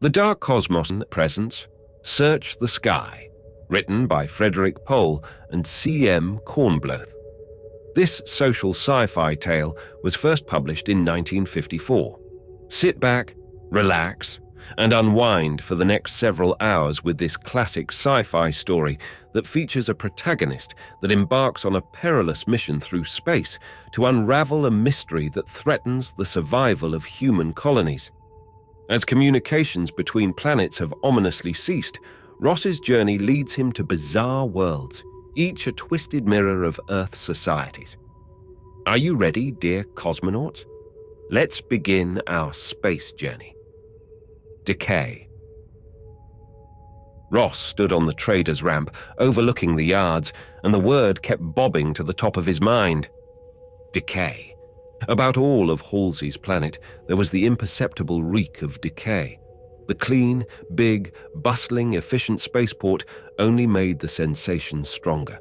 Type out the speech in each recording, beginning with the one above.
The Dark Cosmos Presence, Search the Sky, written by Frederik Pohl and C.M. Kornbluth. This social sci-fi tale was first published in 1954. Sit back, relax, and unwind for the next several hours with this classic sci-fi story that features a protagonist that embarks on a perilous mission through space to unravel a mystery that threatens the survival of human colonies. As communications between planets have ominously ceased, Ross's journey leads him to bizarre worlds, each a twisted mirror of Earth's societies. Are you ready, dear cosmonauts? Let's begin our space journey. Decay. Ross stood on the trader's ramp, overlooking the yards, and the word kept bobbing to the top of his mind. Decay. About all of Halsey's planet, there was the imperceptible reek of decay. The clean, big, bustling, efficient spaceport only made the sensation stronger.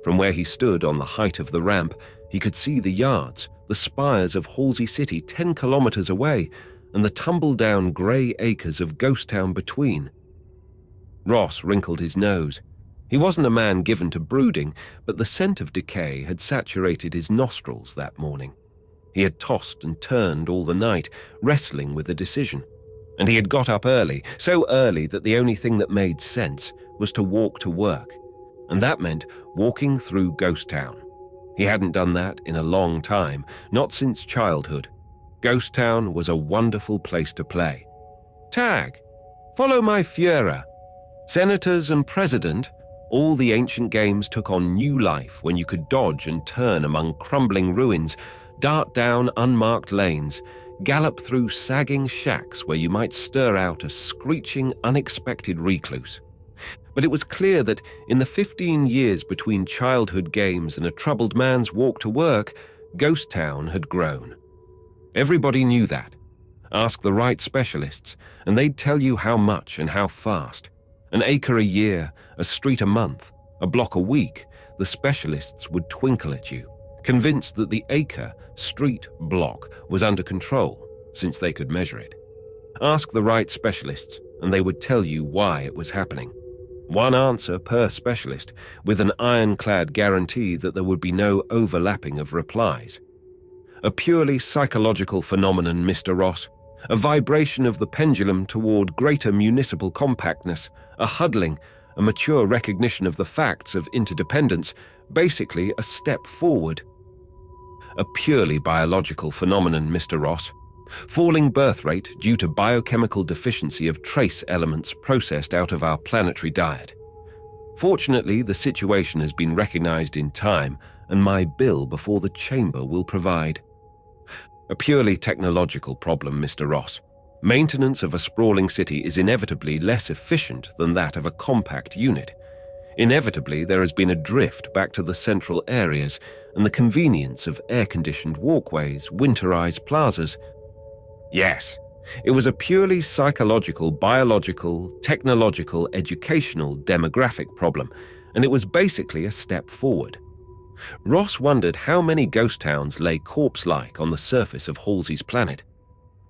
From where he stood on the height of the ramp, he could see the yards, the spires of Halsey City 10 kilometers away, and the tumble-down grey acres of Ghost Town between. Ross wrinkled his nose. He wasn't a man given to brooding, but the scent of decay had saturated his nostrils that morning. He had tossed and turned all the night, wrestling with a decision. And he had got up early, so early that the only thing that made sense was to walk to work. And that meant walking through Ghost Town. He hadn't done that in a long time, not since childhood. Ghost Town was a wonderful place to play. Tag! Follow my Führer! Senators and President, all the ancient games took on new life when you could dodge and turn among crumbling ruins, dart down unmarked lanes, gallop through sagging shacks where you might stir out a screeching, unexpected recluse. But it was clear that in the 15 years between childhood games and a troubled man's walk to work, Ghost Town had grown. Everybody knew that. Ask the right specialists, and they'd tell you how much and how fast. An acre a year, a street a month, a block a week, the specialists would twinkle at you, convinced that the acre, street, block was under control, since they could measure it. Ask the right specialists, and they would tell you why it was happening. One answer per specialist, with an ironclad guarantee that there would be no overlapping of replies. A purely psychological phenomenon, Mr. Ross. A vibration of the pendulum toward greater municipal compactness, a huddling, a mature recognition of the facts of interdependence, basically a step forward. A purely biological phenomenon, Mr. Ross. Falling birth rate due to biochemical deficiency of trace elements processed out of our planetary diet. Fortunately, the situation has been recognized in time, and my bill before the chamber will provide. A purely technological problem, Mr. Ross. Maintenance of a sprawling city is inevitably less efficient than that of a compact unit. Inevitably, there has been a drift back to the central areas and the convenience of air-conditioned walkways, winterized plazas. Yes, it was a purely psychological, biological, technological, educational, demographic problem, and it was basically a step forward. Ross wondered how many ghost towns lay corpse-like on the surface of Halsey's planet.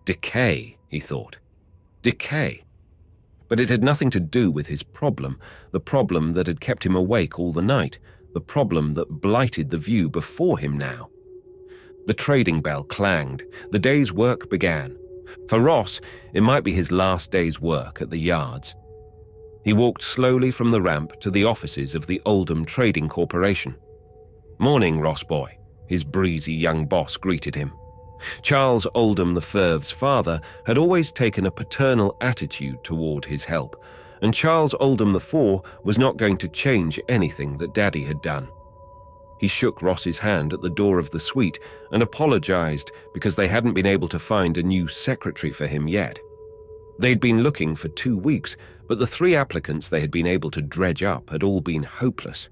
Decay, he thought. Decay. But it had nothing to do with his problem, the problem that had kept him awake all the night, the problem that blighted the view before him now. The trading bell clanged. The day's work began. For Ross, it might be his last day's work at the yards. He walked slowly from the ramp to the offices of the Oldham Trading Corporation. "Morning, Ross boy," his breezy young boss greeted him. Charles Oldham III's father had always taken a paternal attitude toward his help, and Charles Oldham IV was not going to change anything that Daddy had done. He shook Ross's hand at the door of the suite and apologized because they hadn't been able to find a new secretary for him yet. They'd been looking for 2 weeks, but the 3 applicants they had been able to dredge up had all been hopeless.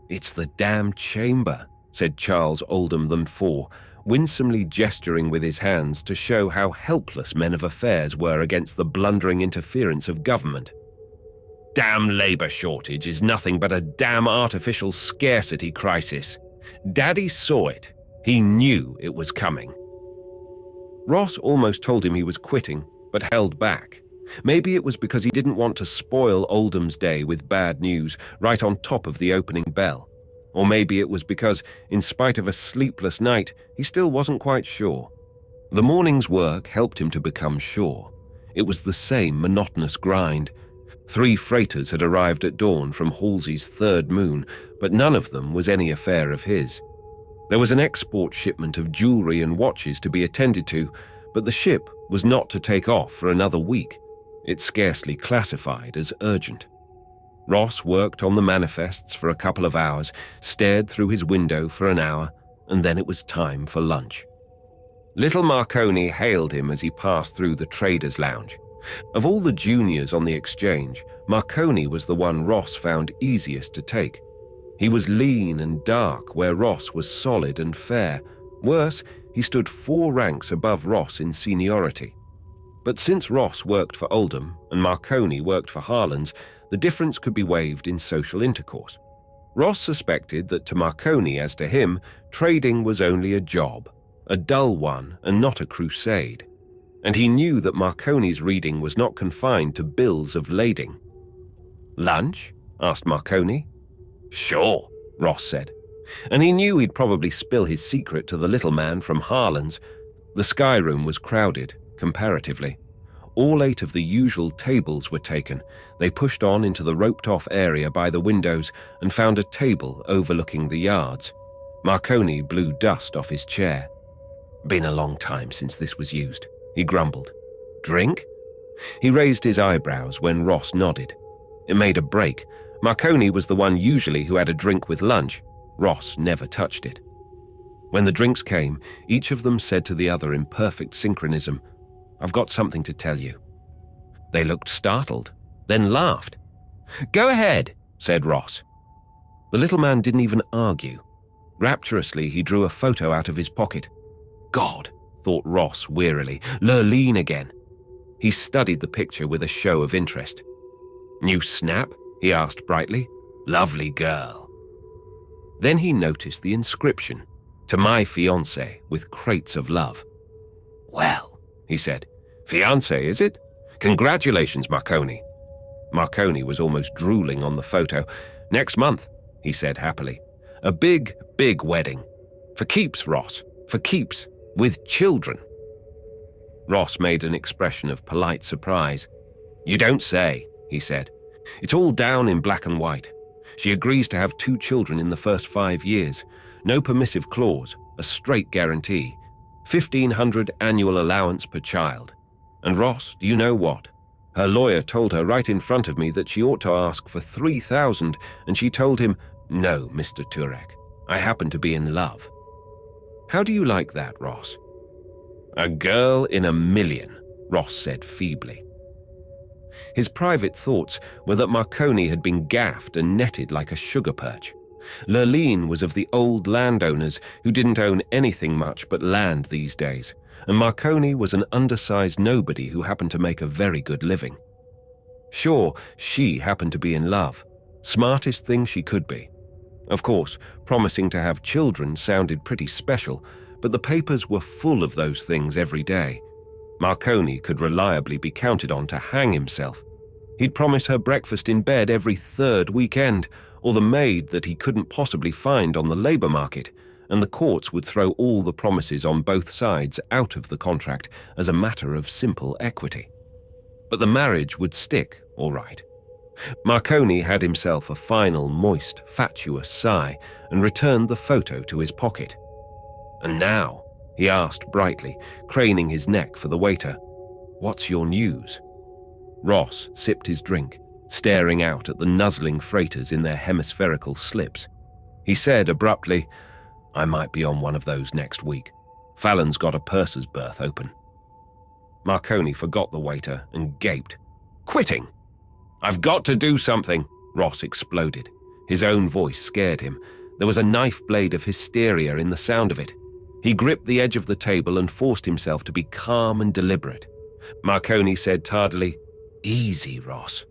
"It's the damn chamber," said Charles Oldham IV, winsomely gesturing with his hands to show how helpless men of affairs were against the blundering interference of government. "Damn labor shortage is nothing but a damn artificial scarcity crisis. Daddy saw it. He knew it was coming." Ross almost told him he was quitting, but held back. Maybe it was because he didn't want to spoil Oldham's day with bad news right on top of the opening bell. Or maybe it was because, in spite of a sleepless night, he still wasn't quite sure. The morning's work helped him to become sure. It was the same monotonous grind. 3 freighters had arrived at dawn from Halsey's third moon, but none of them was any affair of his. There was an export shipment of jewelry and watches to be attended to, but the ship was not to take off for another week. It's scarcely classified as urgent. Ross worked on the manifests for a couple of hours, stared through his window for an hour, and then it was time for lunch. Little Marconi hailed him as he passed through the traders' lounge. Of all the juniors on the exchange, Marconi was the one Ross found easiest to take. He was lean and dark, where Ross was solid and fair. Worse, he stood 4 ranks above Ross in seniority. But since Ross worked for Oldham and Marconi worked for Harlan's, the difference could be waived in social intercourse. Ross suspected that to Marconi as to him, trading was only a job, a dull one and not a crusade. And he knew that Marconi's reading was not confined to bills of lading. "Lunch?" asked Marconi. "Sure," Ross said. And he knew he'd probably spill his secret to the little man from Harlan's. The sky room was crowded, comparatively. All 8 of the usual tables were taken. They pushed on into the roped-off area by the windows and found a table overlooking the yards. Marconi blew dust off his chair. "Been a long time since this was used," he grumbled. "Drink?" He raised his eyebrows when Ross nodded. It made a break. Marconi was the one usually who had a drink with lunch. Ross never touched it. When the drinks came, each of them said to the other in perfect synchronism, "I've got something to tell you." They looked startled, then laughed. "Go ahead," said Ross. The little man didn't even argue. Rapturously, he drew a photo out of his pocket. God, thought Ross wearily, Lurleen again. He studied the picture with a show of interest. "New snap?" he asked brightly. "Lovely girl." Then he noticed the inscription, "To my fiancé, with crates of love." "Well," he said. "Fiancé, is it? Congratulations, Marconi." Marconi was almost drooling on the photo. "Next month," he said happily. "A big, big wedding. For keeps, Ross. For keeps. With children." Ross made an expression of polite surprise. "You don't say," he said. "It's all down in black and white. She agrees to have 2 children in the first 5 years. No permissive clause, a straight guarantee. 1,500 annual allowance per child. And Ross, do you know what? Her lawyer told her right in front of me that she ought to ask for 3,000, and she told him, 'No, Mr. Turek, I happen to be in love.' How do you like that, Ross?" "A girl in a million," Ross said feebly. His private thoughts were that Marconi had been gaffed and netted like a sugar perch. Lurleen was of the old landowners who didn't own anything much but land these days, and Marconi was an undersized nobody who happened to make a very good living. Sure, she happened to be in love. Smartest thing she could be. Of course, promising to have children sounded pretty special, but the papers were full of those things every day. Marconi could reliably be counted on to hang himself. He'd promise her breakfast in bed every 3rd weekend, or the maid that he couldn't possibly find on the labor market, and the courts would throw all the promises on both sides out of the contract as a matter of simple equity. But the marriage would stick, all right. Marconi had himself a final, moist, fatuous sigh and returned the photo to his pocket. "And now," he asked brightly, craning his neck for the waiter, "what's your news?" Ross sipped his drink, staring out at the nuzzling freighters in their hemispherical slips. He said abruptly, "I might be on one of those next week. Fallon's got a purser's berth open." Marconi forgot the waiter and gaped. "Quitting? I've got to do something," Ross exploded. His own voice scared him. There was a knife blade of hysteria in the sound of it. He gripped the edge of the table and forced himself to be calm and deliberate. Marconi said tardily, "Easy, Ross."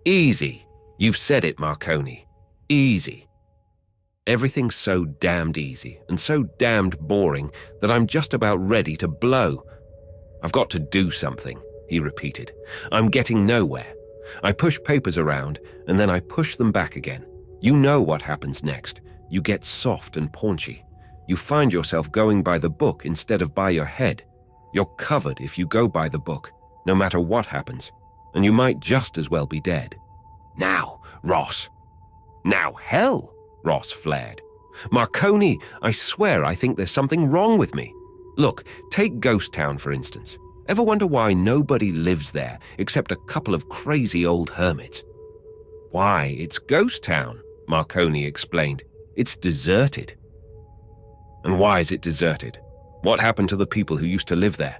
"Easy. You've said it, Marconi. Easy." "Everything's so damned easy and so damned boring that I'm just about ready to blow. I've got to do something," he repeated. I'm getting nowhere. I push papers around, and then I push them back again. You know what happens next. You get soft and paunchy. You find yourself going by the book instead of by your head. You're covered if you go by the book, no matter what happens, and you might just as well be dead. Now, Ross. Now, hell, Ross flared. Marconi, I swear I think there's something wrong with me. Look, take Ghost Town, for instance. Ever wonder why nobody lives there except a couple of crazy old hermits? Why, it's Ghost Town, Marconi explained. It's deserted. And why is it deserted? What happened to the people who used to live there?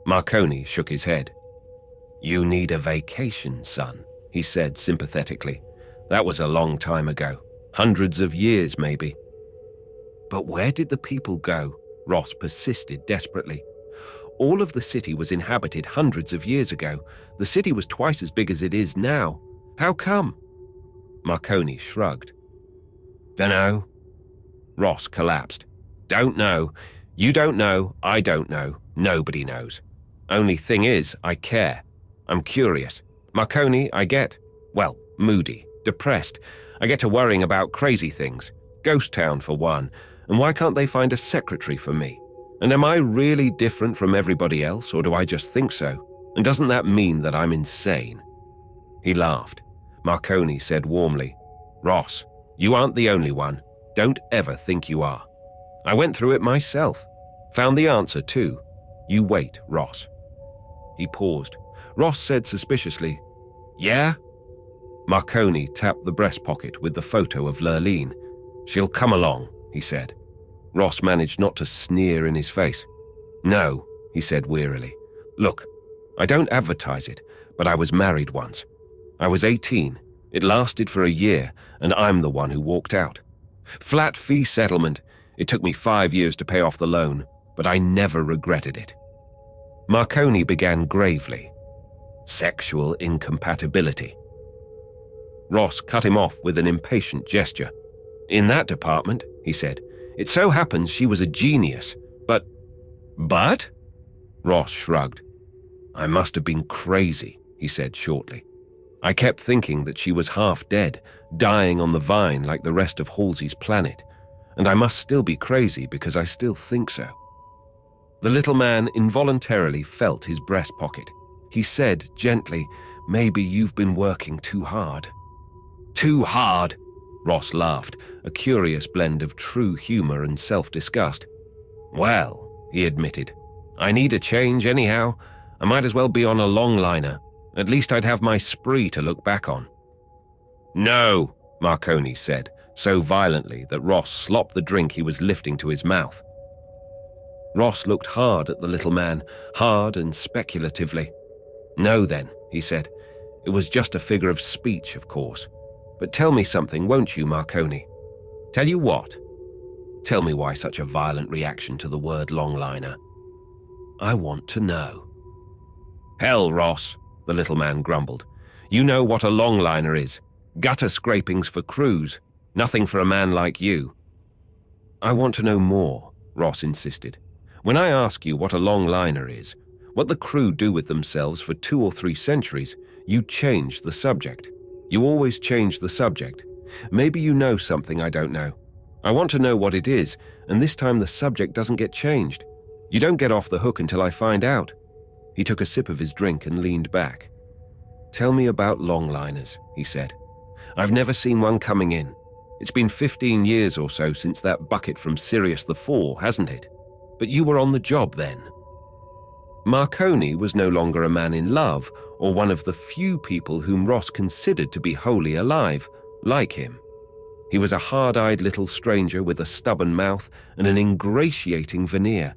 Marconi shook his head. You need a vacation, son, he said sympathetically. That was a long time ago. Hundreds of years, maybe. But where did the people go? Ross persisted desperately. All of the city was inhabited hundreds of years ago. The city was twice as big as it is now. How come? Marconi shrugged. Dunno. Ross collapsed. Don't know. You don't know. I don't know. Nobody knows. Only thing is, I care. I'm curious. Marconi, I get, well, moody, depressed. I get to worrying about crazy things. Ghost Town, for one. And why can't they find a secretary for me? And am I really different from everybody else, or do I just think so? And doesn't that mean that I'm insane? He laughed. Marconi said warmly, Ross, you aren't the only one. Don't ever think you are. I went through it myself. Found the answer, too. You wait, Ross. He paused. Ross said suspiciously, Yeah? Marconi tapped the breast pocket with the photo of Lurleen. She'll come along, he said. Ross managed not to sneer in his face. No, he said wearily. Look, I don't advertise it, but I was married once. I was 18. It lasted for a year, and I'm the one who walked out. Flat fee settlement. It took me 5 years to pay off the loan, but I never regretted it. Marconi began gravely. Sexual incompatibility. Ross cut him off with an impatient gesture. In that department, he said, it so happens she was a genius, but... But? Ross shrugged. I must have been crazy, he said shortly. I kept thinking that she was half dead, dying on the vine like the rest of Halsey's planet, and I must still be crazy because I still think so. The little man involuntarily felt his breast pocket. He said gently, Maybe you've been working too hard. Too hard? Ross laughed, a curious blend of true humor and self-disgust. Well, he admitted, I need a change anyhow. I might as well be on a longliner. At least I'd have my spree to look back on. No, Marconi said, so violently that Ross slopped the drink he was lifting to his mouth. Ross looked hard at the little man, hard and speculatively. No then, he said. It was just a figure of speech, of course. But tell me something, won't you, Marconi? Tell you what? Tell me why such a violent reaction to the word longliner. I want to know. Hell, Ross, the little man grumbled. You know what a longliner is. Gutter scrapings for crews. Nothing for a man like you. I want to know more, Ross insisted. When I ask you what a longliner is, what the crew do with themselves for 2 or 3 centuries, you change the subject. You always change the subject. Maybe you know something I don't know. I want to know what it is, and this time the subject doesn't get changed. You don't get off the hook until I find out. He took a sip of his drink and leaned back. Tell me about longliners, he said. I've never seen one coming in. It's been 15 years or so since that bucket from Sirius IV, hasn't it? But you were on the job then. Marconi was no longer a man in love, or one of the few people whom Ross considered to be wholly alive, like him. He was a hard-eyed little stranger with a stubborn mouth and an ingratiating veneer.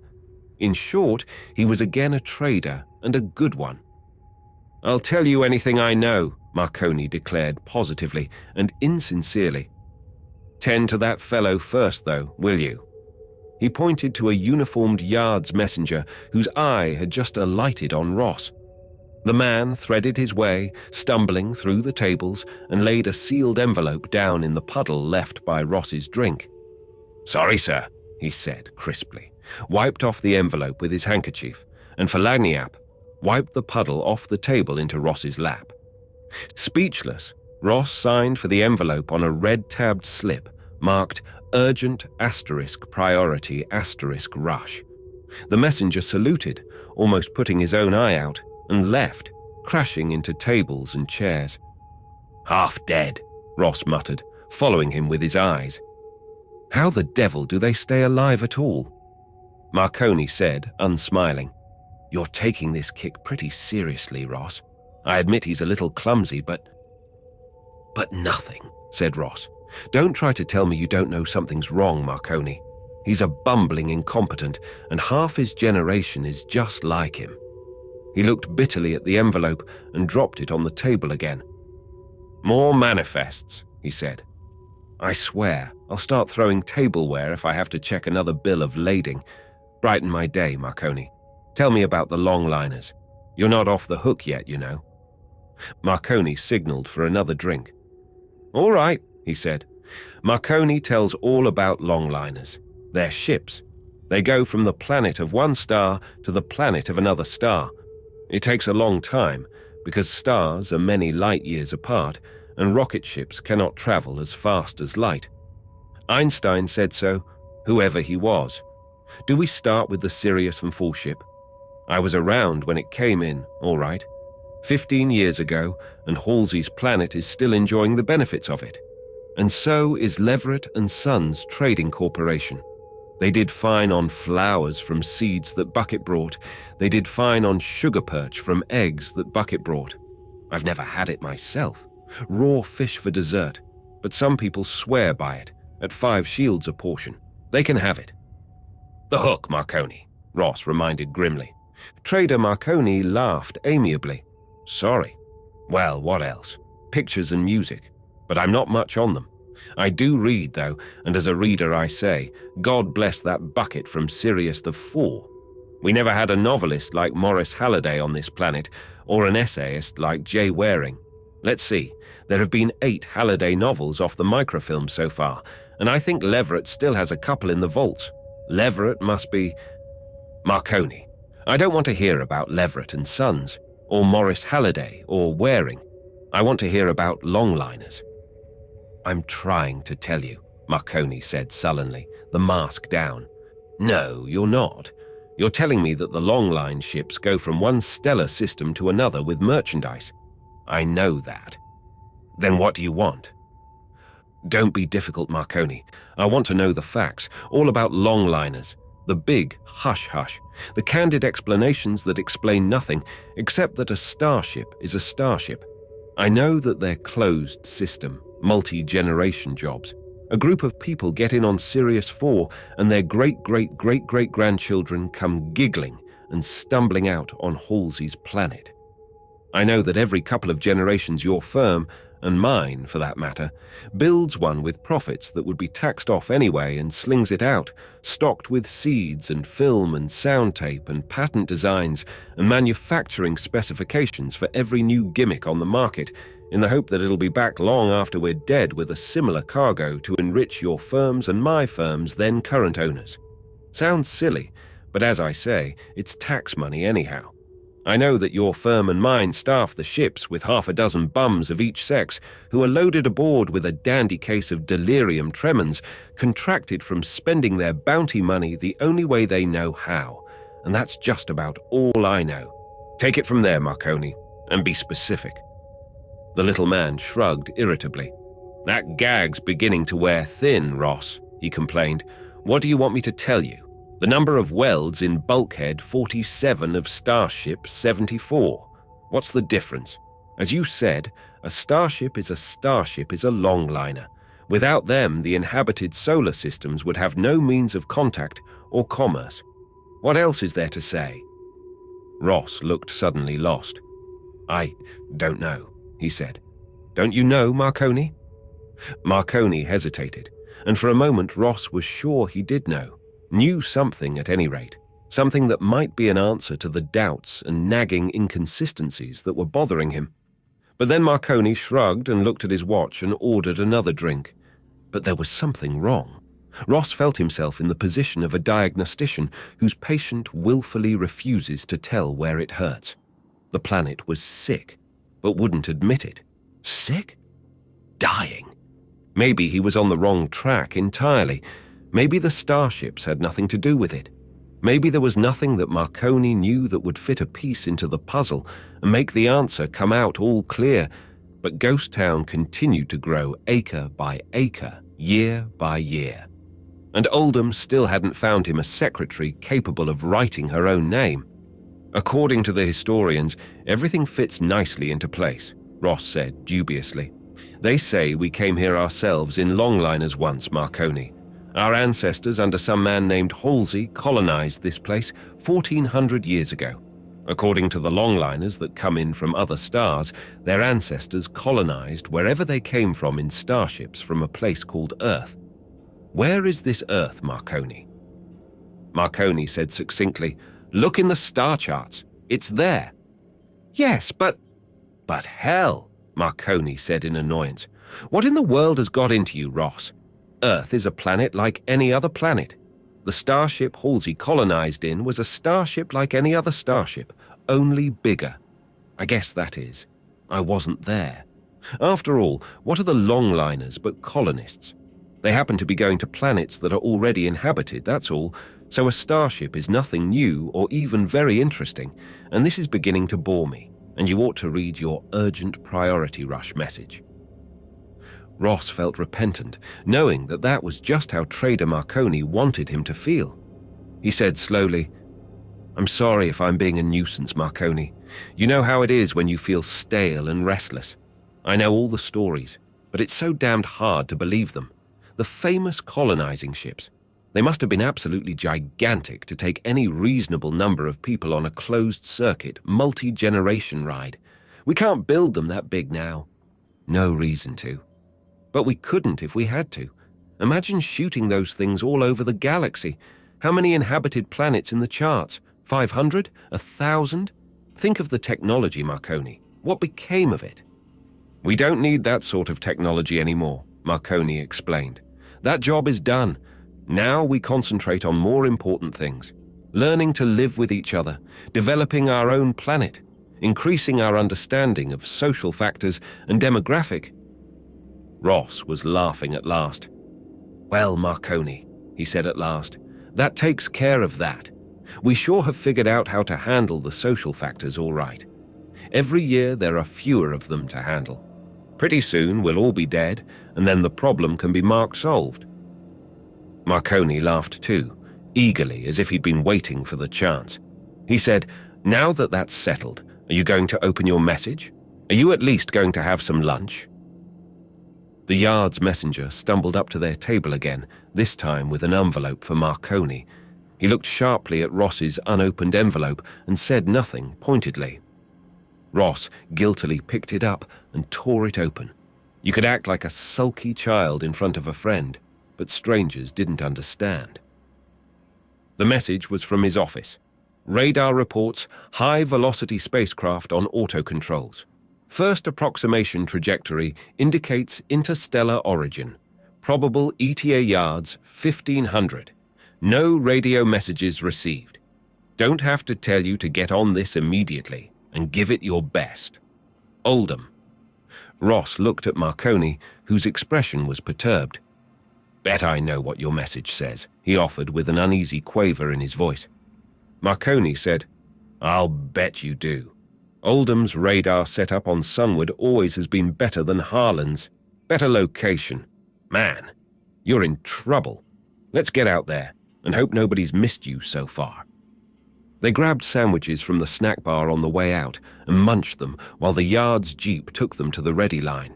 In short, he was again a trader, and a good one. I'll tell you anything I know, Marconi declared positively and insincerely. Tend to that fellow first, though, will you? He pointed to a uniformed yards messenger whose eye had just alighted on Ross. The man threaded his way, stumbling through the tables, and laid a sealed envelope down in the puddle left by Ross's drink. Sorry, sir, he said crisply, wiped off the envelope with his handkerchief, and for Lagniappe, wiped the puddle off the table into Ross's lap. Speechless, Ross signed for the envelope on a red-tabbed slip marked Urgent *Priority *Rush. The messenger saluted, almost putting his own eye out, and left, crashing into tables and chairs. "Half dead," Ross muttered, following him with his eyes. "How the devil do they stay alive at all?" Marconi said, unsmiling. "You're taking this kick pretty seriously, Ross. I admit he's a little clumsy, but nothing," said Ross. "Don't try to tell me you don't know something's wrong, Marconi. He's a bumbling incompetent, and half his generation is just like him." He looked bitterly at the envelope and dropped it on the table again. "More manifests," he said. "I swear, I'll start throwing tableware if I have to check another bill of lading. Brighten my day, Marconi. Tell me about the longliners. You're not off the hook yet, you know." Marconi signaled for another drink. "All right," he said. "Marconi tells all about longliners. They're ships. They go from the planet of one star to the planet of another star. It takes a long time, because stars are many light years apart, and rocket ships cannot travel as fast as light. Einstein said so, whoever he was. Do we start with the Sirius and Full ship? I was around when it came in, all right. 15 years ago, and Halsey's planet is still enjoying the benefits of it. And so is Leverett and Sons Trading Corporation. They did fine on flowers from seeds that Bucket brought. They did fine on sugar perch from eggs that Bucket brought. I've never had it myself. Raw fish for dessert. But some people swear by it, at 5 shields a portion. They can have it." "The hook, Marconi," Ross reminded grimly. Trader Marconi laughed amiably. "Sorry. Well, what else? Pictures and music. But I'm not much on them. I do read, though, and as a reader I say, God bless that Bucket from Sirius the Four. We never had a novelist like Maurice Halliday on this planet, or an essayist like Jay Waring. Let's see, there have been 8 Halliday novels off the microfilm so far, and I think Leverett still has a couple in the vaults. Leverett must be... Marconi, I don't want to hear about Leverett and Sons, or Maurice Halliday, or Waring. I want to hear about longliners." "I'm trying to tell you," Marconi said sullenly, the mask down. "No, you're not. You're telling me that the longline ships go from one stellar system to another with merchandise. I know that. Then what do you want?" "Don't be difficult, Marconi. I want to know the facts, all about longliners. The big hush-hush, the candid explanations that explain nothing, except that a starship is a starship. I know that they're closed system, multi-generation jobs. A group of people get in on Sirius 4 and their great-great-great-great-grandchildren come giggling and stumbling out on Halsey's planet. I know that every couple of generations your firm, and mine for that matter, builds one with profits that would be taxed off anyway and slings it out, stocked with seeds and film and sound tape and patent designs and manufacturing specifications for every new gimmick on the market, in the hope that it'll be back long after we're dead with a similar cargo to enrich your firm's and my firm's then current owners. Sounds silly, but as I say, it's tax money anyhow. I know that your firm and mine staff the ships with 6 bums of each sex who are loaded aboard with a dandy case of delirium tremens, contracted from spending their bounty money the only way they know how, and that's just about all I know. Take it from there, Marconi, and be specific." The little man shrugged irritably. "That gag's beginning to wear thin, Ross," he complained. "What do you want me to tell you? The number of welds in bulkhead 47 of Starship 74. What's the difference? As you said, a starship is a longliner. Without them, the inhabited solar systems would have no means of contact or commerce. What else is there to say?" Ross looked suddenly lost. "I don't know," he said. "Don't you know, Marconi?" Marconi hesitated, and for a moment Ross was sure he did know. Knew something at any rate, something that might be an answer to the doubts and nagging inconsistencies that were bothering him. But then Marconi shrugged and looked at his watch and ordered another drink. But there was something wrong. Ross felt himself in the position of a diagnostician whose patient willfully refuses to tell where it hurts. The planet was sick, but wouldn't admit it. Sick? Dying. Maybe he was on the wrong track entirely. Maybe the starships had nothing to do with it. Maybe there was nothing that Marconi knew that would fit a piece into the puzzle and make the answer come out all clear. But Ghost Town continued to grow acre by acre, year by year. And Oldham still hadn't found him a secretary capable of writing her own name. According to the historians, everything fits nicely into place, Ross said dubiously. They say we came here ourselves in longliners once, Marconi. Our ancestors under some man named Halsey colonized this place 1,400 years ago. According to the longliners that come in from other stars, their ancestors colonized wherever they came from in starships from a place called Earth. Where is this Earth, Marconi? Marconi said succinctly, "Look in the star charts. It's there." "Yes, but hell," Marconi said in annoyance. "What in the world has got into you, Ross? Earth is a planet like any other planet. The starship Halsey colonized in was a starship like any other starship, only bigger. I guess that is. I wasn't there. After all, what are the longliners but colonists? They happen to be going to planets that are already inhabited, that's all, so a starship is nothing new or even very interesting, and this is beginning to bore me, and you ought to read your urgent priority rush message." Ross felt repentant, knowing that that was just how Trader Marconi wanted him to feel. He said slowly, "I'm sorry if I'm being a nuisance, Marconi. You know how it is when you feel stale and restless. I know all the stories, but it's so damned hard to believe them. The famous colonizing ships. They must have been absolutely gigantic to take any reasonable number of people on a closed-circuit, multi-generation ride. We can't build them that big now. No reason to. But we couldn't if we had to. Imagine shooting those things all over the galaxy. How many inhabited planets in the charts? 500? 1,000? Think of the technology, Marconi. What became of it?" "We don't need that sort of technology anymore," Marconi explained. "That job is done. Now we concentrate on more important things. Learning to live with each other, developing our own planet, increasing our understanding of social factors and demographic." Ross was laughing at last. "Well, Marconi," he said at last, "that takes care of that. We sure have figured out how to handle the social factors all right. Every year there are fewer of them to handle. Pretty soon we'll all be dead, and then the problem can be marked solved." Marconi laughed too, eagerly as if he'd been waiting for the chance. He said, "Now that that's settled, are you going to open your message? Are you at least going to have some lunch?" The Yard's messenger stumbled up to their table again, this time with an envelope for Marconi. He looked sharply at Ross's unopened envelope and said nothing pointedly. Ross guiltily picked it up and tore it open. You could act like a sulky child in front of a friend, but strangers didn't understand. The message was from his office. Radar reports high-velocity spacecraft on autocontrols. First approximation trajectory indicates interstellar origin. Probable ETA yards 1,500. No radio messages received. Don't have to tell you to get on this immediately and give it your best. Oldham. Ross looked at Marconi, whose expression was perturbed. "Bet I know what your message says," he offered with an uneasy quaver in his voice. Marconi said, "I'll bet you do. Oldham's radar setup on Sunward always has been better than Harlan's. Better location. Man, you're in trouble. Let's get out there and hope nobody's missed you so far." They grabbed sandwiches from the snack bar on the way out and munched them while the Yard's jeep took them to the ready line.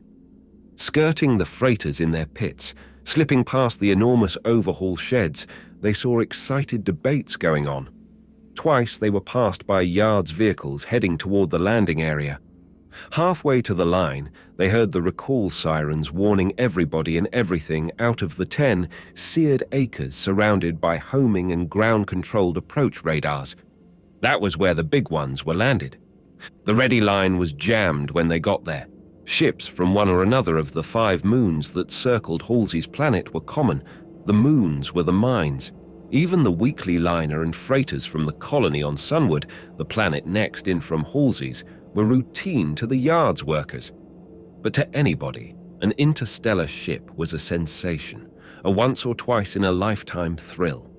Skirting the freighters in their pits, slipping past the enormous overhaul sheds, they saw excited debates going on. Twice they were passed by Yard's vehicles heading toward the landing area. Halfway to the line, they heard the recall sirens warning everybody and everything out of the 10 seared acres surrounded by homing and ground-controlled approach radars. That was where the big ones were landed. The ready line was jammed when they got there. Ships from one or another of the 5 moons that circled Halsey's planet were common. The moons were the mines. Even the weekly liner and freighters from the colony on Sunwood, the planet next in from Halsey's, were routine to the yard's workers. But to anybody, an interstellar ship was a sensation, a once or twice in a lifetime thrill.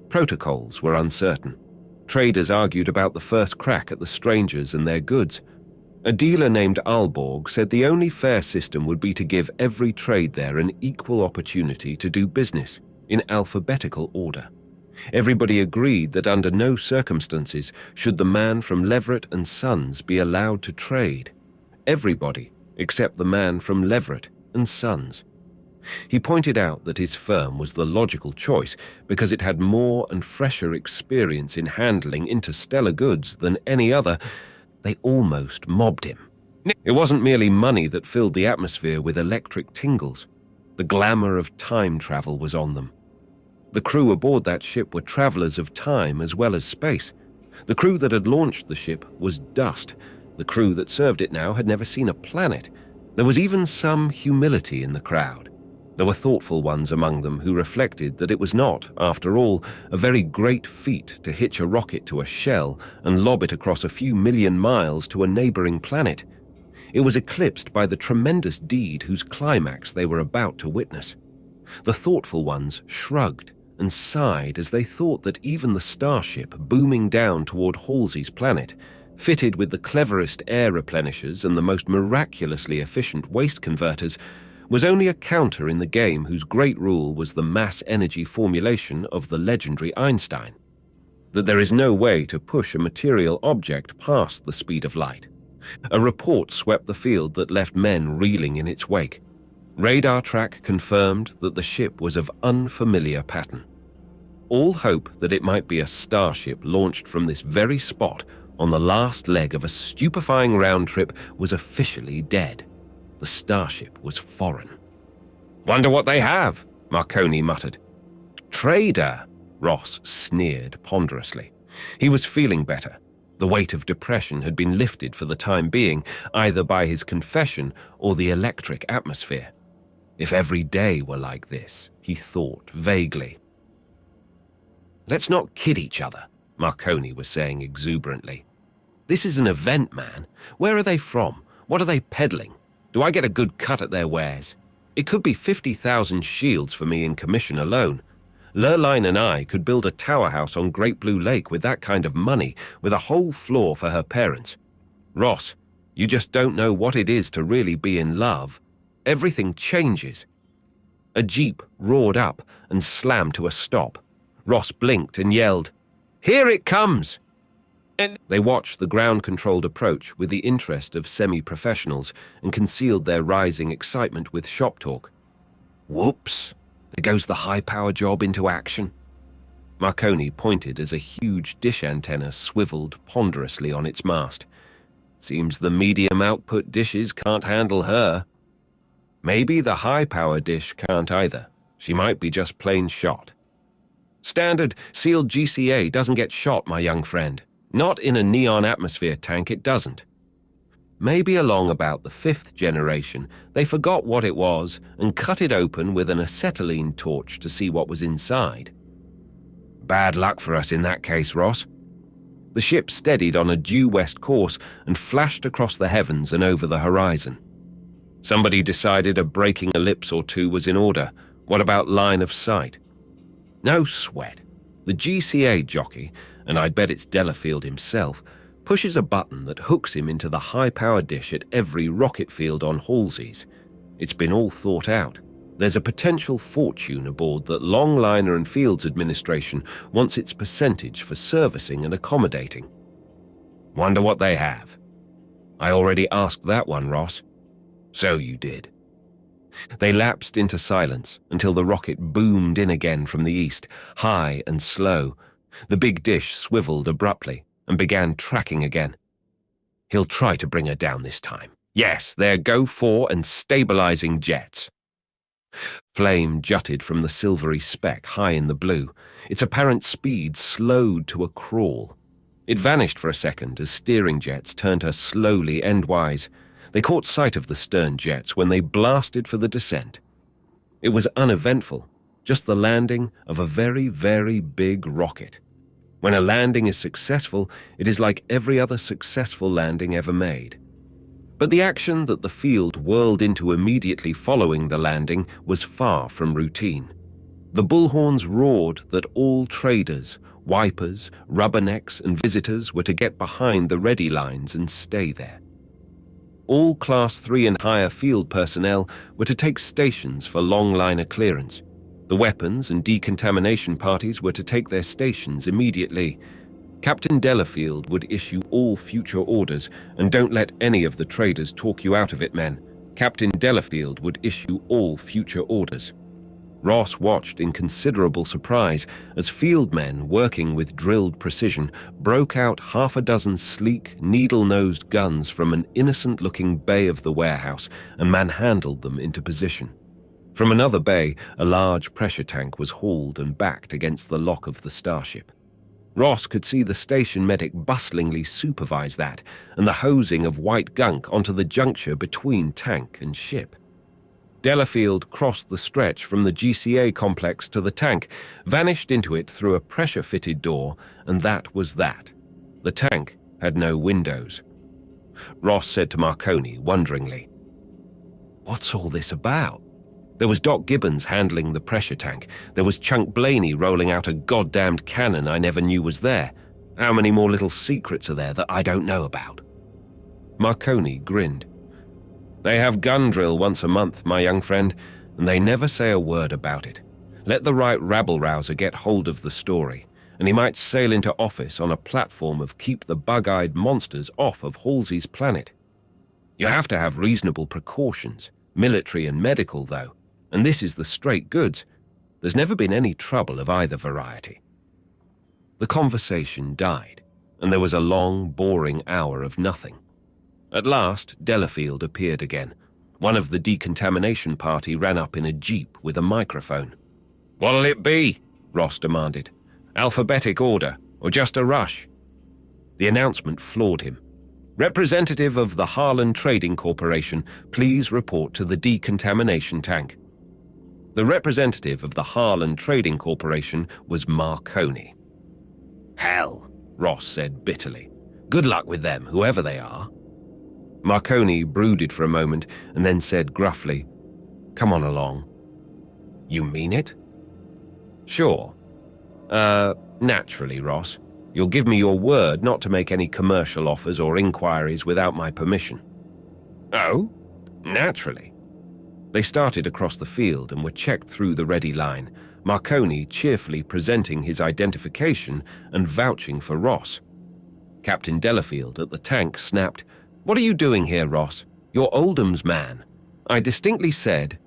Protocols were uncertain. Traders argued about the first crack at the strangers and their goods. A dealer named Aalborg said the only fair system would be to give every trade there an equal opportunity to do business, in alphabetical order. Everybody agreed that under no circumstances should the man from Leverett and Sons be allowed to trade. Everybody except the man from Leverett and Sons. He pointed out that his firm was the logical choice because it had more and fresher experience in handling interstellar goods than any other. They almost mobbed him. It wasn't merely money that filled the atmosphere with electric tingles. The glamour of time travel was on them. The crew aboard that ship were travelers of time as well as space. The crew that had launched the ship was dust. The crew that served it now had never seen a planet. There was even some humility in the crowd. There were thoughtful ones among them who reflected that it was not, after all, a very great feat to hitch a rocket to a shell and lob it across a few million miles to a neighboring planet. It was eclipsed by the tremendous deed whose climax they were about to witness. The thoughtful ones shrugged and sighed as they thought that even the starship booming down toward Halsey's planet, fitted with the cleverest air replenishers and the most miraculously efficient waste converters, was only a counter in the game whose great rule was the mass energy formulation of the legendary Einstein. That there is no way to push a material object past the speed of light. A report swept the field that left men reeling in its wake. Radar track confirmed that the ship was of unfamiliar pattern. All hope that it might be a starship launched from this very spot on the last leg of a stupefying round trip was officially dead. The starship was foreign. "Wonder what they have," Marconi muttered. "Trader," Ross sneered ponderously. He was feeling better. The weight of depression had been lifted for the time being, either by his confession or the electric atmosphere. If every day were like this, he thought vaguely. "Let's not kid each other," Marconi was saying exuberantly. "This is an event, man. Where are they from? What are they peddling? Do I get a good cut at their wares? It could be 50,000 shields for me in commission alone. Lurline and I could build a tower house on Great Blue Lake with that kind of money, with a whole floor for her parents. Ross, you just don't know what it is to really be in love. Everything changes." A jeep roared up and slammed to a stop. Ross blinked and yelled, "Here it comes!" And they watched the ground-controlled approach with the interest of semi-professionals and concealed their rising excitement with shop talk. "Whoops! There goes the high-power job into action." Marconi pointed as a huge dish antenna swiveled ponderously on its mast. "Seems the medium-output dishes can't handle her." "Maybe the high-power dish can't either. She might be just plain shot." "Standard sealed GCA doesn't get shot, my young friend. Not in a neon atmosphere tank, it doesn't." Maybe along about the 5th generation, they forgot what it was and cut it open with an acetylene torch to see what was inside. "Bad luck for us in that case, Ross." The ship steadied on a due west course and flashed across the heavens and over the horizon. Somebody decided a braking ellipse or two was in order. What about line of sight? No sweat. The GCA jockey, and I bet it's Delafield himself, pushes a button that hooks him into the high-power dish at every rocket field on Halsey's. It's been all thought out. There's a potential fortune aboard that Longliner and Fields Administration wants its percentage for servicing and accommodating. Wonder what they have. I already asked that one, Ross. So you did. They lapsed into silence until the rocket boomed in again from the east, high and slow. The big dish swiveled abruptly and began tracking again. He'll try to bring her down this time. Yes, they're go-for and stabilizing jets. Flame jutted from the silvery speck high in the blue. Its apparent speed slowed to a crawl. It vanished for a second as steering jets turned her slowly endwise. They caught sight of the stern jets when they blasted for the descent. It was uneventful, just the landing of a very, very big rocket. When a landing is successful, it is like every other successful landing ever made. But the action that the field whirled into immediately following the landing was far from routine. The bullhorns roared that all traders, wipers, rubbernecks, and visitors were to get behind the ready lines and stay there. All Class 3 and higher field personnel were to take stations for long-liner clearance. The weapons and decontamination parties were to take their stations immediately. Captain Delafield would issue all future orders, and don't let any of the traders talk you out of it, men. Captain Delafield would issue all future orders. Ross watched in considerable surprise as field men working with drilled precision broke out half a dozen sleek, needle-nosed guns from an innocent-looking bay of the warehouse and manhandled them into position. From another bay, a large pressure tank was hauled and backed against the lock of the starship. Ross could see the station medic bustlingly supervise that and the hosing of white gunk onto the juncture between tank and ship. Delafield crossed the stretch from the GCA complex to the tank, vanished into it through a pressure-fitted door, and that was that. The tank had no windows. Ross said to Marconi wonderingly, "What's all this about?" There was Doc Gibbons handling the pressure tank. There was Chunk Blaney rolling out a goddamned cannon I never knew was there. How many more little secrets are there that I don't know about? Marconi grinned. "They have gun drill once a month, my young friend, and they never say a word about it. Let the right rabble-rouser get hold of the story, and he might sail into office on a platform of keep the bug-eyed monsters off of Halsey's planet. You have to have reasonable precautions, military and medical, though, and this is the straight goods. There's never been any trouble of either variety." The conversation died, and there was a long, boring hour of nothing. At last, Delafield appeared again. One of the decontamination party ran up in a jeep with a microphone. "What'll it be?" Ross demanded. "Alphabetic order, or just a rush?" The announcement floored him. "Representative of the Harlan Trading Corporation, please report to the decontamination tank." The representative of the Harlan Trading Corporation was Marconi. "Hell," Ross said bitterly. "Good luck with them, whoever they are." Marconi brooded for a moment and then said gruffly, "Come on along." "You mean it?" "Sure. Naturally, Ross. You'll give me your word not to make any commercial offers or inquiries without my permission." "Oh? Naturally." They started across the field and were checked through the ready line, Marconi cheerfully presenting his identification and vouching for Ross. Captain Delafield at the tank snapped, "What are you doing here, Ross? You're Oldham's man. I distinctly said—"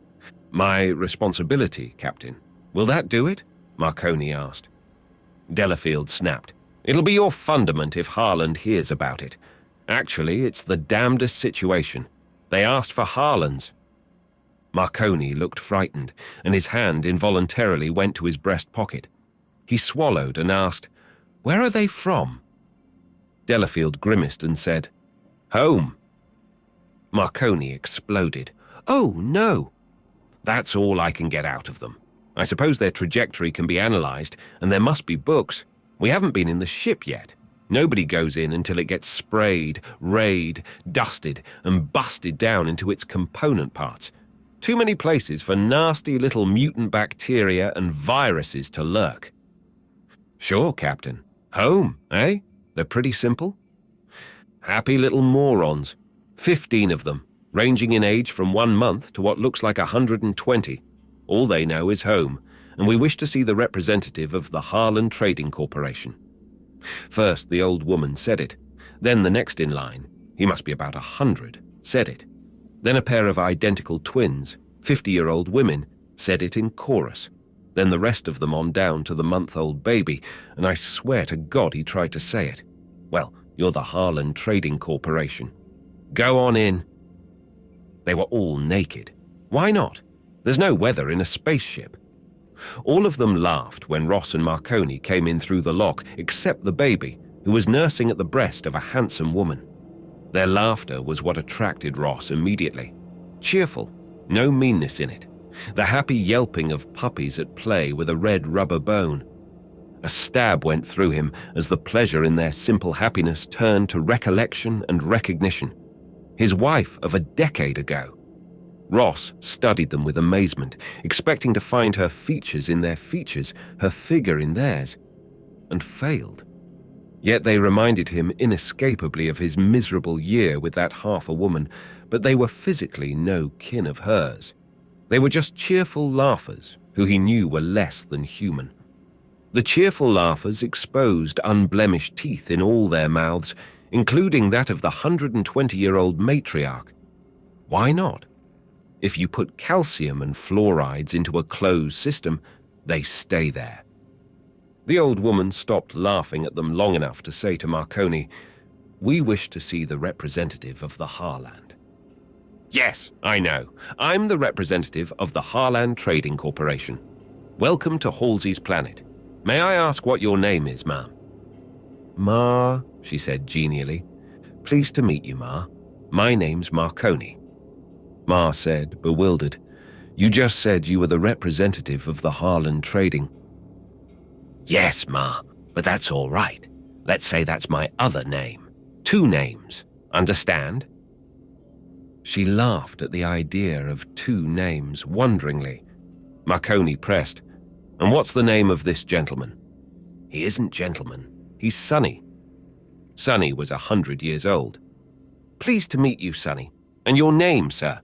"My responsibility, Captain. Will that do it?" Marconi asked. Delafield snapped, "It'll be your fundament if Harlan hears about it. Actually, it's the damnedest situation. They asked for Harlan's." Marconi looked frightened, and his hand involuntarily went to his breast pocket. He swallowed and asked, "Where are they from?" Delafield grimaced and said, "Home." Marconi exploded. "Oh, no." "That's all I can get out of them. I suppose their trajectory can be analyzed, and there must be books. We haven't been in the ship yet. Nobody goes in until it gets sprayed, rayed, dusted, and busted down into its component parts. Too many places for nasty little mutant bacteria and viruses to lurk." "Sure, Captain. Home, eh? They're pretty simple." "Happy little morons. 15 of them, ranging in age from 1 month to what looks like 120. All they know is home, and we wish to see the representative of the Harlan Trading Corporation." First, the old woman said it. Then the next in line, he must be about 100, said it. Then a pair of identical twins, 50-year-old women, said it in chorus. Then the rest of them on down to the month-old baby, and I swear to God he tried to say it. "Well, you're the Harlan Trading Corporation. Go on in." They were all naked. Why not? There's no weather in a spaceship. All of them laughed when Ross and Marconi came in through the lock, except the baby, who was nursing at the breast of a handsome woman. Their laughter was what attracted Ross immediately. Cheerful, no meanness in it. the happy yelping of puppies at play with a red rubber bone. A stab went through him as the pleasure in their simple happiness turned to recollection and recognition. His wife of a decade ago. Ross studied them with amazement, expecting to find her features in their features, her figure in theirs, and failed. Yet they reminded him inescapably of his miserable year with that half-a-woman, but they were physically no kin of hers. They were just cheerful laughers who he knew were less than human. The cheerful laughers exposed unblemished teeth in all their mouths, including that of the 120-year-old matriarch. Why not? If you put calcium and fluorides into a closed system, they stay there. The old woman stopped laughing at them long enough to say to Marconi, "We wish to see the representative of the Harland." "Yes, I know. I'm the representative of the Harland Trading Corporation. Welcome to Halsey's planet. May I ask what your name is, ma'am?" "Ma," she said genially. "Pleased to meet you, Ma. My name's Marconi." Ma said, bewildered, "You just said you were the representative of the Harland Trading." "Yes, Ma, but that's all right. Let's say that's my other name. 2 names. Understand?" She laughed at the idea of 2 names wonderingly. Marconi pressed, "And what's the name of this gentleman?" "He isn't gentleman. He's Sonny." Sonny was 100 years old. "Pleased to meet you, Sonny. And your name, sir?"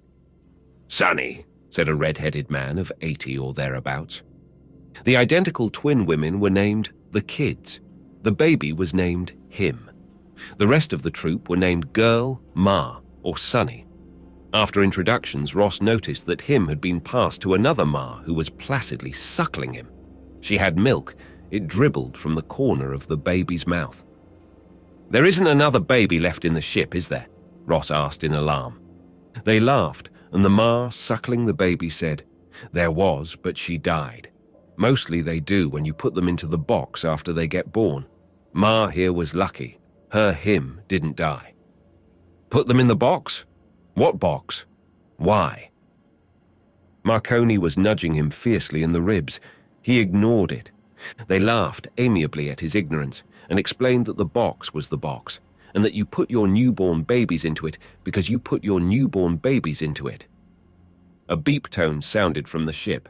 "Sonny," said a red-headed man of 80 or thereabouts. The identical twin women were named the Kids. The baby was named Him. The rest of the troop were named Girl, Ma, or Sonny. After introductions, Ross noticed that Him had been passed to another Ma who was placidly suckling him. She had milk. It dribbled from the corner of the baby's mouth. "There isn't another baby left in the ship, is there?" Ross asked in alarm. They laughed, and the Ma suckling the baby said, "There was, but she died. Mostly they do when you put them into the box after they get born. Ma here was lucky. Her Him didn't die." "Put them in the box? What box? Why?" Marconi was nudging him fiercely in the ribs. He ignored it. They laughed amiably at his ignorance and explained that the box was the box, and that you put your newborn babies into it because you put your newborn babies into it. A beep tone sounded from the ship.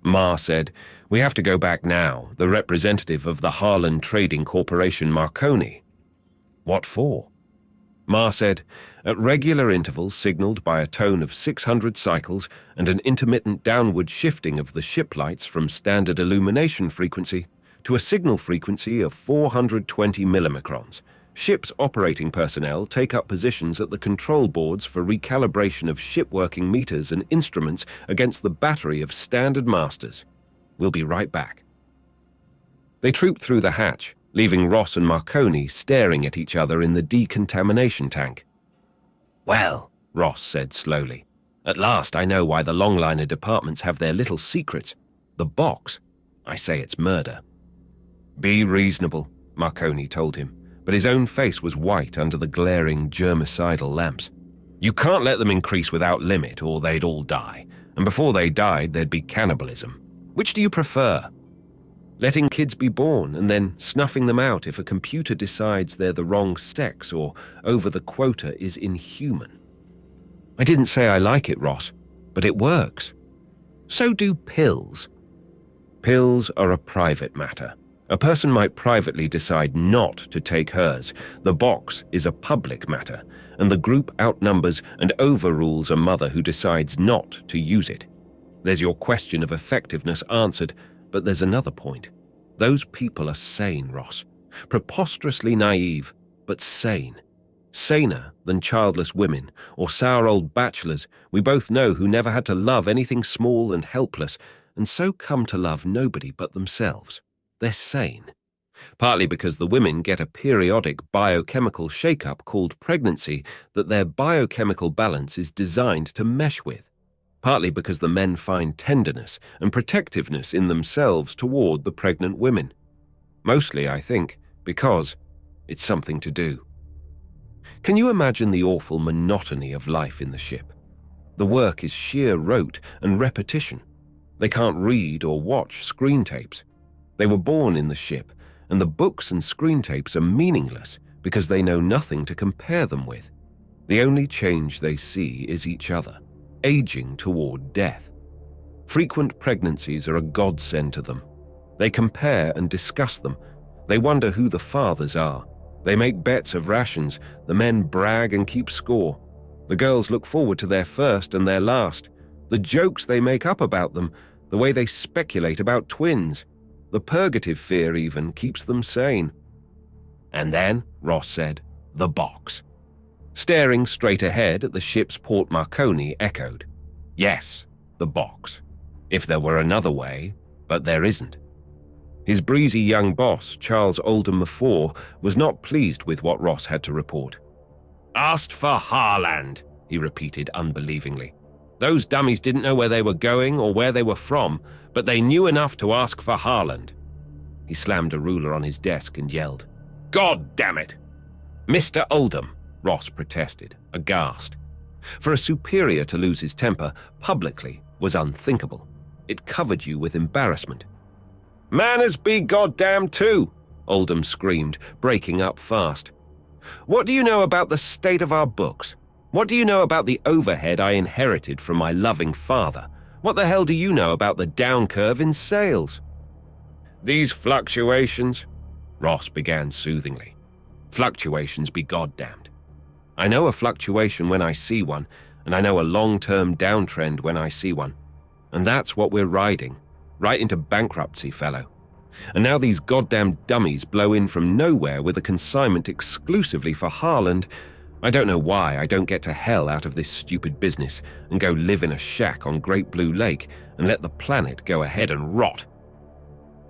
Ma said, "We have to go back now. The representative of the Harland Trading Corporation, Marconi." "What for?" Ma said, "At regular intervals signaled by a tone of 600 cycles and an intermittent downward shifting of the ship lights from standard illumination frequency to a signal frequency of 420 millimicrons, ship's operating personnel take up positions at the control boards for recalibration of ship working meters and instruments against the battery of standard masters. We'll be right back." They trooped through the hatch, leaving Ross and Marconi staring at each other in the decontamination tank. "Well," Ross said slowly, "at last I know why the longliner departments have their little secrets. The box. I say it's murder." "Be reasonable," Marconi told him, but his own face was white under the glaring germicidal lamps. "You can't let them increase without limit or they'd all die, and before they died there'd be cannibalism. Which do you prefer? Letting kids be born and then snuffing them out if a computer decides they're the wrong sex or over the quota is inhuman?" "I didn't say I like it, Ross, but it works." "So do pills." "Pills are a private matter. A person might privately decide not to take hers. The box is a public matter, and the group outnumbers and overrules a mother who decides not to use it. There's your question of effectiveness answered, but there's another point. Those people are sane, Ross. Preposterously naive, but sane. Saner than childless women or sour old bachelors we both know who never had to love anything small and helpless, and so come to love nobody but themselves. They're sane. Partly because the women get a periodic biochemical shake-up called pregnancy that their biochemical balance is designed to mesh with. Partly because the men find tenderness and protectiveness in themselves toward the pregnant women. Mostly, I think, because it's something to do. Can you imagine the awful monotony of life in the ship? The work is sheer rote and repetition. They can't read or watch screen tapes. They were born in the ship, and the books and screen tapes are meaningless because they know nothing to compare them with. The only change they see is each other, aging toward death. Frequent pregnancies are a godsend to them. They compare and discuss them. They wonder who the fathers are. They make bets of rations. The men brag and keep score. The girls look forward to their first and their last. The jokes they make up about them, the way they speculate about twins. The purgative fear even keeps them sane. And then, Ross said, the box. Staring straight ahead at the ship's Port Marconi echoed. Yes, the box. If there were another way, but there isn't. His breezy young boss, Charles Oldham IV, was not pleased with what Ross had to report. Asked for Harland, he repeated unbelievingly. Those dummies didn't know where they were going or where they were from, but they knew enough to ask for Harland. He slammed a ruler on his desk and yelled, God damn it! Mr. Oldham, Ross protested, aghast. For a superior to lose his temper publicly was unthinkable. It covered you with embarrassment. Manners be goddamned too, Oldham screamed, breaking up fast. What do you know about the state of our books? What do you know about the overhead I inherited from my loving father? What the hell do you know about the down curve in sales? These fluctuations, Ross began soothingly. Fluctuations be goddamned. I know a fluctuation when I see one, and I know a long-term downtrend when I see one. And that's what we're riding, right into bankruptcy, fellow. And now these goddamn dummies blow in from nowhere with a consignment exclusively for Harland. I don't know why I don't get to hell out of this stupid business and go live in a shack on Great Blue Lake and let the planet go ahead and rot.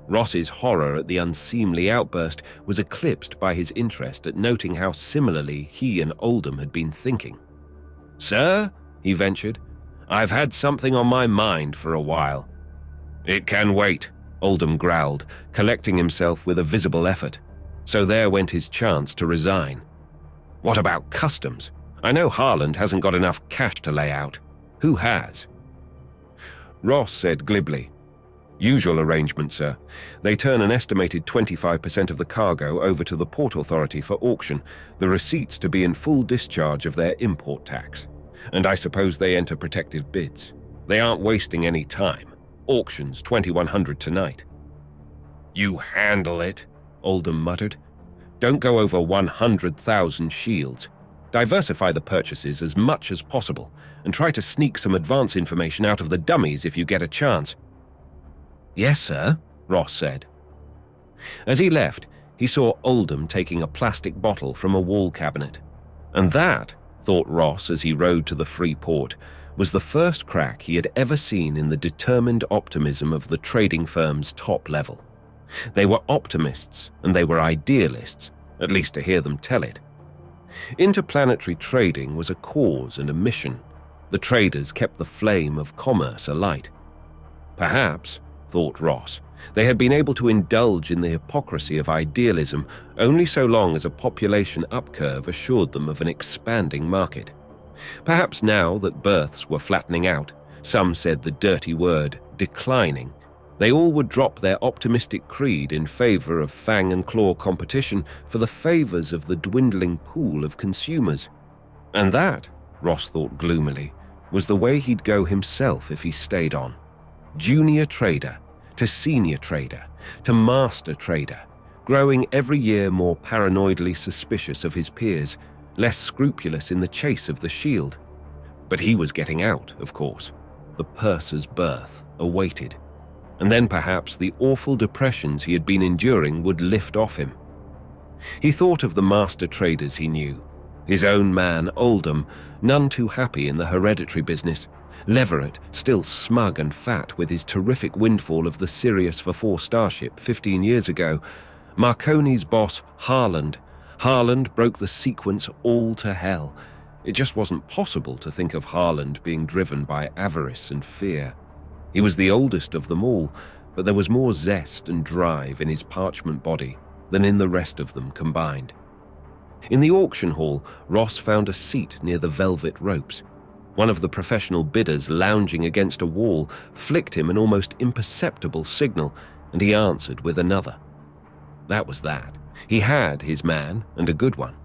Ross's horror at the unseemly outburst was eclipsed by his interest at noting how similarly he and Oldham had been thinking. Sir, he ventured, I've had something on my mind for a while. It can wait, Oldham growled, collecting himself with a visible effort. So there went his chance to resign. What about customs? I know Harland hasn't got enough cash to lay out. Who has? Ross said glibly, Usual arrangement, sir. They turn an estimated 25% of the cargo over to the Port Authority for auction, the receipts to be in full discharge of their import tax. And I suppose they enter protective bids. They aren't wasting any time. Auction's 2100 tonight. You handle it, Oldham muttered. Don't go over 100,000 shields. Diversify the purchases as much as possible, and try to sneak some advance information out of the dummies if you get a chance. Yes, sir, Ross said. As he left, he saw Oldham taking a plastic bottle from a wall cabinet. And that, thought Ross as he rode to the free port, was the first crack he had ever seen in the determined optimism of the trading firm's top level. They were optimists and they were idealists, at least to hear them tell it. Interplanetary trading was a cause and a mission. The traders kept the flame of commerce alight. Perhaps, thought Ross, they had been able to indulge in the hypocrisy of idealism only so long as a population upcurve assured them of an expanding market. Perhaps now that births were flattening out, some said the dirty word declining, they all would drop their optimistic creed in favor of fang and claw competition for the favors of the dwindling pool of consumers. And that, Ross thought gloomily, was the way he'd go himself if he stayed on. Junior trader, to senior trader, to master trader, growing every year more paranoidally suspicious of his peers, less scrupulous in the chase of the shield. But he was getting out, of course. The purser's berth awaited. And then perhaps the awful depressions he had been enduring would lift off him. He thought of the master traders he knew. His own man, Oldham, none too happy in the hereditary business. Leverett, still smug and fat with his terrific windfall of the Sirius IV starship 15 years ago. Marconi's boss, Harland. Harland broke the sequence all to hell. It just wasn't possible to think of Harland being driven by avarice and fear. He was the oldest of them all, but there was more zest and drive in his parchment body than in the rest of them combined. In the auction hall, Ross found a seat near the velvet ropes. One of the professional bidders lounging against a wall flicked him an almost imperceptible signal, and he answered with another. That was that. He had his man, and a good one.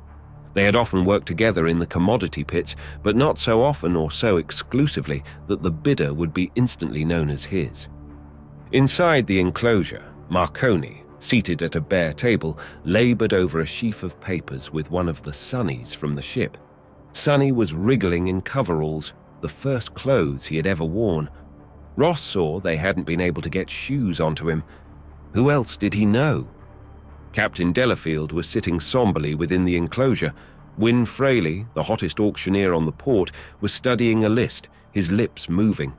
They had often worked together in the commodity pits, but not so often or so exclusively that the bidder would be instantly known as his. Inside the enclosure, Marconi, seated at a bare table, labored over a sheaf of papers with one of the Sonnies from the ship. Sonny was wriggling in coveralls, the first clothes he had ever worn. Ross saw they hadn't been able to get shoes onto him. Who else did he know? Captain Delafield was sitting somberly within the enclosure. Win Fraley, the hottest auctioneer on the port, was studying a list, his lips moving.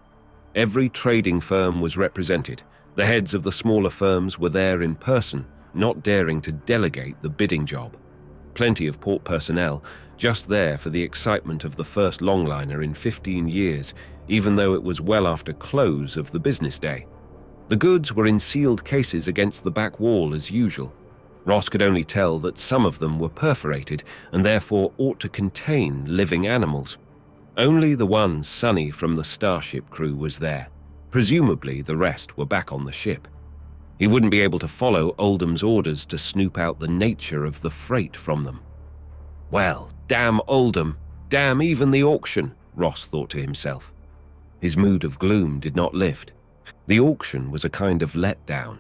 Every trading firm was represented. The heads of the smaller firms were there in person, not daring to delegate the bidding job. Plenty of port personnel, just there for the excitement of the first longliner in 15 years, even though it was well after close of the business day. The goods were in sealed cases against the back wall as usual. Ross could only tell that some of them were perforated and therefore ought to contain living animals. Only the one Sonny from the Starship crew was there. Presumably the rest were back on the ship. He wouldn't be able to follow Oldham's orders to snoop out the nature of the freight from them. Well, damn Oldham, damn even the auction, Ross thought to himself. His mood of gloom did not lift. The auction was a kind of letdown.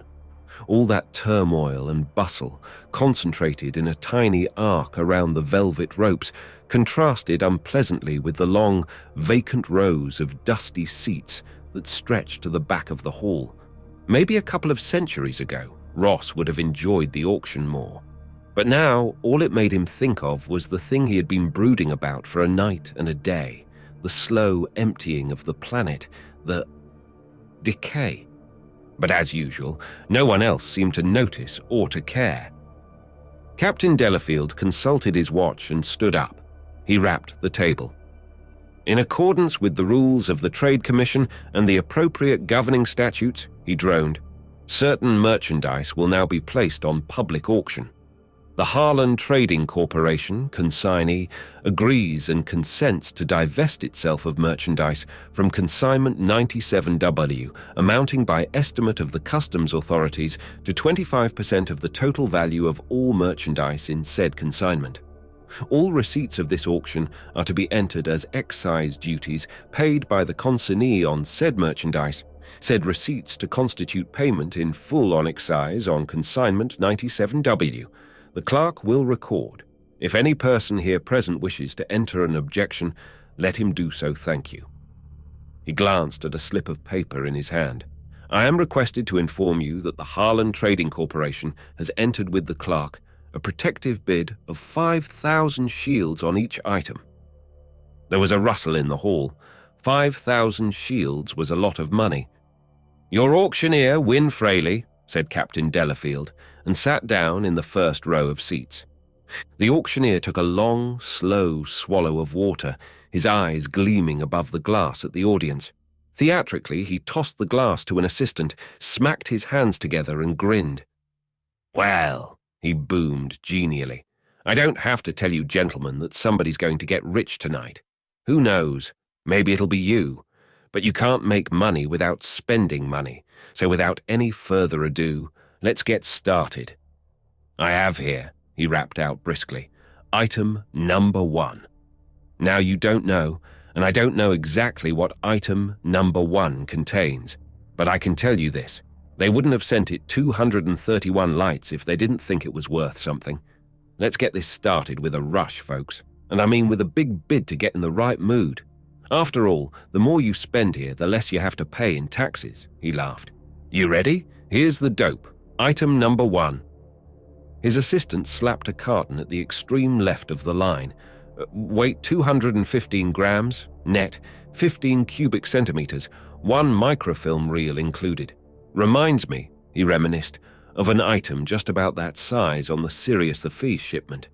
All that turmoil and bustle, concentrated in a tiny arc around the velvet ropes, contrasted unpleasantly with the long, vacant rows of dusty seats that stretched to the back of the hall. Maybe a couple of centuries ago, Ross would have enjoyed the auction more. But now, all it made him think of was the thing he had been brooding about for a night and a day, the slow emptying of the planet, the decay. But as usual, no one else seemed to notice or to care. Captain Delafield consulted his watch and stood up. He rapped the table. In accordance with the rules of the Trade Commission and the appropriate governing statutes, he droned, certain merchandise will now be placed on public auction. The Harlan Trading Corporation, consignee, agrees and consents to divest itself of merchandise from consignment 97W, amounting by estimate of the customs authorities to 25% of the total value of all merchandise in said consignment. All receipts of this auction are to be entered as excise duties paid by the consignee on said merchandise, said receipts to constitute payment in full on excise on consignment 97W. The clerk will record. If any person here present wishes to enter an objection, let him do so, thank you. He glanced at a slip of paper in his hand. I am requested to inform you that the Harlan Trading Corporation has entered with the clerk a protective bid of 5,000 shields on each item. There was a rustle in the hall. 5,000 shields was a lot of money. Your auctioneer, Win Fraley, said Captain Delafield, and sat down in the first row of seats. The auctioneer took a long, slow swallow of water, his eyes gleaming above the glass at the audience. Theatrically, he tossed the glass to an assistant, smacked his hands together and grinned. Well, he boomed genially, I don't have to tell you gentlemen that somebody's going to get rich tonight. Who knows? Maybe it'll be you. But you can't make money without spending money, so without any further ado, let's get started. I have here, he rapped out briskly, item number 1. Now you don't know, and I don't know exactly what item number 1 contains, but I can tell you this. They wouldn't have sent it 231 lights if they didn't think it was worth something. Let's get this started with a rush, folks, and I mean with a big bid to get in the right mood. After all, the more you spend here, the less you have to pay in taxes, he laughed. You ready? Here's the dope. Item number 1. His assistant slapped a carton at the extreme left of the line. Weight 215 grams, net 15 cubic centimeters, 1 microfilm reel included. Reminds me, he reminisced, of an item just about that size on the Sirius the Fee shipment.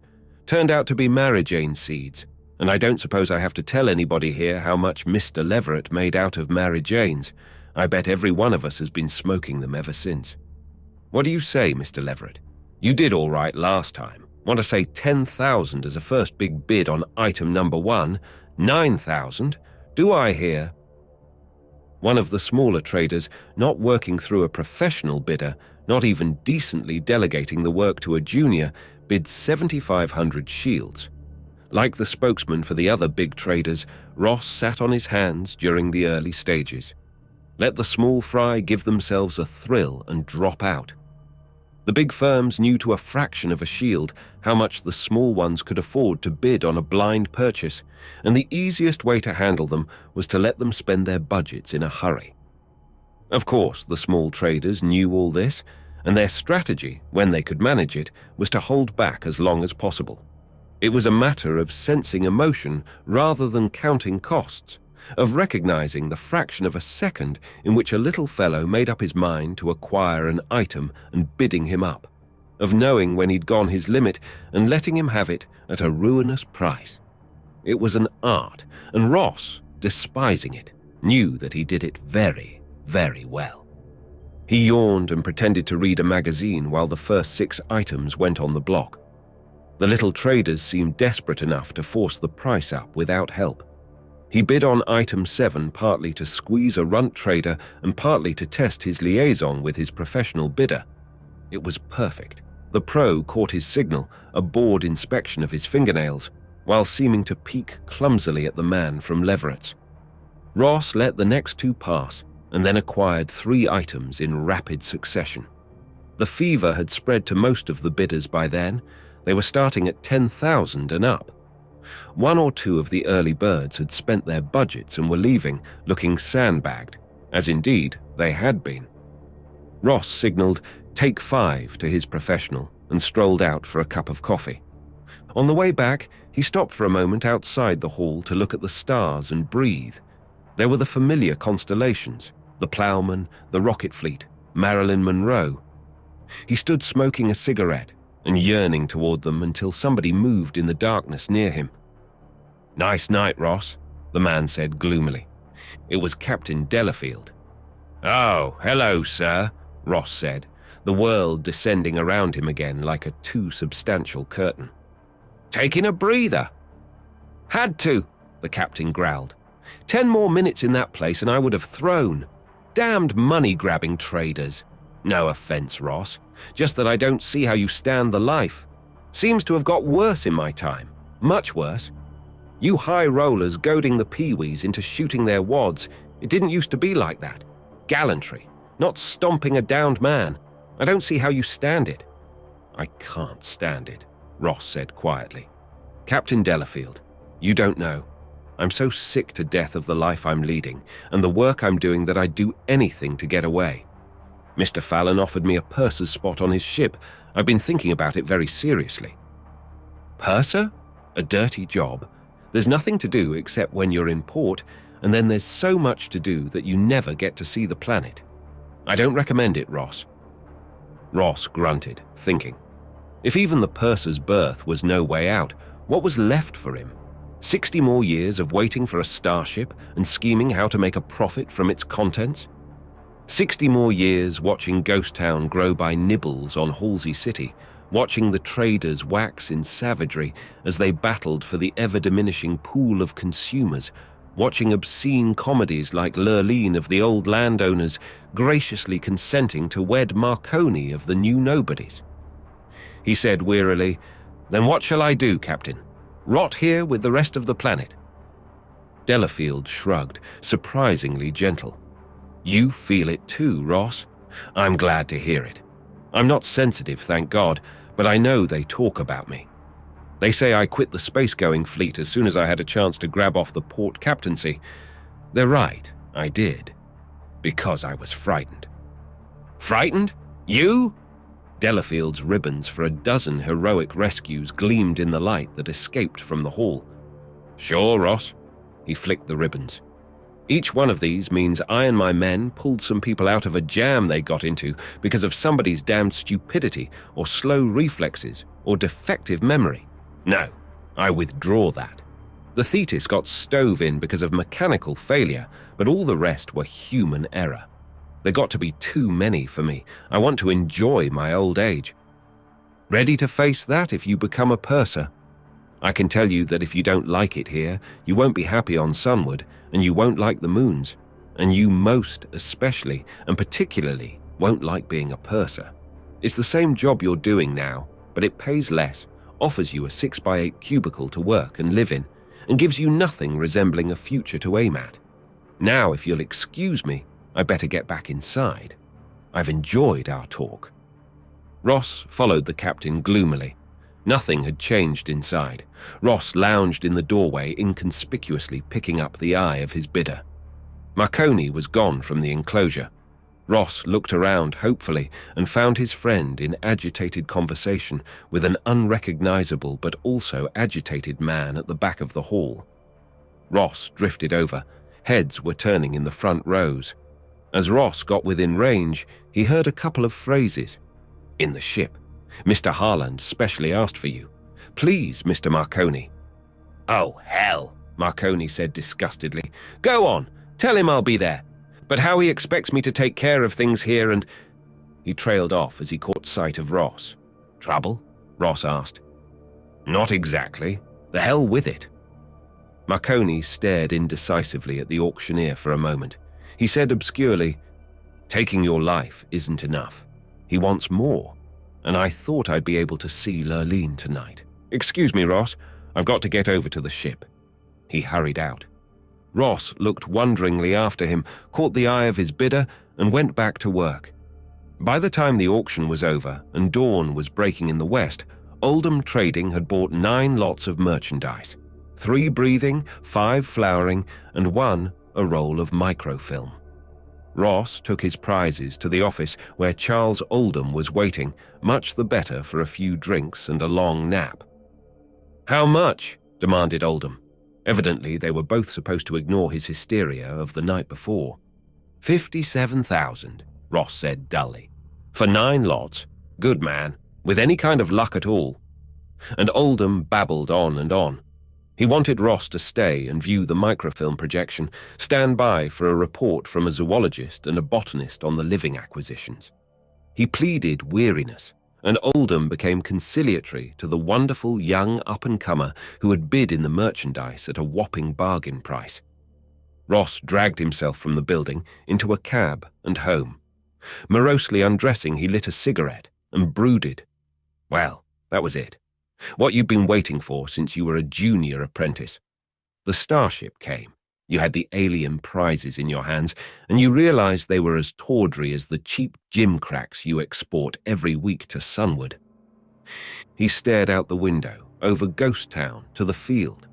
Turned out to be Marigane seeds. And I don't suppose I have to tell anybody here how much Mr. Leverett made out of Marijanes. I bet every one of us has been smoking them ever since. What do you say, Mr. Leverett? You did all right last time. Want to say 10,000 as a first big bid on item number 1, 9,000, Do I hear? One of the smaller traders, not working through a professional bidder, not even decently delegating the work to a junior, bid 7,500 shields. Like the spokesman for the other big traders, Ross sat on his hands during the early stages. Let the small fry give themselves a thrill and drop out. The big firms knew to a fraction of a shield how much the small ones could afford to bid on a blind purchase, and the easiest way to handle them was to let them spend their budgets in a hurry. Of course, the small traders knew all this, and their strategy, when they could manage it, was to hold back as long as possible. It was a matter of sensing emotion rather than counting costs, of recognizing the fraction of a second in which a little fellow made up his mind to acquire an item and bidding him up, of knowing when he'd gone his limit and letting him have it at a ruinous price. It was an art, and Ross, despising it, knew that he did it very, very well. He yawned and pretended to read a magazine while the first 6 items went on the block. The little traders seemed desperate enough to force the price up without help. He bid on item 7 partly to squeeze a runt trader and partly to test his liaison with his professional bidder. It was perfect. The pro caught his signal, a bored inspection of his fingernails, while seeming to peek clumsily at the man from Leverett's. Ross let the next 2 pass and then acquired 3 items in rapid succession. The fever had spread to most of the bidders by then. They were starting at 10,000 and up. 1 or 2 of the early birds had spent their budgets and were leaving, looking sandbagged, as indeed they had been. Ross signaled, "Take 5" to his professional and strolled out for a cup of coffee. On the way back, he stopped for a moment outside the hall to look at the stars and breathe. There were the familiar constellations, the Ploughman, the rocket fleet, Marilyn Monroe. He stood smoking a cigarette and yearning toward them until somebody moved in the darkness near him. "Nice night, Ross," the man said gloomily. It was Captain Delafield. "Oh, hello, sir," Ross said, the world descending around him again like a too substantial curtain. "Taking a breather?" "Had to," the captain growled. 10 more minutes in that place and I would have thrown. Damned money-grabbing traders. No offense, Ross, just that I don't see how you stand the life. Seems to have got worse in my time, much worse. You high rollers goading the peewees into shooting their wads, it didn't used to be like that. Gallantry, not stomping a downed man. I don't see how you stand it." "I can't stand it," Ross said quietly. "Captain Delafield, you don't know. I'm so sick to death of the life I'm leading and the work I'm doing that I'd do anything to get away. Mr. Fallon offered me a purser's spot on his ship. I've been thinking about it very seriously." "Purser? A dirty job. There's nothing to do except when you're in port, and then there's so much to do that you never get to see the planet. I don't recommend it, Ross." Ross grunted, thinking. If even the purser's berth was no way out, what was left for him? 60 more years of waiting for a starship and scheming how to make a profit from its contents? 60 more years watching Ghost Town grow by nibbles on Halsey City, watching the traders wax in savagery as they battled for the ever-diminishing pool of consumers, watching obscene comedies like Lurleen of the old landowners graciously consenting to wed Marconi of the new nobodies. He said wearily, "Then what shall I do, Captain? Rot here with the rest of the planet?" Delafield shrugged, surprisingly gentle. "You feel it too, Ross. I'm glad to hear it. I'm not sensitive, thank God, but I know they talk about me. They say I quit the space-going fleet as soon as I had a chance to grab off the port captaincy. They're right, I did. Because I was frightened." "Frightened? You?" Delafield's ribbons for a dozen heroic rescues gleamed in the light that escaped from the hall. "Sure, Ross." He flicked the ribbons. "Each one of these means I and my men pulled some people out of a jam they got into because of somebody's damned stupidity or slow reflexes or defective memory. No, I withdraw that. The Thetis got stove in because of mechanical failure, but all the rest were human error. There got to be too many for me. I want to enjoy my old age. Ready to face that if you become a purser?" I can tell you that if you don't like it here, you won't be happy on Sunward, and you won't like the moons, and you most especially and particularly won't like being a purser. It's the same job you're doing now, but it pays less, offers you a 6x8 cubicle to work and live in, and gives you nothing resembling a future to aim at. Now, if you'll excuse me, I better get back inside. I've enjoyed our talk." Ross followed the captain gloomily. Nothing had changed inside. Ross lounged in the doorway, inconspicuously picking up the eye of his bidder. Marconi was gone from the enclosure. Ross looked around hopefully and found his friend in agitated conversation with an unrecognizable but also agitated man at the back of the hall. Ross drifted over. Heads were turning in the front rows. As Ross got within range, he heard a couple of phrases. "In the ship. Mr. Harland specially asked for you. Please, Mr. Marconi." "Oh, hell," Marconi said disgustedly. "Go on, tell him I'll be there. But how he expects me to take care of things here and—" He trailed off as he caught sight of Ross. "Trouble?" Ross asked. "Not exactly. The hell with it." Marconi stared indecisively at the auctioneer for a moment. He said obscurely, "Taking your life isn't enough. He wants more. And I thought I'd be able to see Lurleen tonight. Excuse me, Ross. I've got to get over to the ship." He hurried out. Ross looked wonderingly after him, caught the eye of his bidder, and went back to work. By the time the auction was over and dawn was breaking in the west, Oldham Trading had bought 9 lots of merchandise, 3 breathing, 5 flowering, and 1 a roll of microfilm. Ross took his prizes to the office where Charles Oldham was waiting, much the better for a few drinks and a long nap. "How much?" demanded Oldham. Evidently, they were both supposed to ignore his hysteria of the night before. 57,000, Ross said dully. "For 9 lots? Good man, with any kind of luck at all." And Oldham babbled on and on. He wanted Ross to stay and view the microfilm projection, stand by for a report from a zoologist and a botanist on the living acquisitions. He pleaded weariness, and Oldham became conciliatory to the wonderful young up-and-comer who had bid in the merchandise at a whopping bargain price. Ross dragged himself from the building into a cab and home. Morosely undressing, he lit a cigarette and brooded. Well, that was it. What you'd been waiting for since you were a junior apprentice. The starship came. You had the alien prizes in your hands, and you realized they were as tawdry as the cheap gimcracks you export every week to Sunward. He stared out the window, over Ghost Town, to the field.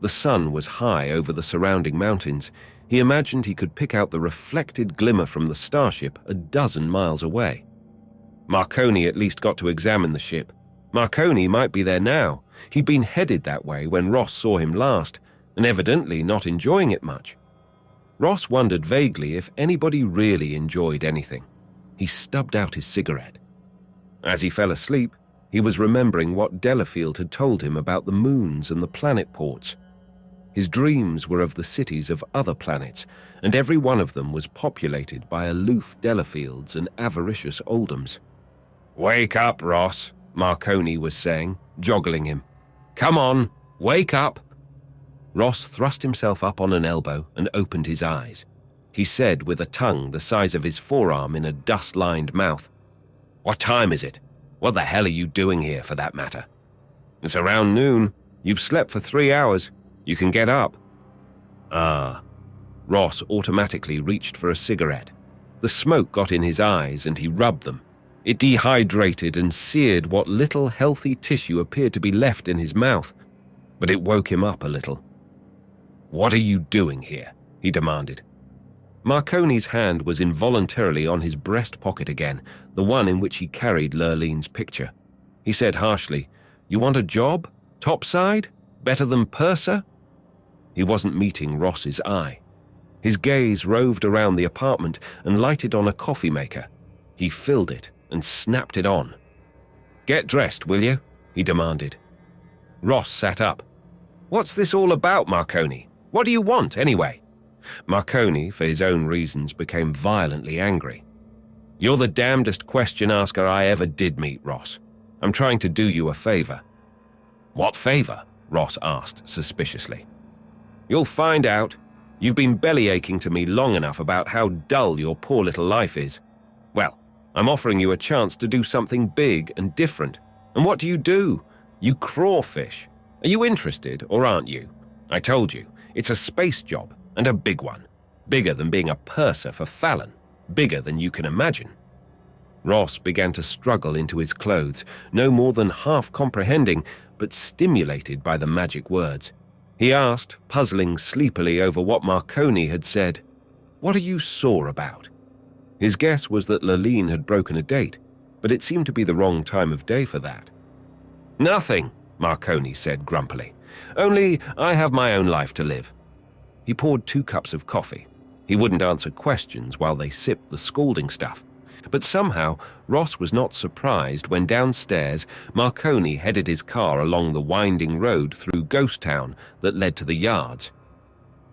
The sun was high over the surrounding mountains. He imagined he could pick out the reflected glimmer from the starship a dozen miles away. Marconi at least got to examine the ship. Marconi might be there now. He'd been headed that way when Ross saw him last, and evidently not enjoying it much. Ross wondered vaguely if anybody really enjoyed anything. He stubbed out his cigarette. As he fell asleep, he was remembering what Delafield had told him about the moons and the planet ports. His dreams were of the cities of other planets, and every one of them was populated by aloof Delafields and avaricious Oldhams. "Wake up, Ross," Marconi was saying, joggling him. "Come on, wake up." Ross thrust himself up on an elbow and opened his eyes. He said with a tongue the size of his forearm in a dust-lined mouth, "What time is it? What the hell are you doing here, for that matter?" "It's around noon. You've slept for 3 hours. You can get up." "Ah." Ross automatically reached for a cigarette. The smoke got in his eyes and he rubbed them. It dehydrated and seared what little healthy tissue appeared to be left in his mouth, but it woke him up a little. "What are you doing here?" he demanded. Marconi's hand was involuntarily on his breast pocket again, the one in which he carried Lurleen's picture. He said harshly, "You want a job? Topside? Better than purser?" He wasn't meeting Ross's eye. His gaze roved around the apartment and lighted on a coffee maker. He filled it and snapped it on. "Get dressed, will you?" he demanded. Ross sat up. "What's this all about, Marconi? What do you want, anyway?" Marconi, for his own reasons, became violently angry. "You're the damnedest question asker I ever did meet, Ross. I'm trying to do you a favor." "What favor?" Ross asked suspiciously. You'll find out. You've been bellyaching to me long enough about how dull your poor little life is. Well, I'm offering you a chance to do something big and different. And what do? You crawfish. Are you interested or aren't you? I told you, it's a space job, and a big one. Bigger than being a purser for Fallon. Bigger than you can imagine. Ross began to struggle into his clothes, no more than half comprehending, but stimulated by the magic words. He asked, puzzling sleepily over what Marconi had said, "What are you sore about?" His guess was that Laline had broken a date, but it seemed to be the wrong time of day for that. "Nothing," Marconi said grumpily. "Only I have my own life to live." He poured 2 cups of coffee. He wouldn't answer questions while they sipped the scalding stuff. But somehow, Ross was not surprised when downstairs, Marconi headed his car along the winding road through Ghost Town that led to the yards.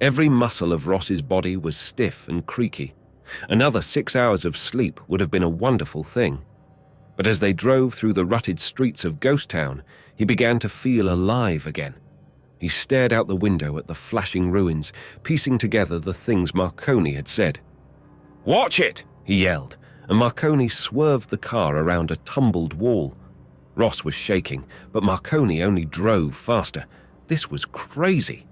Every muscle of Ross's body was stiff and creaky. Another 6 hours of sleep would have been a wonderful thing. But as they drove through the rutted streets of Ghost Town, he began to feel alive again. He stared out the window at the flashing ruins, piecing together the things Marconi had said. "Watch it!" he yelled, and Marconi swerved the car around a tumbled wall. Ross was shaking, but Marconi only drove faster. This was crazy.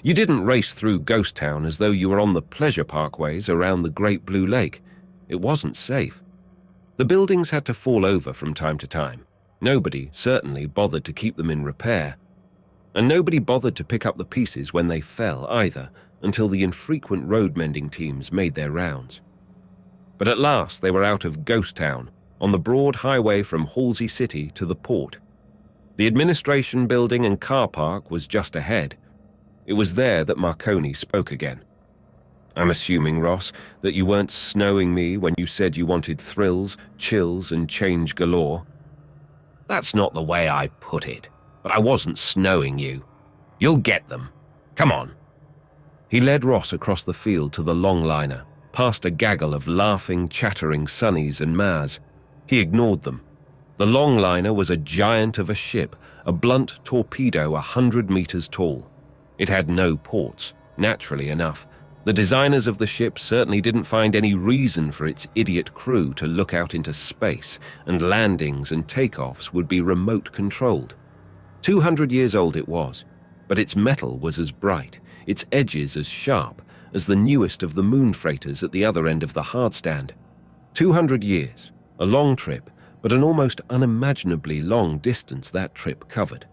You didn't race through Ghost Town as though you were on the pleasure parkways around the Great Blue Lake. It wasn't safe. The buildings had to fall over from time to time. Nobody certainly bothered to keep them in repair. And nobody bothered to pick up the pieces when they fell either, until the infrequent road-mending teams made their rounds. But at last they were out of Ghost Town, on the broad highway from Halsey City to the port. The administration building and car park was just ahead. It was there that Marconi spoke again. "I'm assuming, Ross, that you weren't snowing me when you said you wanted thrills, chills, and change galore." "That's not the way I put it, but I wasn't snowing you. You'll get them. Come on." He led Ross across the field to the longliner, past a gaggle of laughing, chattering Sunnies and Mars. He ignored them. The longliner was a giant of a ship, a blunt torpedo 100 meters tall. It had no ports, naturally enough. The designers of the ship certainly didn't find any reason for its idiot crew to look out into space, and landings and takeoffs would be remote-controlled. 200 years old it was, but its metal was as bright, its edges as sharp, as the newest of the moon freighters at the other end of the hardstand. 200 years, a long trip, but an almost unimaginably long distance that trip covered.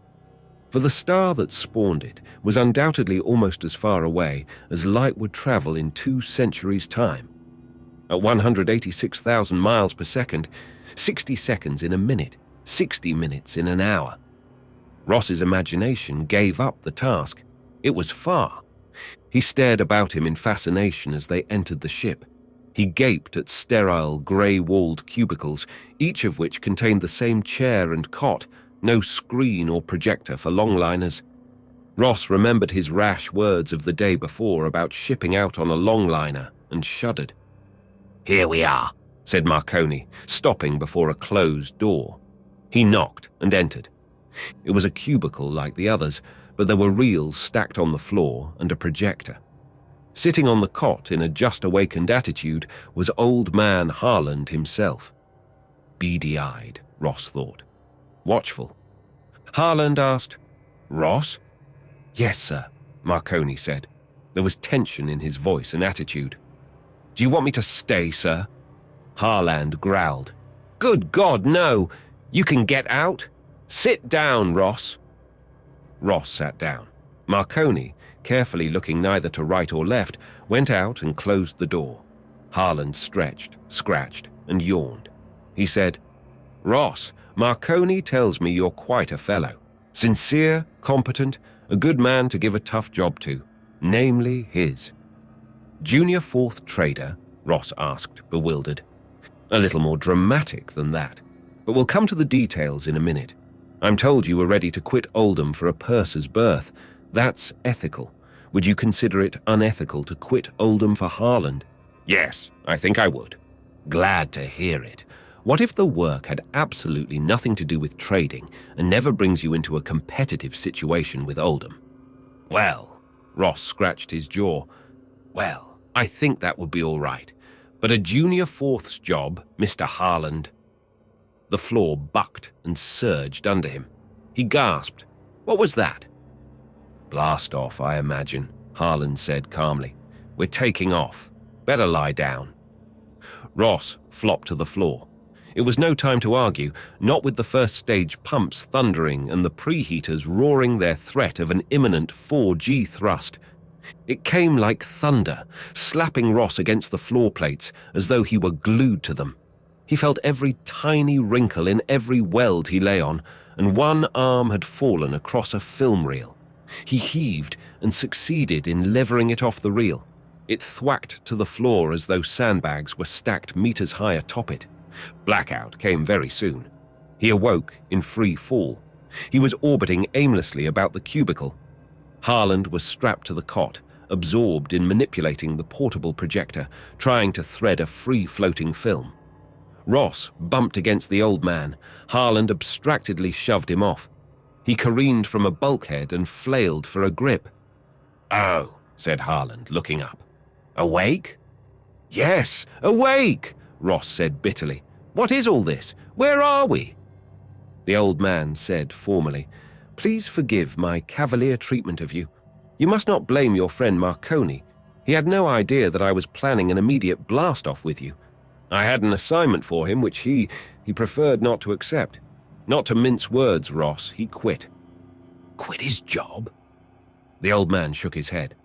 For the star that spawned it was undoubtedly almost as far away as light would travel in 2 centuries' time. At 186,000 miles per second, 60 seconds in a minute, 60 minutes in an hour. Ross's imagination gave up the task. It was far. He stared about him in fascination as they entered the ship. He gaped at sterile, grey-walled cubicles, each of which contained the same chair and cot, no screen or projector for longliners. Ross remembered his rash words of the day before about shipping out on a longliner and shuddered. "Here we are," said Marconi, stopping before a closed door. He knocked and entered. It was a cubicle like the others, but there were reels stacked on the floor and a projector. Sitting on the cot in a just-awakened attitude was old man Harland himself. Beady-eyed, Ross thought. Watchful. Harland asked, "Ross?" "Yes, sir," Marconi said. There was tension in his voice and attitude. "Do you want me to stay, sir?" Harland growled. "Good God, no! You can get out? Sit down, Ross." Ross sat down. Marconi, carefully looking neither to right or left, went out and closed the door. Harland stretched, scratched, and yawned. He said, "Ross, Marconi tells me you're quite a fellow. Sincere, competent, a good man to give a tough job to, namely his." "Junior 4th trader?" Ross asked, bewildered. "A little more dramatic than that, but we'll come to the details in a minute. I'm told you were ready to quit Oldham for a purser's berth. That's ethical. Would you consider it unethical to quit Oldham for Harland?" "Yes, I think I would." "Glad to hear it. What if the work had absolutely nothing to do with trading and never brings you into a competitive situation with Oldham? Well, Ross scratched his jaw. Well, I think that would be all right. But a junior fourth's job, Mr. Harland. The floor bucked and surged under him. He gasped. What was that? Blast off, I imagine, Harland said calmly. We're taking off. Better lie down. Ross flopped to the floor. It was no time to argue, not with the first stage pumps thundering and the preheaters roaring their threat of an imminent 4G thrust. It came like thunder, slapping Ross against the floor plates as though he were glued to them. He felt every tiny wrinkle in every weld he lay on, and one arm had fallen across a film reel. He heaved and succeeded in levering it off the reel. It thwacked to the floor as though sandbags were stacked meters high atop it. Blackout came very soon. He awoke in free fall. He was orbiting aimlessly about the cubicle. Harland was strapped to the cot, absorbed in manipulating the portable projector, trying to thread a free-floating film. Ross bumped against the old man. Harland abstractedly shoved him off. He careened from a bulkhead and flailed for a grip. "Oh," said Harland, looking up. "Awake?" "Yes, awake," Ross said bitterly. "What is all this? Where are we?" The old man said formally, "Please forgive my cavalier treatment of you. You must not blame your friend Marconi. He had no idea that I was planning an immediate blast-off with you. I had an assignment for him which he preferred not to accept. Not to mince words, Ross, he quit." "Quit his job?" The old man shook his head.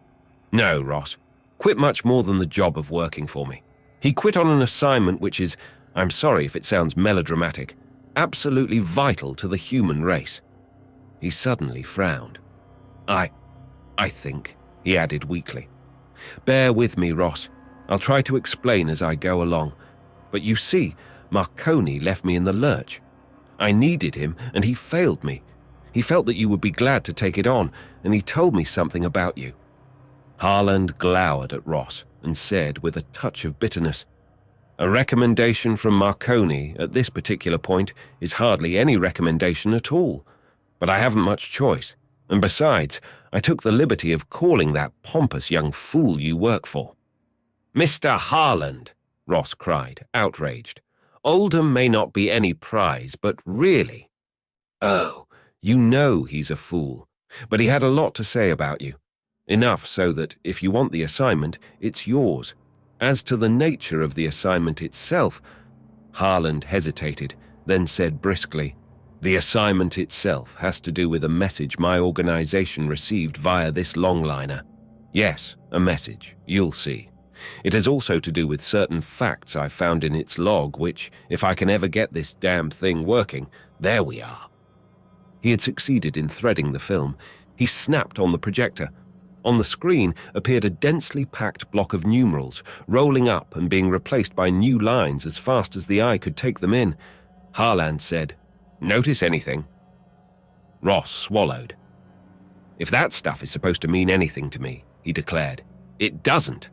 "No, Ross. Quit much more than the job of working for me. He quit on an assignment which is, I'm sorry if it sounds melodramatic, absolutely vital to the human race." He suddenly frowned. I think, he added weakly. "Bear with me, Ross. I'll try to explain as I go along. But you see, Marconi left me in the lurch. I needed him, and he failed me. He felt that you would be glad to take it on, and he told me something about you." Harland glowered at Ross and said with a touch of bitterness, "A recommendation from Marconi at this particular point is hardly any recommendation at all. But I haven't much choice. And besides, I took the liberty of calling that pompous young fool you work for." "Mr. Harland," Ross cried, outraged. "Oldham may not be any prize, but really—" "Oh, you know he's a fool. But he had a lot to say about you. Enough so that, if you want the assignment, it's yours. As to the nature of the assignment itself—" Harland hesitated, then said briskly, "The assignment itself has to do with a message my organization received via this longliner. Yes, a message, you'll see. It has also to do with certain facts I found in its log which, if I can ever get this damn thing working, there we are." He had succeeded in threading the film. He snapped on the projector. On the screen appeared a densely packed block of numerals, rolling up and being replaced by new lines as fast as the eye could take them in. Harland said, "Notice anything?" Ross swallowed. "If that stuff is supposed to mean anything to me," he declared, "it doesn't."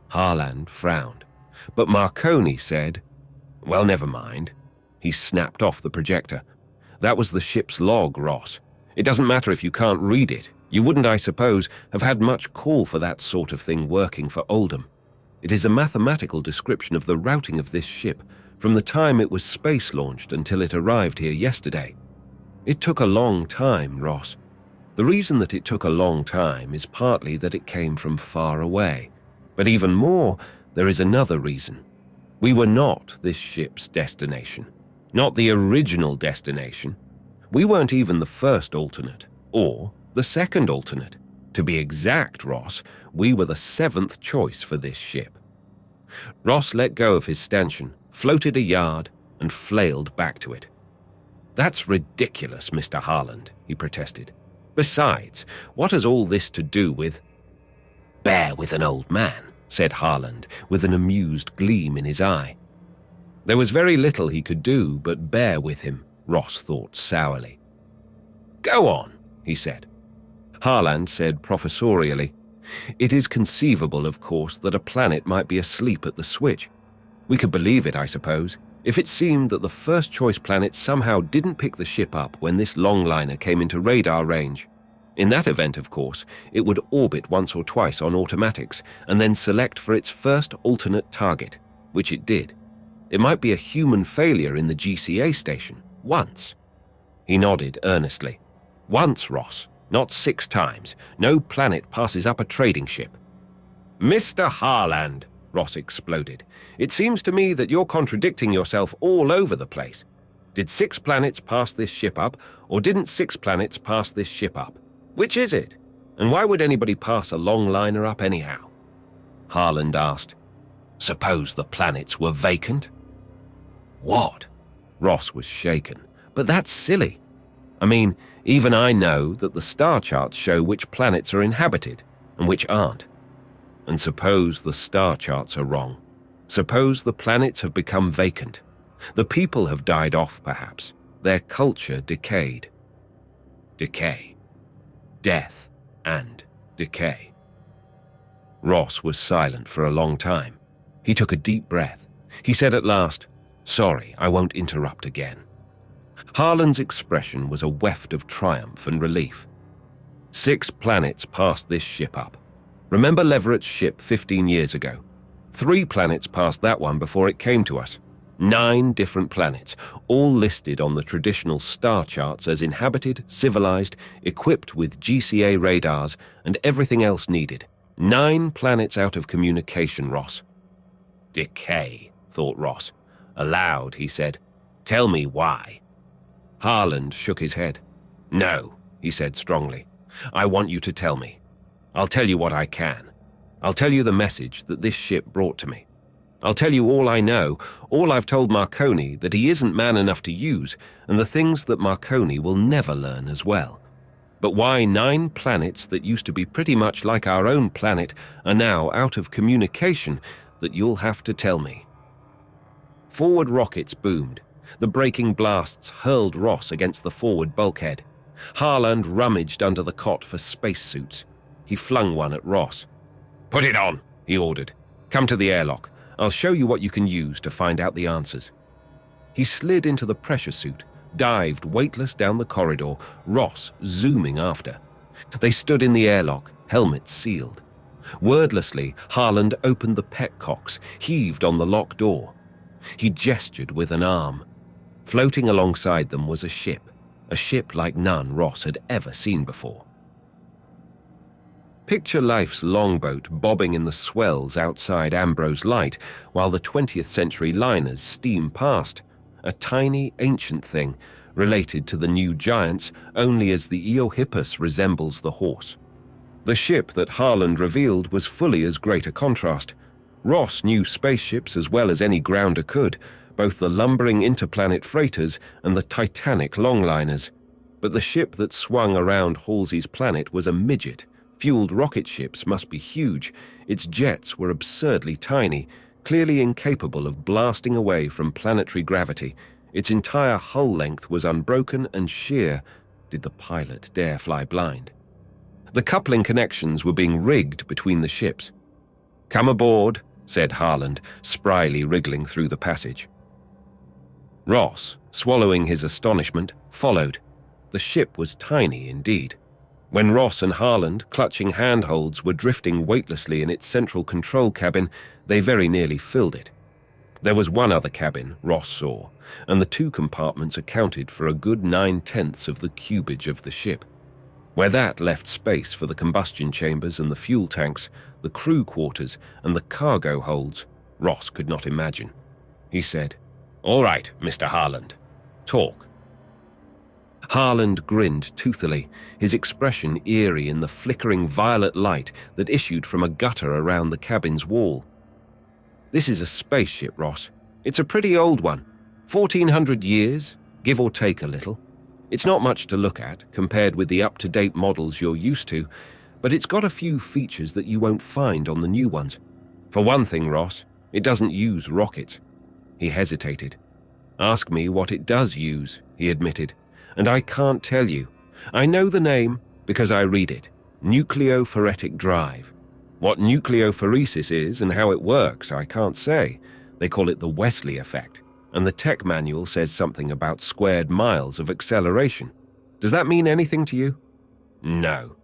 Harland frowned, but Marconi said, "Well, never mind." He snapped off the projector. "That was the ship's log, Ross. It doesn't matter if you can't read it. You wouldn't, I suppose, have had much call for that sort of thing working for Oldham. It is a mathematical description of the routing of this ship from the time it was space-launched until it arrived here yesterday. It took a long time, Ross. The reason that it took a long time is partly that it came from far away. But even more, there is another reason. We were not this ship's destination. Not the original destination. We weren't even the first alternate, or the second alternate. To be exact, Ross, we were the 7th choice for this ship." Ross let go of his stanchion, floated a yard, and flailed back to it. "That's ridiculous, Mr. Harland," he protested. "Besides, what has all this to do with—" "Bear with an old man," said Harland, with an amused gleam in his eye. There was very little he could do but bear with him, Ross thought sourly. "Go on," he said. Harland said professorially, "It is conceivable, of course, that a planet might be asleep at the switch. We could believe it, I suppose. If it seemed that the first-choice planet somehow didn't pick the ship up when this longliner came into radar range, in that event, of course, it would orbit once or twice on automatics and then select for its first alternate target, which it did. It might be a human failure in the GCA station, once. He nodded earnestly. Once, Ross, not 6 times. No planet passes up a trading ship. Mr. Harland, Ross exploded. It seems to me that you're contradicting yourself all over the place. Did 6 planets pass this ship up, or didn't 6 planets pass this ship up? Which is it? And why would anybody pass a longliner up anyhow? Harland asked. Suppose the planets were vacant? What? Ross was shaken. But that's silly. I mean, even I know that the star charts show which planets are inhabited and which aren't. And suppose the star charts are wrong. Suppose the planets have become vacant. The people have died off, perhaps. Their culture decayed. Decay. Death and decay. Ross was silent for a long time. He took a deep breath. He said at last, Sorry, I won't interrupt again. Harland's expression was a weft of triumph and relief. 6 planets passed this ship up. Remember Leverett's ship 15 years ago? 3 planets passed that one before it came to us. 9 different planets, all listed on the traditional star charts as inhabited, civilized, equipped with GCA radars, and everything else needed. 9 planets out of communication, Ross. Decay, thought Ross. Aloud, he said, Tell me why. Harland shook his head. No, he said strongly. I want you to tell me. I'll tell you what I can. I'll tell you the message that this ship brought to me. I'll tell you all I know, all I've told Marconi that he isn't man enough to use, and the things that Marconi will never learn as well. But why 9 planets that used to be pretty much like our own planet are now out of communication, that you'll have to tell me. Forward rockets boomed. The braking blasts hurled Ross against the forward bulkhead. Harland rummaged under the cot for spacesuits. He flung one at Ross. Put it on, he ordered. Come to the airlock. I'll show you what you can use to find out the answers. He slid into the pressure suit, dived weightless down the corridor, Ross zooming after. They stood in the airlock, helmets sealed. Wordlessly, Harland opened the petcocks, heaved on the lock door. He gestured with an arm. Floating alongside them was a ship like none Ross had ever seen before. Picture life's longboat bobbing in the swells outside Ambrose Light while the 20th century liners steam past, a tiny ancient thing related to the new giants only as the Eohippus resembles the horse. The ship that Harland revealed was fully as great a contrast. Ross knew spaceships as well as any grounder could, both the lumbering interplanet freighters and the titanic longliners. But the ship that swung around Halsey's planet was a midget. Fueled rocket ships must be huge. Its jets were absurdly tiny, clearly incapable of blasting away from planetary gravity. Its entire hull length was unbroken and sheer. Did the pilot dare fly blind? The coupling connections were being rigged between the ships. Come aboard, said Harland, spryly wriggling through the passage. Ross, swallowing his astonishment, followed. The ship was tiny indeed. When Ross and Harland, clutching handholds, were drifting weightlessly in its central control cabin, they very nearly filled it. There was one other cabin, Ross saw, and the 2 compartments accounted for a good 9/10 of the cubage of the ship. Where that left space for the combustion chambers and the fuel tanks, the crew quarters and the cargo holds, Ross could not imagine. He said, All right, Mr. Harland. Talk. Harland grinned toothily, his expression eerie in the flickering violet light that issued from a gutter around the cabin's wall. This is a spaceship, Ross. It's a pretty old one. 1400 years, give or take a little. It's not much to look at compared with the up-to-date models you're used to, but it's got a few features that you won't find on the new ones. For one thing, Ross, it doesn't use rockets. He hesitated. Ask me what it does use, he admitted. And I can't tell you. I know the name because I read it. Nucleophoretic drive. What nucleophoresis is and how it works, I can't say. They call it the Wesley effect. and the tech manual says something about squared miles of acceleration. Does that mean anything to you? No.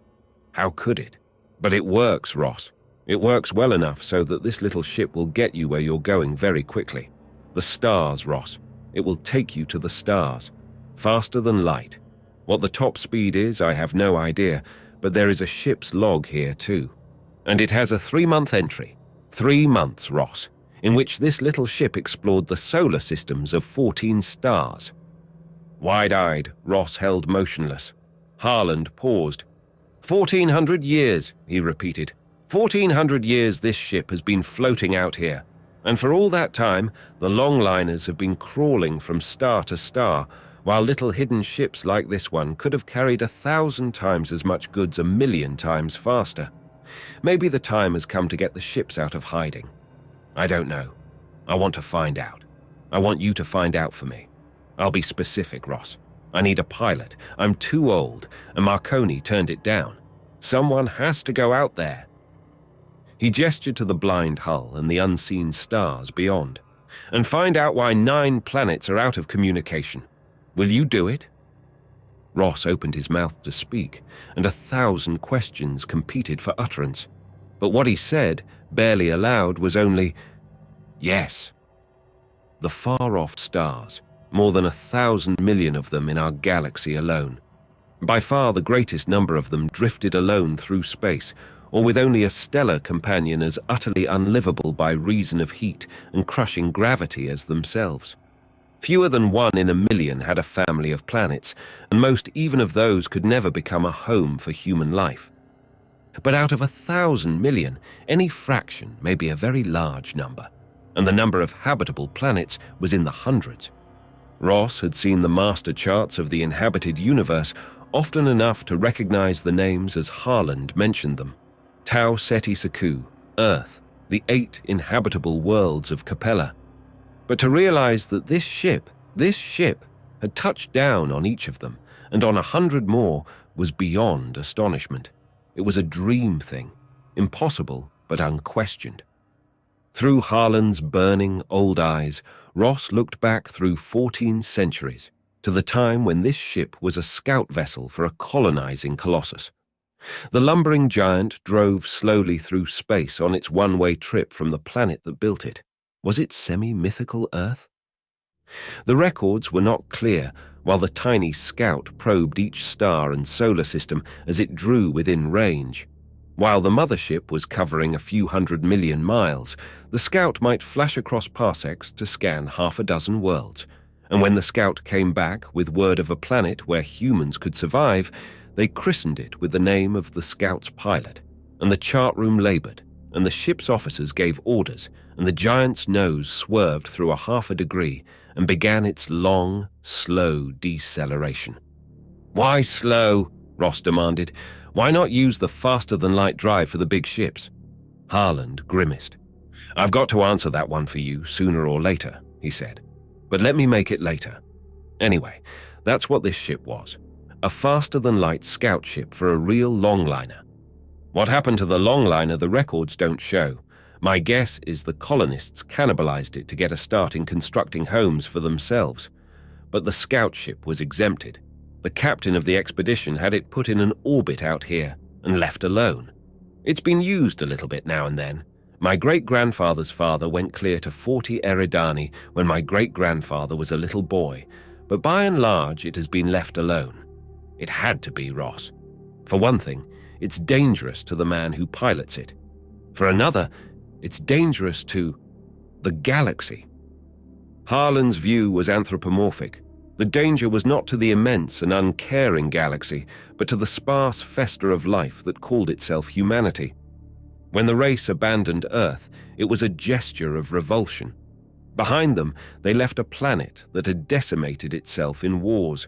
How could it? But it works, Ross. It works well enough so that this little ship will get you where you're going very quickly. The stars, Ross. It will take you to the stars. Faster than light. What the top speed is, I have no idea, but there is a ship's log here too. And it has a 3-month entry. 3 months, Ross, in which this little ship explored the solar systems of 14 stars. Wide-eyed, Ross held motionless. Harland paused. 1,400 years, he repeated. 1,400 years this ship has been floating out here. And for all that time, the longliners have been crawling from star to star, while little hidden ships like this one could have carried 1,000 times as much goods 1,000,000 times faster. Maybe the time has come to get the ships out of hiding. I don't know. I want to find out. I want you to find out for me. I'll be specific, Ross. I need a pilot. I'm too old, and Marconi turned it down. Someone has to go out there. He gestured to the blind hull and the unseen stars beyond, and find out why 9 planets are out of communication. Will you do it? Ross opened his mouth to speak, and 1,000 questions competed for utterance. But what he said, barely aloud, was only, yes. The far-off stars, more than 1,000 million of them in our galaxy alone. By far the greatest number of them drifted alone through space, or with only a stellar companion as utterly unlivable by reason of heat and crushing gravity as themselves. Fewer than 1 in 1,000,000 had a family of planets, and most even of those could never become a home for human life. But out of 1,000 million, any fraction may be a very large number, and the number of habitable planets was in the hundreds. Ross had seen the master charts of the inhabited universe often enough to recognize the names as Harland mentioned them. Tau Ceti Secu, Earth, the 8 inhabitable worlds of Capella. But to realize that this ship, had touched down on each of them, and on 100 more, was beyond astonishment. It was a dream thing, impossible but unquestioned. Through Harland's burning old eyes, Ross looked back through 14 centuries, to the time when this ship was a scout vessel for a colonizing colossus. The lumbering giant drove slowly through space on its one-way trip from the planet that built it. Was it semi-mythical Earth? The records were not clear, while the tiny scout probed each star and solar system as it drew within range. While the mothership was covering a few 100 million miles, the scout might flash across parsecs to scan 6 worlds, and when the scout came back with word of a planet where humans could survive, they christened it with the name of the scout's pilot, and the chart room labored, and the ship's officers gave orders, and the giant's nose swerved through a 1/2 degree and began its long, slow deceleration. "Why slow?" Ross demanded. "Why not use the faster-than-light drive for the big ships?" Harland grimaced. "I've got to answer that one for you sooner or later," he said. "But let me make it later. Anyway, that's what this ship was. A faster-than-light scout ship for a real longliner. What happened to the longliner the records don't show. My guess is the colonists cannibalized it to get a start in constructing homes for themselves. But the scout ship was exempted. The captain of the expedition had it put in an orbit out here and left alone. It's been used a little bit now and then. My great-grandfather's father went clear to 40 Eridani when my great-grandfather was a little boy, but by and large it has been left alone. It had to be, Ross. For one thing, it's dangerous to the man who pilots it. For another, it's dangerous to the galaxy. Harland's view was anthropomorphic. The danger was not to the immense and uncaring galaxy, but to the sparse fester of life that called itself humanity. When the race abandoned Earth, it was a gesture of revulsion. Behind them, they left a planet that had decimated itself in wars.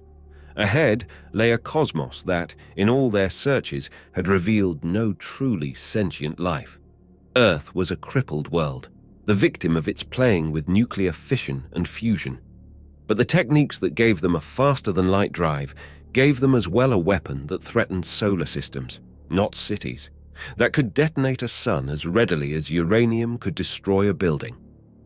Ahead lay a cosmos that, in all their searches, had revealed no truly sentient life. Earth was a crippled world, the victim of its playing with nuclear fission and fusion. But the techniques that gave them a faster-than-light drive gave them as well a weapon that threatened solar systems, not cities, that could detonate a sun as readily as uranium could destroy a building.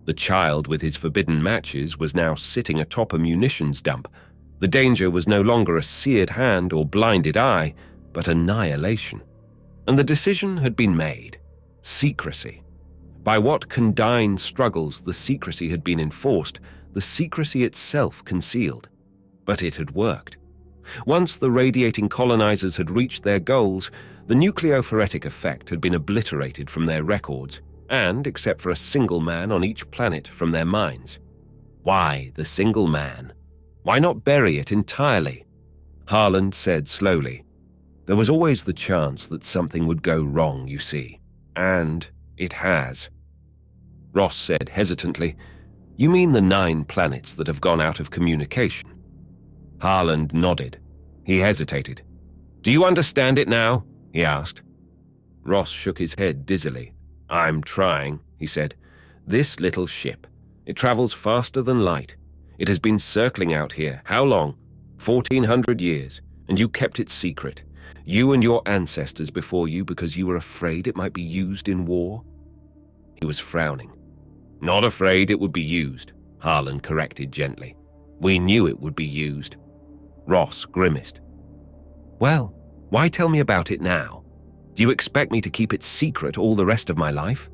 The child with his forbidden matches was now sitting atop a munitions dump. The danger was no longer a seared hand or blinded eye, but annihilation. And the decision had been made. Secrecy. By what condign struggles the secrecy had been enforced, the secrecy itself concealed. But it had worked. Once the radiating colonizers had reached their goals, the nucleophoretic effect had been obliterated from their records, and, except for a single man on each planet, from their minds. Why the single man? Why not bury it entirely? Harland said slowly. There was always the chance that something would go wrong, you see. And it has. Ross said hesitantly, You mean the 9 planets that have gone out of communication? Harland nodded. He hesitated. Do you understand it now? He asked. Ross shook his head dizzily. I'm trying, he said. This little ship. It travels faster than light. It has been circling out here. How long? 1400 years. And you kept it secret. You and your ancestors before you because you were afraid it might be used in war? He was frowning. Not afraid it would be used, Harland corrected gently. We knew it would be used. Ross grimaced. Well, why tell me about it now? Do you expect me to keep it secret all the rest of my life?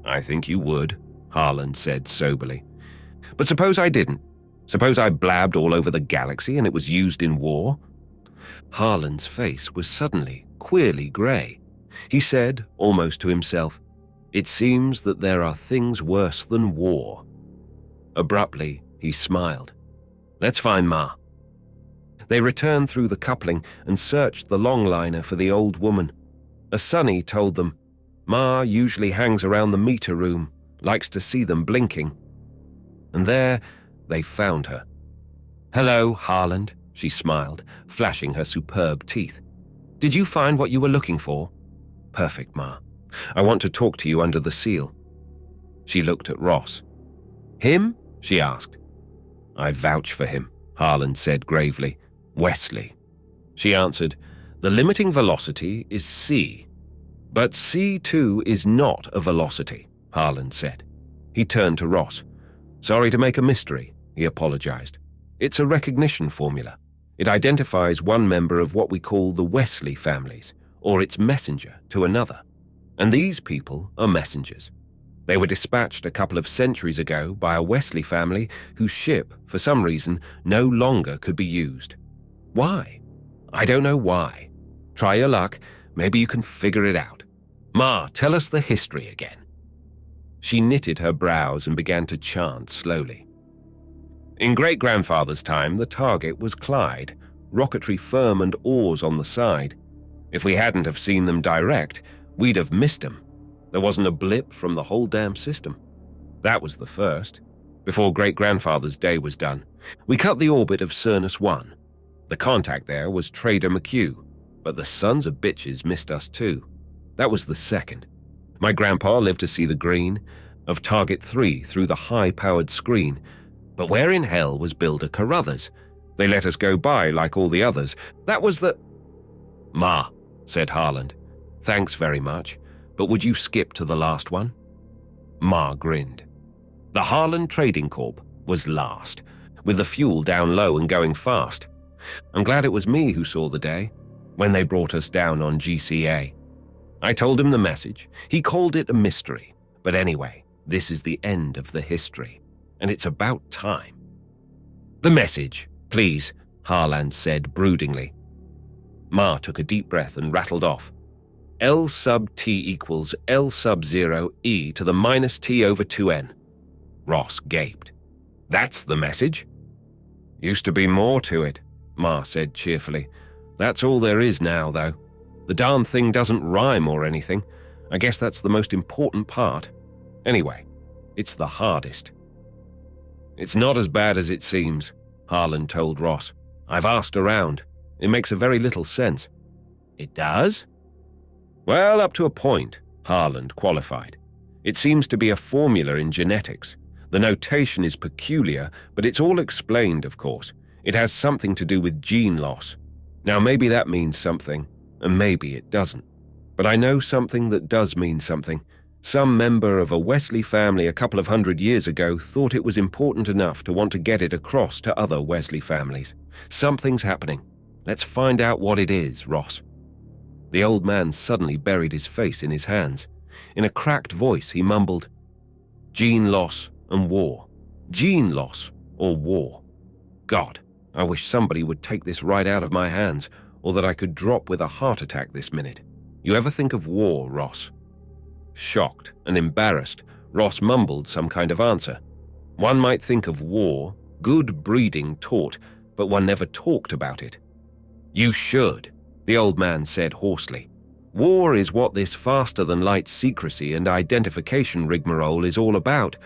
I think you would, Harland said soberly. But suppose I didn't. Suppose I blabbed all over the galaxy and it was used in war? Harland's face was suddenly queerly grey. He said, almost to himself, It seems that there are things worse than war. Abruptly, he smiled. Let's find Ma. They returned through the coupling and searched the longliner for the old woman. A Sonny told them, Ma usually hangs around the meter room, likes to see them blinking. And there they found her. Hello, Harland, she smiled, flashing her superb teeth. Did you find what you were looking for? Perfect, Ma. I want to talk to you under the seal. She looked at Ross. Him? She asked. I vouch for him, Harland said gravely. Wesley. She answered, The limiting velocity is c. But c2 is not a velocity, Harland said. He turned to Ross. Sorry to make a mystery, he apologized. It's a recognition formula. It identifies one member of what we call the Wesley families, or its messenger to another. And these people are messengers. They were dispatched a couple of centuries ago by a Wesley family whose ship, for some reason, no longer could be used. Why? I don't know why. Try your luck. Maybe you can figure it out. Ma, tell us the history again. She knitted her brows and began to chant slowly. In great-grandfather's time, the target was Clyde, rocketry firm and oars on the side. If we hadn't have seen them direct, we'd have missed them. There wasn't a blip from the whole damn system. That was the first, before great-grandfather's day was done. We cut the orbit of Cernus 1. The contact there was Trader McHugh, but the sons of bitches missed us too. That was the second. My grandpa lived to see the green of Target 3 through the high-powered screen. But where in hell was Builder Carruthers? They let us go by like all the others. That was the... Ma, said Harland. Thanks very much, but would you skip to the last one? Ma grinned. The Harland Trading Corp was last, with the fuel down low and going fast. I'm glad it was me who saw the day, when they brought us down on GCA. I told him the message. He called it a mystery. But anyway, this is the end of the history, and it's about time. The message, please, Harland said broodingly. Ma took a deep breath and rattled off. L sub t equals L sub 0 e to the minus t over 2n. Ross gaped. That's the message? Used to be more to it, Ma said cheerfully. That's all there is now, though. The darn thing doesn't rhyme or anything. I guess that's the most important part. Anyway, it's the hardest. It's not as bad as it seems, Harland told Ross. I've asked around. It makes a very little sense. It does? Well, up to a point, Harland qualified. It seems to be a formula in genetics. The notation is peculiar, but it's all explained, of course. It has something to do with gene loss. Now, maybe that means something, and maybe it doesn't. But I know something that does mean something, Some member of a Wesley family a couple of 100 years ago thought it was important enough to want to get it across to other Wesley families. Something's happening. Let's find out what it is, Ross." The old man suddenly buried his face in his hands. In a cracked voice, he mumbled, "Gene loss and war. Gene loss or war. God, I wish somebody would take this right out of my hands, or that I could drop with a heart attack this minute. You ever think of war, Ross?" Shocked and embarrassed, Ross mumbled some kind of answer. One might think of war, good breeding taught, but one never talked about it. "You should," the old man said hoarsely. "War is what this faster-than-light secrecy and identification rigmarole is all about.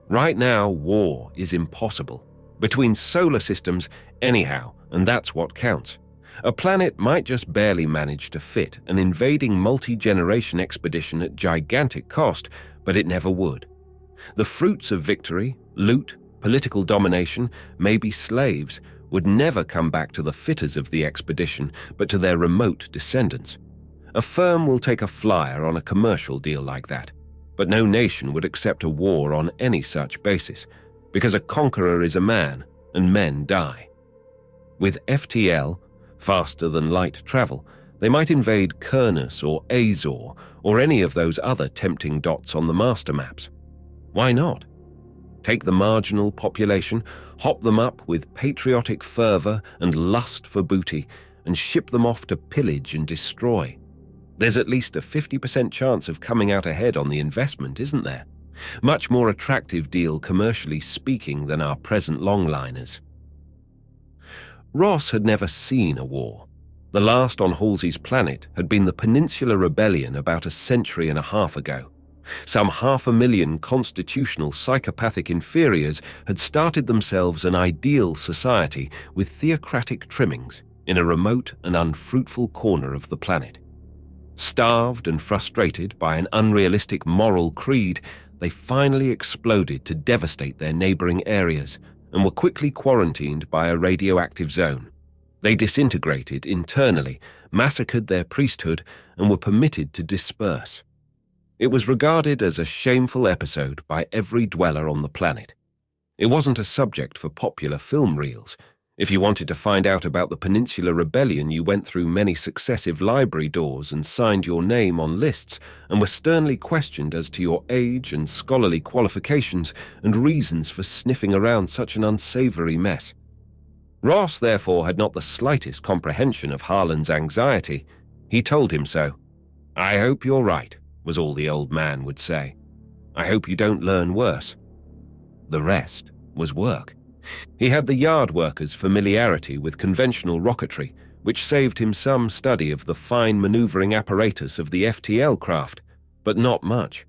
Right now, war is impossible. Between solar systems, anyhow, and that's what counts. A planet might just barely manage to fit an invading multi-generation expedition at gigantic cost, but it never would. The fruits of victory, loot, political domination, maybe slaves, would never come back to the fitters of the expedition, but to their remote descendants. A firm will take a flyer on a commercial deal like that, but no nation would accept a war on any such basis, because a conqueror is a man, and men die. With FTL, faster-than-light travel, they might invade Kernus or Azor or any of those other tempting dots on the master maps. Why not? Take the marginal population, hop them up with patriotic fervor and lust for booty, and ship them off to pillage and destroy. There's at least a 50% chance of coming out ahead on the investment, isn't there? Much more attractive deal commercially speaking than our present longliners. Ross had never seen a war. The last on Halsey's planet had been the Peninsula Rebellion about a century and a half ago. Some 500,000 constitutional psychopathic inferiors had started themselves an ideal society with theocratic trimmings in a remote and unfruitful corner of the planet. Starved and frustrated by an unrealistic moral creed, they finally exploded to devastate their neighboring areas and were quickly quarantined by a radioactive zone. They disintegrated internally, massacred their priesthood, and were permitted to disperse. It was regarded as a shameful episode by every dweller on the planet. It wasn't a subject for popular film reels. If you wanted to find out about the Peninsula Rebellion, you went through many successive library doors and signed your name on lists and were sternly questioned as to your age and scholarly qualifications and reasons for sniffing around such an unsavory mess. Ross, therefore, had not the slightest comprehension of Harlan's anxiety. He told him so. "I hope you're right," was all the old man would say. "I hope you don't learn worse." The rest was work. He had the yard worker's familiarity with conventional rocketry, which saved him some study of the fine maneuvering apparatus of the FTL craft, but not much.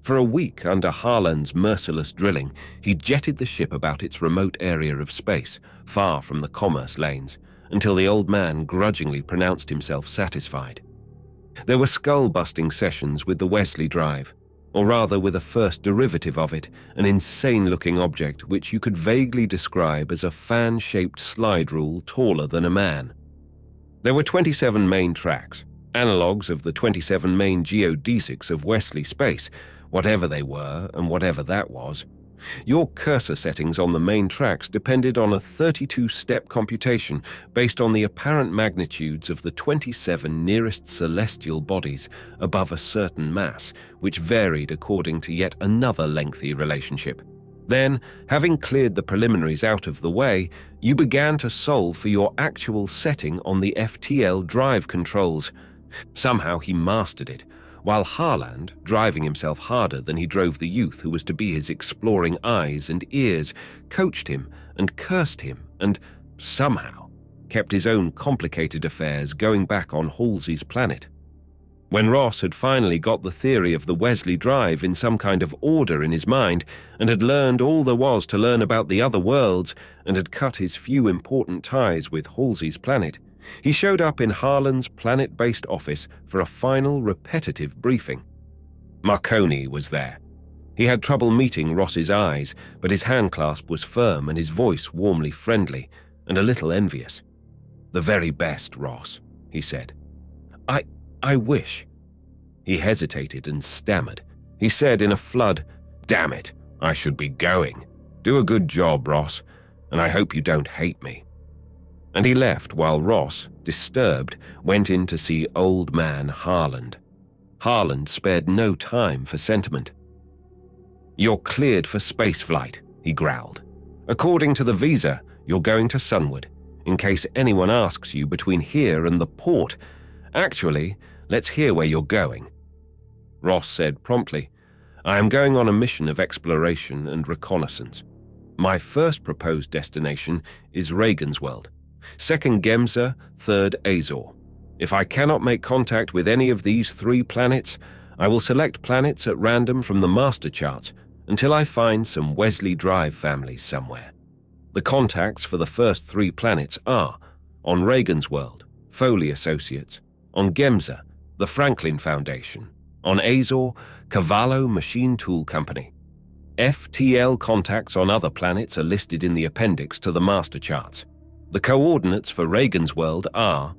For a week under Harlan's merciless drilling, he jetted the ship about its remote area of space, far from the commerce lanes, until the old man grudgingly pronounced himself satisfied. There were skull-busting sessions with the Wesley drive, or rather with a first derivative of it, an insane-looking object which you could vaguely describe as a fan-shaped slide rule taller than a man. There were 27 main tracks, analogues of the 27 main geodesics of Wesley space, whatever they were and whatever that was. Your cursor settings on the main tracks depended on a 32-step computation based on the apparent magnitudes of the 27 nearest celestial bodies above a certain mass, which varied according to yet another lengthy relationship. Then, having cleared the preliminaries out of the way, you began to solve for your actual setting on the FTL drive controls. Somehow he mastered it, while Harlan, driving himself harder than he drove the youth who was to be his exploring eyes and ears, coached him and cursed him and, somehow, kept his own complicated affairs going back on Halsey's planet. When Ross had finally got the theory of the Wesley drive in some kind of order in his mind and had learned all there was to learn about the other worlds and had cut his few important ties with Halsey's planet, he showed up in Harlan's planet-based office for a final repetitive briefing. Marconi was there. He had trouble meeting Ross's eyes, but his handclasp was firm and his voice warmly friendly and a little envious. "The very best, Ross," he said. I wish." He hesitated and stammered. He said in a flood, "Damn it, I should be going. Do a good job, Ross, and I hope you don't hate me." And he left while Ross, disturbed, went in to see old man Harland. Harland spared no time for sentiment. "You're cleared for spaceflight," he growled. "According to the visa, you're going to Sunwood, in case anyone asks you between here and the port. Actually, let's hear where you're going." Ross said promptly, "I am going on a mission of exploration and reconnaissance. My first proposed destination is Regensworld, second Gemza, third Azor. If I cannot make contact with any of these 3 planets, I will select planets at random from the master charts until I find some Wesley Drive families somewhere. The contacts for the first 3 planets are, on Regensworld, Foley Associates, on Gemza, the Franklin Foundation, on Azor, Cavallo Machine Tool Company. FTL contacts on other planets are listed in the appendix to the master charts. The coordinates for Regensworld are—"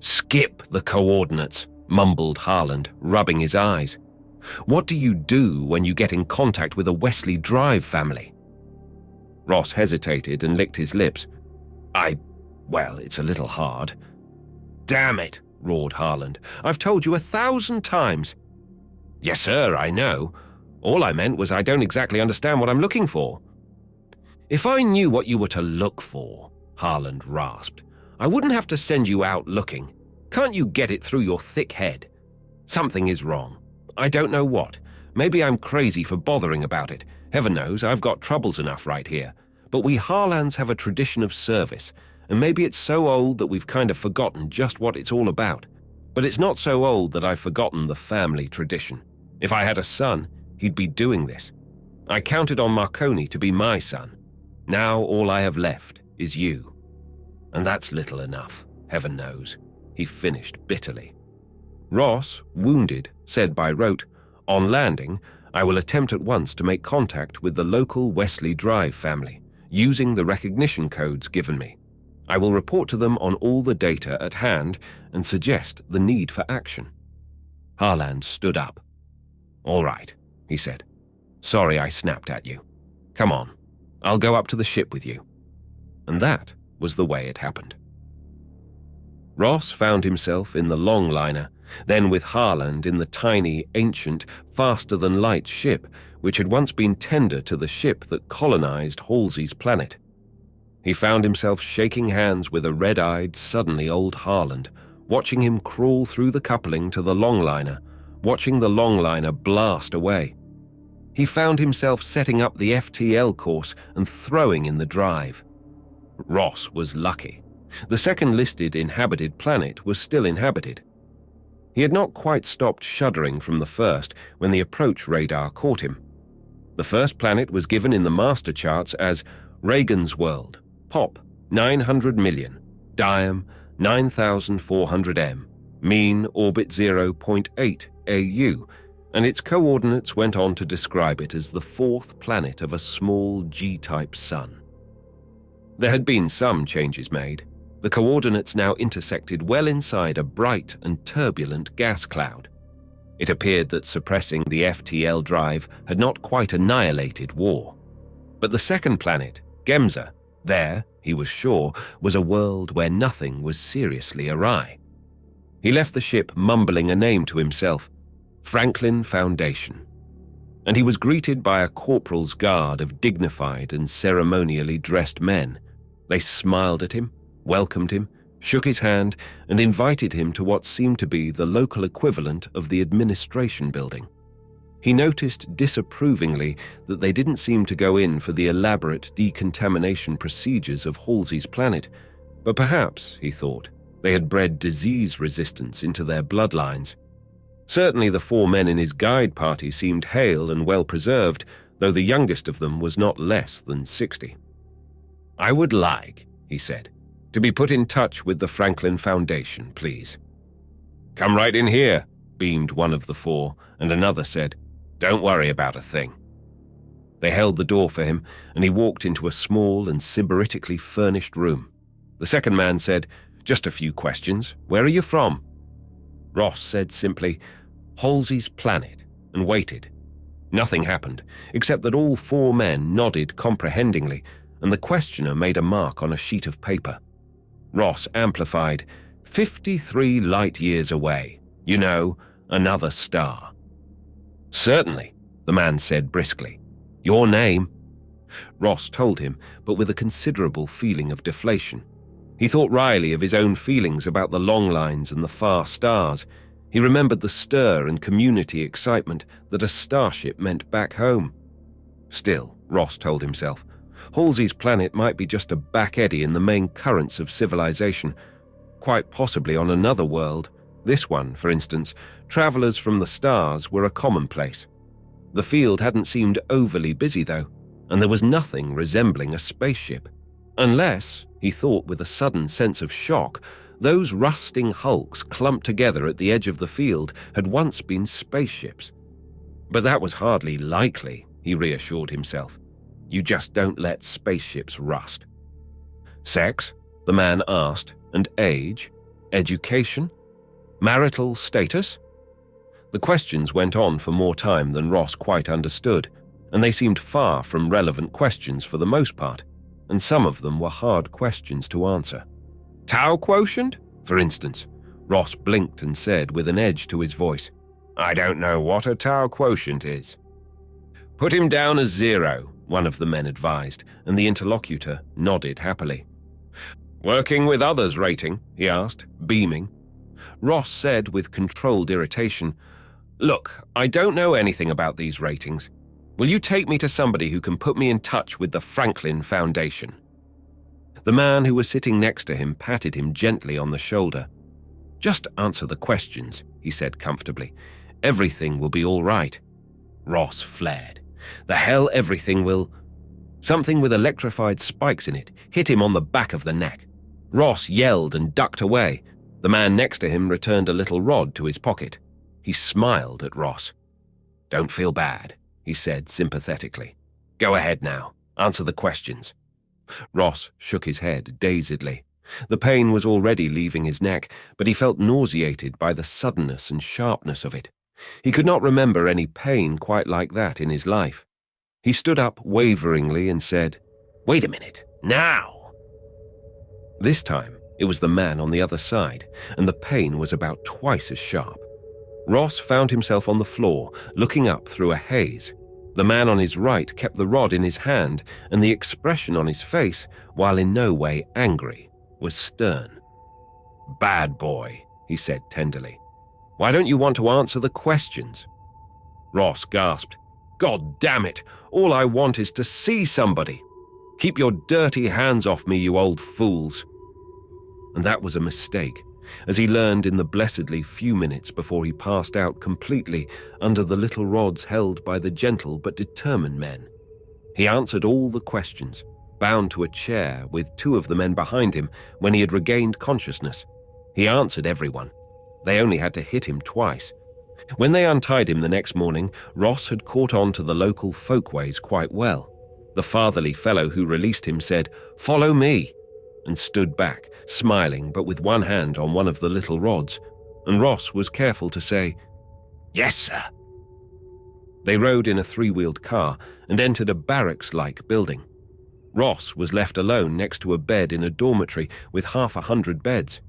"Skip the coordinates," mumbled Harland, rubbing his eyes. "What do you do when you get in contact with a Wesley Drive family?" Ross hesitated and licked his lips. Well, it's a little hard." "Damn it," roared Harland. "I've told you 1,000 times." "Yes, sir, I know. All I meant was I don't exactly understand what I'm looking for." "If I knew what you were to look for," Harland rasped, "I wouldn't have to send you out looking. Can't you get it through your thick head? Something is wrong. I don't know what. Maybe I'm crazy for bothering about it. Heaven knows I've got troubles enough right here. But we Harlands have a tradition of service, and maybe it's so old that we've kind of forgotten just what it's all about. But it's not so old that I've forgotten the family tradition. If I had a son, he'd be doing this. I counted on Marconi to be my son. Now all I have left is you. And that's little enough, heaven knows," he finished bitterly. Ross, wounded, said by rote, "On landing, I will attempt at once to make contact with the local Wesley Drive family, using the recognition codes given me. I will report to them on all the data at hand and suggest the need for action." Harland stood up. "All right," he said. "Sorry I snapped at you. Come on, I'll go up to the ship with you." And that was the way it happened. Ross found himself in the longliner, then with Harland in the tiny, ancient, faster-than-light ship which had once been tender to the ship that colonized Halsey's planet. He found himself shaking hands with a red-eyed, suddenly old Harland, watching him crawl through the coupling to the longliner, watching the longliner blast away. He found himself setting up the FTL course and throwing in the drive. Ross was lucky. The second listed inhabited planet was still inhabited. He had not quite stopped shuddering from the first when the approach radar caught him. The first planet was given in the master charts as Regensworld, Pop 900 million, Diam 9400 m, mean orbit 0.8 AU, and its coordinates went on to describe it as the 4th planet of a small G-type sun. There had been some changes made. The coordinates now intersected well inside a bright and turbulent gas cloud. It appeared that suppressing the FTL drive had not quite annihilated war. But the second planet, Gemza, there, he was sure, was a world where nothing was seriously awry. He left the ship mumbling a name to himself, Franklin Foundation. And he was greeted by a corporal's guard of dignified and ceremonially dressed men. They smiled at him, welcomed him, shook his hand, and invited him to what seemed to be the local equivalent of the administration building. He noticed disapprovingly that they didn't seem to go in for the elaborate decontamination procedures of Halsey's planet, but perhaps, he thought, they had bred disease resistance into their bloodlines. Certainly the 4 men in his guide party seemed hale and well-preserved, though the youngest of them was not less than 60. "I would like," he said, "to be put in touch with the Franklin Foundation, please." "Come right in here," beamed one of the 4, and another said, "Don't worry about a thing." They held the door for him, and he walked into a small and sybaritically furnished room. The second man said, "Just a few questions. Where are you from?" Ross said simply, Halsey's planet, and waited. Nothing happened, except that all 4 men nodded comprehendingly, and the questioner made a mark on a sheet of paper. Ross amplified, 53 light years away. You know, another star. Certainly, the man said briskly. Your name? Ross told him, but with a considerable feeling of deflation. He thought wryly of his own feelings about the long lines and the far stars. He remembered the stir and community excitement that a starship meant back home. Still, Ross told himself, Halsey's planet might be just a back eddy in the main currents of civilization. Quite possibly on another world, this one, for instance, travelers from the stars were a commonplace. The field hadn't seemed overly busy, though, and there was nothing resembling a spaceship. Unless, he thought with a sudden sense of shock, those rusting hulks clumped together at the edge of the field had once been spaceships. But that was hardly likely, he reassured himself. You just don't let spaceships rust. Sex? The man asked, and age? Education? Marital status? The questions went on for more time than Ross quite understood, and they seemed far from relevant questions for the most part, and some of them were hard questions to answer. Tau quotient, for instance. Ross blinked and said with an edge to his voice, I don't know what a tau quotient is. Put him down as 0, one of the men advised, and the interlocutor nodded happily. Working with others rating, he asked, beaming. Ross said with controlled irritation, Look, I don't know anything about these ratings. Will you take me to somebody who can put me in touch with the Franklin Foundation? The man who was sitting next to him patted him gently on the shoulder. Just answer the questions, he said comfortably. Everything will be all right. Ross flared. The hell everything will... Something with electrified spikes in it hit him on the back of the neck. Ross yelled and ducked away. The man next to him returned a little rod to his pocket. He smiled at Ross. Don't feel bad, he said sympathetically. Go ahead now. Answer the questions. Ross shook his head dazedly. The pain was already leaving his neck, but he felt nauseated by the suddenness and sharpness of it. He could not remember any pain quite like that in his life. He stood up waveringly and said, Wait a minute, now! This time, it was the man on the other side, and the pain was about twice as sharp. Ross found himself on the floor, looking up through a haze. The man on his right kept the rod in his hand, and the expression on his face, while in no way angry, was stern. Bad boy, he said tenderly. Why don't you want to answer the questions? Ross gasped. God damn it! All I want is to see somebody. Keep your dirty hands off me, you old fools. And that was a mistake, as he learned in the blessedly few minutes before he passed out completely under the little rods held by the gentle but determined men. He answered all the questions, bound to a chair with 2 of the men behind him when he had regained consciousness. He answered everyone. They only had to hit him twice. When they untied him the next morning, Ross had caught on to the local folkways quite well. The fatherly fellow who released him said, Follow me, and stood back, smiling but with one hand on one of the little rods, and Ross was careful to say, Yes, sir. They rode in a 3-wheeled car and entered a barracks-like building. Ross was left alone next to a bed in a dormitory with 100 beds.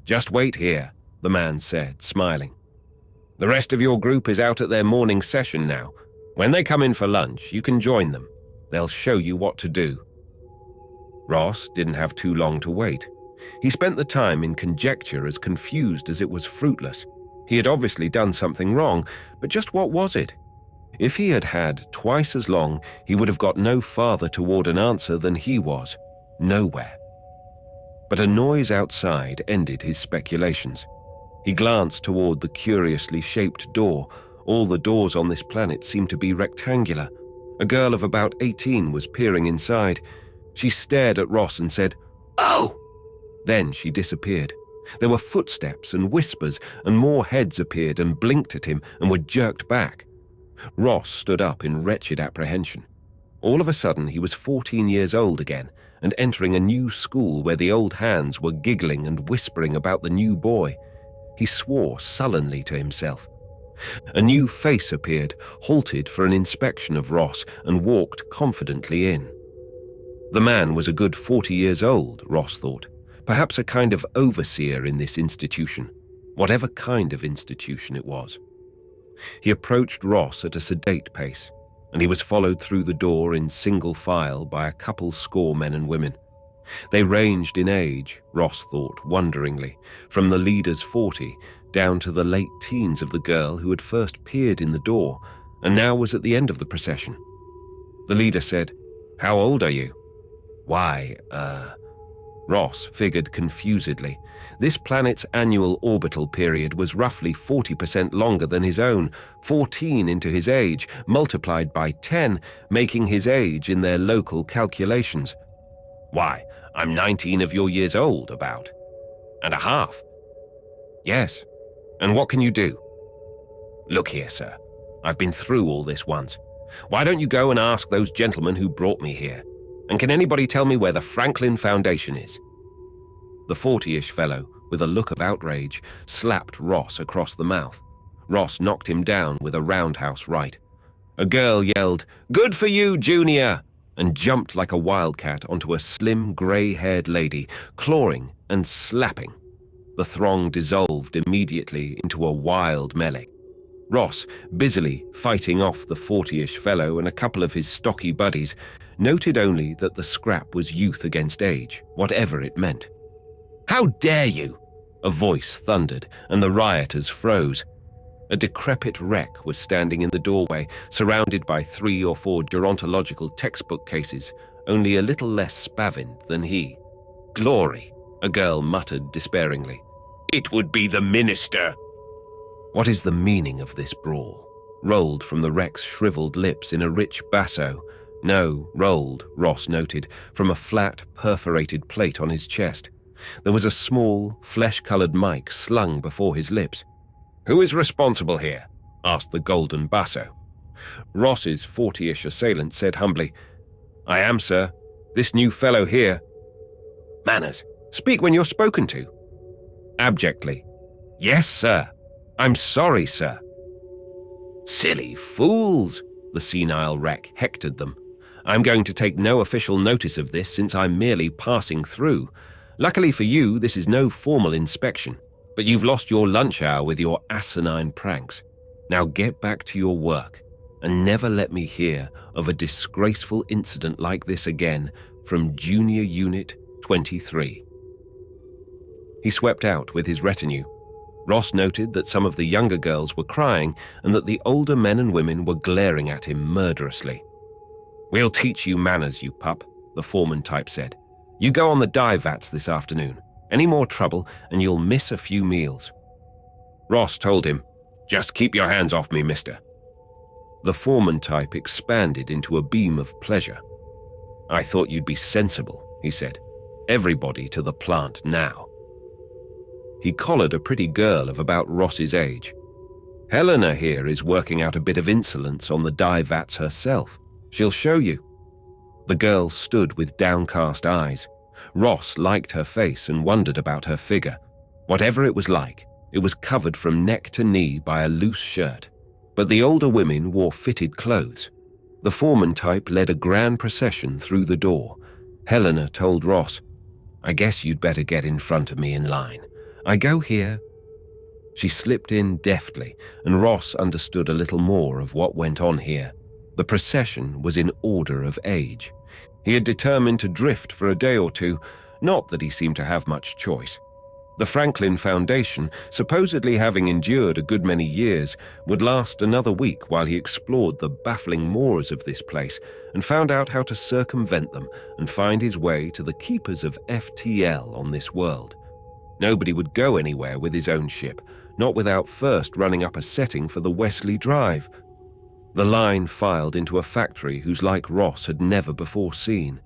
Just wait here, the man said, smiling. The rest of your group is out at their morning session now. When they come in for lunch, you can join them. They'll show you what to do. Ross didn't have too long to wait. He spent the time in conjecture as confused as it was fruitless. He had obviously done something wrong, but just what was it? If he had had twice as long, he would have got no farther toward an answer than he was. Nowhere. But a noise outside ended his speculations. He glanced toward the curiously shaped door. All the doors on this planet seemed to be rectangular. A girl of about 18 was peering inside. She stared at Ross and said, "Oh!" Then she disappeared. There were footsteps and whispers, and more heads appeared and blinked at him and were jerked back. Ross stood up in wretched apprehension. All of a sudden, he was 14 years old again and entering a new school where the old hands were giggling and whispering about the new boy. He swore sullenly to himself. A new face appeared, halted for an inspection of Ross, and walked confidently in. The man was a good 40 years old, Ross thought, perhaps a kind of overseer in this institution, whatever kind of institution it was. He approached Ross at a sedate pace, and he was followed through the door in single file by a couple score men and women. They ranged in age, Ross thought wonderingly, from the leader's 40 down to the late teens of the girl who had first peered in the door and now was at the end of the procession. The leader said, "How old are you?" "Why, Ross figured confusedly. This planet's annual orbital period was roughly 40% longer than his own, 14 into his age, multiplied by 10, making his age in their local calculations. "Why, I'm 19 of your years old, about. And a half." "Yes. And what can you do?" "Look here, sir. I've been through all this once. Why don't you go and ask those gentlemen who brought me here? And can anybody tell me where the Franklin Foundation is?" The 40-ish fellow, with a look of outrage, slapped Ross across the mouth. Ross knocked him down with a roundhouse right. A girl yelled, "Good for you, Junior!" and jumped like a wildcat onto a slim, grey-haired lady, clawing and slapping. The throng dissolved immediately into a wild melee. Ross, busily fighting off the 40-ish fellow and a couple of his stocky buddies, noted only that the scrap was youth against age, whatever it meant. "How dare you!" a voice thundered, and the rioters froze. A decrepit wreck was standing in the doorway, surrounded by 3 or 4 gerontological textbook cases, only a little less spavined than he. "Glory," a girl muttered despairingly. "It would be the minister." "What is the meaning of this brawl?" rolled from the wreck's shriveled lips in a rich basso. No, rolled, Ross noted, from a flat, perforated plate on his chest. There was a small, flesh-colored mic slung before his lips. "Who is responsible here?" asked the golden basso. Ross's 40-ish assailant said humbly, "I am, sir. This new fellow here." "Manners. Speak when you're spoken to." Abjectly, "Yes, sir. I'm sorry, sir." "Silly fools," the senile wreck hectored them. "I'm going to take no official notice of this since I'm merely passing through. Luckily for you, this is no formal inspection, but you've lost your lunch hour with your asinine pranks. Now get back to your work and never let me hear of a disgraceful incident like this again from Junior Unit 23. He swept out with his retinue. Ross noted that some of the younger girls were crying and that the older men and women were glaring at him murderously. "We'll teach you manners, you pup," the foreman type said. "You go on the dive vats this afternoon. Any more trouble and you'll miss a few meals." Ross told him, "Just keep your hands off me, mister." The foreman type expanded into a beam of pleasure. "I thought you'd be sensible," he said. "Everybody to the plant now." He collared a pretty girl of about Ross's age. "Helena here is working out a bit of insolence on the dive vats herself. She'll show you." The girl stood with downcast eyes. Ross liked her face and wondered about her figure. Whatever it was like, it was covered from neck to knee by a loose shirt. But the older women wore fitted clothes. The foreman type led a grand procession through the door. Helena told Ross, "I guess you'd better get in front of me in line. I go here." She slipped in deftly, and Ross understood a little more of what went on here. The procession was in order of age. He had determined to drift for a day or two, not that he seemed to have much choice. The Franklin Foundation, supposedly having endured a good many years, would last another week while he explored the baffling moors of this place and found out how to circumvent them and find his way to the keepers of FTL on this world. Nobody would go anywhere with his own ship, not without first running up a setting for the Wesley Drive. The line filed into a factory whose like Ross had never before seen.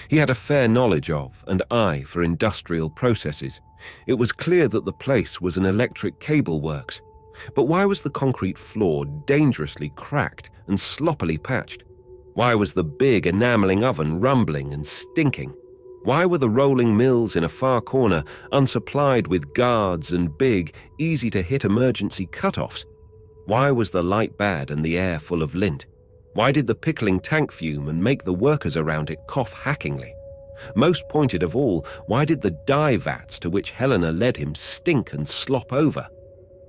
He had a fair knowledge of and eye for industrial processes. It was clear that the place was an electric cable works. But why was the concrete floor dangerously cracked and sloppily patched? Why was the big enameling oven rumbling and stinking? Why were the rolling mills in a far corner unsupplied with guards and big, easy-to-hit emergency cutoffs? Why was the light bad and the air full of lint? Why did the pickling tank fume and make the workers around it cough hackingly? Most pointed of all, why did the dye vats to which Helena led him stink and slop over?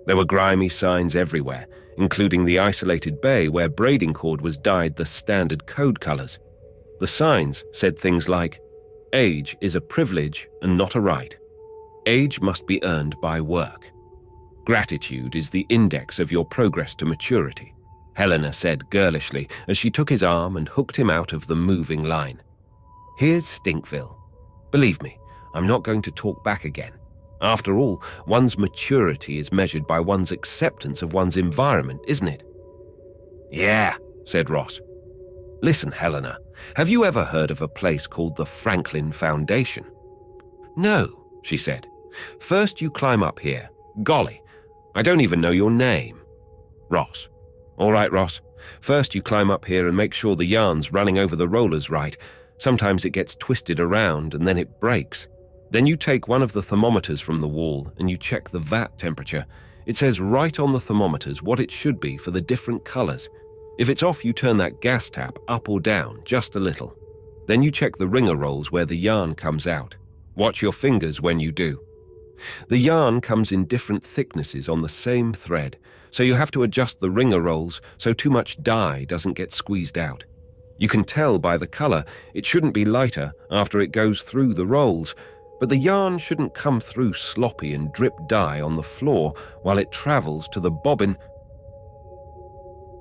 There were grimy signs everywhere, including the isolated bay where braiding cord was dyed the standard code colors. The signs said things like, "Age is a privilege and not a right. Age must be earned by work. Gratitude is the index of your progress to maturity," Helena said girlishly as she took his arm and hooked him out of the moving line. "Here's Stinkville. Believe me, I'm not going to talk back again. After all, one's maturity is measured by one's acceptance of one's environment, isn't it?" "Yeah," said Ross. "Listen, Helena, have you ever heard of a place called the Franklin Foundation?" "No," she said. "First you climb up here. Golly, I don't even know your name." "Ross." "All right, Ross. First you climb up here and make sure the yarn's running over the rollers right. Sometimes it gets twisted around and then it breaks. Then you take one of the thermometers from the wall and you check the vat temperature. It says right on the thermometers what it should be for the different colors. If it's off, you turn that gas tap up or down just a little. Then you check the wringer rolls where the yarn comes out. Watch your fingers when you do. The yarn comes in different thicknesses on the same thread, so you have to adjust the wringer rolls so too much dye doesn't get squeezed out. You can tell by the color it shouldn't be lighter after it goes through the rolls, but the yarn shouldn't come through sloppy and drip dye on the floor while it travels to the bobbin.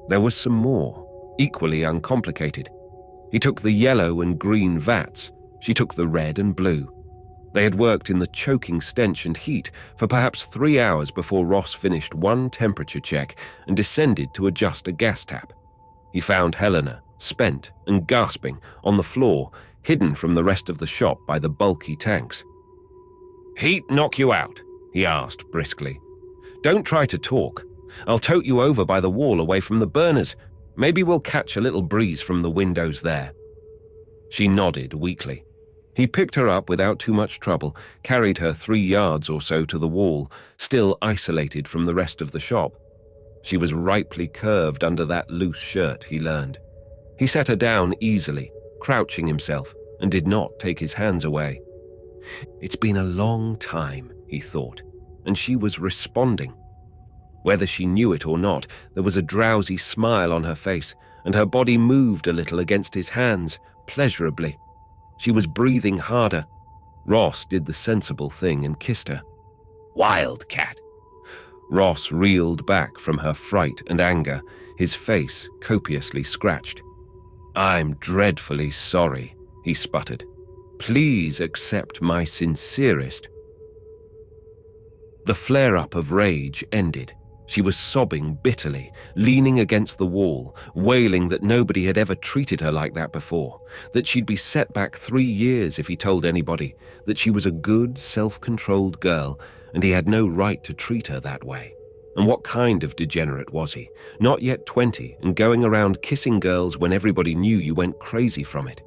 There was some more, equally uncomplicated. He took the yellow and green vats. She took the red and blue. They had worked in the choking stench and heat for perhaps 3 hours before Ross finished one temperature check and descended to adjust a gas tap. He found Helena, spent and gasping, on the floor, hidden from the rest of the shop by the bulky tanks. "Heat knock you out?" he asked briskly. "Don't try to talk. I'll tote you over by the wall away from the burners. Maybe we'll catch a little breeze from the windows there." She nodded weakly. He picked her up without too much trouble, carried her 3 yards or so to the wall, still isolated from the rest of the shop. She was ripely curved under that loose shirt, he learned. He set her down easily, crouching himself, and did not take his hands away. It's been a long time, he thought, and she was responding. Whether she knew it or not, there was a drowsy smile on her face, and her body moved a little against his hands, pleasurably. She was breathing harder. Ross did the sensible thing and kissed her. "Wildcat!" Ross reeled back from her fright and anger, his face copiously scratched. "I'm dreadfully sorry," he sputtered. "Please accept my sincerest." The flare-up of rage ended. She was sobbing bitterly, leaning against the wall, wailing that nobody had ever treated her like that before, that she'd be set back 3 years if he told anybody, that she was a good, self-controlled girl, and he had no right to treat her that way. And what kind of degenerate was he? Not yet 20, and going around kissing girls when everybody knew you went crazy from it.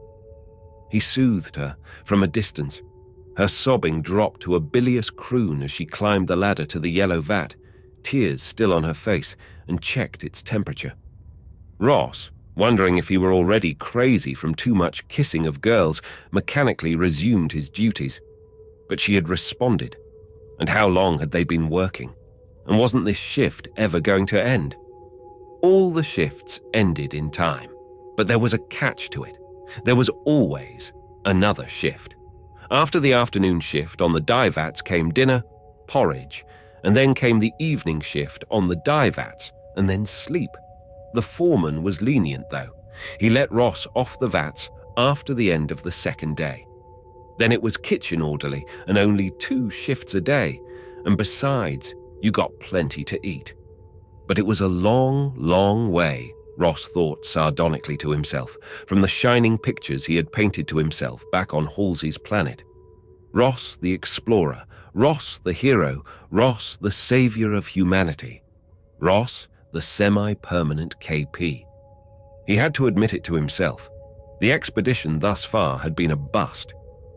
He soothed her from a distance. Her sobbing dropped to a bilious croon as she climbed the ladder to the yellow vat, tears still on her face, and checked its temperature. Ross, wondering if he were already crazy from too much kissing of girls, mechanically resumed his duties. But she had responded. And how long had they been working? And wasn't this shift ever going to end? All the shifts ended in time, but there was a catch to it. There was always another shift. After the afternoon shift on the dye vats came dinner, porridge, and then came the evening shift on the dye vats, and then sleep. The foreman was lenient, though. He let Ross off the vats after the end of the second day. Then it was kitchen orderly and only 2 shifts a day, and besides, you got plenty to eat. But it was a long, long way, Ross thought sardonically to himself, from the shining pictures he had painted to himself back on Halsey's planet. Ross the explorer, Ross the hero, Ross the savior of humanity, Ross the semi-permanent KP. He had to admit it to himself. The expedition thus far had been a bust.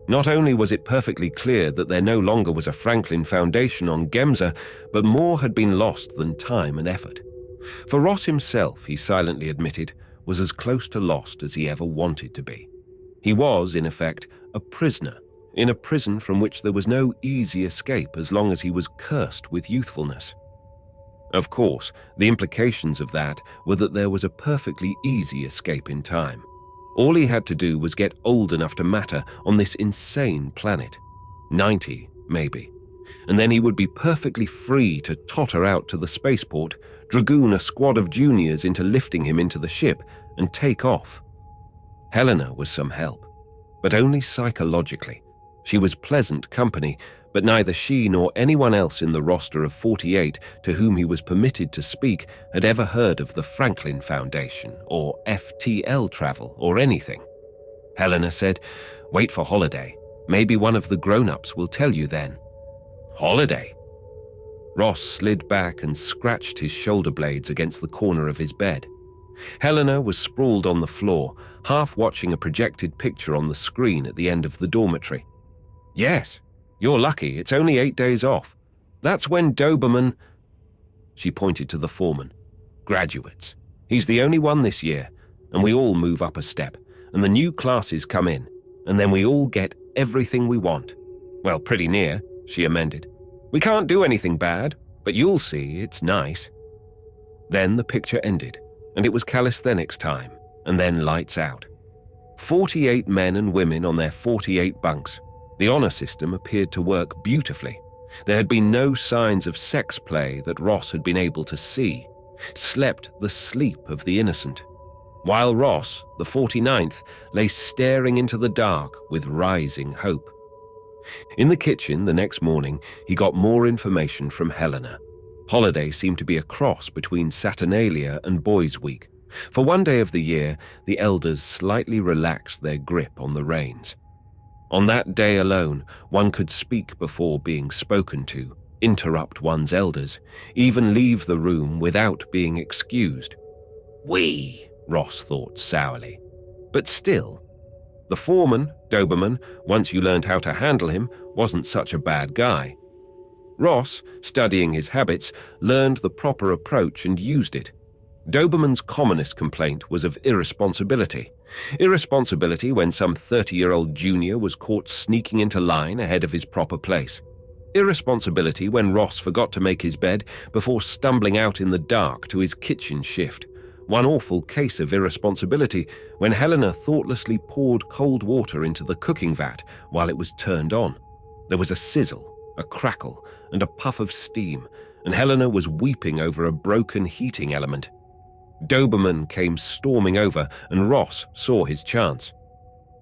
Not only was it perfectly clear that there no longer was a Franklin Foundation on Gemza, but more had been lost than time and effort. For Ross himself, he silently admitted, was as close to lost as he ever wanted to be. He was, in effect, a prisoner, in a prison from which there was no easy escape as long as he was cursed with youthfulness. Of course, the implications of that were that there was a perfectly easy escape in time. All he had to do was get old enough to matter on this insane planet. 90, maybe. And then he would be perfectly free to totter out to the spaceport, dragoon a squad of juniors into lifting him into the ship, and take off. Helena was some help, but only psychologically. She was pleasant company, but neither she nor anyone else in the roster of 48 to whom he was permitted to speak had ever heard of the Franklin Foundation or FTL travel or anything. Helena said, "Wait for holiday. Maybe one of the grown-ups will tell you then." Holiday? Ross slid back and scratched his shoulder blades against the corner of his bed. Helena was sprawled on the floor, half watching a projected picture on the screen at the end of the dormitory. "Yes, you're lucky. It's only 8 days off. That's when Doberman—" She pointed to the foreman. "Graduates. He's the only one this year, and we all move up a step, and the new classes come in, and then we all get everything we want. Well, pretty near," she amended. "We can't do anything bad, but you'll see it's nice." Then the picture ended, and it was calisthenics time, and then lights out. 48 men and women on their 48 bunks. The honor system appeared to work beautifully. There had been no signs of sex play that Ross had been able to see. Slept the sleep of the innocent. While Ross, the 49th, lay staring into the dark with rising hope. In the kitchen the next morning, he got more information from Helena. Holiday seemed to be a cross between Saturnalia and Boys' Week. For one day of the year, the elders slightly relaxed their grip on the reins. On that day alone, one could speak before being spoken to, interrupt one's elders, even leave the room without being excused. "We," Ross thought sourly. But still, the foreman, Doberman, once you learned how to handle him, wasn't such a bad guy. Ross, studying his habits, learned the proper approach and used it. Doberman's commonest complaint was of irresponsibility. Irresponsibility when some 30-year-old junior was caught sneaking into line ahead of his proper place. Irresponsibility when Ross forgot to make his bed before stumbling out in the dark to his kitchen shift. One awful case of irresponsibility when Helena thoughtlessly poured cold water into the cooking vat while it was turned on. There was a sizzle, a crackle, and a puff of steam, and Helena was weeping over a broken heating element. Doberman came storming over, and Ross saw his chance.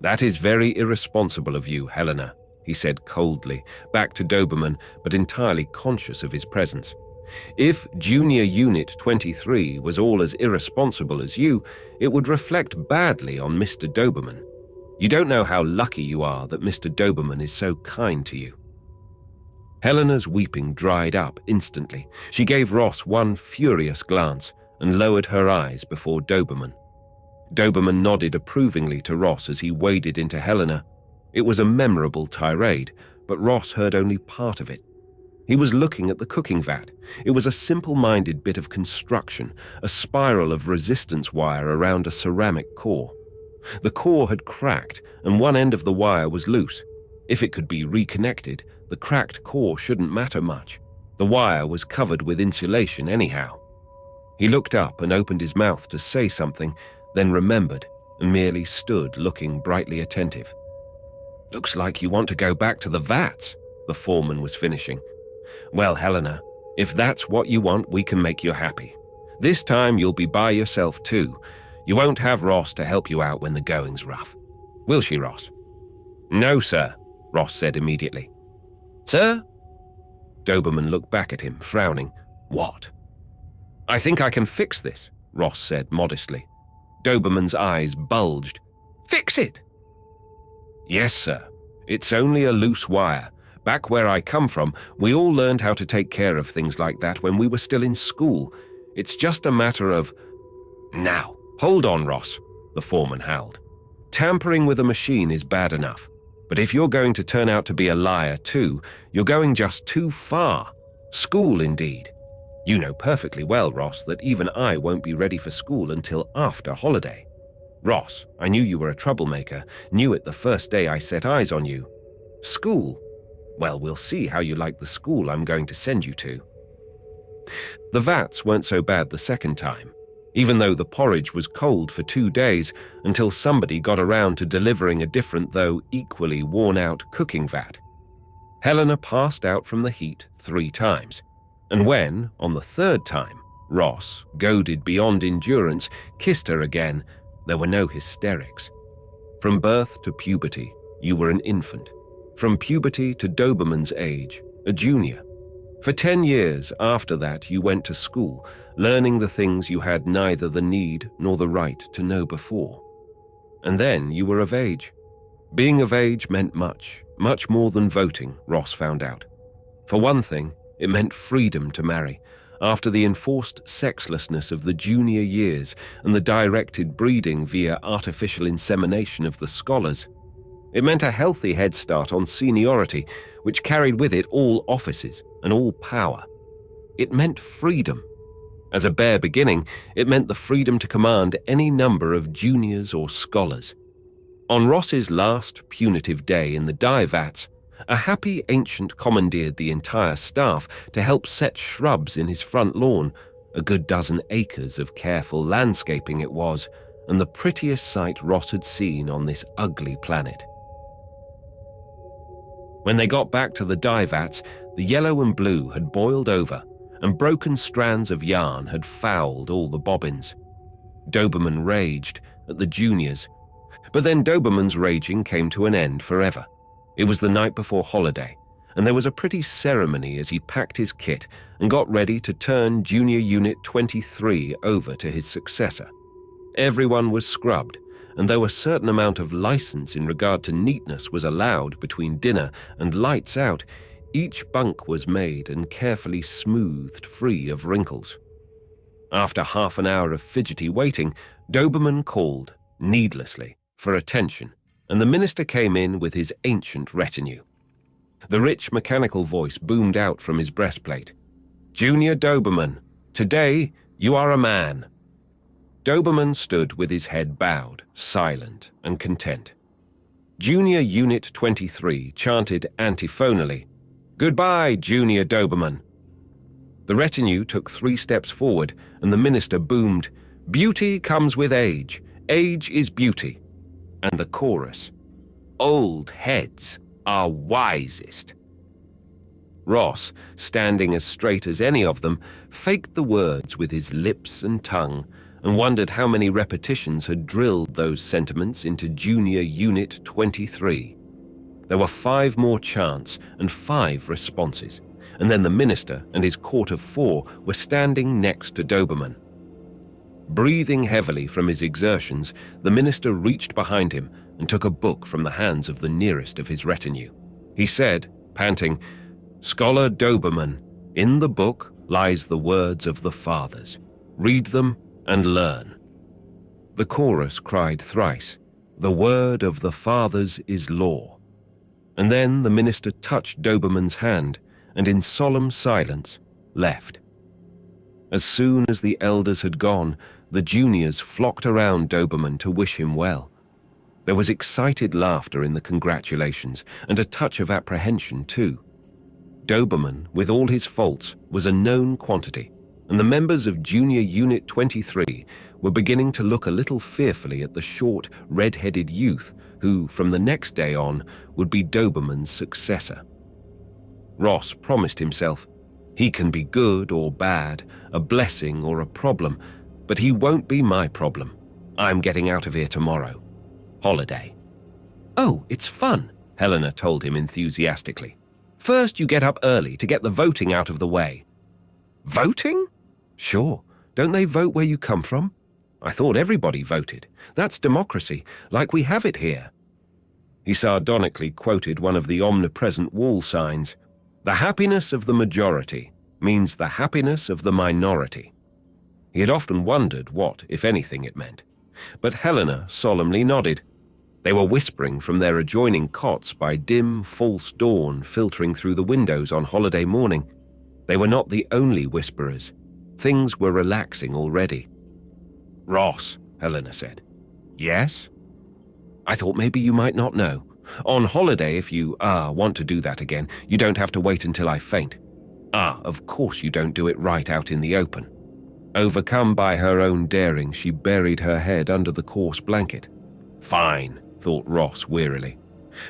"That is very irresponsible of you, Helena," he said coldly, back to Doberman, but entirely conscious of his presence. "If Junior Unit 23 was all as irresponsible as you, it would reflect badly on Mr. Doberman. You don't know how lucky you are that Mr. Doberman is so kind to you." Helena's weeping dried up instantly. She gave Ross one furious glance and lowered her eyes before Doberman. Doberman nodded approvingly to Ross as he waded into Helena. It was a memorable tirade, but Ross heard only part of it. He was looking at the cooking vat. It was a simple-minded bit of construction, a spiral of resistance wire around a ceramic core. The core had cracked, and one end of the wire was loose. If it could be reconnected, the cracked core shouldn't matter much. The wire was covered with insulation anyhow. He looked up and opened his mouth to say something, then remembered and merely stood looking brightly attentive. "Looks like you want to go back to the vats," the foreman was finishing. "Well, Helena, if that's what you want, we can make you happy. This time you'll be by yourself too. You won't have Ross to help you out when the going's rough. Will she, Ross?" "No, sir," Ross said immediately. "Sir?" Doberman looked back at him, frowning. "What?" "I think I can fix this," Ross said modestly. Doberman's eyes bulged. "Fix it?" "Yes, sir. It's only a loose wire. Back where I come from, we all learned how to take care of things like that when we were still in school. It's just a matter of—" "Now, hold on, Ross," the foreman howled. "Tampering with a machine is bad enough. But if you're going to turn out to be a liar too, you're going just too far. School, indeed. You know perfectly well, Ross, that even I won't be ready for school until after holiday. Ross, I knew you were a troublemaker, knew it the first day I set eyes on you. School? Well, we'll see how you like the school I'm going to send you to. The vats weren't so bad the second time, even though the porridge was cold for 2 days until somebody got around to delivering a different though equally worn-out cooking vat. Helena passed out from the heat 3 times, and when, on the 3rd time, Ross, goaded beyond endurance, kissed her again, there were no hysterics. From birth to puberty, you were an infant. From puberty to Doberman's age, a junior. For 10 years after that, you went to school, learning the things you had neither the need nor the right to know before. And then you were of age. Being of age meant much, much more than voting, Ross found out. For one thing, it meant freedom to marry, after the enforced sexlessness of the junior years and the directed breeding via artificial insemination of the scholars. It meant a healthy head start on seniority, which carried with it all offices and all power. It meant freedom. As a bare beginning, it meant the freedom to command any number of juniors or scholars. On Ross's last punitive day in the dye vats, a happy ancient commandeered the entire staff to help set shrubs in his front lawn. A good dozen acres of careful landscaping it was, and the prettiest sight Ross had seen on this ugly planet. When they got back to the dye vats, the yellow and blue had boiled over, and broken strands of yarn had fouled all the bobbins. Doberman raged at the juniors, but then Doberman's raging came to an end forever. It was the night before holiday, and there was a pretty ceremony as he packed his kit and got ready to turn Junior Unit 23 over to his successor. Everyone was scrubbed, and though a certain amount of license in regard to neatness was allowed between dinner and lights out, each bunk was made and carefully smoothed free of wrinkles. After half an hour of fidgety waiting, Doberman called, needlessly, for attention, and the minister came in with his ancient retinue. The rich mechanical voice boomed out from his breastplate. "Junior Doberman, today you are a man." Doberman stood with his head bowed, silent and content. Junior Unit 23 chanted antiphonally, "Goodbye, Junior Doberman." The retinue took 3 steps forward, and the minister boomed, "Beauty comes with age. Age is beauty." And the chorus, "Old heads are wisest." Ross, standing as straight as any of them, faked the words with his lips and tongue, and wondered how many repetitions had drilled those sentiments into Junior Unit 23. There were 5 more chants and 5 responses, and then the minister and his court of 4 were standing next to Doberman. Breathing heavily from his exertions, the minister reached behind him and took a book from the hands of the nearest of his retinue. He said, panting, "Scholar Doberman, in the book lies the words of the fathers. Read them and learn." The chorus cried thrice, "The word of the fathers is law." And then the minister touched Doberman's hand and in solemn silence left. As soon as the elders had gone, the juniors flocked around Doberman to wish him well. There was excited laughter in the congratulations and a touch of apprehension too. Doberman, with all his faults, was a known quantity, and the members of Junior Unit 23 were beginning to look a little fearfully at the short, red-headed youth who, from the next day on, would be Doberman's successor. Ross promised himself, "He can be good or bad, a blessing or a problem, but he won't be my problem. I'm getting out of here tomorrow. Holiday." "Oh, it's fun," Helena told him enthusiastically. "First you get up early to get the voting out of the way." "Voting?" "Sure. Don't they vote where you come from? I thought everybody voted. That's democracy, like we have it here." He sardonically quoted one of the omnipresent wall signs. "The happiness of the majority means the happiness of the minority." He had often wondered what, if anything, it meant, but Helena solemnly nodded. They were whispering from their adjoining cots by dim, false dawn filtering through the windows on holiday morning. They were not the only whisperers. Things were relaxing already. "Ross," Helena said. "Yes?" "I thought maybe you might not know. On holiday, if you want to do that again, you don't have to wait until I faint. Of course you don't do it right out in the open." Overcome by her own daring, she buried her head under the coarse blanket. Fine, thought Ross wearily.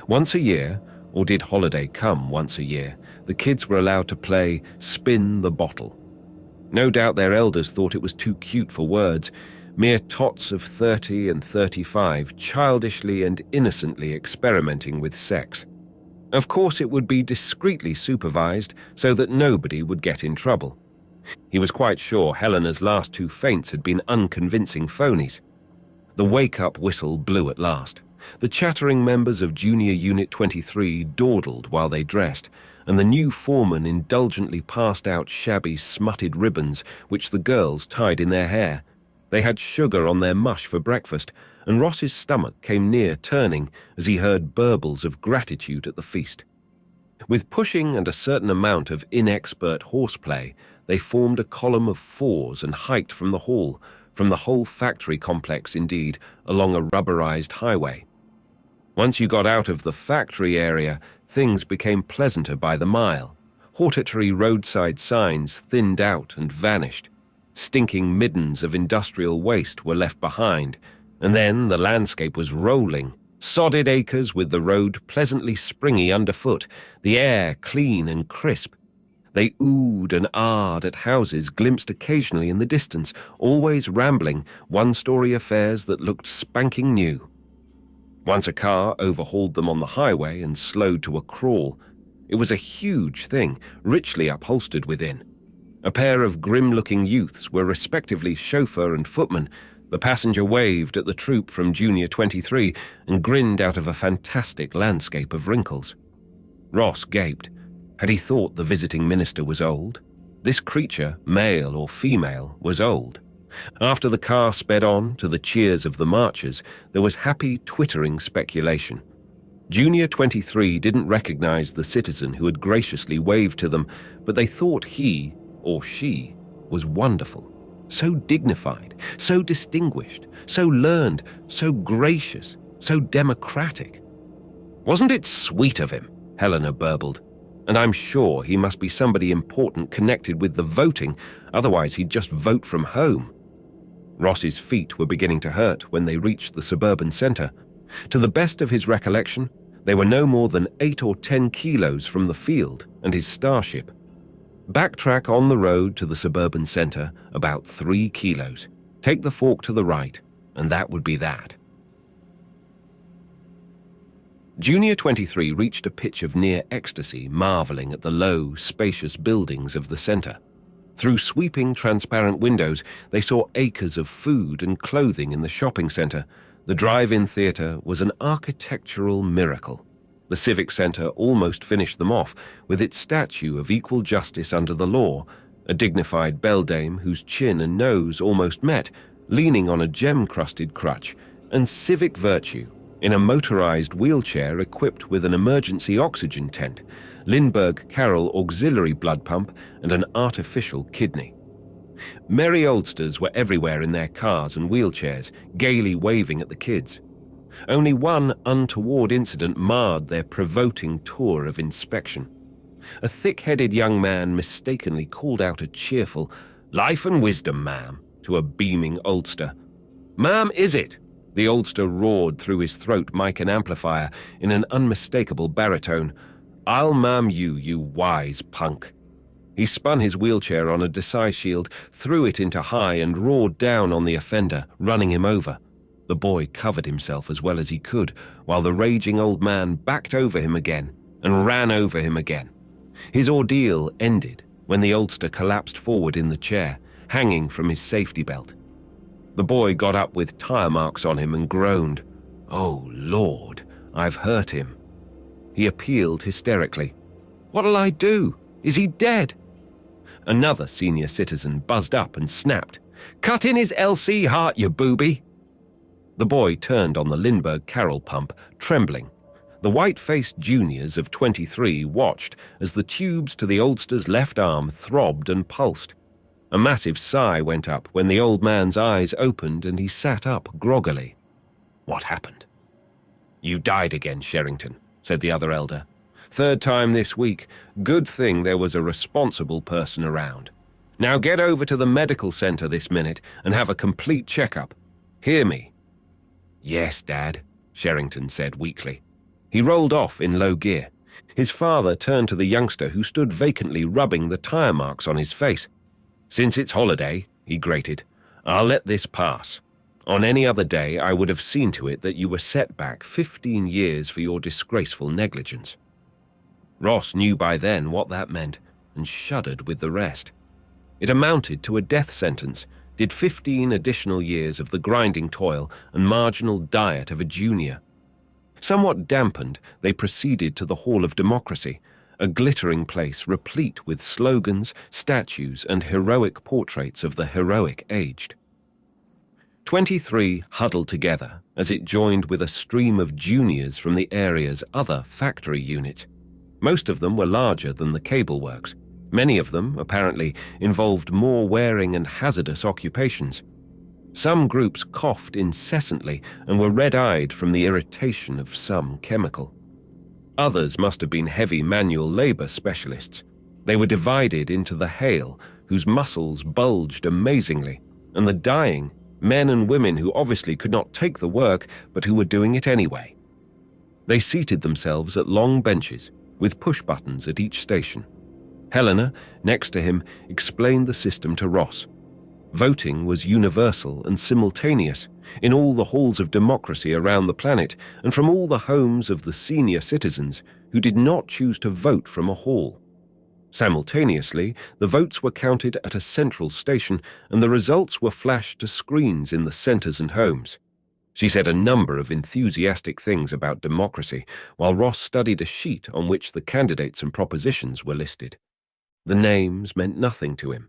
Once a year, or did holiday come once a year, the kids were allowed to play spin the bottle. No doubt their elders thought it was too cute for words, mere tots of 30 and 35 childishly and innocently experimenting with sex. Of course it would be discreetly supervised so that nobody would get in trouble. He was quite sure Helena's last two feints had been unconvincing phonies. The wake-up whistle blew at last. The chattering members of Junior Unit 23 dawdled while they dressed, and the new foreman indulgently passed out shabby, smutted ribbons which the girls tied in their hair. They had sugar on their mush for breakfast, and Ross's stomach came near turning as he heard burbles of gratitude at the feast. With pushing and a certain amount of inexpert horseplay, they formed a column of fours and hiked from the whole factory complex indeed, along a rubberized highway. Once you got out of the factory area, things became pleasanter by the mile. Hortatory roadside signs thinned out and vanished. Stinking middens of industrial waste were left behind, and then the landscape was rolling. Sodded acres with the road pleasantly springy underfoot, the air clean and crisp. They oohed and ahed at houses glimpsed occasionally in the distance, always rambling, one-story affairs that looked spanking new. Once a car overhauled them on the highway and slowed to a crawl. It was a huge thing, richly upholstered within. A pair of grim-looking youths were respectively chauffeur and footman. The passenger waved at the troop from Junior 23 and grinned out of a fantastic landscape of wrinkles. Ross gaped. Had he thought the visiting minister was old? This creature, male or female, was old. After the car sped on, to the cheers of the marchers, there was happy, twittering speculation. Junior 23 didn't recognize the citizen who had graciously waved to them, but they thought he, or she, was wonderful. So dignified, so distinguished, so learned, so gracious, so democratic. "Wasn't it sweet of him?" Helena burbled. "And I'm sure he must be somebody important connected with the voting, otherwise he'd just vote from home." Ross's feet were beginning to hurt when they reached the suburban center. To the best of his recollection, they were no more than 8 or 10 kilos from the field and his starship. Backtrack on the road to the suburban center about 3 kilos. Take the fork to the right, and that would be that. Junior 23 reached a pitch of near ecstasy, marveling at the low, spacious buildings of the center. Through sweeping, transparent windows, they saw acres of food and clothing in the shopping center. The drive-in theater was an architectural miracle. The civic center almost finished them off with its statue of equal justice under the law, a dignified beldame whose chin and nose almost met, leaning on a gem-crusted crutch, and civic virtue in a motorized wheelchair equipped with an emergency oxygen tent, Lindbergh Carroll auxiliary blood pump, and an artificial kidney. Merry oldsters were everywhere in their cars and wheelchairs, gaily waving at the kids. Only one untoward incident marred their provoking tour of inspection. A thick-headed young man mistakenly called out a cheerful, "Life and wisdom, ma'am," to a beaming oldster. "Ma'am, is it?" The oldster roared through his throat mic and amplifier in an unmistakable baritone. "I'll ma'am you, you wise punk." He spun his wheelchair on a Desai shield, threw it into high and roared down on the offender, running him over. The boy covered himself as well as he could, while the raging old man backed over him again and ran over him again. His ordeal ended when the oldster collapsed forward in the chair, hanging from his safety belt. The boy got up with tire marks on him and groaned. "Oh, Lord, I've hurt him." He appealed hysterically. "What'll I do? Is he dead?" Another senior citizen buzzed up and snapped. "Cut in his LC heart, you booby." The boy turned on the Lindbergh Carroll pump, trembling. The white-faced juniors of 23 watched as the tubes to the oldster's left arm throbbed and pulsed. A massive sigh went up when the old man's eyes opened and he sat up groggily. What happened? You died again, Sherrington, said the other elder. Third time this week. Good thing there was a responsible person around. Now get over to the medical center this minute and have a complete checkup. Hear me? Yes, Dad, Sherrington said weakly. He rolled off in low gear. His father turned to the youngster who stood vacantly rubbing the tire marks on his face. Since it's holiday, he grated, I'll let this pass. On any other day, I would have seen to it that you were set back 15 years for your disgraceful negligence. Ross knew by then what that meant and shuddered with the rest. It amounted to a death sentence, did 15 additional years of the grinding toil and marginal diet of a junior. Somewhat dampened, they proceeded to the Hall of Democracy, a glittering place replete with slogans, statues, and heroic portraits of the heroic aged. 23 huddled together as it joined with a stream of juniors from the area's other factory units. Most of them were larger than the cable works. Many of them, apparently, involved more wearing and hazardous occupations. Some groups coughed incessantly and were red-eyed from the irritation of some chemical. Others must have been heavy manual labor specialists. They were divided into the hale, whose muscles bulged amazingly, and the dying, men and women who obviously could not take the work but who were doing it anyway. They seated themselves at long benches, with push-buttons at each station. Helena, next to him, explained the system to Ross. Voting was universal and simultaneous in all the halls of democracy around the planet and from all the homes of the senior citizens who did not choose to vote from a hall. Simultaneously, the votes were counted at a central station and the results were flashed to screens in the centers and homes. She said a number of enthusiastic things about democracy, while Ross studied a sheet on which the candidates and propositions were listed. The names meant nothing to him.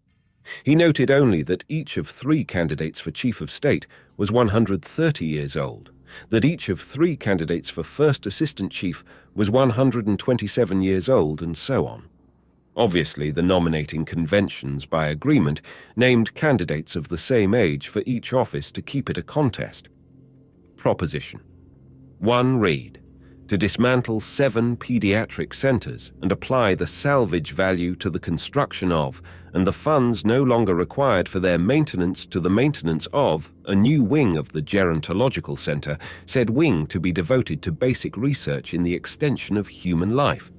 He noted only that each of 3 candidates for Chief of State was 130 years old, that each of 3 candidates for First Assistant Chief was 127 years old, and so on. Obviously, the nominating conventions, by agreement, named candidates of the same age for each office to keep it a contest. Proposition. 1 read. To dismantle 7 pediatric centers and apply the salvage value to the construction of, and the funds no longer required for their maintenance to the maintenance of, a new wing of the gerontological center, said wing to be devoted to basic research in the extension of human life.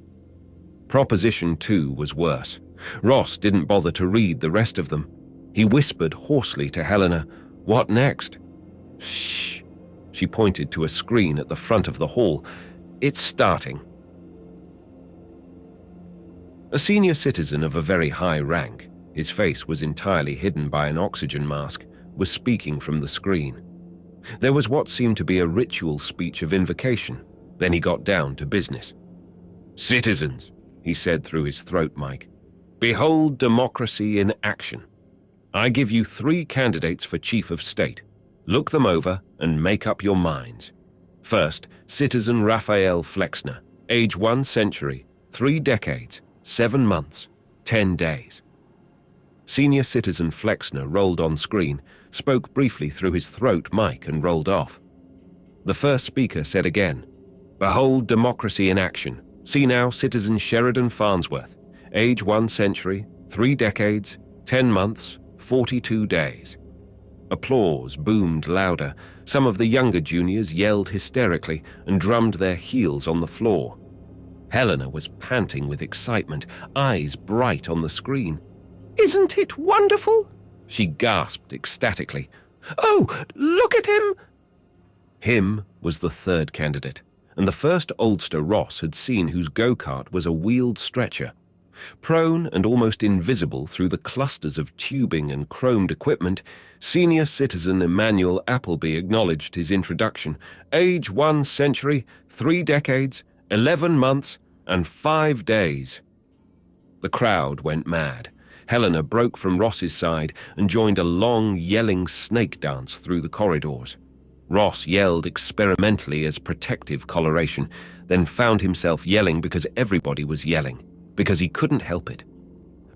Proposition 2 was worse. Ross didn't bother to read the rest of them. He whispered hoarsely to Helena, "What next?" "Shh." She pointed to a screen at the front of the hall. "It's starting." A senior citizen of a very high rank, his face was entirely hidden by an oxygen mask, was speaking from the screen. There was what seemed to be a ritual speech of invocation. Then he got down to business. "Citizens," he said through his throat mic, "behold democracy in action. I give you 3 candidates for Chief of State. Look them over and make up your minds. First, Citizen Raphael Flexner, age 1 century, 3 decades, 7 months, 10 days. Senior Citizen Flexner rolled on screen, spoke briefly through his throat mic and rolled off. The first speaker said again, "Behold democracy in action. See now Citizen Sheridan Farnsworth, age 1 century, 3 decades, 10 months, 42 days. Applause boomed louder. Some of the younger juniors yelled hysterically and drummed their heels on the floor. Helena was panting with excitement, eyes bright on the screen. "Isn't it wonderful?" she gasped ecstatically. "Oh, look at him!" Him was the 3rd candidate, and the first oldster Ross had seen whose go-kart was a wheeled stretcher. Prone and almost invisible through the clusters of tubing and chromed equipment, Senior Citizen Emmanuel Appleby acknowledged his introduction. Age 1 century, 3 decades, 11 months, and 5 days. The crowd went mad. Helena broke from Ross's side and joined a long, yelling snake dance through the corridors. Ross yelled experimentally as protective coloration, then found himself yelling because everybody was yelling, because he couldn't help it.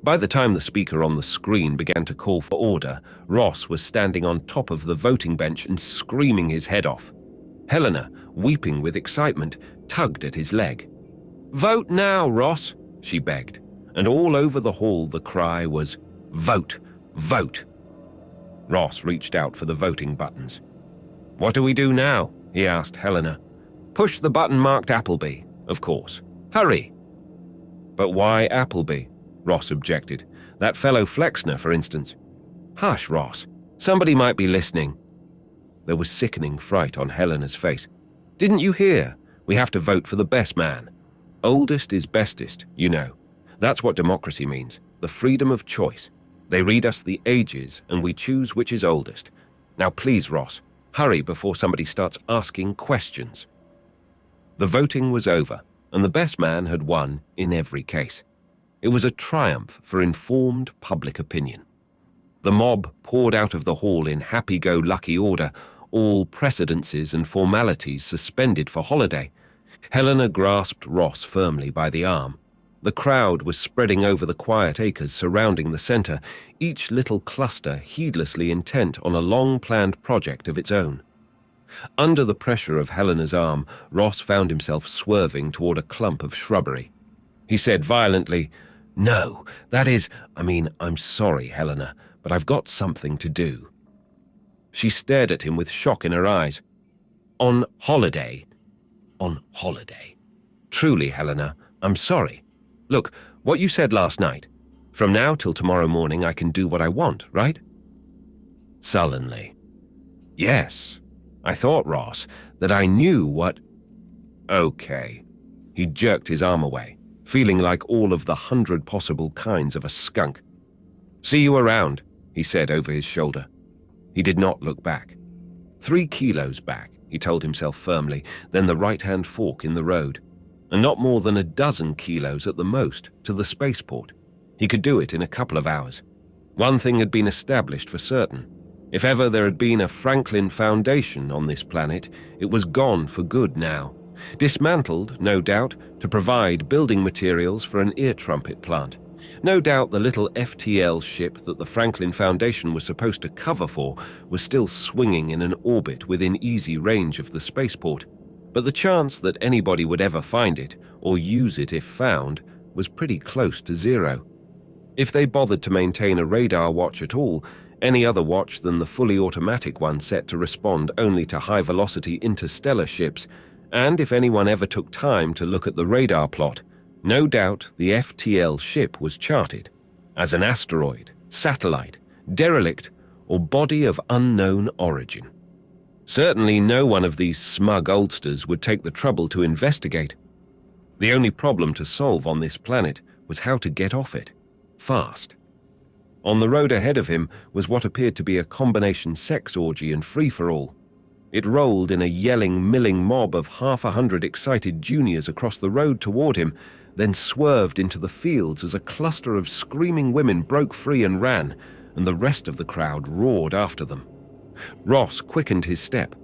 By the time the speaker on the screen began to call for order, Ross was standing on top of the voting bench and screaming his head off. Helena, weeping with excitement, tugged at his leg. "Vote now, Ross," she begged, and all over the hall the cry was, "Vote! Vote!" Ross reached out for the voting buttons. "What do we do now?" he asked Helena. "Push the button marked Appleby, of course. Hurry!" "But why Appleby?" Ross objected. "That fellow Flexner, for instance." "Hush, Ross. Somebody might be listening." There was sickening fright on Helena's face. "Didn't you hear? We have to vote for the best man. Oldest is bestest, you know. That's what democracy means, the freedom of choice. They read us the ages and we choose which is oldest. Now please, Ross, hurry before somebody starts asking questions." The voting was over, and the best man had won in every case. It was a triumph for informed public opinion. The mob poured out of the hall in happy-go-lucky order, all precedences and formalities suspended for holiday. Helena grasped Ross firmly by the arm. The crowd was spreading over the quiet acres surrounding the center, each little cluster heedlessly intent on a long-planned project of its own. Under the pressure of Helena's arm, Ross found himself swerving toward a clump of shrubbery. He said violently, "No, I'm sorry, Helena, but I've got something to do." She stared at him with shock in her eyes. "On holiday?" "On holiday. Truly, Helena, I'm sorry. Look, what you said last night. From now till tomorrow morning I can do what I want, right?" Sullenly. "Yes. I thought, Ross, that I knew what—" "Okay." He jerked his arm away, feeling like all of the 100 possible kinds of a skunk. "See you around," he said over his shoulder. He did not look back. 3 kilos back, he told himself firmly, then the right-hand fork in the road. And not more than a dozen kilos at the most to the spaceport. He could do it in a couple of hours. One thing had been established for certain. If ever there had been a Franklin Foundation on this planet, it was gone for good now. Dismantled, no doubt, to provide building materials for an ear trumpet plant. No doubt the little FTL ship that the Franklin Foundation was supposed to cover for was still swinging in an orbit within easy range of the spaceport. But the chance that anybody would ever find it, or use it if found, was pretty close to zero. If they bothered to maintain a radar watch at all, any other watch than the fully automatic one set to respond only to high-velocity interstellar ships, and if anyone ever took time to look at the radar plot, no doubt the FTL ship was charted as an asteroid, satellite, derelict, or body of unknown origin. Certainly no one of these smug oldsters would take the trouble to investigate. The only problem to solve on this planet was how to get off it, fast. On the road ahead of him was what appeared to be a combination sex orgy and free-for-all. It rolled in a yelling, milling mob of 100 excited juniors across the road toward him, then swerved into the fields as a cluster of screaming women broke free and ran, and the rest of the crowd roared after them. Ross quickened his step.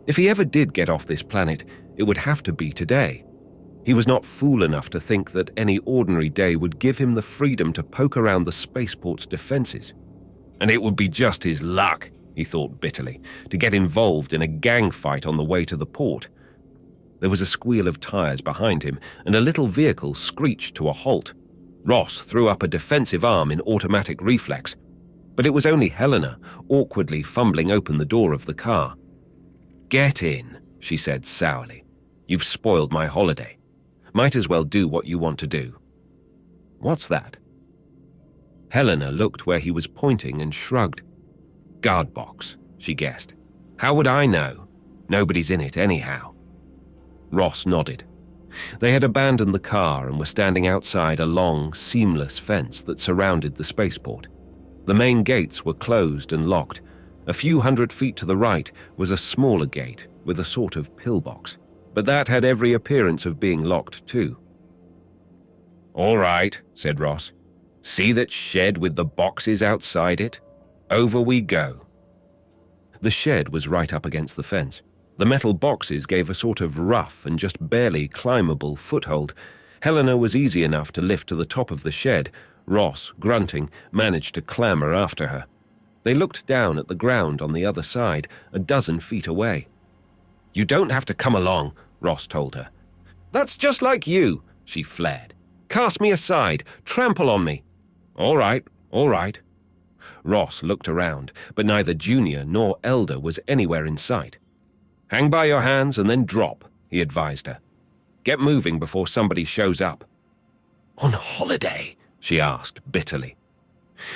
If he ever did get off this planet, it would have to be today. He was not fool enough to think that any ordinary day would give him the freedom to poke around the spaceport's defenses. And it would be just his luck, he thought bitterly, to get involved in a gang fight on the way to the port. There was a squeal of tires behind him, and a little vehicle screeched to a halt. Ross threw up a defensive arm in automatic reflex. But it was only Helena, awkwardly fumbling open the door of the car. "Get in," she said sourly. "You've spoiled my holiday. Might as well do what you want to do." "What's that?" Helena looked where he was pointing and shrugged. "Guard box," she guessed. "How would I know? Nobody's in it anyhow." Ross nodded. They had abandoned the car and were standing outside a long, seamless fence that surrounded the spaceport. The main gates were closed and locked. A few 100 feet to the right was a smaller gate with a sort of pillbox, but that had every appearance of being locked too. "All right," said Ross. "See that shed with the boxes outside it? Over we go." The shed was right up against the fence. The metal boxes gave a sort of rough and just barely climbable foothold. Helena was easy enough to lift to the top of the shed. Ross, grunting, managed to clamber after her. They looked down at the ground on the other side, a dozen feet away. "You don't have to come along," Ross told her. "That's just like you," she flared. "Cast me aside, trample on me." All right. Ross looked around, but neither Junior nor Elder was anywhere in sight. "Hang by your hands and then drop," he advised her. "Get moving before somebody shows up." "On holiday?" she asked bitterly.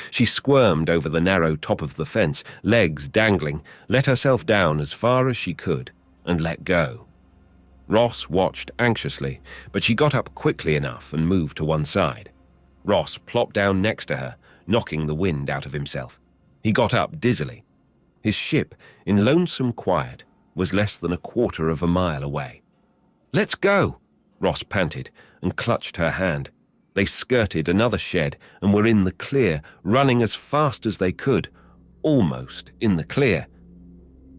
She squirmed over the narrow top of the fence, legs dangling, let herself down as far as she could, and let go. Ross watched anxiously, but she got up quickly enough and moved to one side. Ross plopped down next to her, knocking the wind out of himself. He got up dizzily. His ship, in lonesome quiet, was less than a quarter of a mile away. "Let's go," Ross panted and clutched her hand. They skirted another shed and were in the clear, running as fast as they could, almost in the clear.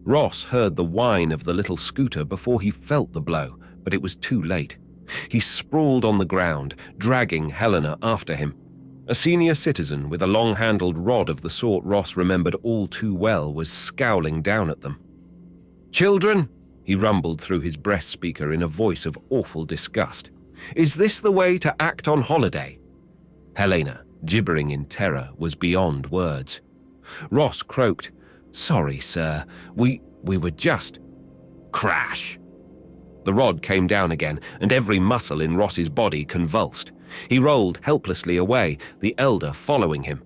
Ross heard the whine of the little scooter before he felt the blow, but it was too late. He sprawled on the ground, dragging Helena after him. A senior citizen with a long-handled rod of the sort Ross remembered all too well was scowling down at them. "Children," he rumbled through his breast speaker in a voice of awful disgust, "is this the way to act on holiday?" Helena, gibbering in terror, was beyond words. Ross croaked, "Sorry, sir, we were just—" Crash! The rod came down again, and every muscle in Ross's body convulsed. He rolled helplessly away, the Elder following him.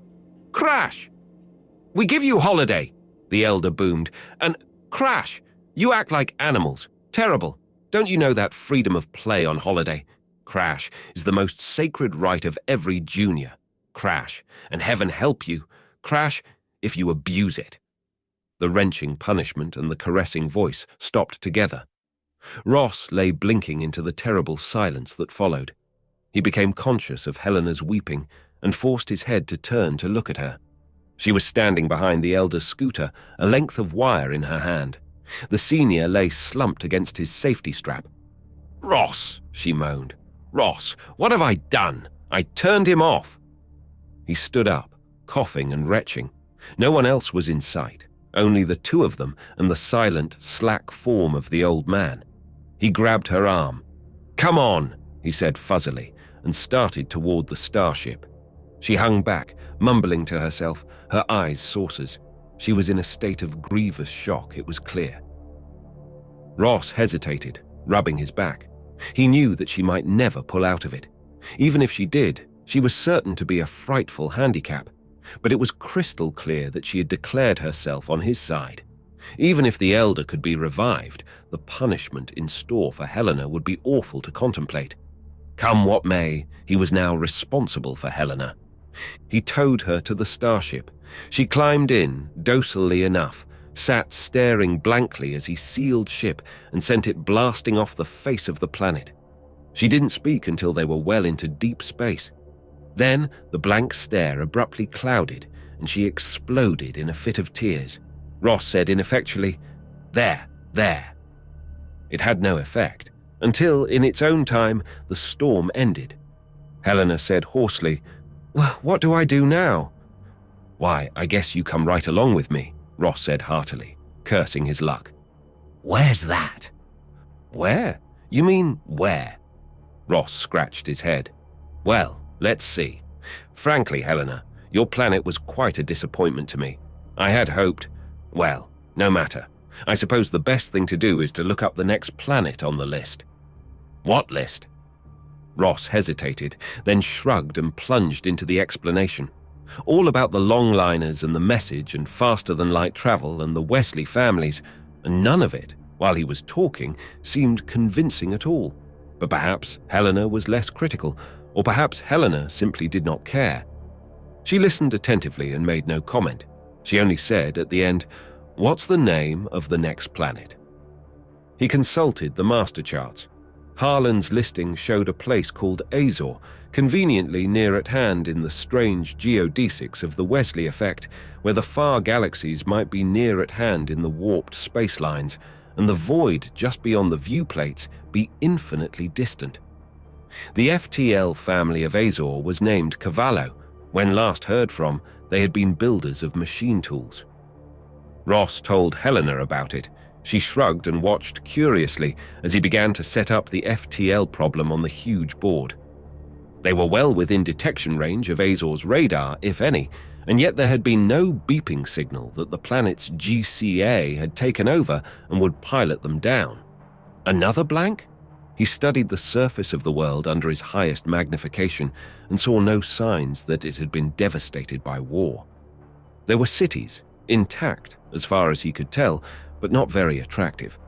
"Crash! We give you holiday," the Elder boomed, and "Crash! You act like animals. Terrible. Don't you know that freedom of play on holiday? Crash is the most sacred right of every junior. Crash, and heaven help you. Crash if you abuse it." The wrenching punishment and the caressing voice stopped together. Ross lay blinking into the terrible silence that followed. He became conscious of Helena's weeping and forced his head to turn to look at her. She was standing behind the Elder's scooter, a length of wire in her hand. The senior lay slumped against his safety strap. "Ross," she moaned. "Ross, what have I done? I turned him off." He stood up, coughing and retching. No one else was in sight, only the two of them and the silent, slack form of the old man. He grabbed her arm. "Come on," he said fuzzily, and started toward the starship. She hung back, mumbling to herself, her eyes saucers. She was in a state of grievous shock, it was clear. Ross hesitated, rubbing his back. He knew that she might never pull out of it. Even if she did, she was certain to be a frightful handicap. But it was crystal clear that she had declared herself on his side. Even if the Elder could be revived, the punishment in store for Helena would be awful to contemplate. Come what may, he was now responsible for Helena. He towed her to the starship. She climbed in, docilely enough, sat staring blankly as he sealed ship and sent it blasting off the face of the planet. She didn't speak until they were well into deep space. Then the blank stare abruptly clouded, and she exploded in a fit of tears. Ross said ineffectually, "There." It had no effect, until, in its own time, the storm ended. Helena said hoarsely, "Well, what do I do now?" "Why, I guess you come right along with me," Ross said heartily, cursing his luck. "Where's that?" "Where? You mean where?" Ross scratched his head. "Well, let's see. Frankly, Helena, your planet was quite a disappointment to me. I had hoped— well, no matter. I suppose the best thing to do is to look up the next planet on the list." "What list?" Ross hesitated, then shrugged and plunged into the explanation. All about the longliners and the message and faster-than-light travel and the Wesley families, and none of it, while he was talking, seemed convincing at all. But perhaps Helena was less critical, or perhaps Helena simply did not care. She listened attentively and made no comment. She only said at the end, "What's the name of the next planet?" He consulted the master charts. Harlan's listing showed a place called Azor, conveniently near at hand in the strange geodesics of the Wesley effect, where the far galaxies might be near at hand in the warped space lines, and the void just beyond the viewplates be infinitely distant. The FTL family of Azor was named Cavallo. When last heard from, they had been builders of machine tools. Ross told Helena about it. She shrugged and watched curiously as he began to set up the FTL problem on the huge board. They were well within detection range of Azor's radar, if any, and yet there had been no beeping signal that the planet's GCA had taken over and would pilot them down. Another blank? He studied the surface of the world under his highest magnification and saw no signs that it had been devastated by war. There were cities, intact as far as he could tell, but not very attractive.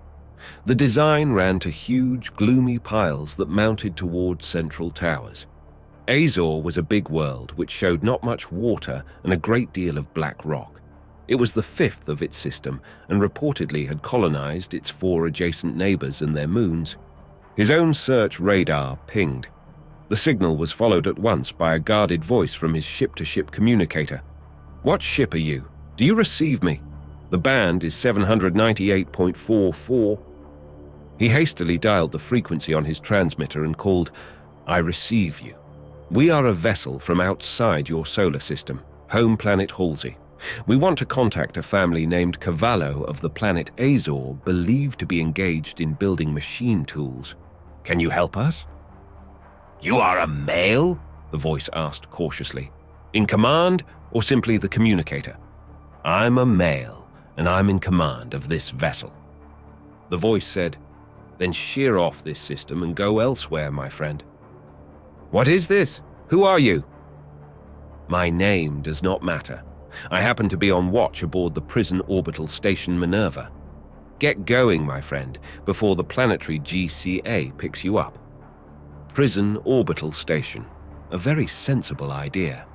The design ran to huge, gloomy piles that mounted toward central towers. Azor was a big world which showed not much water and a great deal of black rock. It was the fifth of its system and reportedly had colonized its 4 adjacent neighbors and their moons. His own search radar pinged. The signal was followed at once by a guarded voice from his ship-to-ship communicator. "What ship are you? Do you receive me? The band is 798.44. He hastily dialed the frequency on his transmitter and called, "I receive you. We are a vessel from outside your solar system, home planet Halsey. We want to contact a family named Cavallo of the planet Azor, believed to be engaged in building machine tools. Can you help us?" "You are a male?" the voice asked cautiously. "In command or simply the communicator?" "I'm a male, and I'm in command of this vessel." The voice said, "Then shear off this system and go elsewhere, my friend." "What is this? Who are you?" "My name does not matter. I happen to be on watch aboard the prison orbital station Minerva. Get going, my friend, before the planetary GCA picks you up." Prison orbital station. A very sensible idea.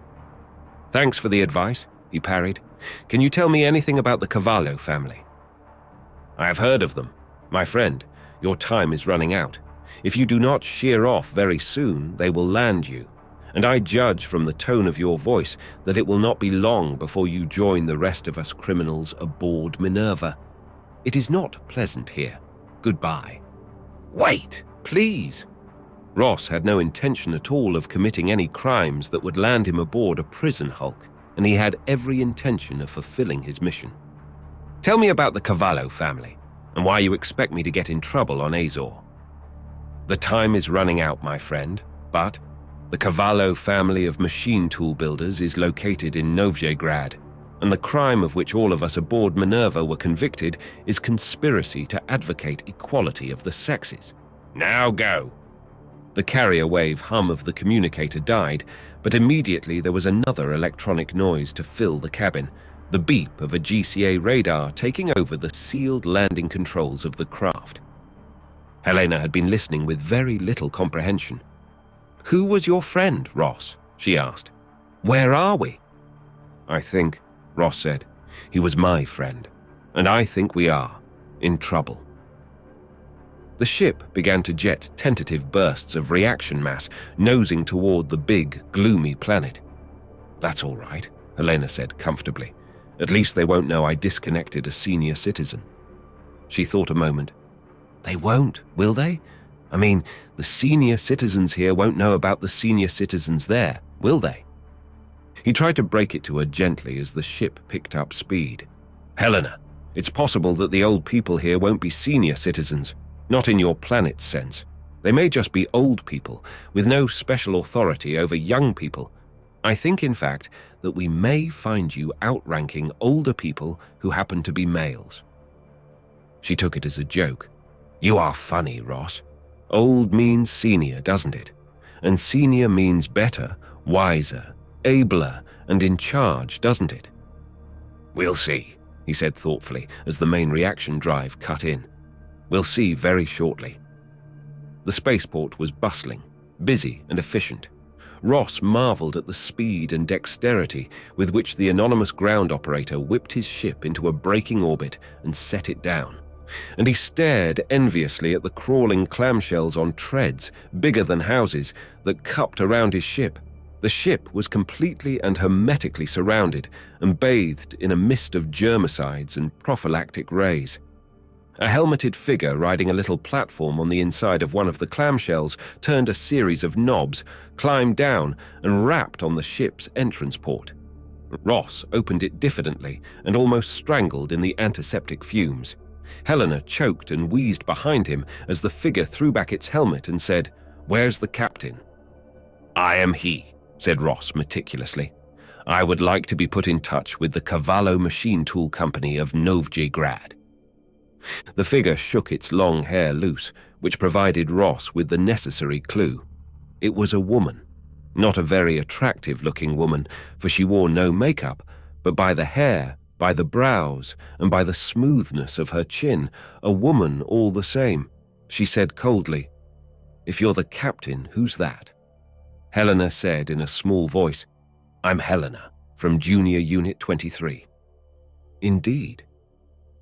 "Thanks for the advice," he parried. "Can you tell me anything about the Cavallo family?" "I have heard of them. My friend, your time is running out. If you do not shear off very soon, they will land you. And I judge from the tone of your voice that it will not be long before you join the rest of us criminals aboard Minerva. It is not pleasant here. Goodbye." "Wait, please." Ross had no intention at all of committing any crimes that would land him aboard a prison hulk, and he had every intention of fulfilling his mission. "Tell me about the Cavallo family, and why you expect me to get in trouble on Azor." "The time is running out, my friend, but the Cavallo family of machine tool builders is located in Novigrad, and the crime of which all of us aboard Minerva were convicted is conspiracy to advocate equality of the sexes. Now go." The carrier wave hum of the communicator died, but immediately there was another electronic noise to fill the cabin, the beep of a GCA radar taking over the sealed landing controls of the craft. Helena had been listening with very little comprehension. "Who was your friend, Ross?" she asked. "Where are we?" "I think," Ross said, "he was my friend, and I think we are in trouble." The ship began to jet tentative bursts of reaction mass, nosing toward the big, gloomy planet. "That's all right," Helena said comfortably. "At least they won't know I disconnected a senior citizen." She thought a moment. "They won't, will they? I mean, the senior citizens here won't know about the senior citizens there, will they?" He tried to break it to her gently as the ship picked up speed. "Helena, it's possible that the old people here won't be senior citizens, not in your planet's sense. They may just be old people, with no special authority over young people. I think, in fact, that we may find you outranking older people who happen to be males." She took it as a joke. "You are funny, Ross. Old means senior, doesn't it? And senior means better, wiser, abler, and in charge, doesn't it?" "We'll see," he said thoughtfully as the main reaction drive cut in. "We'll see very shortly." The spaceport was bustling, busy and efficient. Ross marveled at the speed and dexterity with which the anonymous ground operator whipped his ship into a braking orbit and set it down. and he stared enviously at the crawling clamshells on treads, bigger than houses, that cupped around his ship. The ship was completely and hermetically surrounded and bathed in a mist of germicides and prophylactic rays. A helmeted figure riding a little platform on the inside of one of the clamshells turned a series of knobs, climbed down, and rapped on the ship's entrance port. Ross opened it diffidently and almost strangled in the antiseptic fumes. Helena choked and wheezed behind him as the figure threw back its helmet and said, "Where's the captain?" "I am he," said Ross meticulously. "I would like to be put in touch with the Cavallo Machine Tool Company of Novjgrad." The figure shook its long hair loose, which provided Ross with the necessary clue. It was a woman. Not a very attractive-looking woman, for she wore no makeup, but by the hair, by the brows, and by the smoothness of her chin, a woman all the same. She said coldly, "If you're the captain, who's that?" Helena said in a small voice, "I'm Helena, from Junior Unit 23. "Indeed."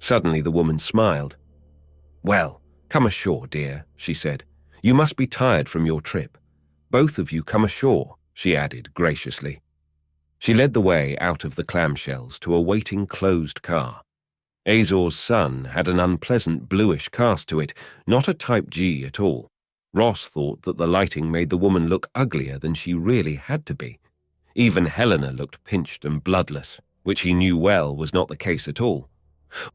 Suddenly the woman smiled. "Well, come ashore, dear," she said. "You must be tired from your trip. Both of you come ashore," she added graciously. She led the way out of the clamshells to a waiting closed car. Azor's sun had an unpleasant bluish cast to it, not a Type G at all. Ross thought that the lighting made the woman look uglier than she really had to be. Even Helena looked pinched and bloodless, which he knew well was not the case at all.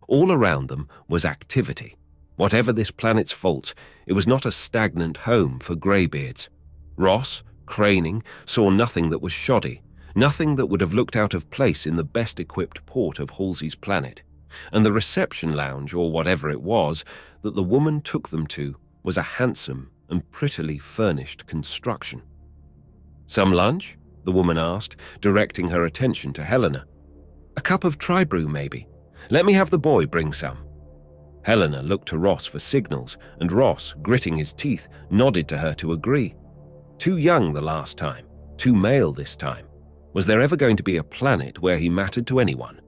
All around them was activity. Whatever this planet's faults, it was not a stagnant home for greybeards. Ross, craning, saw nothing that was shoddy, nothing that would have looked out of place in the best-equipped port of Halsey's planet, and the reception lounge, or whatever it was, that the woman took them to was a handsome and prettily furnished construction. "Some lunch?" the woman asked, directing her attention to Helena. "A cup of tri-brew, maybe. Let me have the boy bring some." Helena looked to Ross for signals, and Ross, gritting his teeth, nodded to her to agree. Too young the last time, too male this time. Was there ever going to be a planet where he mattered to anyone?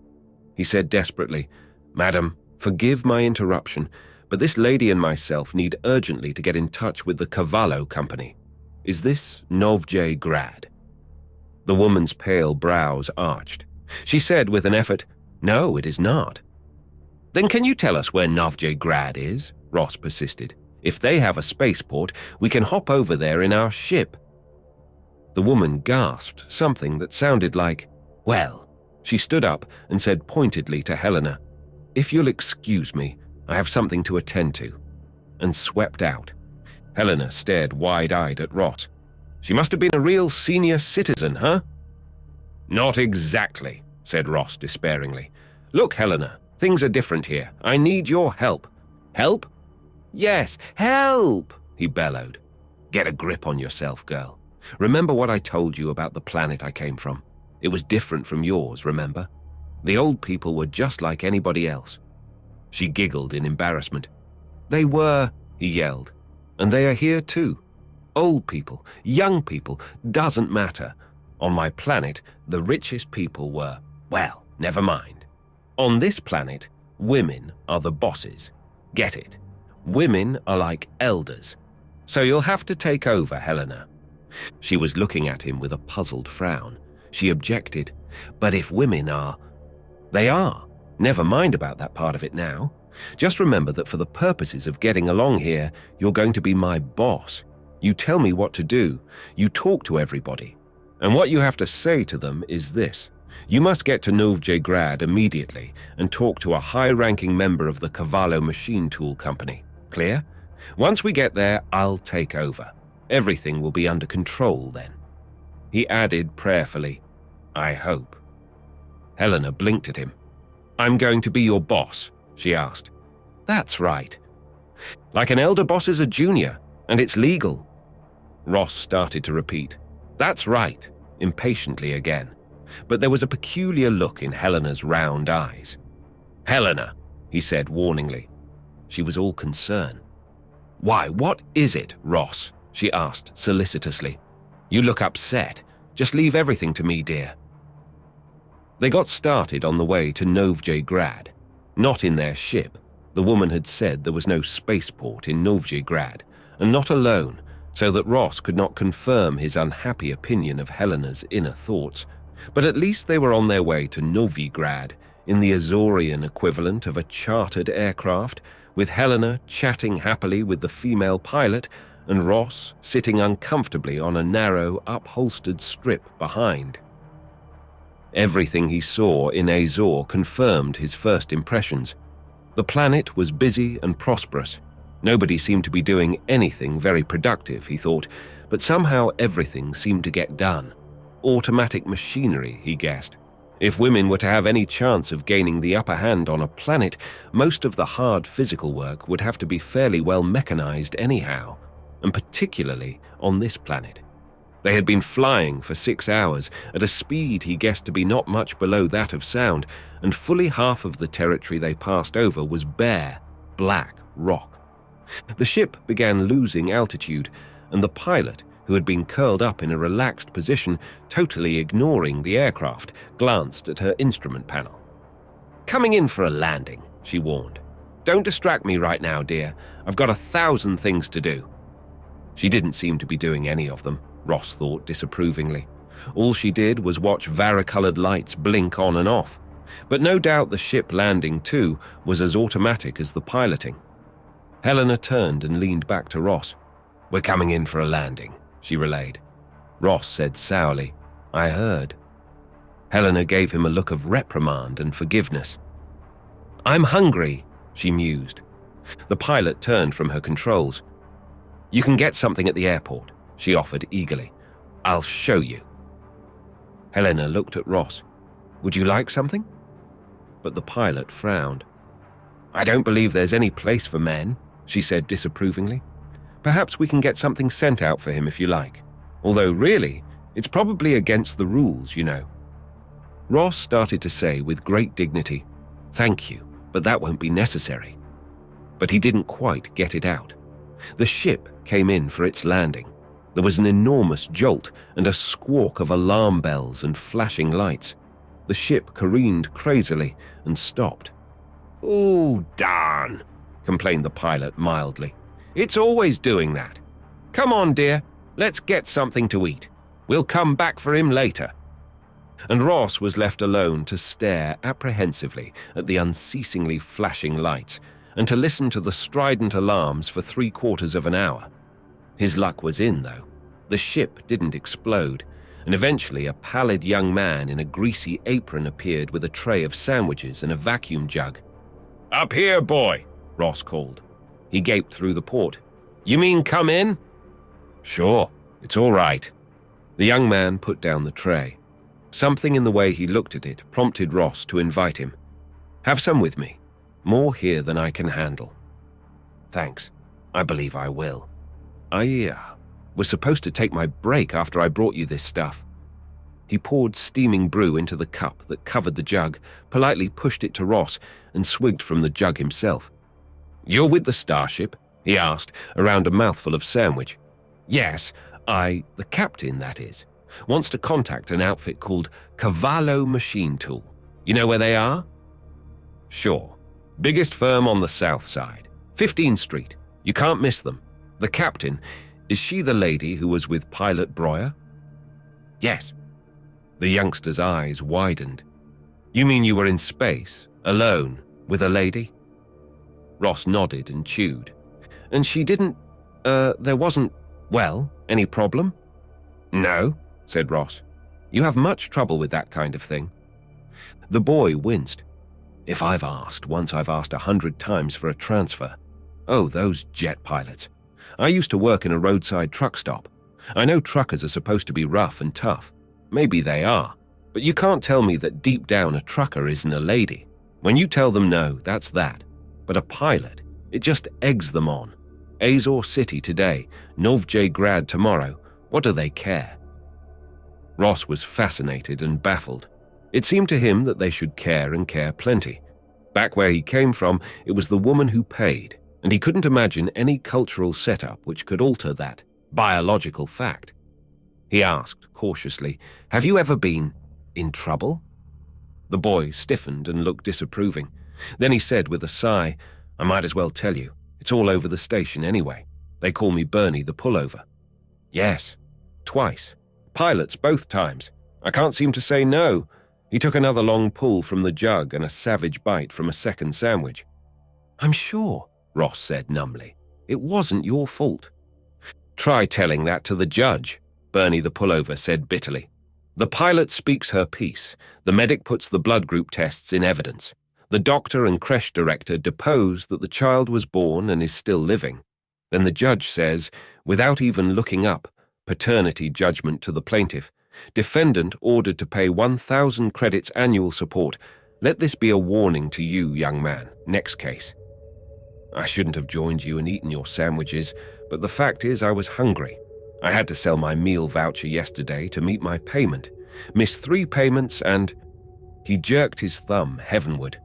He said desperately, "Madam, forgive my interruption, but this lady and myself need urgently to get in touch with the Cavallo Company. Is this Novjgrad?" The woman's pale brows arched. She said with an effort, "No, it is not." "Then can you tell us where Novjgrad is?" Ross persisted. "If they have a spaceport, we can hop over there in our ship." The woman gasped something that sounded like, "Well." She stood up and said pointedly to Helena, "If you'll excuse me, I have something to attend to," and swept out. Helena stared wide-eyed at Ross. "She must have been a real senior citizen, huh?" "Not exactly," said Ross despairingly. "Look, Helena, things are different here. I need your help." "Help?" "Yes, help!" he bellowed. "Get a grip on yourself, girl. Remember what I told you about the planet I came from? It was different from yours, remember? The old people were just like anybody else." She giggled in embarrassment. "They were," he yelled, "and they are here too. Old people, young people, doesn't matter. On my planet, the richest people were, well, never mind. On this planet, women are the bosses. Get it? Women are like elders. So you'll have to take over, Helena." She was looking at him with a puzzled frown. She objected, "But if women are—" "They are. Never mind about that part of it now. Just remember that for the purposes of getting along here, you're going to be my boss. You tell me what to do. You talk to everybody. And what you have to say to them is this. You must get to Novjgrad immediately and talk to a high-ranking member of the Cavallo Machine Tool Company. Clear? Once we get there, I'll take over. Everything will be under control then." He added prayerfully, "I hope." Helena blinked at him. "I'm going to be your boss?" she asked. "That's right. Like an elder boss is a junior, and it's legal." Ross started to repeat, "That's right," impatiently again. But there was a peculiar look in Helena's round eyes. "Helena," he said warningly. She was all concern. "Why, what is it, Ross?" she asked solicitously. "You look upset. Just leave everything to me, dear." They got started on the way to Novjgrad. Not in their ship. The woman had said there was no spaceport in Novgorod, and not alone, so that Ross could not confirm his unhappy opinion of Helena's inner thoughts. But at least they were on their way to Novigrad, in the Azorian equivalent of a chartered aircraft, with Helena chatting happily with the female pilot and Ross sitting uncomfortably on a narrow, upholstered strip behind. Everything he saw in Azor confirmed his first impressions. The planet was busy and prosperous. Nobody seemed to be doing anything very productive, he thought, but somehow everything seemed to get done. Automatic machinery, he guessed. If women were to have any chance of gaining the upper hand on a planet, most of the hard physical work would have to be fairly well mechanized anyhow, and particularly on this planet. They had been flying for 6 hours at a speed he guessed to be not much below that of sound, and fully half of the territory they passed over was bare, black rock. The ship began losing altitude, and the pilot, who had been curled up in a relaxed position, totally ignoring the aircraft, glanced at her instrument panel. "Coming in for a landing," she warned. "Don't distract me right now, dear. I've got 1,000 things to do." She didn't seem to be doing any of them, Ross thought disapprovingly. All she did was watch varicolored lights blink on and off. But no doubt the ship landing, too, was as automatic as the piloting. Helena turned and leaned back to Ross. "We're coming in for a landing," she relayed. Ross said sourly, "I heard." Helena gave him a look of reprimand and forgiveness. "I'm hungry," she mused. The pilot turned from her controls. "You can get something at the airport," she offered eagerly. "I'll show you." Helena looked at Ross. "Would you like something?" But the pilot frowned. "I don't believe there's any place for men," she said disapprovingly. "Perhaps we can get something sent out for him if you like. Although really, it's probably against the rules, you know." Ross started to say with great dignity, "Thank you, but that won't be necessary." But he didn't quite get it out. The ship came in for its landing. There was an enormous jolt and a squawk of alarm bells and flashing lights. The ship careened crazily and stopped. "Ooh, darn," complained the pilot mildly. "It's always doing that. Come on, dear, let's get something to eat. We'll come back for him later." And Ross was left alone to stare apprehensively at the unceasingly flashing lights and to listen to the strident alarms for 3/4 of an hour. His luck was in, though. The ship didn't explode, and eventually a pallid young man in a greasy apron appeared with a tray of sandwiches and a vacuum jug. "Up here, boy," Ross called. He gaped through the port. "You mean come in?" "Sure, it's all right." The young man put down the tray. Something in the way he looked at it prompted Ross to invite him. "Have some with me. More here than I can handle." "Thanks. I believe I will. I was supposed to take my break after I brought you this stuff." He poured steaming brew into the cup that covered the jug, politely pushed it to Ross, and swigged from the jug himself. "You're with the Starship?" he asked, around a mouthful of sandwich. "Yes, the captain, that is, wants to contact an outfit called Cavallo Machine Tool. You know where they are?" "Sure. Biggest firm on the south side. 15th Street. You can't miss them. The captain, is she the lady who was with Pilot Breuer?" "Yes." The youngster's eyes widened. "You mean you were in space, alone, with a lady?" Ross nodded and chewed. "And she didn't, there wasn't, well, any problem?" "No," said Ross. "You have much trouble with that kind of thing." The boy winced. "If I've asked once, I've asked 100 times for a transfer. Oh, those jet pilots. I used to work in a roadside truck stop. I know truckers are supposed to be rough and tough. Maybe they are. But you can't tell me that deep down a trucker isn't a lady. When you tell them no, that's that. But a pilot, it just eggs them on. Azor City today, Novgorod tomorrow. What do they care?" Ross was fascinated and baffled. It seemed to him that they should care and care plenty. Back where he came from, it was the woman who paid, and he couldn't imagine any cultural setup which could alter that biological fact. He asked cautiously, "Have you ever been in trouble?" The boy stiffened and looked disapproving. Then he said with a sigh, I might as well tell you. It's all over the station anyway. They call me Bernie the Pullover. Yes, twice. Pilots both times. I can't seem to say no. He took another long pull from the jug and a savage bite from a second sandwich. I'm sure, Ross said numbly. It wasn't your fault. Try telling that to the judge, Bernie the Pullover said bitterly. The pilot speaks her piece. The medic puts the blood group tests in evidence. The doctor and creche director depose that the child was born and is still living. Then the judge says, without even looking up, paternity judgment to the plaintiff. Defendant ordered to pay 1,000 credits annual support. Let this be a warning to you, young man. Next case. I shouldn't have joined you and eaten your sandwiches, but the fact is I was hungry. I had to sell my meal voucher yesterday to meet my payment. Missed 3 payments and... He jerked his thumb heavenward.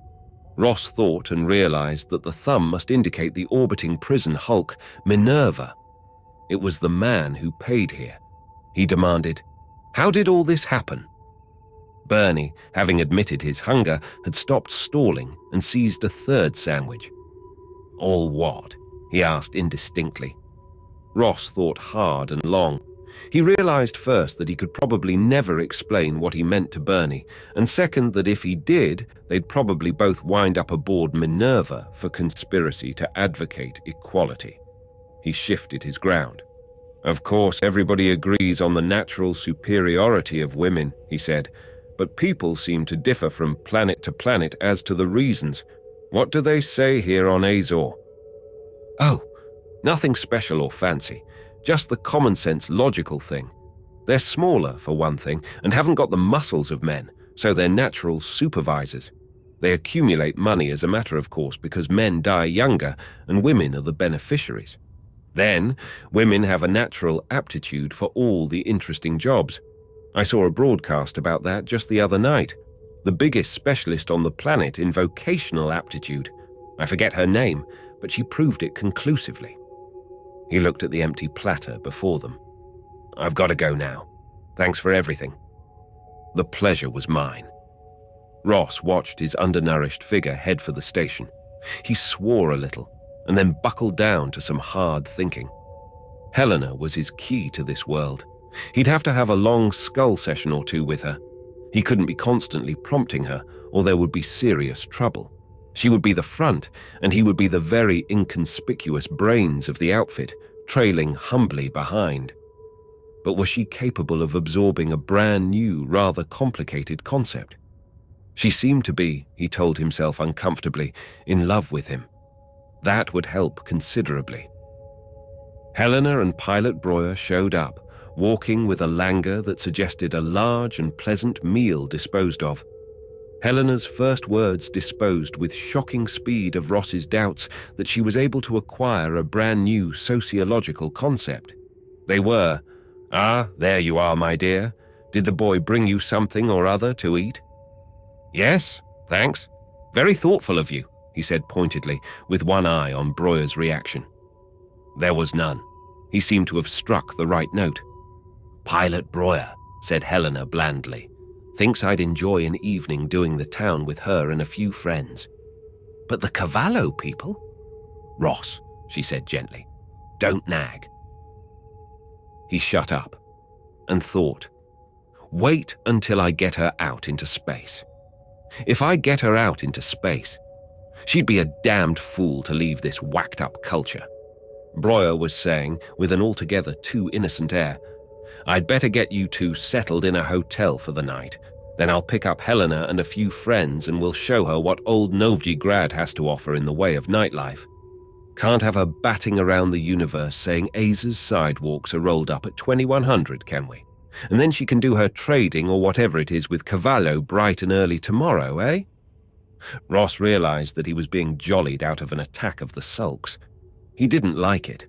Ross thought and realized that the thumb must indicate the orbiting prison hulk, Minerva. It was the man who paid here. He demanded, how did all this happen? Bernie, having admitted his hunger, had stopped stalling and seized a third sandwich. All what? He asked indistinctly. Ross thought hard and long. He realized first that he could probably never explain what he meant to Bernie, and second that if he did, they'd probably both wind up aboard Minerva for conspiracy to advocate equality. He shifted his ground. Of course, everybody agrees on the natural superiority of women, he said, but people seem to differ from planet to planet as to the reasons. What do they say here on Azor? Oh, nothing special or fancy. Just the common-sense, logical thing. They're smaller, for one thing, and haven't got the muscles of men, so they're natural supervisors. They accumulate money as a matter of course because men die younger and women are the beneficiaries. Then, women have a natural aptitude for all the interesting jobs. I saw a broadcast about that just the other night. The biggest specialist on the planet in vocational aptitude. I forget her name, but she proved it conclusively. He looked at the empty platter before them. I've got to go now. Thanks for everything. The pleasure was mine. Ross watched his undernourished figure head for the station. He swore a little, and then buckled down to some hard thinking. Helena was his key to this world. He'd have to have a long skull session or two with her. He couldn't be constantly prompting her, or there would be serious trouble. She would be the front, and he would be the very inconspicuous brains of the outfit, trailing humbly behind. But was she capable of absorbing a brand new, rather complicated concept? She seemed to be, he told himself uncomfortably, in love with him. That would help considerably. Helena and Pilot Breuer showed up, walking with a languor that suggested a large and pleasant meal disposed of. Helena's first words disposed with shocking speed of Ross's doubts that she was able to acquire a brand new sociological concept. They were, "Ah, there you are, my dear. Did the boy bring you something or other to eat?" "Yes, thanks. Very thoughtful of you," he said pointedly, with one eye on Breuer's reaction. There was none. He seemed to have struck the right note. "Pilot Breuer," said Helena blandly, "thinks I'd enjoy an evening doing the town with her and a few friends." "But the Cavallo people?" "Ross," she said gently, "don't nag." He shut up and thought, wait until I get her out into space. If I get her out into space, she'd be a damned fool to leave this whacked-up culture. Breuer was saying, with an altogether too innocent air, "I'd better get you two settled in a hotel for the night. Then I'll pick up Helena and a few friends and we'll show her what old Novigrad has to offer in the way of nightlife. Can't have her batting around the universe saying Aza's sidewalks are rolled up at 2100, can we? And then she can do her trading or whatever it is with Cavallo bright and early tomorrow, eh?" Ross realized that he was being jollied out of an attack of the sulks. He didn't like it.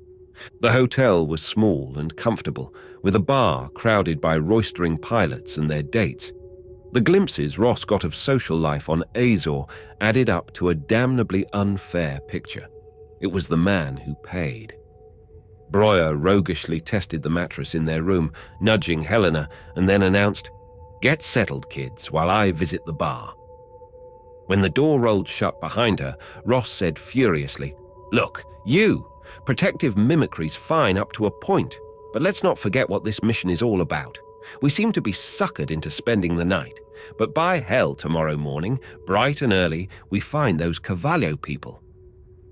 The hotel was small and comfortable, with a bar crowded by roistering pilots and their dates. The glimpses Ross got of social life on Azor added up to a damnably unfair picture. It was the man who paid. Breuer roguishly tested the mattress in their room, nudging Helena, and then announced, "Get settled, kids, while I visit the bar." When the door rolled shut behind her, Ross said furiously, "Look, you! Protective mimicry's fine up to a point, but let's not forget what this mission is all about. We seem to be suckered into spending the night, but by hell tomorrow morning, bright and early, we find those Cavallo people."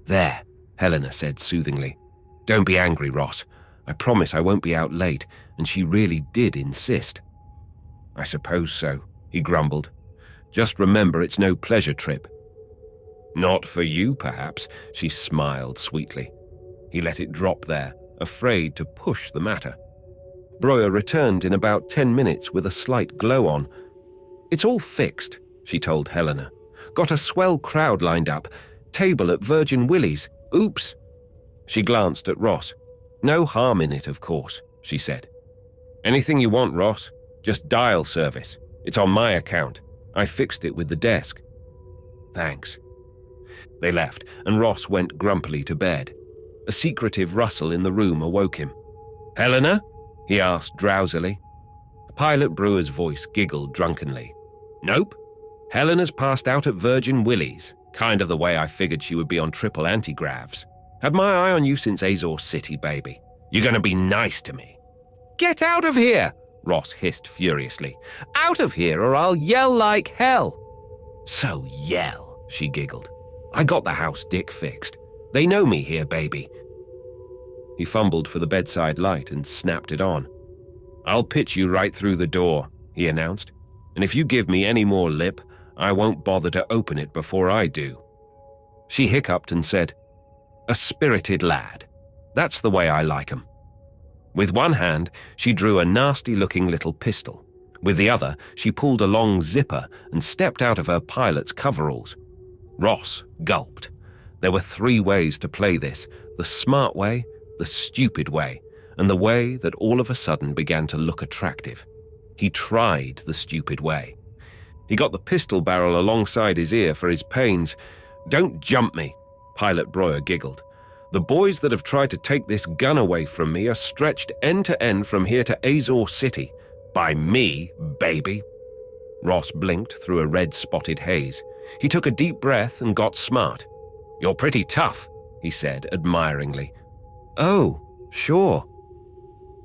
"There," Helena said soothingly. "Don't be angry, Ross. I promise I won't be out late," and she really did insist. "I suppose so," he grumbled. "Just remember it's no pleasure trip." "Not for you, perhaps," she smiled sweetly. He let it drop there, afraid to push the matter. Breuer returned in about 10 minutes with a slight glow on. "It's all fixed," she told Helena. "Got a swell crowd lined up. Table at Virgin Willie's. Oops." She glanced at Ross. "No harm in it, of course," she said. "Anything you want, Ross. Just dial service. It's on my account. I fixed it with the desk." "Thanks." They left, and Ross went grumpily to bed. A secretive rustle in the room awoke him. "Helena?" he asked drowsily. Pilot Brewer's voice giggled drunkenly. "Nope. Helena's passed out at Virgin Willie's, kind of the way I figured she would be on triple antigravs. Had my eye on you since Azor City, baby. You're gonna be nice to me." "Get out of here!" Ross hissed furiously. "Out of here or I'll yell like hell." "So yell," she giggled. "I got the house dick fixed. They know me here, baby." He fumbled for the bedside light and snapped it on. "I'll pitch you right through the door," he announced. "And if you give me any more lip, I won't bother to open it before I do." She hiccuped and said, "A spirited lad. That's the way I like 'em." With one hand, she drew a nasty-looking little pistol. With the other, she pulled a long zipper and stepped out of her pilot's coveralls. Ross gulped. There were 3 ways to play this: the smart way, the stupid way, and the way that all of a sudden began to look attractive. He tried the stupid way. He got the pistol barrel alongside his ear for his pains. "Don't jump me," Pilot Breuer giggled. "The boys that have tried to take this gun away from me are stretched end to end from here to Azor City. By me, baby." Ross blinked through a red-spotted haze. He took a deep breath and got smart. "You're pretty tough," he said admiringly. "Oh, sure."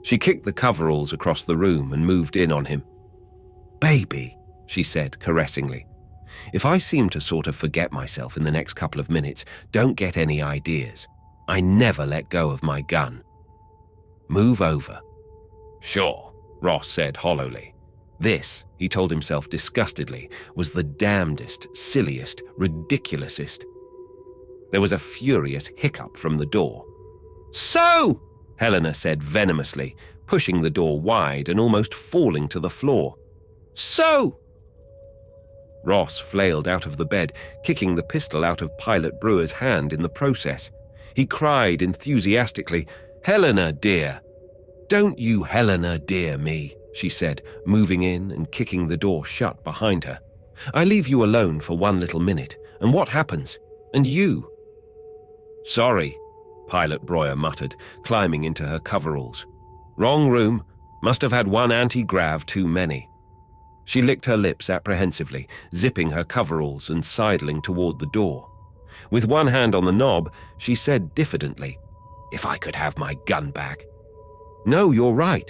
She kicked the coveralls across the room and moved in on him. "Baby," she said caressingly. "If I seem to sort of forget myself in the next couple of minutes, don't get any ideas. I never let go of my gun. Move over." "Sure," Ross said hollowly. This, he told himself disgustedly, was the damnedest, silliest, ridiculousest. There was a furious hiccup from the door. "So!" Helena said venomously, pushing the door wide and almost falling to the floor. "So!" Ross flailed out of the bed, kicking the pistol out of Pilot Brewer's hand in the process. He cried enthusiastically, "Helena, dear!" "Don't you Helena, dear me," she said, moving in and kicking the door shut behind her. "I leave you alone for 1 little minute, and what happens? And you?" "Sorry," Pilot Breuer muttered, climbing into her coveralls. "Wrong room. Must have had 1 anti-grav too many." She licked her lips apprehensively, zipping her coveralls and sidling toward the door. With one hand on the knob, she said diffidently, "If I could have my gun back." "No, you're right.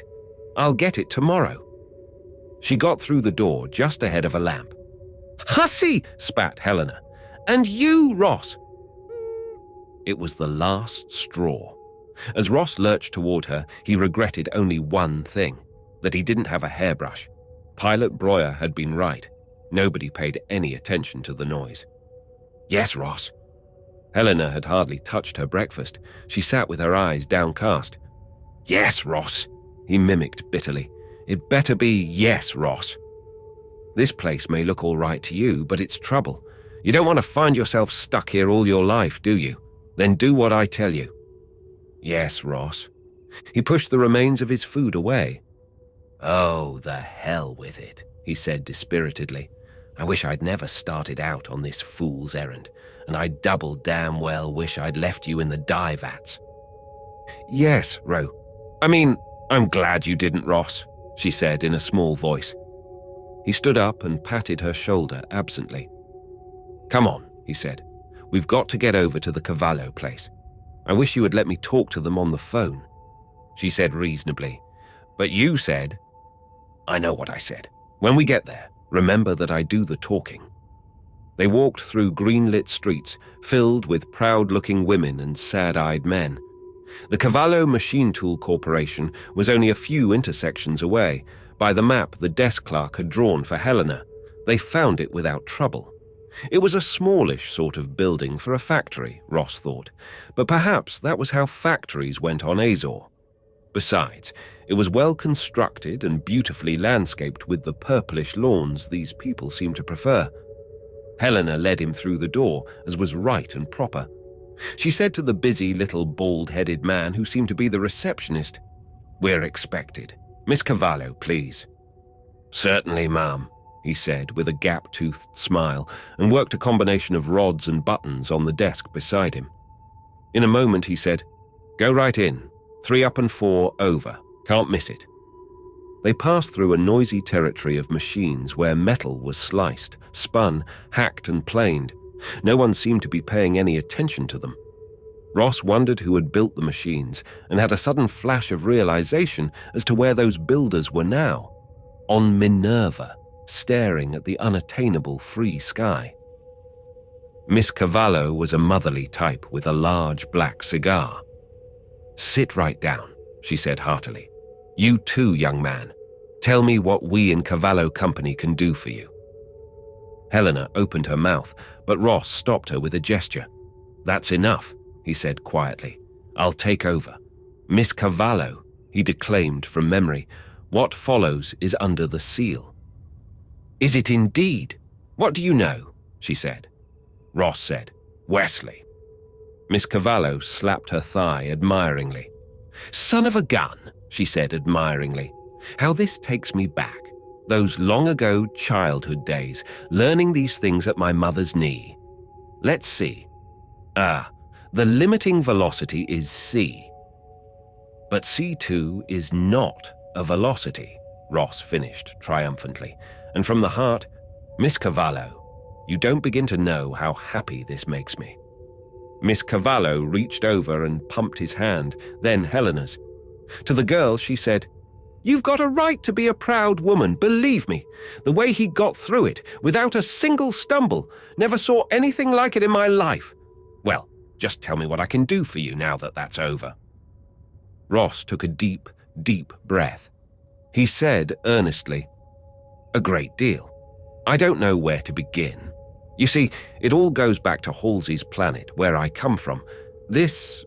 I'll get it tomorrow." She got through the door just ahead of a lamp. "Hussy!" spat Helena. "And you, Ross!" It was the last straw. As Ross lurched toward her, he regretted only one thing, that he didn't have a hairbrush. Pilot Breuer had been right. Nobody paid any attention to the noise. "Yes, Ross." Helena had hardly touched her breakfast. She sat with her eyes downcast. "Yes, Ross," he mimicked bitterly. "It better be yes, Ross. This place may look all right to you, but it's trouble. You don't want to find yourself stuck here all your life, do you? Then do what I tell you." "Yes, Ross." He pushed the remains of his food away. "Oh, the hell with it," he said dispiritedly. "I wish I'd never started out on this fool's errand, and I double damn well wish I'd left you in the dye vats." "Yes, I'm glad you didn't, Ross," she said in a small voice. He stood up and patted her shoulder absently. "Come on," he said. "We've got to get over to the Cavallo place. I wish you had let me talk to them on the phone." She said reasonably, "But you said—" "I know what I said. When we get there, remember that I do the talking." They walked through green-lit streets filled with proud-looking women and sad-eyed men. The Cavallo Machine Tool Corporation was only a few intersections away. By the map the desk clerk had drawn for Helena, they found it without trouble. It was a smallish sort of building for a factory, Ross thought, but perhaps that was how factories went on Azor. Besides, it was well constructed and beautifully landscaped with the purplish lawns these people seemed to prefer. Helena led him through the door, as was right and proper. She said to the busy little bald-headed man who seemed to be the receptionist, "We're expected. Miss Cavallo, please." "Certainly, ma'am," he said with a gap-toothed smile, and worked a combination of rods and buttons on the desk beside him. In a moment he said, "Go right in. 3 up and 4 over. Can't miss it." They passed through a noisy territory of machines where metal was sliced, spun, hacked and planed. No one seemed to be paying any attention to them. Ross wondered who had built the machines and had a sudden flash of realization as to where those builders were now. On Minerva, staring at the unattainable free sky. Miss Cavallo was a motherly type with a large black cigar. "Sit right down," she said heartily. "You too, young man. Tell me what we in Cavallo Company can do for you." Helena opened her mouth, but Ross stopped her with a gesture. "That's enough," he said quietly. "I'll take over. Miss Cavallo," he declaimed from memory, "what follows is under the seal." "Is it indeed? What do you know?" she said. Ross said, "Wesley." Miss Cavallo slapped her thigh admiringly. "Son of a gun," she said admiringly. "How this takes me back. Those long-ago childhood days, learning these things at my mother's knee. Let's see. The limiting velocity is c. But c2 is not a velocity," Ross finished triumphantly. And from the heart, "Miss Cavallo, you don't begin to know how happy this makes me." Miss Cavallo reached over and pumped his hand, then Helena's. To the girl, she said, "You've got a right to be a proud woman, believe me. The way he got through it, without a single stumble, never saw anything like it in my life. Well, just tell me what I can do for you now that that's over." Ross took a deep, deep breath. He said earnestly, "A great deal. I don't know where to begin. You see, it all goes back to Halsey's planet, where I come from. This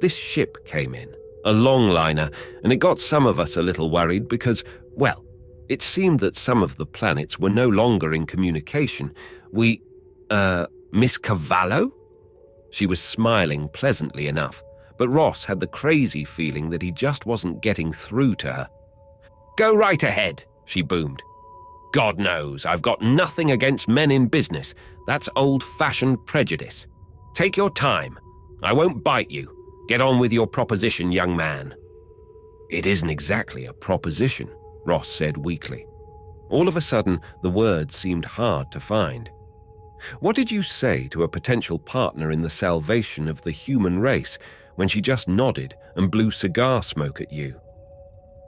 ship came in, a longliner, and it got some of us a little worried because, well, it seemed that some of the planets were no longer in communication. Miss Cavallo?" She was smiling pleasantly enough, but Ross had the crazy feeling that he just wasn't getting through to her. "Go right ahead," she boomed. "God knows, I've got nothing against men in business. That's old-fashioned prejudice. Take your time. I won't bite you. Get on with your proposition, young man." "It isn't exactly a proposition," Ross said weakly. All of a sudden, the words seemed hard to find. "What did you say to a potential partner in the salvation of the human race when she just nodded and blew cigar smoke at you?"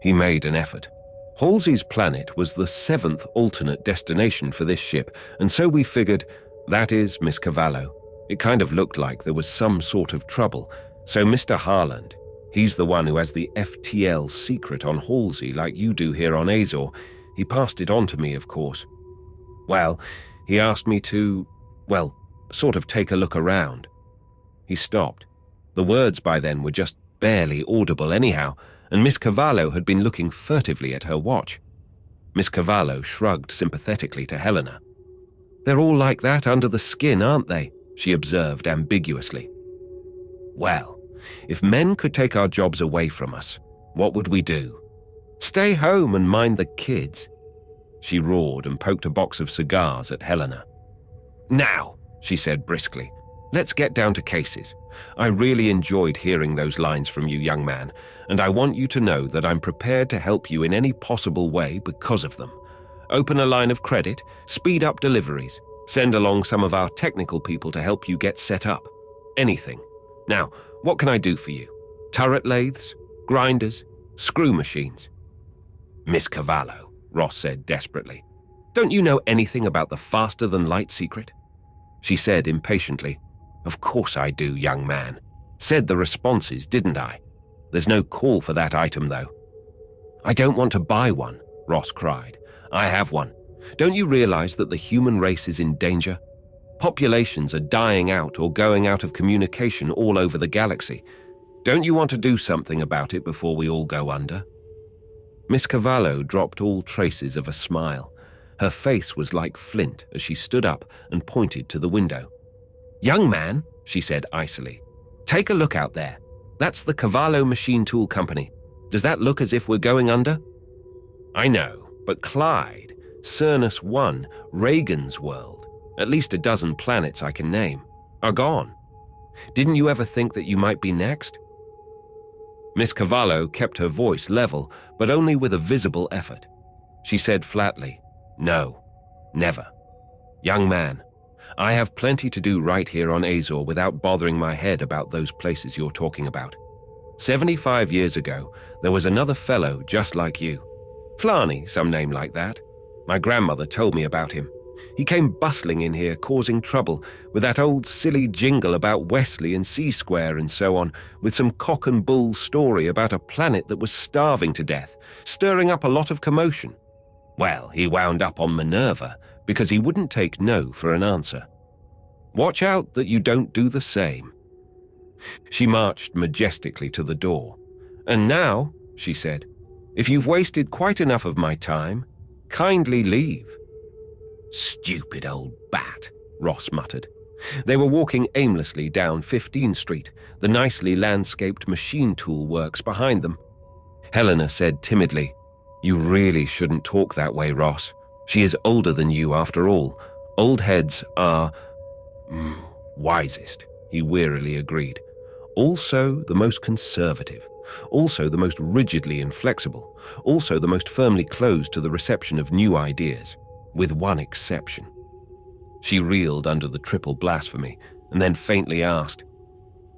He made an effort. Halsey's planet was the 7th alternate destination for this ship, and so we figured, that is Miss Cavallo. It kind of looked like there was some sort of trouble, so Mr. Harland, he's the one who has the FTL secret on Halsey like you do here on Azor, he passed it on to me, of course. Well, he asked me to, sort of take a look around. He stopped. The words by then were just barely audible anyhow, and Miss Cavallo had been looking furtively at her watch. Miss Cavallo shrugged sympathetically to Helena. "They're all like that under the skin, aren't they?" she observed ambiguously. "Well, if men could take our jobs away from us, what would we do? Stay home and mind the kids." She roared and poked a box of cigars at Helena. "Now," she said briskly, "let's get down to cases. I really enjoyed hearing those lines from you, young man, and I want you to know that I'm prepared to help you in any possible way because of them. Open a line of credit, speed up deliveries, Send along some of our technical people to help you get set up. Anything. Now, what can I do for you? Turret lathes? Grinders? Screw machines?" "Miss Cavallo," Ross said desperately, "don't you know anything about the faster-than-light secret?" She said impatiently, "Of course I do, young man. Said the responses, didn't I? There's no call for that item, though." "I don't want to buy one," Ross cried. "I have one. Don't you realize that the human race is in danger? Populations are dying out or going out of communication all over the galaxy. Don't you want to do something about it before we all go under?" Miss Cavallo dropped all traces of a smile. Her face was like flint as she stood up and pointed to the window. "Young man," she said icily, "take a look out there. That's the Cavallo Machine Tool Company. Does that look as if we're going under?" "I know, but Clyde, Cernus 1, Reagan's world, at least a dozen planets I can name, are gone. Didn't you ever think that you might be next?" Miss Cavallo kept her voice level, but only with a visible effort. She said flatly, "No, never. Young man, I have plenty to do right here on Azor without bothering my head about those places you're talking about. 75 years ago, there was another fellow just like you. Flarney, some name like that. My grandmother told me about him. He came bustling in here, causing trouble, with that old silly jingle about Wesley and C-Square and so on, with some cock and bull story about a planet that was starving to death, stirring up a lot of commotion. Well, he wound up on Minerva because he wouldn't take no for an answer. Watch out that you don't do the same." She marched majestically to the door. "And now," she said, "if you've wasted quite enough of my time, kindly leave." "Stupid old bat," Ross muttered. They were walking aimlessly down 15th Street, the nicely landscaped machine tool works behind them. Helena said timidly, "You really shouldn't talk that way, Ross. She is older than you after all. Old heads are wisest," he wearily agreed. "Also the most conservative. Also the most rigidly inflexible. Also the most firmly closed to the reception of new ideas. With one exception." She reeled under the triple blasphemy and then faintly asked,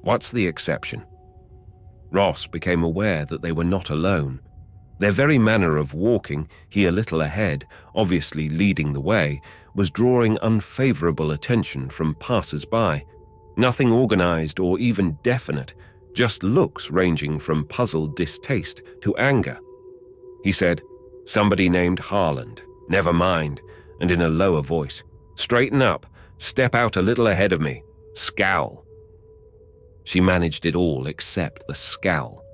"What's the exception?" Ross became aware that they were not alone. Their very manner of walking, he a little ahead, obviously leading the way, was drawing unfavorable attention from passers-by. Nothing organized or even definite, just looks ranging from puzzled distaste to anger. He said, "Somebody named Harland. Never mind," and in a lower voice, "Straighten up, step out a little ahead of me, scowl." She managed it all except the scowl.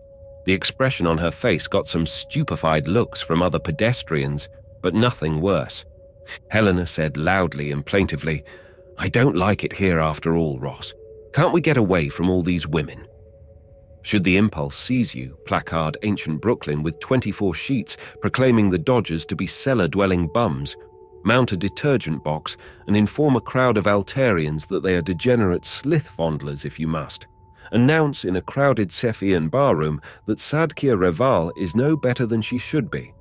The expression on her face got some stupefied looks from other pedestrians, but nothing worse. Helena said loudly and plaintively, "I don't like it here after all, Ross. Can't we get away from all these women?" Should the impulse seize you, placard ancient Brooklyn with 24 sheets proclaiming the Dodgers to be cellar-dwelling bums, mount a detergent box and inform a crowd of Altarians that they are degenerate slith-fondlers if you must. Announce in a crowded Cephean barroom that Sadkia Reval is no better than she should be.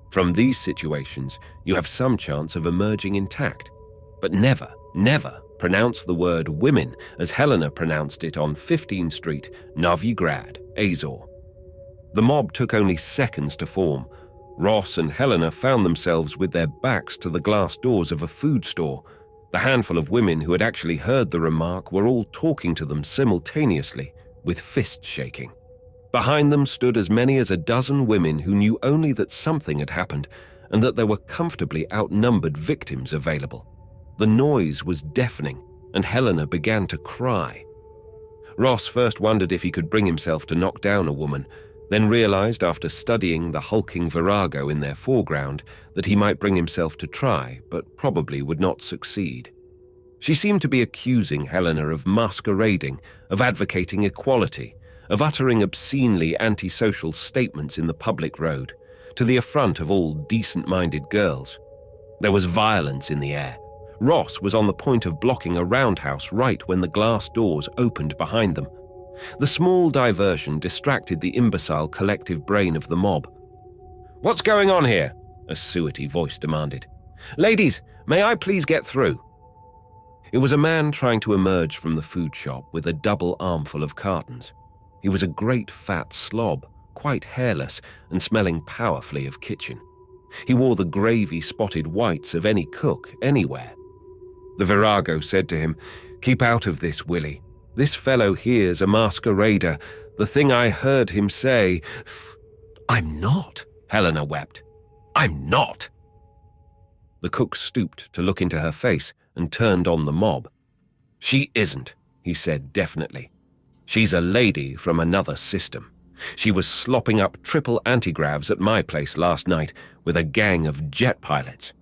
From these situations, you have some chance of emerging intact. But never, never pronounce the word women as Helena pronounced it on 15th Street, Novigrad, Azor. The mob took only seconds to form. Ross and Helena found themselves with their backs to the glass doors of a food store. The handful of women who had actually heard the remark were all talking to them simultaneously, with fist shaking. Behind them stood as many as a dozen women who knew only that something had happened and that there were comfortably outnumbered victims available. The noise was deafening, and Helena began to cry. Ross first wondered if he could bring himself to knock down a woman, then realized after studying the hulking virago in their foreground that he might bring himself to try, but probably would not succeed. She seemed to be accusing Helena of masquerading, of advocating equality, of uttering obscenely antisocial statements in the public road, to the affront of all decent-minded girls. There was violence in the air. Ross was on the point of blocking a roundhouse right when the glass doors opened behind them. The small diversion distracted the imbecile collective brain of the mob. "What's going on here?" a suety voice demanded. "Ladies, may I please get through?" It was a man trying to emerge from the food shop with a double armful of cartons. He was a great fat slob, quite hairless and smelling powerfully of kitchen. He wore the gravy-spotted whites of any cook anywhere. The virago said to him, "Keep out of this, Willie. This fellow here's a masquerader. The thing I heard him say—" "I'm not," Helena wept. "I'm not." The cook stooped to look into her face and turned on the mob. "She isn't," he said definitely. "She's a lady from another system. She was slopping up triple antigravs at my place last night with a gang of jet pilots."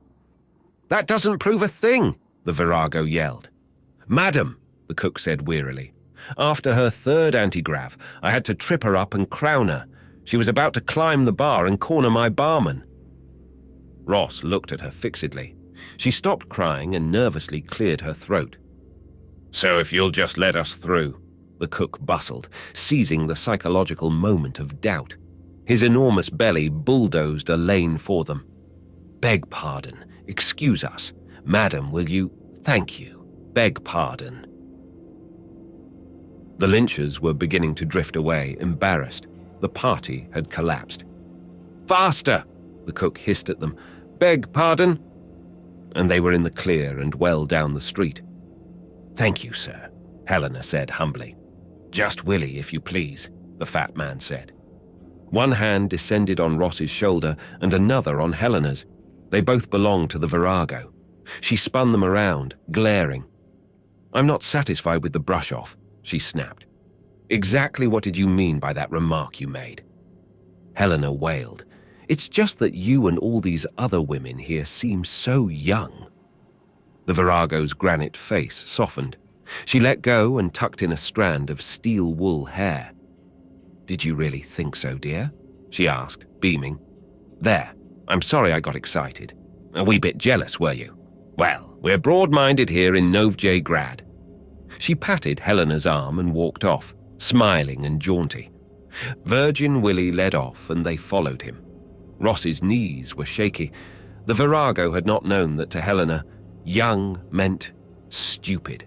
"That doesn't prove a thing," the virago yelled. "Madam," the cook said wearily, "after her third antigrav, I had to trip her up and crown her. She was about to climb the bar and corner my barman." Ross looked at her fixedly. She stopped crying and nervously cleared her throat. "So if you'll just let us through," the cook bustled, seizing the psychological moment of doubt. His enormous belly bulldozed a lane for them. "Beg pardon. Excuse us. Madam, will you— Thank you. Beg pardon." The lynchers were beginning to drift away, embarrassed. The party had collapsed. "Faster!" the cook hissed at them. "Beg pardon?" And they were in the clear and well down the street. "Thank you, sir," Helena said humbly. "Just Willie, if you please," the fat man said. One hand descended on Ross's shoulder and another on Helena's. They both belonged to the virago. She spun them around, glaring. "I'm not satisfied with the brush-off," she snapped. "Exactly what did you mean by that remark you made?" Helena wailed. "It's just that you and all these other women here seem so young." The virago's granite face softened. She let go and tucked in a strand of steel wool hair. "Did you really think so, dear?" she asked, beaming. "There, I'm sorry I got excited. A wee bit jealous, were you? Well, we're broad-minded here in Novj Grad." She patted Helena's arm and walked off, smiling and jaunty. Virgin Willie led off and they followed him. Ross's knees were shaky. The virago had not known that to Helena, young meant stupid.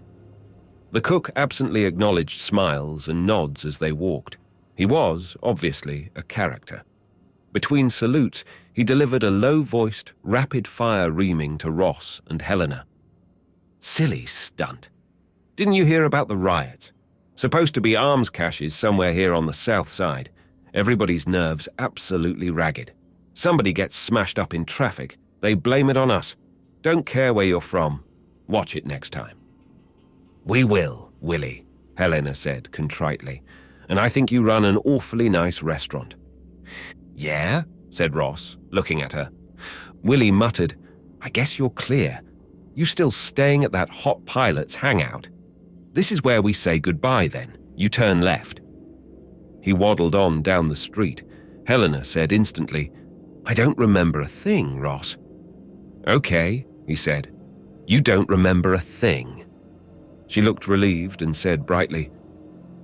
The cook absently acknowledged smiles and nods as they walked. He was, obviously, a character. Between salutes, he delivered a low-voiced, rapid-fire reaming to Ross and Helena. "Silly stunt. Didn't you hear about the riots? Supposed to be arms caches somewhere here on the south side. Everybody's nerves absolutely ragged. Somebody gets smashed up in traffic. They blame it on us. Don't care where you're from. Watch it next time." "We will, Willie," Helena said contritely. "And I think you run an awfully nice restaurant." "Yeah?" said Ross, looking at her. Willie muttered, "I guess you're clear. You still staying at that hot pilot's hangout? This is where we say goodbye then. You turn left." He waddled on down the street. Helena said instantly, "I don't remember a thing, Ross." "Okay," he said. "You don't remember a thing." She looked relieved and said brightly,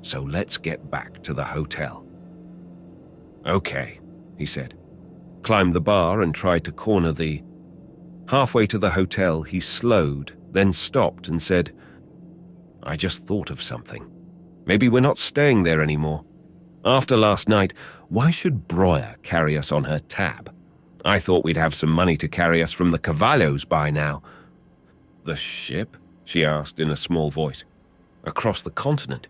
"So let's get back to the hotel." "Okay," he said, climbed the bar and tried to corner the... Halfway to the hotel, he slowed, then stopped and said, "I just thought of something. Maybe we're not staying there anymore. After last night, why should Breuer carry us on her tab? I thought we'd have some money to carry us from the Cavallos by now." "The ship?" she asked in a small voice. "Across the continent?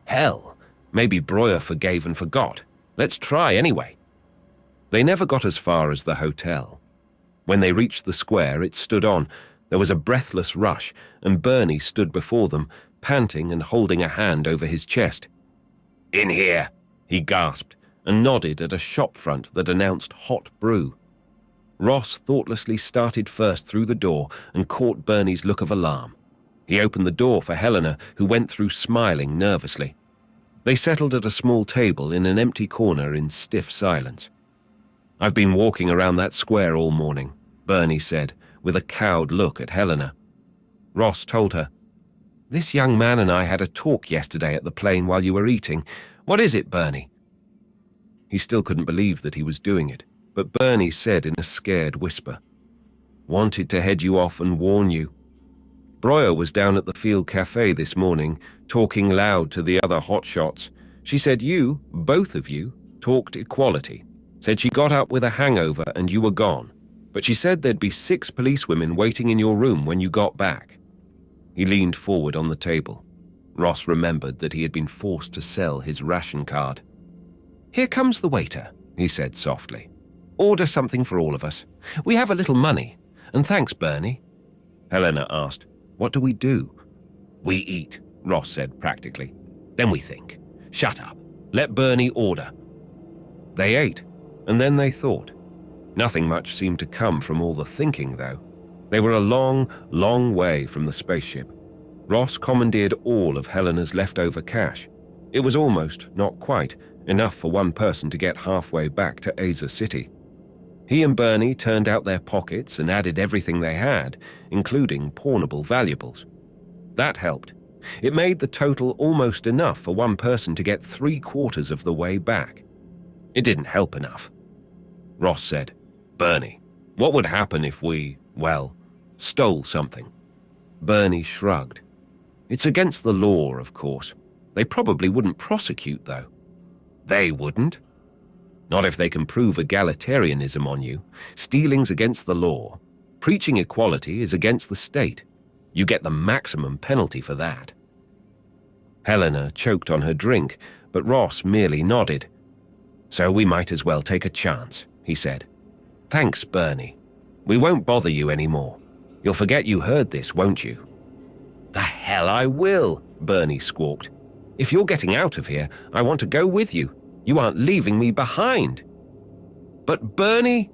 Hell, maybe Breuer forgave and forgot. Let's try anyway." They never got as far as the hotel. When they reached the square, it stood on. There was a breathless rush, and Bernie stood before them, panting and holding a hand over his chest. "In here," he gasped, and nodded at a shop front that announced hot brew. Ross thoughtlessly started first through the door and caught Bernie's look of alarm. He opened the door for Helena, who went through smiling nervously. They settled at a small table in an empty corner in stiff silence. "I've been walking around that square all morning," Bernie said, with a cowed look at Helena. Ross told her, "This young man and I had a talk yesterday at the plane while you were eating. What is it, Bernie?" He still couldn't believe that he was doing it, but Bernie said in a scared whisper, "Wanted to head you off and warn you." Breuer was down at the Field Cafe this morning, talking loud to the other hotshots. She said you, both of you, talked equality. Said she got up with a hangover and you were gone. But she said there'd be 6 policewomen waiting in your room when you got back." He leaned forward on the table. Ross remembered that he had been forced to sell his ration card. "Here comes the waiter," he said softly. "Order something for all of us. We have a little money. And thanks, Bernie." Helena asked, "What do we do?" "We eat," Ross said practically. "Then we think. Shut up. Let Bernie order." They ate, and then they thought. Nothing much seemed to come from all the thinking, though. They were a long, long way from the spaceship. Ross commandeered all of Helena's leftover cash. It was almost, not quite, enough for one person to get halfway back to Aza City. He and Bernie turned out their pockets and added everything they had, including pawnable valuables. That helped. It made the total almost enough for one person to get 3/4 of the way back. It didn't help enough. Ross said, "Bernie, what would happen if we, stole something?" Bernie shrugged. "It's against the law, of course. They probably wouldn't prosecute, though." "They wouldn't?" "Not if they can prove egalitarianism on you. Stealing's against the law. Preaching equality is against the state. You get the maximum penalty for that." Helena choked on her drink, but Ross merely nodded. "So we might as well take a chance," he said. "Thanks, Bernie. We won't bother you anymore. You'll forget you heard this, won't you?" "The hell I will," Bernie squawked. "If you're getting out of here, I want to go with you. You aren't leaving me behind." "But Bernie—"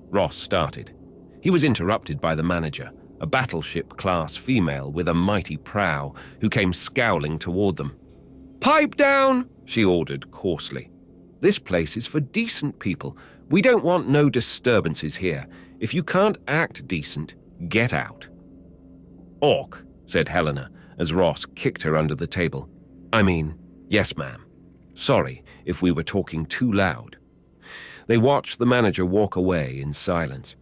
Ross started. He was interrupted by the manager, a battleship-class female with a mighty prow, who came scowling toward them. "Pipe down," she ordered coarsely. "This place is for decent people. We don't want no disturbances here. If you can't act decent, get out." "Orc," said Helena, as Ross kicked her under the table. "Yes, ma'am. Sorry if we were talking too loud." They watched the manager walk away in silence.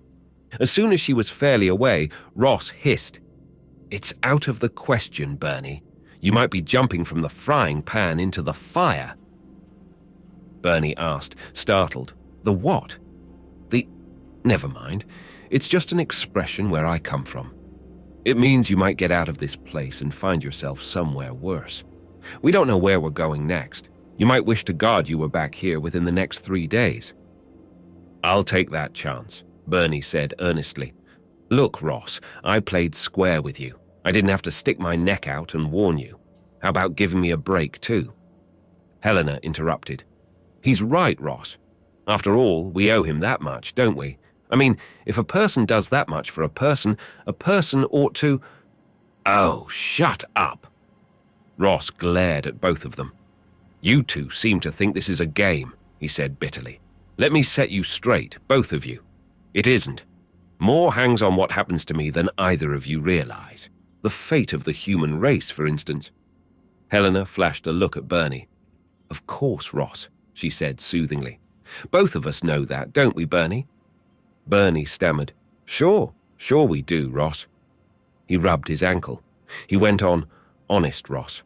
As soon as she was fairly away, Ross hissed, "It's out of the question, Bernie. You might be jumping from the frying pan into the fire." Bernie asked, startled. "The what?" Never mind. It's just an expression where I come from. It means you might get out of this place and find yourself somewhere worse. We don't know where we're going next. You might wish to God you were back here within the next 3 days." "I'll take that chance," Bernie said earnestly. "Look, Ross, I played square with you. I didn't have to stick my neck out and warn you. How about giving me a break, too?" Helena interrupted. "He's right, Ross. After all, we owe him that much, don't we? If a person does that much for a person ought to—" "Oh, shut up!" Ross glared at both of them. "You two seem to think this is a game," he said bitterly. "Let me set you straight, both of you. It isn't. More hangs on what happens to me than either of you realize. The fate of the human race, for instance." Helena flashed a look at Bernie. "Of course, Ross," she said soothingly. "Both of us know that, don't we, Bernie?" Bernie stammered. Sure we do, Ross." He rubbed his ankle. He went on, "Honest, Ross,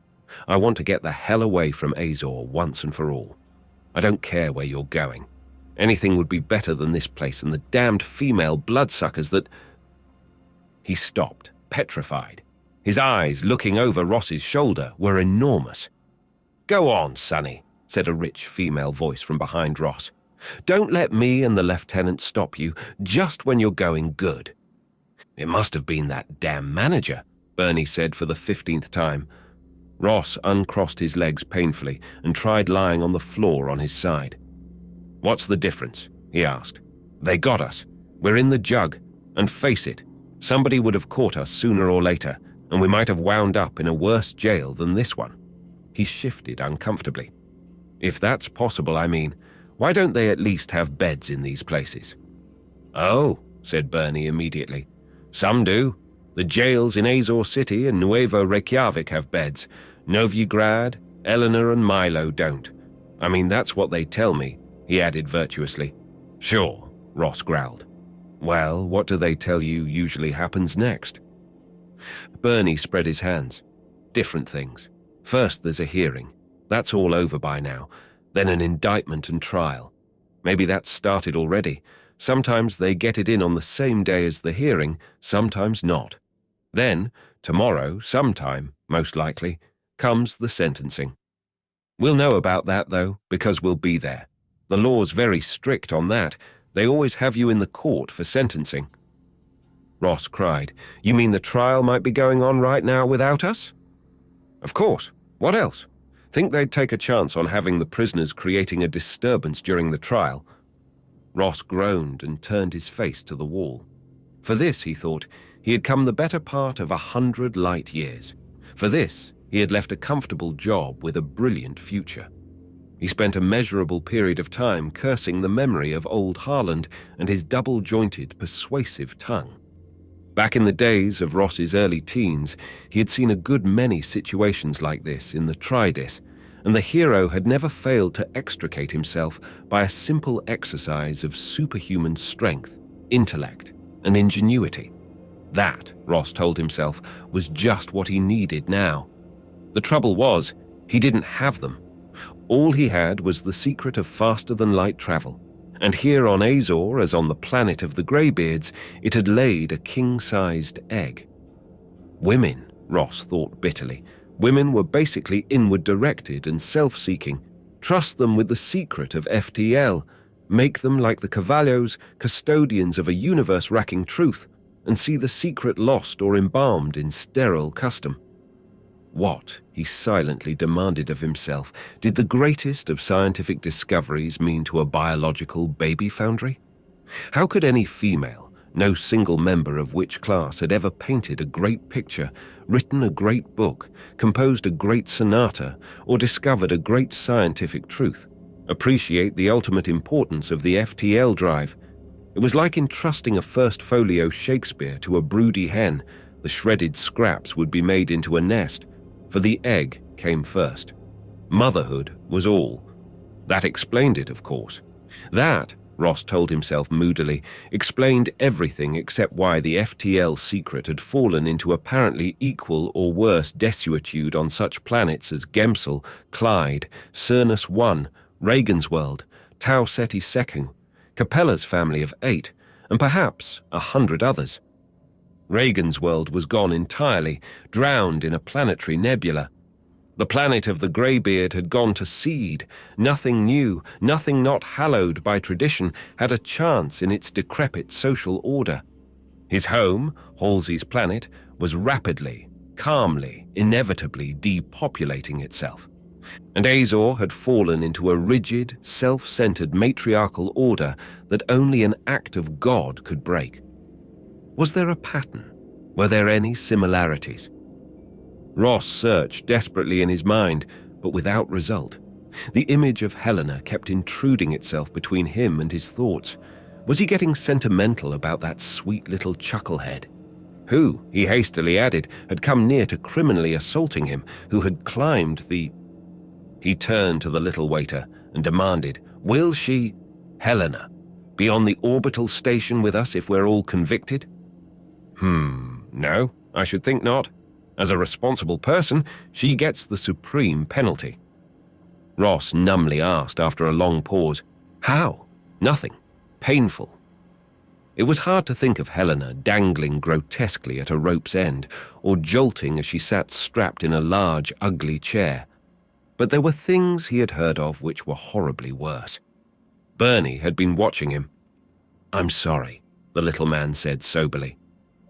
I want to get the hell away from Azor once and for all. I don't care where you're going. Anything would be better than this place and the damned female bloodsuckers that—" He stopped, petrified. His eyes, looking over Ross's shoulder, were enormous. "Go on, Sonny," said a rich female voice from behind Ross. "Don't let me and the lieutenant stop you just when you're going good." "It must have been that damn manager," Bernie said for the 15th time. Ross uncrossed his legs painfully and tried lying on the floor on his side. "What's the difference?" he asked. "They got us. We're in the jug. And face it, somebody would have caught us sooner or later, and we might have wound up in a worse jail than this one." He shifted uncomfortably. "If that's possible, why don't they at least have beds in these places?" "Oh," said Bernie immediately. "Some do. The jails in Azor City and Nuevo Reykjavik have beds. Novigrad, Eleanor and Milo don't. That's what they tell me," he added virtuously. "Sure," Ross growled. "Well, what do they tell you usually happens next?" Bernie spread his hands. Different things. First there's a hearing. That's all over by now. Then an indictment and trial. Maybe that's started already. Sometimes they get it in on the same day as the hearing, sometimes not. Then, tomorrow, sometime, most likely, comes the sentencing. We'll know about that, though, because we'll be there. The law's very strict on that. They always have you in the court for sentencing. Ross cried. You mean the trial might be going on right now without us? Of course. What else? Think they'd take a chance on having the prisoners creating a disturbance during the trial? Ross groaned and turned his face to the wall. For this, he thought, he had come the better part of 100 light years. For this, he had left a comfortable job with a brilliant future. He spent a measurable period of time cursing the memory of old Harland and his double-jointed, persuasive tongue. Back in the days of Ross's early teens, he had seen a good many situations like this in the Tridis, and the hero had never failed to extricate himself by a simple exercise of superhuman strength, intellect, and ingenuity. That, Ross told himself, was just what he needed now. The trouble was, he didn't have them. All he had was the secret of faster-than-light travel, and here on Azor, as on the planet of the Greybeards, it had laid a king-sized egg. Women, Ross thought bitterly. Women were basically inward-directed and self-seeking. Trust them with the secret of FTL. Make them like the Cavallos, custodians of a universe-racking truth, and see the secret lost or embalmed in sterile custom. What, he silently demanded of himself, did the greatest of scientific discoveries mean to a biological baby foundry? How could any female, no single member of which class had ever painted a great picture, written a great book, composed a great sonata, or discovered a great scientific truth, appreciate the ultimate importance of the FTL drive? It was like entrusting a first folio Shakespeare to a broody hen. The shredded scraps would be made into a nest, for the egg came first. Motherhood was all. That explained it, of course. That, Ross told himself moodily, explained everything except why the FTL secret had fallen into apparently equal or worse desuetude on such planets as Gemsel, Clyde, Cernus I, Regensworld, Tau Ceti Secu, Capella's family of 8, and perhaps 100 others. Regensworld was gone entirely, drowned in a planetary nebula. The planet of the Greybeard had gone to seed. Nothing new, nothing not hallowed by tradition, had a chance in its decrepit social order. His home, Halsey's planet, was rapidly, calmly, inevitably depopulating itself. And Azor had fallen into a rigid, self-centered matriarchal order that only an act of God could break. Was there a pattern? Were there any similarities? Ross searched desperately in his mind, but without result. The image of Helena kept intruding itself between him and his thoughts. Was he getting sentimental about that sweet little chucklehead? Who, he hastily added, had come near to criminally assaulting him, who had climbed the... He turned to the little waiter and demanded, "Will she, Helena, be on the orbital station with us if we're all convicted?" No, I should think not. As a responsible person, she gets the supreme penalty. Ross numbly asked after a long pause, "How?" "Nothing. Painful." It was hard to think of Helena dangling grotesquely at a rope's end, or jolting as she sat strapped in a large, ugly chair. But there were things he had heard of which were horribly worse. Bernie had been watching him. "I'm sorry," the little man said soberly.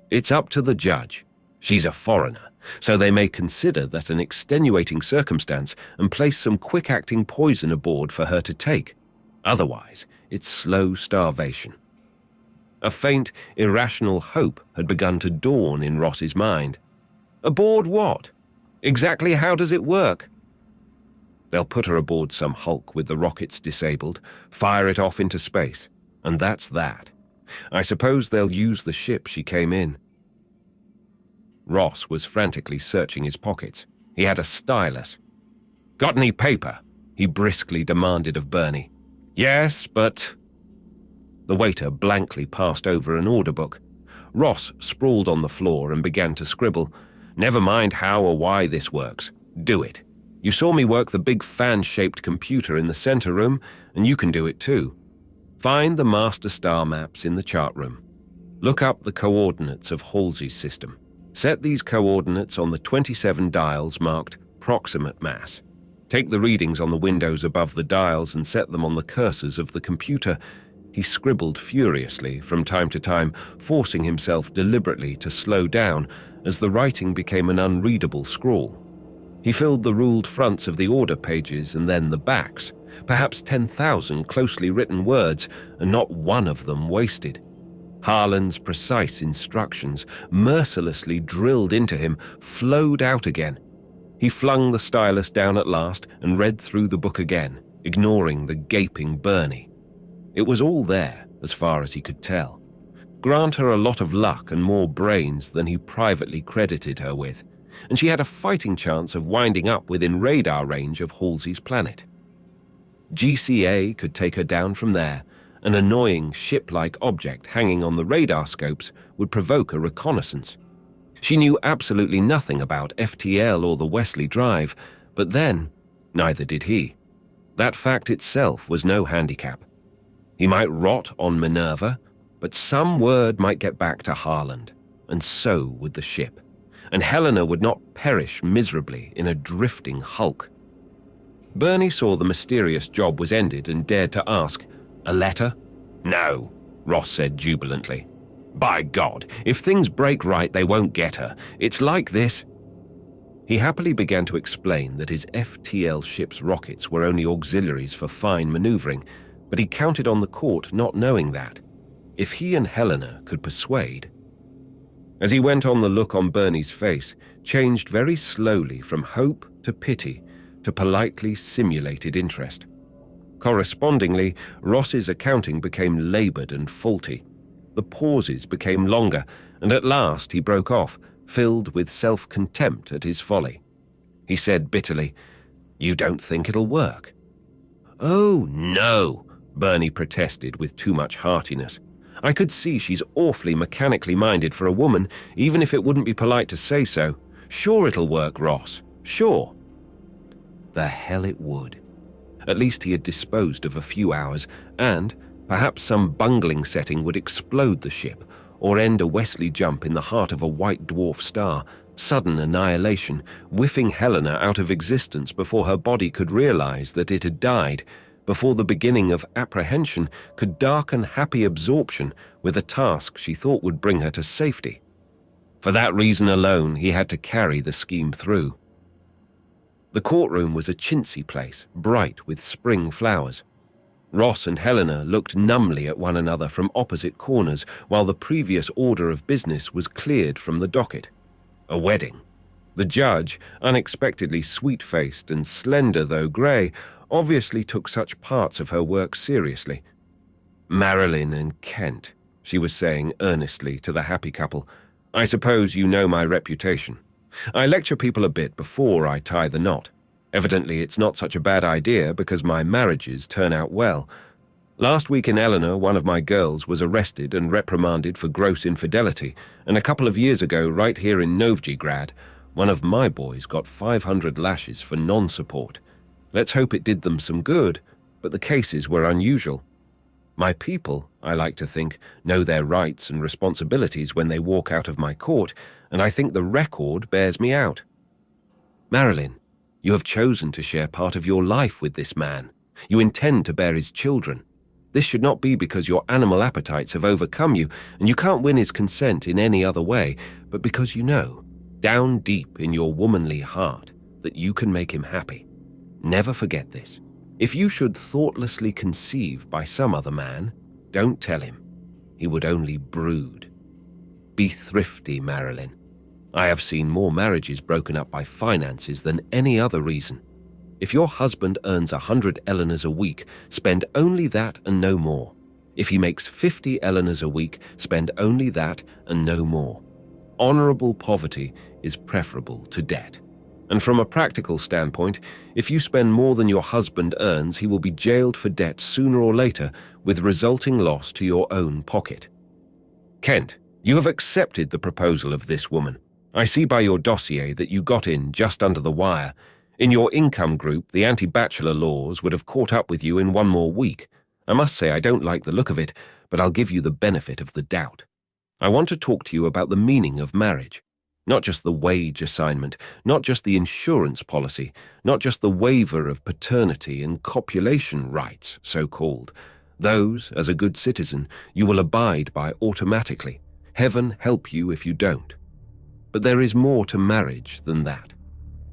"It's up to the judge. She's a foreigner, so they may consider that an extenuating circumstance and place some quick-acting poison aboard for her to take. Otherwise, it's slow starvation." A faint, irrational hope had begun to dawn in Ross's mind. Aboard what? Exactly how does it work? They'll put her aboard some hulk with the rockets disabled, fire it off into space, and that's that. I suppose they'll use the ship she came in. Ross was frantically searching his pockets. He had a stylus. "Got any paper?" he briskly demanded of Bernie. "Yes, but..." The waiter blankly passed over an order book. Ross sprawled on the floor and began to scribble. "Never mind how or why this works. Do it. You saw me work the big fan-shaped computer in the center room, and you can do it too. Find the master star maps in the chart room. Look up the coordinates of Halsey's system. Set these coordinates on the 27 dials marked proximate mass. Take the readings on the windows above the dials and set them on the cursors of the computer." He scribbled furiously from time to time, forcing himself deliberately to slow down as the writing became an unreadable scrawl. He filled the ruled fronts of the order pages and then the backs, perhaps 10,000 closely written words, and not one of them wasted. Harlan's precise instructions, mercilessly drilled into him, flowed out again. He flung the stylus down at last and read through the book again, ignoring the gaping Bernie. It was all there, as far as he could tell. Grant her a lot of luck and more brains than he privately credited her with, and she had a fighting chance of winding up within radar range of Halsey's planet. GCA could take her down from there. An annoying ship-like object hanging on the radar scopes would provoke a reconnaissance. She knew absolutely nothing about FTL or the Wesley Drive, but then, neither did he. That fact itself was no handicap. He might rot on Minerva, but some word might get back to Harland, and so would the ship, and Helena would not perish miserably in a drifting hulk. Bernie saw the mysterious job was ended and dared to ask, "A letter?" "No," Ross said jubilantly. "By God, if things break right, they won't get her. It's like this." He happily began to explain that his FTL ship's rockets were only auxiliaries for fine maneuvering, but he counted on the court not knowing that. If he and Helena could persuade. As he went on, the look on Bernie's face changed very slowly from hope to pity to politely simulated interest. Correspondingly, Ross's accounting became labored and faulty. The pauses became longer, and at last he broke off, filled with self-contempt at his folly. He said bitterly, "You don't think it'll work?" "Oh, no," Bernie protested with too much heartiness. "I could see she's awfully mechanically minded for a woman, even if it wouldn't be polite to say so. Sure it'll work, Ross. Sure." The hell it would. At least he had disposed of a few hours, and perhaps some bungling setting would explode the ship, or end a Wesley jump in the heart of a white dwarf star, sudden annihilation, whiffing Helena out of existence before her body could realize that it had died, before the beginning of apprehension could darken happy absorption with a task she thought would bring her to safety. For that reason alone, he had to carry the scheme through. The courtroom was a chintzy place, bright with spring flowers. Ross and Helena looked numbly at one another from opposite corners while the previous order of business was cleared from the docket. A wedding. The judge, unexpectedly sweet-faced and slender though grey, obviously took such parts of her work seriously. "Marilyn and Kent," she was saying earnestly to the happy couple, "I suppose you know my reputation. I lecture people a bit before I tie the knot. Evidently it's not such a bad idea because my marriages turn out well. Last week in Eleanor, one of my girls was arrested and reprimanded for gross infidelity, and a couple of years ago, right here in Novjigrad, one of my boys got 500 lashes for non-support. Let's hope it did them some good, but the cases were unusual. My people, I like to think, know their rights and responsibilities when they walk out of my court, and I think the record bears me out. Marilyn, you have chosen to share part of your life with this man. You intend to bear his children. This should not be because your animal appetites have overcome you, and you can't win his consent in any other way, but because you know, down deep in your womanly heart, that you can make him happy. Never forget this. If you should thoughtlessly conceive by some other man, don't tell him. He would only brood. Be thrifty, Marilyn. I have seen more marriages broken up by finances than any other reason. If your husband earns 100 Elinors a week, spend only that and no more. If he makes 50 Elinors a week, spend only that and no more. Honorable poverty is preferable to debt. And from a practical standpoint, if you spend more than your husband earns, he will be jailed for debt sooner or later, with resulting loss to your own pocket. Kent, You have accepted the proposal of this woman. I see by your dossier that you got in just under the wire. In your income group, the anti-bachelor laws would have caught up with you in one more week. I must say I don't like the look of it, but I'll give you the benefit of the doubt. I want to talk to you about the meaning of marriage. Not just the wage assignment, not just the insurance policy, not just the waiver of paternity and copulation rights, so-called. Those, as a good citizen, you will abide by automatically. Heaven help you if you don't. But there is more to marriage than that.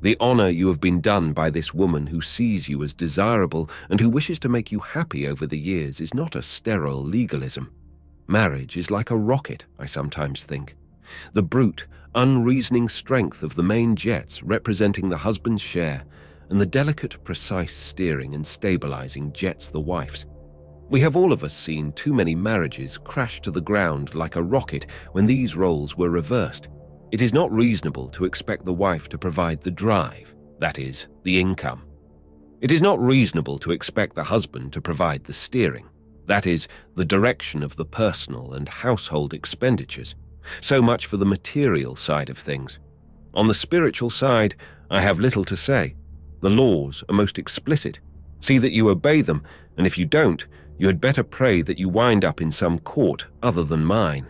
The honor you have been done by this woman who sees you as desirable and who wishes to make you happy over the years is not a sterile legalism. Marriage is like a rocket, I sometimes think. The brute, unreasoning strength of the main jets representing the husband's share, and the delicate, precise steering and stabilizing jets the wife's. We have all of us seen too many marriages crash to the ground like a rocket when these roles were reversed. It is not reasonable to expect the wife to provide the drive, that is, the income. It is not reasonable to expect the husband to provide the steering, that is, the direction of the personal and household expenditures. So much for the material side of things. On the spiritual side, I have little to say. The laws are most explicit. See that you obey them, and if you don't, you had better pray that you wind up in some court other than mine.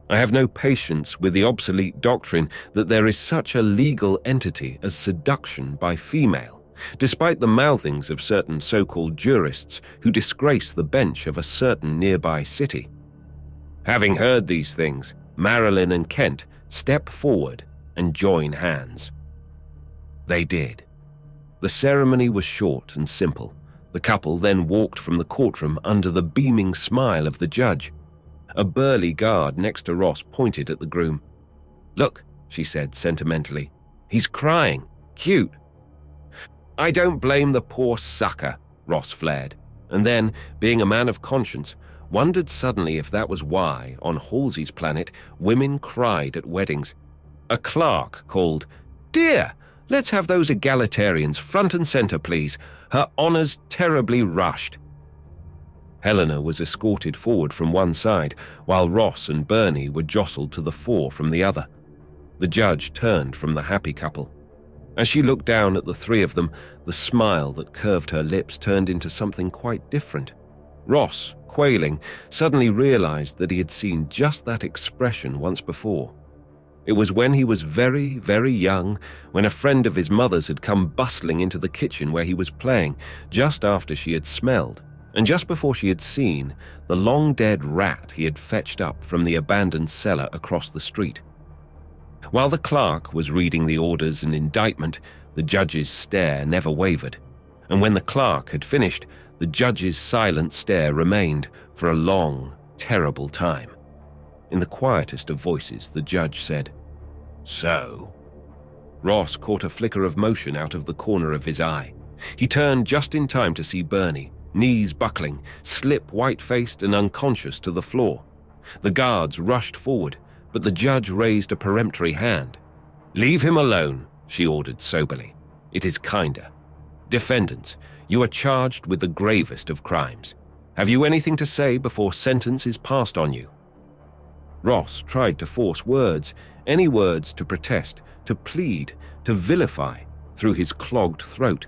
I have no patience with the obsolete doctrine that there is such a legal entity as seduction by female, despite the mouthings of certain so-called jurists who disgrace the bench of a certain nearby city. Having heard these things, Marilyn and Kent step forward and join hands. They did. The ceremony was short and simple. The couple then walked from the courtroom under the beaming smile of the judge. A burly guard next to Ross pointed at the groom. "Look," she said sentimentally. "He's crying. Cute." "I don't blame the poor sucker," Ross flared, and then, being a man of conscience, wondered suddenly if that was why, on Halsey's planet, women cried at weddings. A clerk called, "Dear, let's have those egalitarians front and center, please. Her honor's terribly rushed." Helena was escorted forward from one side, while Ross and Bernie were jostled to the fore from the other. The judge turned from the happy couple. As she looked down at the three of them, the smile that curved her lips turned into something quite different. Ross, quailing, suddenly realized that he had seen just that expression once before. It was when he was very, very young, when a friend of his mother's had come bustling into the kitchen where he was playing, just after she had smelled, and just before she had seen, the long-dead rat he had fetched up from the abandoned cellar across the street. While the clerk was reading the orders and indictment, the judge's stare never wavered, and when the clerk had finished, the judge's silent stare remained for a long, terrible time. In the quietest of voices, the judge said, "So?" Ross caught a flicker of motion out of the corner of his eye. He turned just in time to see Bernie, knees buckling, slip white-faced and unconscious to the floor. The guards rushed forward, but the judge raised a peremptory hand. "Leave him alone," she ordered soberly. "It is kinder. Defendants, you are charged with the gravest of crimes. Have you anything to say before sentence is passed on you?" Ross tried to force words, any words to protest, to plead, to vilify, through his clogged throat.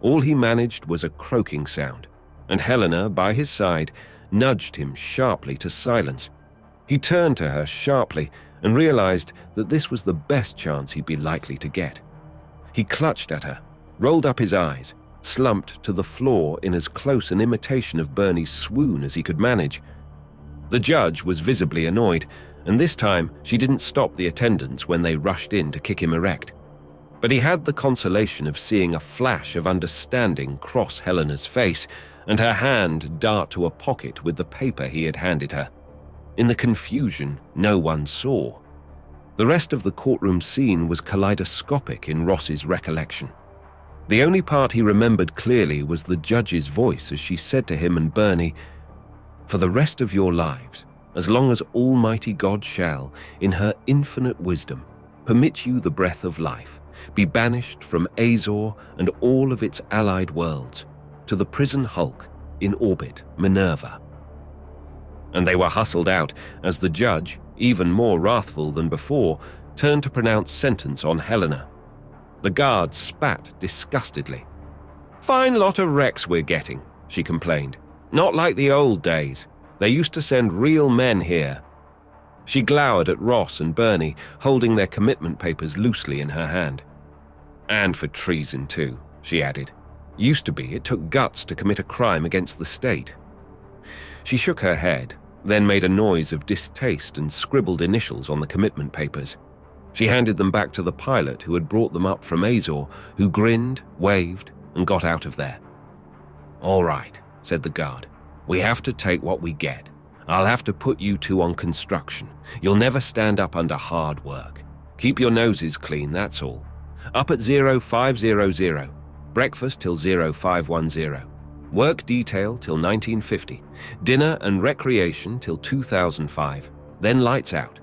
All he managed was a croaking sound, and Helena, by his side, nudged him sharply to silence. He turned to her sharply and realized that this was the best chance he'd be likely to get. He clutched at her, rolled up his eyes, slumped to the floor in as close an imitation of Bernie's swoon as he could manage. The judge was visibly annoyed, and this time she didn't stop the attendants when they rushed in to kick him erect. But he had the consolation of seeing a flash of understanding cross Helena's face and her hand dart to a pocket with the paper he had handed her. In the confusion, no one saw. The rest of the courtroom scene was kaleidoscopic in Ross's recollection. The only part he remembered clearly was the judge's voice as she said to him and Bernie, "For the rest of your lives, as long as Almighty God shall, in her infinite wisdom, permit you the breath of life, be banished from Azor and all of its allied worlds, to the prison hulk in orbit Minerva." And they were hustled out as the judge, even more wrathful than before, turned to pronounce sentence on Helena. The guard spat disgustedly. "Fine lot of wrecks we're getting," she complained. "Not like the old days. They used to send real men here." She glowered at Ross and Bernie, holding their commitment papers loosely in her hand. "And for treason too," she added. "Used to be it took guts to commit a crime against the state." She shook her head, then made a noise of distaste and scribbled initials on the commitment papers. She handed them back to the pilot who had brought them up from Azor, who grinned, waved, and got out of there. "All right," said the guard. "We have to take what we get. I'll have to put you two on construction. You'll never stand up under hard work. Keep your noses clean, that's all. Up at 0500. Breakfast till 0510. Work detail till 1950. Dinner and recreation till 2005. Then lights out.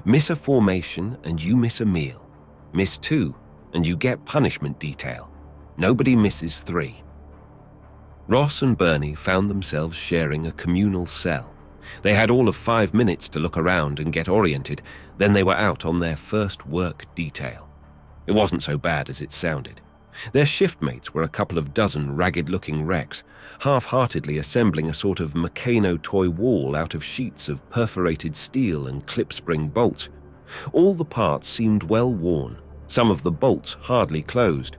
Miss a formation and you miss a meal. Miss 2 and you get punishment detail. Nobody misses 3. Ross and Bernie found themselves sharing a communal cell. They had all of 5 minutes to look around and get oriented, then they were out on their first work detail. It wasn't so bad as it sounded. Their shiftmates were a couple of dozen ragged-looking wrecks, half-heartedly assembling a sort of Meccano toy wall out of sheets of perforated steel and clip-spring bolts. All the parts seemed well worn, some of the bolts hardly closed.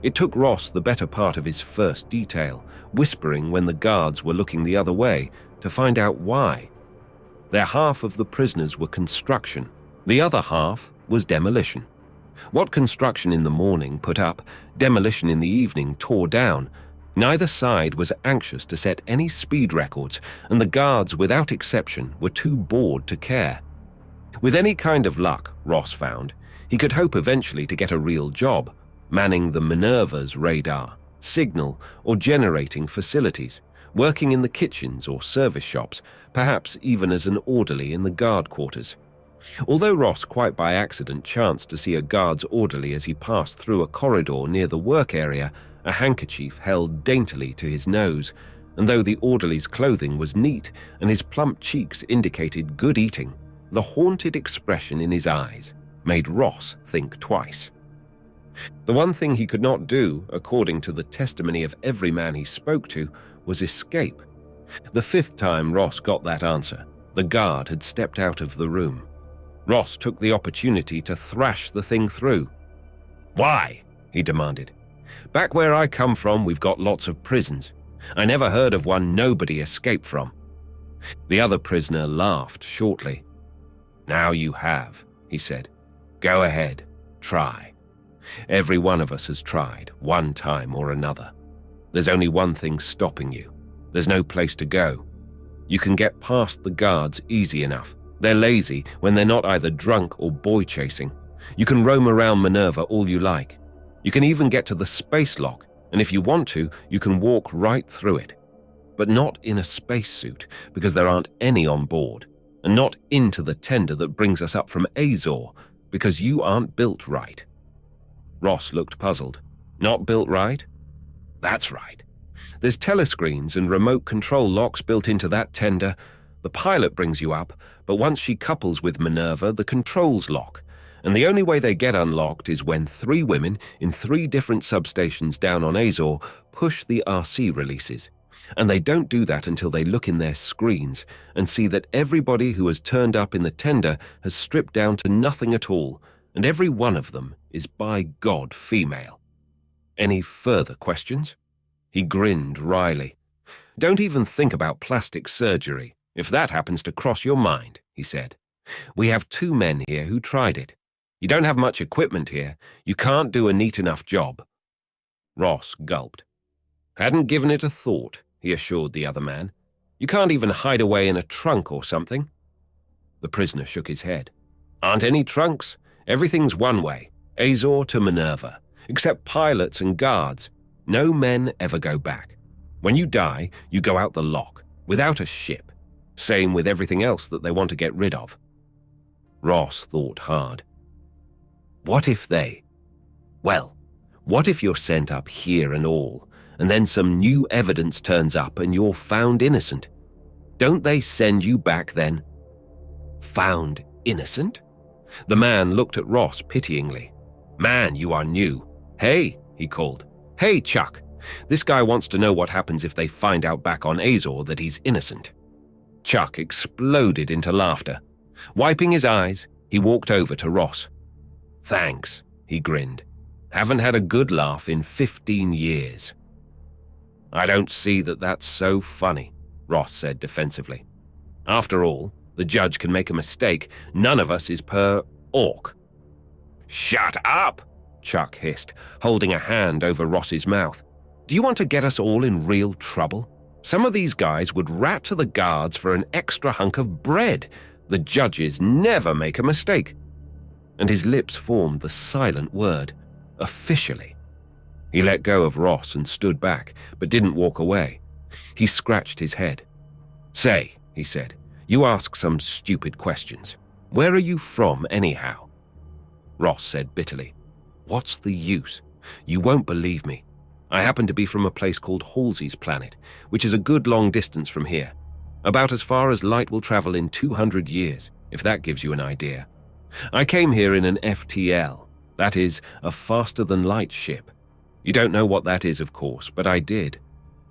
It took Ross the better part of his first detail, whispering when the guards were looking the other way, to find out why. Their half of the prisoners were construction, the other half was demolition. What construction in the morning put up, demolition in the evening tore down. Neither side was anxious to set any speed records, and the guards, without exception, were too bored to care. With any kind of luck, Ross found, he could hope eventually to get a real job, manning the Minerva's radar, signal, or generating facilities, working in the kitchens or service shops, perhaps even as an orderly in the guard quarters. Although Ross quite by accident chanced to see a guard's orderly as he passed through a corridor near the work area, a handkerchief held daintily to his nose, and though the orderly's clothing was neat and his plump cheeks indicated good eating, the haunted expression in his eyes made Ross think twice. The one thing he could not do, according to the testimony of every man he spoke to, was escape. The 5th time Ross got that answer, the guard had stepped out of the room. Ross took the opportunity to thrash the thing through. "Why?" he demanded. "Back where I come from, we've got lots of prisons. I never heard of one nobody escaped from." The other prisoner laughed shortly. "Now you have," he said. "Go ahead, try. Every one of us has tried, one time or another. There's only one thing stopping you. There's no place to go. You can get past the guards easy enough. They're lazy when they're not either drunk or boy chasing. You can roam around Minerva all you like. You can even get to the space lock, and if you want to, you can walk right through it. But not in a spacesuit, because there aren't any on board, and not into the tender that brings us up from Azor, because you aren't built right." Ross looked puzzled. "Not built right?" "That's right. There's telescreens and remote control locks built into that tender. The pilot brings you up, but once she couples with Minerva, the controls lock, and the only way they get unlocked is when 3 women in 3 different substations down on Azor push the RC releases. And they don't do that until they look in their screens and see that everybody who has turned up in the tender has stripped down to nothing at all, and every one of them is by God female. Any further questions?" He grinned wryly. "Don't even think about plastic surgery, if that happens to cross your mind," he said. "We have 2 men here who tried it. You don't have much equipment here. You can't do a neat enough job." Ross gulped. "Hadn't given it a thought," he assured the other man. "You can't even hide away in a trunk or something?" The prisoner shook his head. "Aren't any trunks. Everything's one way, Azor to Minerva, except pilots and guards. No men ever go back. When you die, you go out the lock, without a ship. Same with everything else that they want to get rid of." Ross thought hard. What if you're sent up here and all, and then some new evidence turns up and you're found innocent? Don't they send you back then? Found innocent? The man looked at Ross pityingly. Man, you are new. Hey, he called. Hey, Chuck. This guy wants to know what happens if they find out back on Azor that he's innocent. Chuck exploded into laughter. Wiping his eyes, he walked over to Ross. Thanks, he grinned. Haven't had a good laugh in 15 years. I don't see that that's so funny, Ross said defensively. After all, the judge can make a mistake. None of us is per orc. Shut up, Chuck hissed, holding a hand over Ross's mouth. Do you want to get us all in real trouble? Some of these guys would rat to the guards for an extra hunk of bread. The judges never make a mistake. And his lips formed the silent word, officially. He let go of Ross and stood back, but didn't walk away. He scratched his head. Say, he said, you ask some stupid questions. Where are you from, anyhow? Ross said bitterly, what's the use? You won't believe me. I happen to be from a place called Halsey's planet, which is a good long distance from here. About as far as light will travel in 200 years, if that gives you an idea. I came here in an FTL, that is, a faster-than-light ship. You don't know what that is, of course, but I did.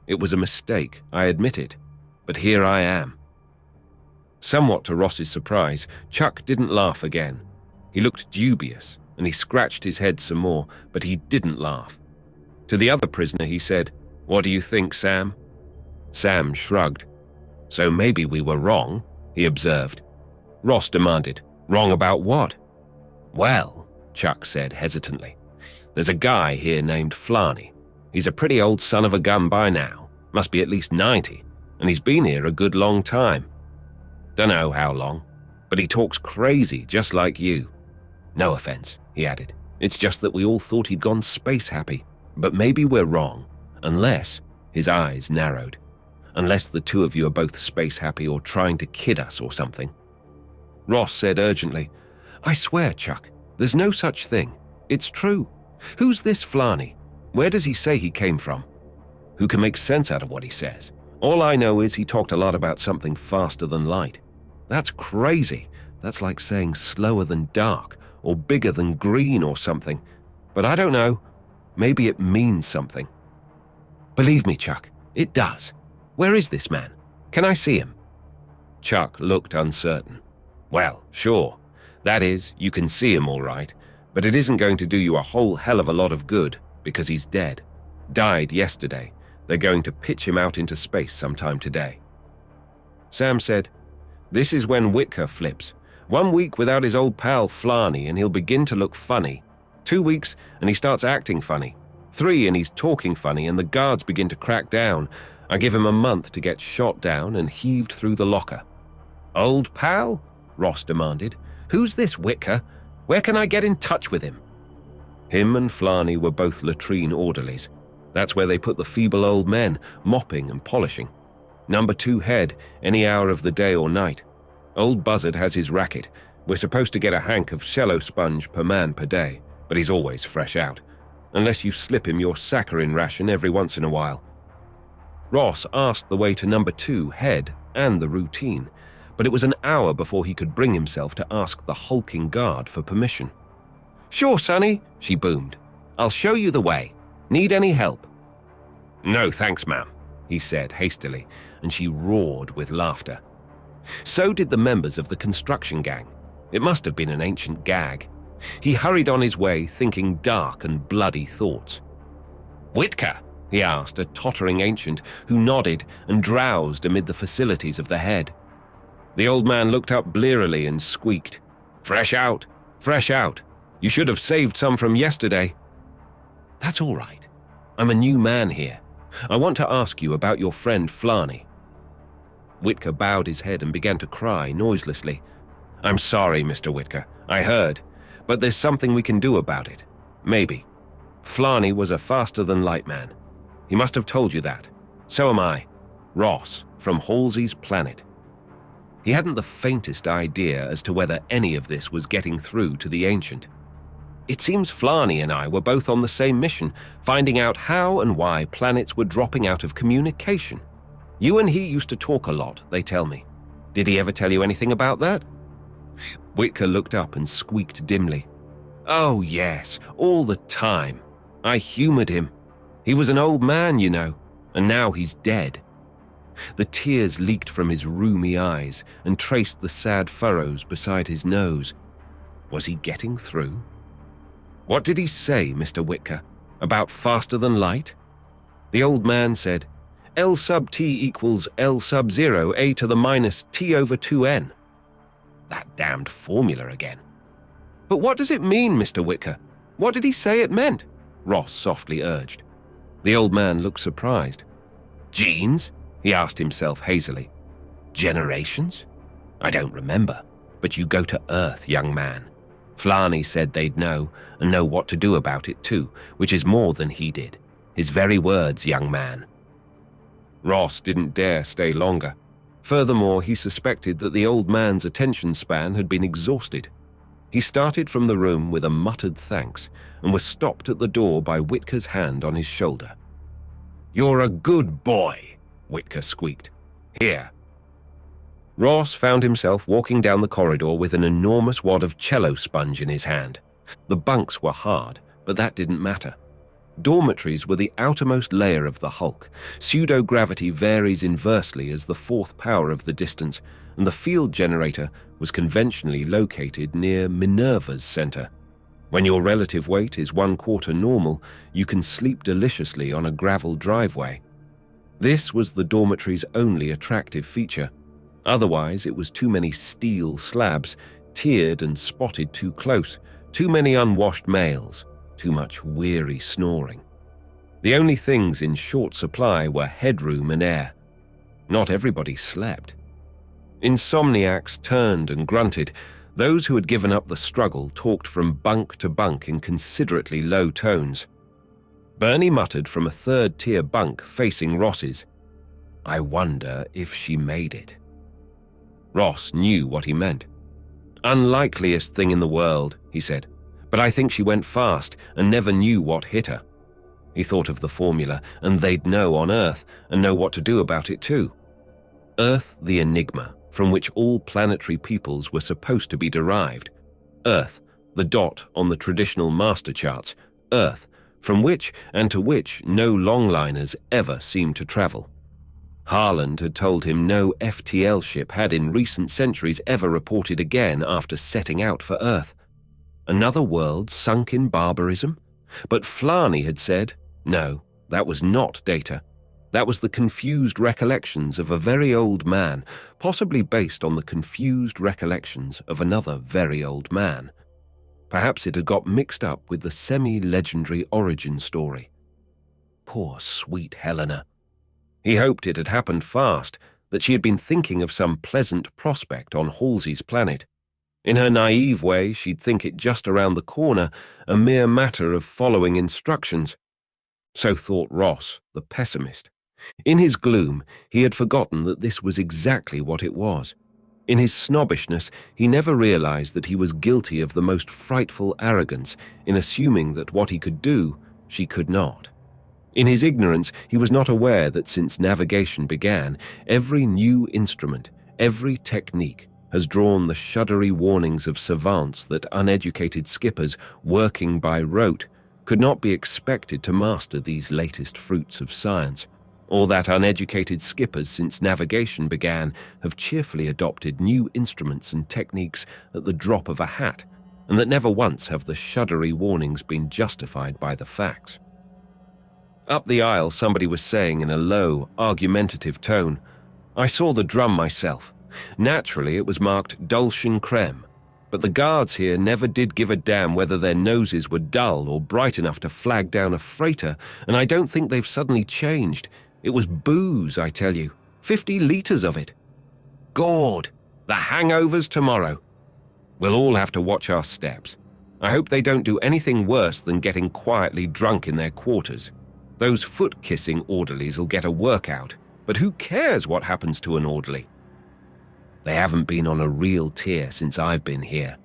It was a mistake, I admit it, but here I am. Somewhat to Ross's surprise, Chuck didn't laugh again. He looked dubious, and he scratched his head some more, but he didn't laugh. To the other prisoner he said, What do you think, Sam? Sam shrugged. So maybe we were wrong, he observed. Ross demanded, Wrong about what? Well, Chuck said hesitantly, there's a guy here named Flarney. He's a pretty old son of a gun by now, must be at least 90, and he's been here a good long time. Dunno how long, but he talks crazy just like you. No offense, he added. It's just that we all thought he'd gone space happy. But maybe we're wrong, unless, his eyes narrowed, unless the two of you are both space happy or trying to kid us or something. Ross said urgently, I swear, Chuck, there's no such thing. It's true. Who's this Flarney? Where does he say he came from? Who can make sense out of what he says? All I know is he talked a lot about something faster than light. That's crazy. That's like saying slower than dark, or bigger than green or something. But I don't know. Maybe it means something. Believe me, Chuck, it does. Where is this man? Can I see him? Chuck looked uncertain. Well, sure. That is, you can see him all right, but it isn't going to do you a whole hell of a lot of good, because he's dead. Died yesterday. They're going to pitch him out into space sometime today. Sam said, This is when Whitaker flips. 1 week without his old pal Flarney and he'll begin to look funny. 2 weeks and he starts acting funny. 3 and he's talking funny and the guards begin to crack down. I give him a month to get shot down and heaved through the locker. Old pal? Ross demanded. Who's this Whitaker? Where can I get in touch with him? Him and Flarney were both latrine orderlies. That's where they put the feeble old men, mopping and polishing. Number 2 head, any hour of the day or night. Old Buzzard has his racket. We're supposed to get a hank of cello sponge per man per day, but he's always fresh out, unless you slip him your saccharin ration every once in a while. Ross asked the way to number 2 head and the routine, but it was an hour before he could bring himself to ask the hulking guard for permission. Sure, Sonny, she boomed. I'll show you the way. Need any help? No, thanks, ma'am, he said hastily, and she roared with laughter. So did the members of the construction gang. It must have been an ancient gag. He hurried on his way, thinking dark and bloody thoughts. Whitaker? He asked a tottering ancient who nodded and drowsed amid the facilities of the head. The old man looked up blearily and squeaked, Fresh out, fresh out. You should have saved some from yesterday. That's all right. I'm a new man here. I want to ask you about your friend Flarney. Whitaker bowed his head and began to cry noiselessly. I'm sorry, Mr. Whitaker. I heard. But there's something we can do about it. Maybe. Flarney was a faster-than-light man. He must have told you that. So am I. Ross, from Halsey's planet. He hadn't the faintest idea as to whether any of this was getting through to the ancient. It seems Flarney and I were both on the same mission, finding out how and why planets were dropping out of communication. You and he used to talk a lot, they tell me. Did he ever tell you anything about that? Whitaker looked up and squeaked dimly. "Oh, yes, all the time. I humored him. He was an old man, you know, and now he's dead." The tears leaked from his rheumy eyes and traced the sad furrows beside his nose. Was he getting through? "What did he say, Mr. Whitaker? About faster than light?" The old man said, "L sub t equals L sub 0 a to the minus t over 2n. That damned formula again. "But what does it mean, Mr. Whitaker? What did he say it meant?" Ross softly urged. The old man looked surprised. "Genes?" he asked himself hazily. "Generations? I don't remember, but you go to Earth, young man. Flarney said they'd know, and know what to do about it too, which is more than he did. His very words, young man." Ross didn't dare stay longer. Furthermore, he suspected that the old man's attention span had been exhausted. He started from the room with a muttered thanks and was stopped at the door by Whitaker's hand on his shoulder. "You're a good boy," Whitaker squeaked. "Here." Ross found himself walking down the corridor with an enormous wad of cello sponge in his hand. The bunks were hard, but that didn't matter. Dormitories were the outermost layer of the hulk. Pseudo-gravity varies inversely as the fourth power of the distance, and the field generator was conventionally located near Minerva's center. When your relative weight is 1/4 normal, you can sleep deliciously on a gravel driveway. This was the dormitory's only attractive feature. Otherwise, it was too many steel slabs, tiered and spotted too close, too many unwashed males, too much weary snoring. The only things in short supply were headroom and air. Not everybody slept. Insomniacs turned and grunted. Those who had given up the struggle talked from bunk to bunk in considerately low tones. Bernie muttered from a third-tier bunk facing Ross's, "I wonder if she made it." Ross knew what he meant. "Unlikeliest thing in the world," he said, "but I think she went fast and never knew what hit her." He thought of the formula, and they'd know on Earth and know what to do about it too. Earth, the enigma, from which all planetary peoples were supposed to be derived. Earth, the dot on the traditional master charts. Earth, from which and to which no longliners ever seemed to travel. Harland had told him no FTL ship had in recent centuries ever reported again after setting out for Earth. Another world sunk in barbarism? But Flarney had said, no, that was not data. That was the confused recollections of a very old man, possibly based on the confused recollections of another very old man. Perhaps it had got mixed up with the semi-legendary origin story. Poor sweet Helena. He hoped it had happened fast, that she had been thinking of some pleasant prospect on Halsey's planet. In her naive way, she'd think it just around the corner, a mere matter of following instructions. So thought Ross, the pessimist. In his gloom, he had forgotten that this was exactly what it was. In his snobbishness, he never realized that he was guilty of the most frightful arrogance in assuming that what he could do, she could not. In his ignorance, he was not aware that since navigation began, every new instrument, every technique, has drawn the shuddery warnings of savants that uneducated skippers, working by rote, could not be expected to master these latest fruits of science, or that uneducated skippers since navigation began have cheerfully adopted new instruments and techniques at the drop of a hat, and that never once have the shuddery warnings been justified by the facts. Up the aisle, somebody was saying in a low, argumentative tone, "I saw the drum myself. Naturally, it was marked Dulcian Creme, but the guards here never did give a damn whether their noses were dull or bright enough to flag down a freighter, and I don't think they've suddenly changed. It was booze, I tell you. 50 liters of it. Gord, the hangovers tomorrow. We'll all have to watch our steps. I hope they don't do anything worse than getting quietly drunk in their quarters. Those foot-kissing orderlies will get a workout, but who cares what happens to an orderly? They haven't been on a real tier since I've been here.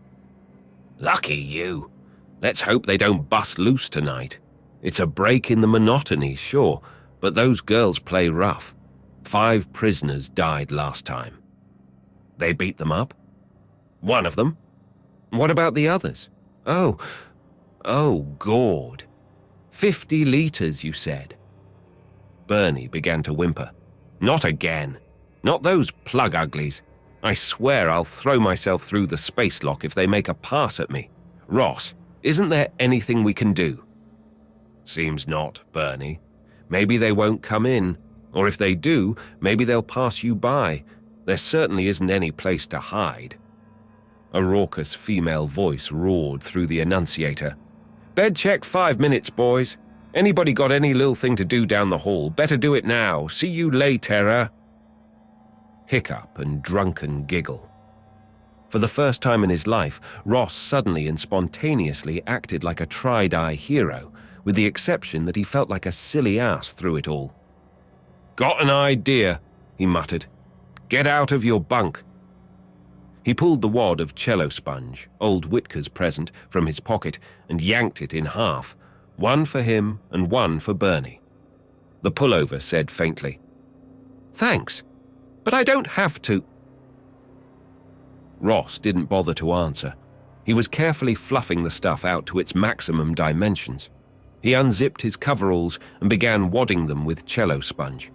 Lucky you. Let's hope they don't bust loose tonight. It's a break in the monotony, sure, but those girls play rough. 5 prisoners died last time." "They beat them up?" One of them? What about the others? Oh, Gord. 50 litres, you said. Bernie began to whimper. Not again. Not those plug uglies. I swear I'll throw myself through the space lock if they make a pass at me. Ross, isn't there anything we can do? Seems not, Bernie. Maybe they won't come in. Or if they do, maybe they'll pass you by. There certainly isn't any place to hide. A raucous female voice roared through the annunciator. Bed check 5 minutes, boys. Anybody got any little thing to do down the hall? Better do it now. See you later. Hiccup and drunken giggle. For the first time in his life, Ross suddenly and spontaneously acted like a tried-eye hero, with the exception that he felt like a silly ass through it all. Got an idea, he muttered. Get out of your bunk. He pulled the wad of cello sponge, old Whitker's present, from his pocket and yanked it in half, one for him and one for Bernie. The pullover said faintly, Thanks, but I don't have to. Ross didn't bother to answer. He was carefully fluffing the stuff out to its maximum dimensions. He unzipped his coveralls and began wadding them with cello sponge.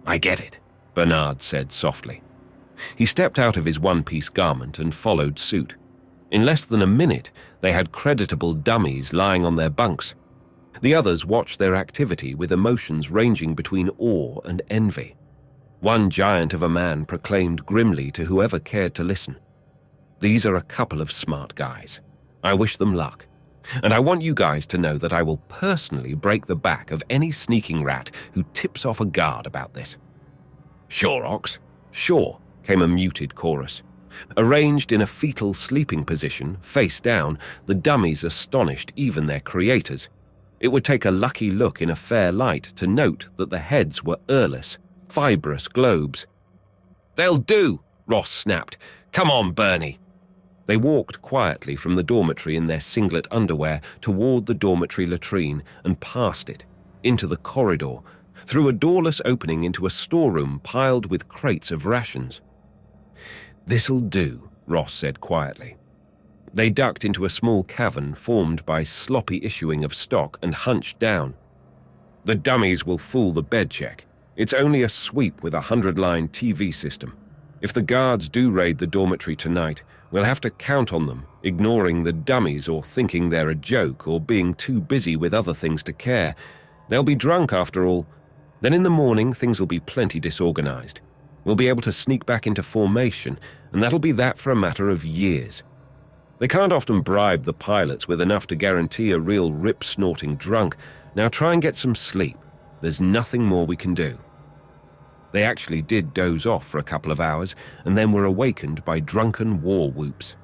I get it, Bernard said softly. He stepped out of his one-piece garment and followed suit. In less than a minute, they had creditable dummies lying on their bunks. The others watched their activity with emotions ranging between awe and envy. One giant of a man proclaimed grimly to whoever cared to listen, These are a couple of smart guys. I wish them luck. And I want you guys to know that I will personally break the back of any sneaking rat who tips off a guard about this. Sure, Ox. Sure, came a muted chorus. Arranged in a fetal sleeping position, face down, the dummies astonished even their creators. It would take a lucky look in a fair light to note that the heads were earless, fibrous globes. They'll do, Ross snapped. Come on, Bernie. They walked quietly from the dormitory in their singlet underwear toward the dormitory latrine and past it, into the corridor, through a doorless opening into a storeroom piled with crates of rations. This'll do, Ross said quietly. They ducked into a small cavern formed by sloppy issuing of stock and hunched down. The dummies will fool the bed check. It's only a sweep with a 100-line TV system. If the guards do raid the dormitory tonight, we'll have to count on them, ignoring the dummies or thinking they're a joke or being too busy with other things to care. They'll be drunk after all. Then in the morning, things will be plenty disorganized. We'll be able to sneak back into formation, and that'll be that for a matter of years. They can't often bribe the pilots with enough to guarantee a real rip-snorting drunk. Now try and get some sleep. There's nothing more we can do. They actually did doze off for a couple of hours and then were awakened by drunken war whoops.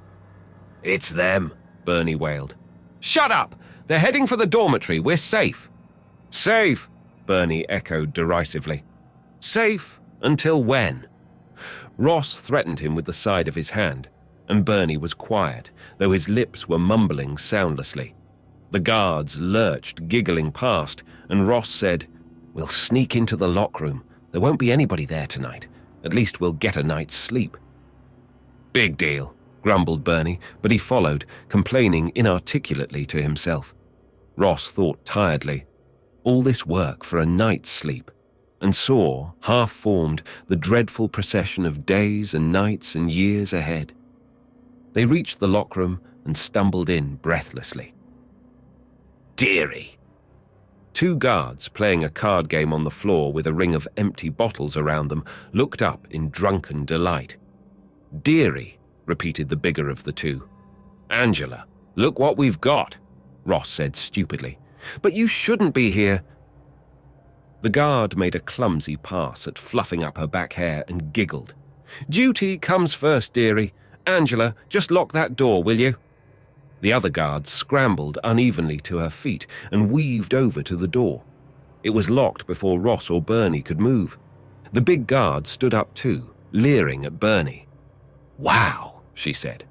It's them, Bernie wailed. Shut up! They're heading for the dormitory. We're safe. Safe, Bernie echoed derisively. Safe until when? Ross threatened him with the side of his hand, and Bernie was quiet, though his lips were mumbling soundlessly. The guards lurched, giggling past, and Ross said, We'll sneak into the lock room. There won't be anybody there tonight. At least we'll get a night's sleep. Big deal, grumbled Bernie, but he followed, complaining inarticulately to himself. Ross thought tiredly. All this work for a night's sleep, and saw, half-formed, the dreadful procession of days and nights and years ahead. They reached the lock room and stumbled in breathlessly. Dearie! Two guards, playing a card game on the floor with a ring of empty bottles around them, looked up in drunken delight. Dearie, repeated the bigger of the two. Angela, look what we've got, Ross said stupidly. But you shouldn't be here. The guard made a clumsy pass at fluffing up her back hair and giggled. Duty comes first, dearie. Angela, just lock that door, will you? The other guard scrambled unevenly to her feet and weaved over to the door. It was locked before Ross or Bernie could move. The big guard stood up too, leering at Bernie. Wow, she said.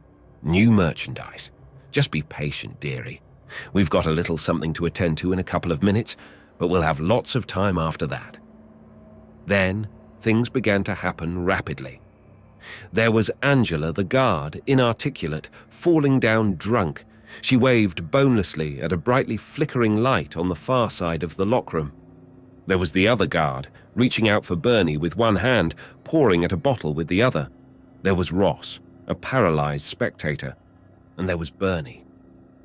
New merchandise. Just be patient, dearie. We've got a little something to attend to in a couple of minutes, but we'll have lots of time after that. Then, things began to happen rapidly. There was Angela, the guard, inarticulate, falling down drunk. She waved bonelessly at a brightly flickering light on the far side of the lockroom. There was the other guard, reaching out for Bernie with one hand, pouring at a bottle with the other. There was Ross, a paralyzed spectator. And there was Bernie.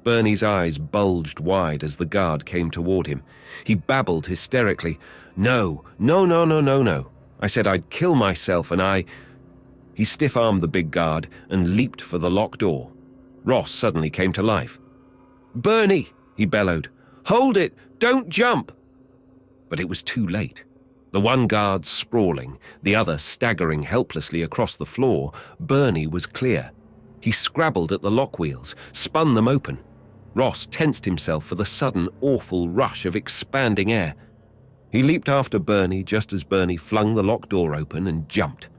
Bernie's eyes bulged wide as the guard came toward him. He babbled hysterically, "No, no, no, no, no, no. I said I'd kill myself and I—" He stiff-armed the big guard and leaped for the locked door. Ross suddenly came to life. "Bernie!" he bellowed. "Hold it! Don't jump!" But it was too late. The one guard sprawling, the other staggering helplessly across the floor, Bernie was clear. He scrabbled at the lock wheels, spun them open. Ross tensed himself for the sudden, awful rush of expanding air. He leaped after Bernie just as Bernie flung the locked door open and jumped.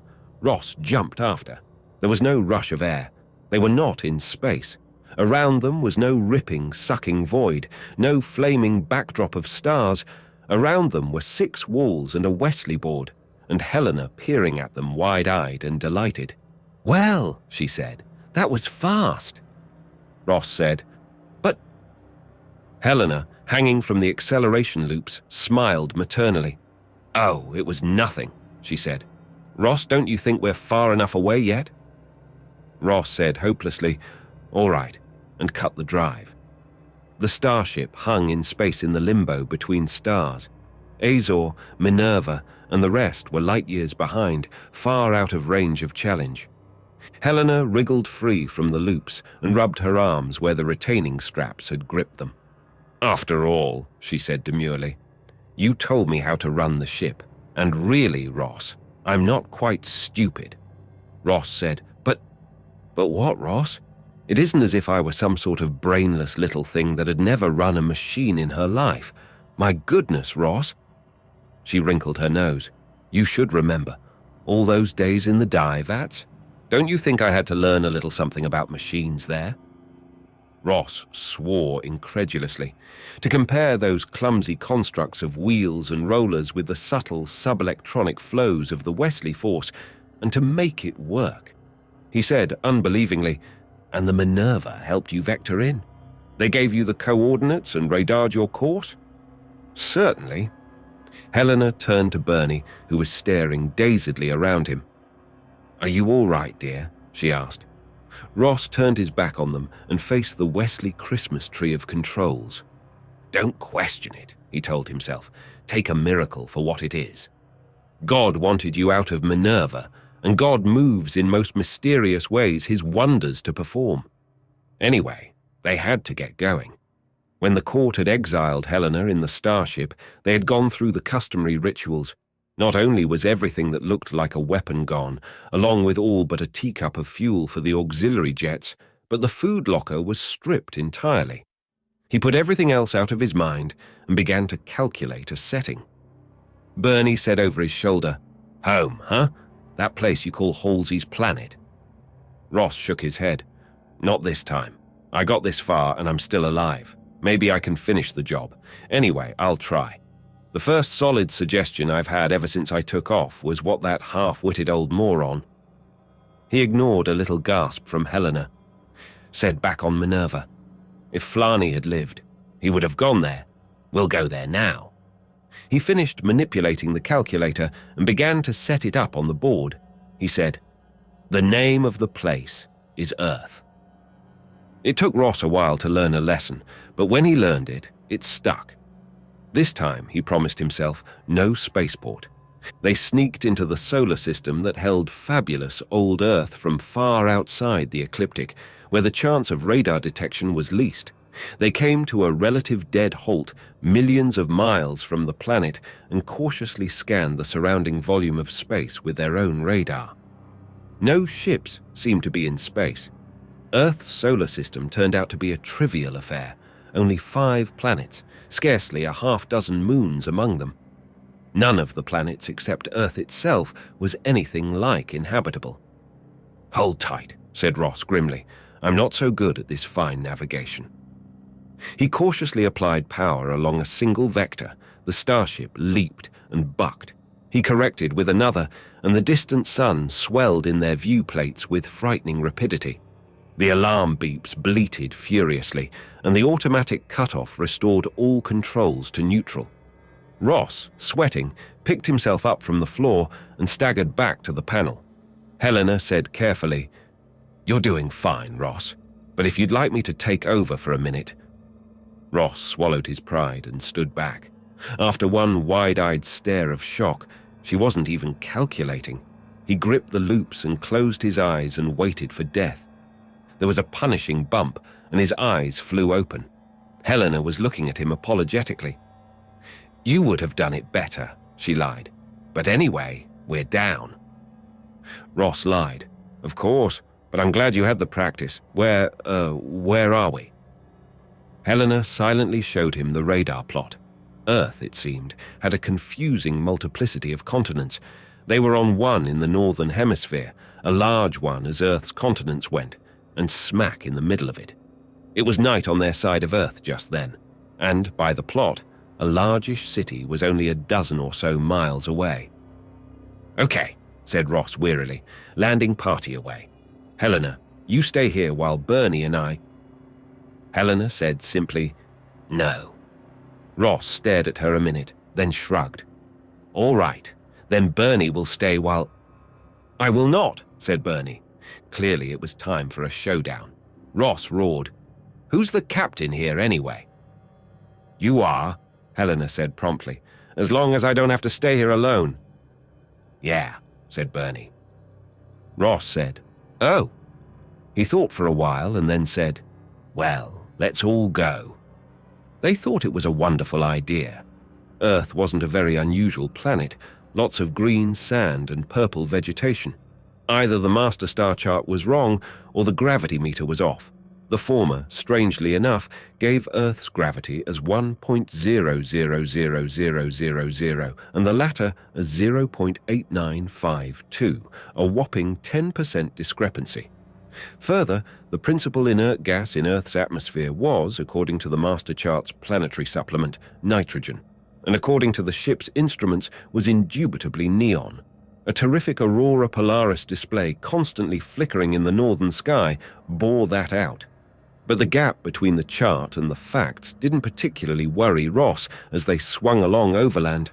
Ross jumped after. There was no rush of air. They were not in space. Around them was no ripping, sucking void, no flaming backdrop of stars. Around them were 6 walls and a Wesley board, and Helena peering at them wide-eyed and delighted. "Well," she said, "that was fast." Ross said, "But—" Helena, hanging from the acceleration loops, smiled maternally. "Oh, it was nothing," she said. "Ross, don't you think we're far enough away yet?" Ross said hopelessly, "All right," and cut the drive. The starship hung in space in the limbo between stars. Azor, Minerva, and the rest were light years behind, far out of range of challenge. Helena wriggled free from the loops and rubbed her arms where the retaining straps had gripped them. "After all," she said demurely, "you told me how to run the ship. And really, Ross, I'm not quite stupid." Ross said, But what, Ross? It isn't as if I were some sort of brainless little thing that had never run a machine in her life. My goodness, Ross." She wrinkled her nose. "You should remember. All those days in the dye vats? Don't you think I had to learn a little something about machines there?" Ross swore incredulously. To compare those clumsy constructs of wheels and rollers with the subtle subelectronic flows of the Wesley force, and to make it work. He said unbelievingly, "And the Minerva helped you vector in? They gave you the coordinates and radared your course?" "Certainly." Helena turned to Bernie, who was staring dazedly around him. "Are you all right, dear?" she asked. Ross turned his back on them and faced the Wesley Christmas tree of controls. "Don't question it," he told himself. "Take a miracle for what it is. God wanted you out of Minerva, and God moves in most mysterious ways his wonders to perform. Anyway, they had to get going. When the court had exiled Helena in the starship, they had gone through the customary rituals. Not only was everything that looked like a weapon gone, along with all but a teacup of fuel for the auxiliary jets, but the food locker was stripped entirely. He put everything else out of his mind and began to calculate a setting. Bernie said over his shoulder, "Home, huh? That place you call Halsey's planet?" Ross shook his head. "Not this time. I got this far and I'm still alive. Maybe I can finish the job. Anyway, I'll try. The first solid suggestion I've had ever since I took off was what that half-witted old moron—" He ignored a little gasp from Helena. "Said back on Minerva. If Flarney had lived, he would have gone there. We'll go there now." He finished manipulating the calculator and began to set it up on the board. He said, "The name of the place is Earth." It took Ross a while to learn a lesson, but when he learned it, it stuck. This time, he promised himself, no spaceport. They sneaked into the solar system that held fabulous old Earth from far outside the ecliptic, where the chance of radar detection was least. They came to a relative dead halt millions of miles from the planet and cautiously scanned the surrounding volume of space with their own radar. No ships seemed to be in space. Earth's solar system turned out to be a trivial affair, only 5 planets, scarcely a half-dozen moons among them. None of the planets except Earth itself was anything like inhabitable. "Hold tight," said Ross grimly. "I'm not so good at this fine navigation." He cautiously applied power along a single vector. The starship leaped and bucked. He corrected with another, and the distant sun swelled in their viewplates with frightening rapidity. The alarm beeps bleated furiously, and the automatic cutoff restored all controls to neutral. Ross, sweating, picked himself up from the floor and staggered back to the panel. Helena said carefully, "You're doing fine, Ross, but if you'd like me to take over for a minute." Ross swallowed his pride and stood back. After one wide-eyed stare of shock, she wasn't even calculating. He gripped the loops and closed his eyes and waited for death. There was a punishing bump, and his eyes flew open. Helena was looking at him apologetically. "You would have done it better," she lied. "But anyway, we're down." Ross lied. "Of course, but I'm glad you had the practice. Where are we?" Helena silently showed him the radar plot. Earth, it seemed, had a confusing multiplicity of continents. They were on one in the northern hemisphere, a large one as Earth's continents went, and smack in the middle of it. It was night on their side of Earth just then, and, by the plot, a largish city was only a dozen or so miles away. "Okay," said Ross wearily, landing party away. "Helena, you stay here while Bernie and I—" Helena said simply, "No." Ross stared at her a minute, then shrugged. "All right, then Bernie will stay while—" "I will not," said Bernie. Clearly it was time for a showdown. Ross roared, "Who's the captain here anyway?" "You are," Helena said promptly, "as long as I don't have to stay here alone." "Yeah," said Bernie. Ross said, "Oh." He thought for a while and then said, "Well, let's all go." They thought it was a wonderful idea. Earth wasn't a very unusual planet, lots of green sand and purple vegetation. Either the master star chart was wrong or the gravity meter was off. The former, strangely enough, gave Earth's gravity as 1.000000 and the latter as 0.8952, a whopping 10% discrepancy. Further, the principal inert gas in Earth's atmosphere was, according to the master chart's planetary supplement, nitrogen, and according to the ship's instruments was indubitably neon. A terrific aurora polaris display constantly flickering in the northern sky bore that out. But the gap between the chart and the facts didn't particularly worry Ross as they swung along overland.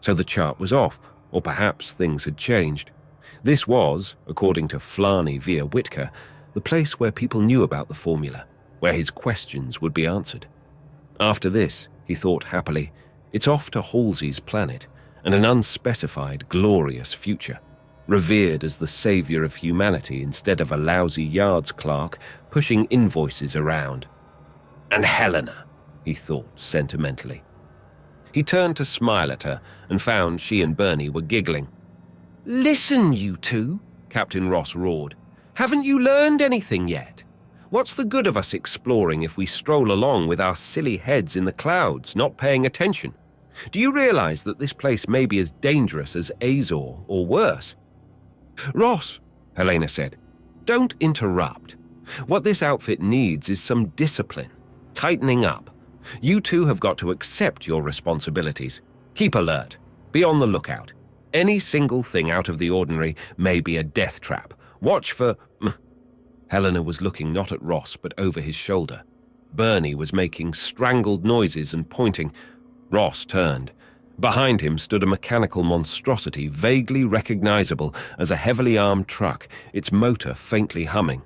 So the chart was off, or perhaps things had changed. This was, according to Flarney via Whitaker, the place where people knew about the formula, where his questions would be answered. After this, he thought happily, it's off to Halsey's planet and an unspecified, glorious future, revered as the savior of humanity instead of a lousy yards clerk pushing invoices around. And Helena, he thought sentimentally. He turned to smile at her and found she and Bernie were giggling. "Listen, you two," Captain Ross roared. "Haven't you learned anything yet? What's the good of us exploring if we stroll along with our silly heads in the clouds, not paying attention? Do you realize that this place may be as dangerous as Azor or worse?" "Ross," Helena said, "don't interrupt. What this outfit needs is some discipline, tightening up. You two have got to accept your responsibilities. Keep alert. Be on the lookout. Any single thing out of the ordinary may be a death trap. Watch for—" Helena was looking not at Ross but over his shoulder. Bernie was making strangled noises and pointing. Ross turned. Behind him stood a mechanical monstrosity vaguely recognizable as a heavily armed truck, its motor faintly humming.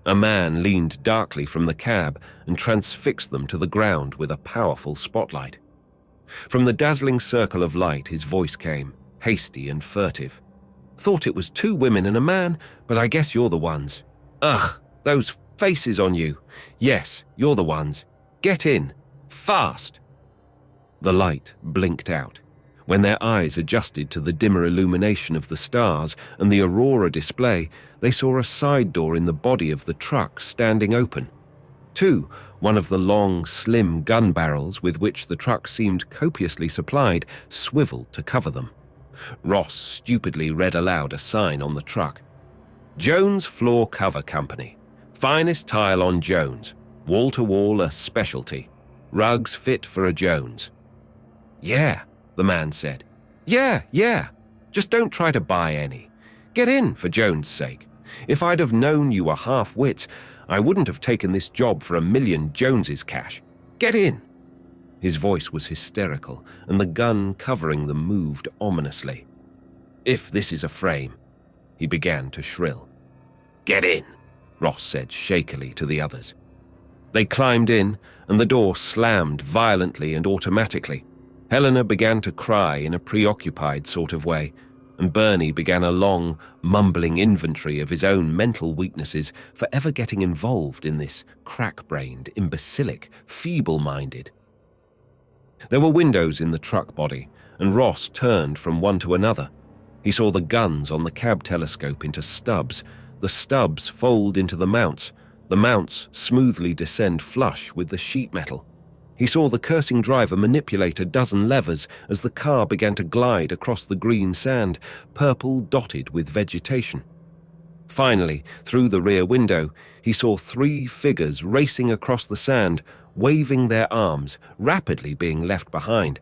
A man leaned darkly from the cab and transfixed them to the ground with a powerful spotlight. From the dazzling circle of light his voice came, hasty and furtive. "Thought it was two women and a man, but I guess you're the ones. Ugh, those faces on you. Yes, you're the ones. Get in. Fast." The light blinked out. When their eyes adjusted to the dimmer illumination of the stars and the aurora display, they saw a side door in the body of the truck standing open. Two, one of the long, slim gun barrels with which the truck seemed copiously supplied, swiveled to cover them. Ross stupidly read aloud a sign on the truck. "Jones Floor Cover Company. Finest tile on Jones. Wall-to-wall a specialty. Rugs fit for a Jones." "Yeah," the man said. Yeah. Just don't try to buy any. Get in, for Jones' sake. If I'd have known you were half-wits, I wouldn't have taken this job for $1 million Joneses cash. Get in." His voice was hysterical, and the gun covering them moved ominously. "If this is a frame," he began to shrill. "Get in," Ross said shakily to the others. They climbed in, and the door slammed violently and automatically. Helena began to cry in a preoccupied sort of way, and Bernie began a long, mumbling inventory of his own mental weaknesses for ever getting involved in this crack-brained, imbecilic, feeble-minded. There were windows in the truck body, and Ross turned from one to another. He saw the guns on the cab telescope into stubs, the stubs fold into the mounts smoothly descend flush with the sheet metal. He saw the cursing driver manipulate a dozen levers as the car began to glide across the green sand, purple dotted with vegetation. Finally, through the rear window, he saw 3 figures racing across the sand, waving their arms, rapidly being left behind.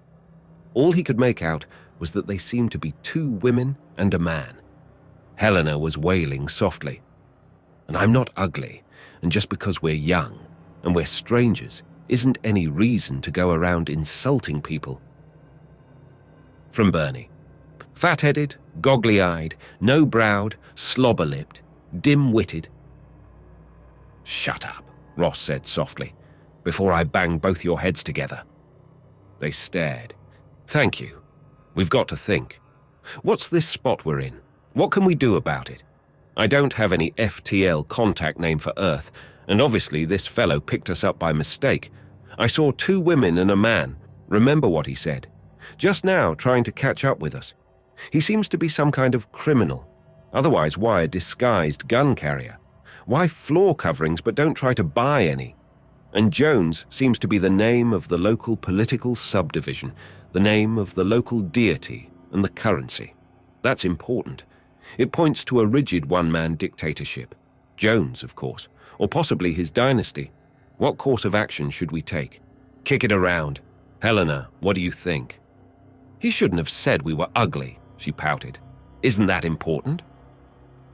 All he could make out was that they seemed to be 2 women and a man. Helena was wailing softly. "And I'm not ugly, and just because we're young and we're strangers isn't any reason to go around insulting people." From Bernie. Fat-headed, goggly-eyed, no-browed, slobber-lipped, dim-witted. "Shut up," Ross said softly, "before I bang both your heads together." They stared. "Thank you. We've got to think. What's this spot we're in? What can we do about it? I don't have any FTL contact name for Earth, and obviously this fellow picked us up by mistake. I saw 2 women and a man. Remember what he said. Just now trying to catch up with us. He seems to be some kind of criminal. Otherwise, why a disguised gun carrier? Why floor coverings but don't try to buy any? And Jones seems to be the name of the local political subdivision, the name of the local deity and the currency. That's important. It points to a rigid one-man dictatorship. Jones, of course, or possibly his dynasty. What course of action should we take? Kick it around. Helena, what do you think? He shouldn't have said we were ugly, she pouted. Isn't that important?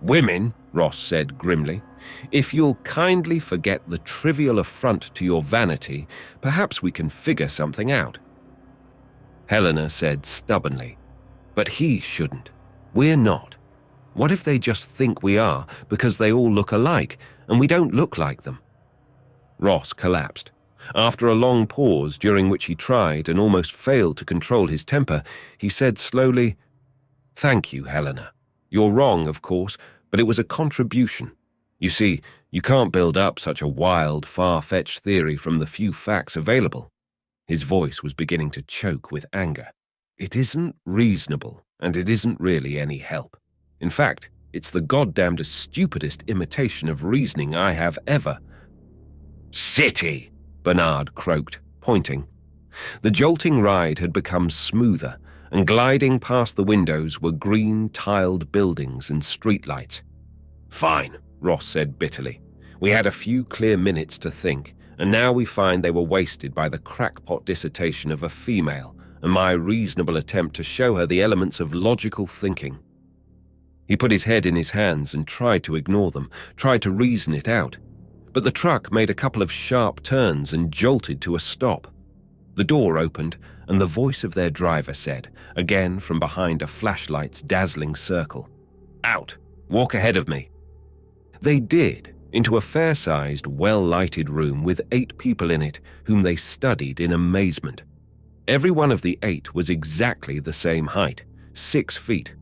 Women, Ross said grimly. If you'll kindly forget the trivial affront to your vanity, perhaps we can figure something out. Helena said stubbornly, but he shouldn't. We're not. What if they just think we are because they all look alike and we don't look like them? Ross collapsed. After a long pause during which he tried and almost failed to control his temper, he said slowly, "Thank you, Helena. You're wrong, of course, but it was a contribution. You see, you can't build up such a wild, far-fetched theory from the few facts available." His voice was beginning to choke with anger. "It isn't reasonable, and it isn't really any help. In fact, it's the goddamnedest stupidest imitation of reasoning I have ever." "City!" Bernard croaked, pointing. The jolting ride had become smoother, and gliding past the windows were green, tiled buildings and streetlights. "Fine," Ross said bitterly. "We had a few clear minutes to think, and now we find they were wasted by the crackpot dissertation of a female and my reasonable attempt to show her the elements of logical thinking." He put his head in his hands and tried to ignore them, tried to reason it out. But the truck made a couple of sharp turns and jolted to a stop. The door opened, and the voice of their driver said, again from behind a flashlight's dazzling circle, "Out! Walk ahead of me." They did, into a fair-sized, well-lighted room with 8 people in it, whom they studied in amazement. Every one of the 8 was exactly the same height, 6 feet.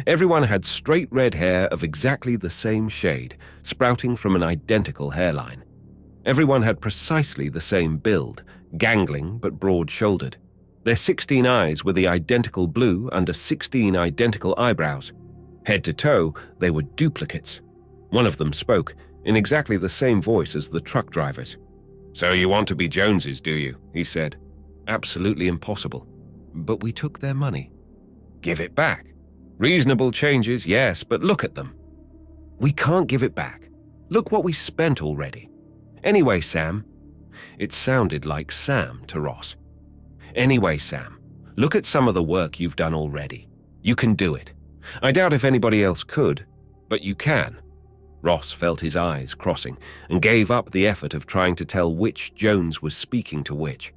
Everyone had straight red hair of exactly the same shade, sprouting from an identical hairline. Everyone had precisely the same build, gangling but broad-shouldered. Their 16 eyes were the identical blue under 16 identical eyebrows. Head to toe, they were duplicates. One of them spoke, in exactly the same voice as the truck drivers. "So you want to be Joneses, do you?" he said. "Absolutely impossible. But we took their money." "Give it back. Reasonable changes, yes, but look at them." "We can't give it back. Look what we spent already. Anyway, Sam." It sounded like Sam to Ross. "Anyway, Sam, Look at some of the work you've done already. You can do it. I doubt if anybody else could, but you can." Ross felt his eyes crossing and gave up the effort of trying to tell which Jones was speaking to which.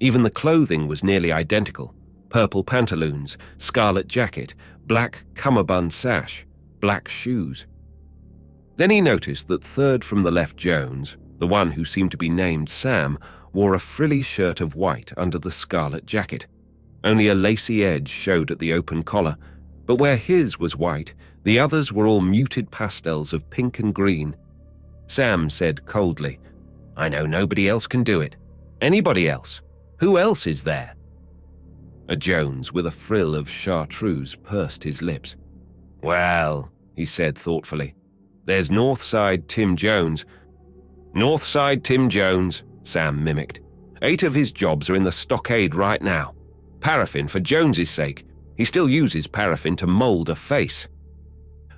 Even the clothing was nearly identical: purple pantaloons, scarlet jacket, black cummerbund sash, black shoes. Then he noticed that third from the left Jones, the one who seemed to be named Sam, wore a frilly shirt of white under the scarlet jacket. Only a lacy edge showed at the open collar, but where his was white, the others were all muted pastels of pink and green. Sam said coldly, "I know nobody else can do it. Anybody else? Who else is there?" A Jones with a frill of chartreuse pursed his lips. "Well," he said thoughtfully, "there's Northside Tim Jones." "Northside Tim Jones," Sam mimicked. 8 of his jobs are in the stockade right now. Paraffin for Jones's sake. He still uses paraffin to mold a face."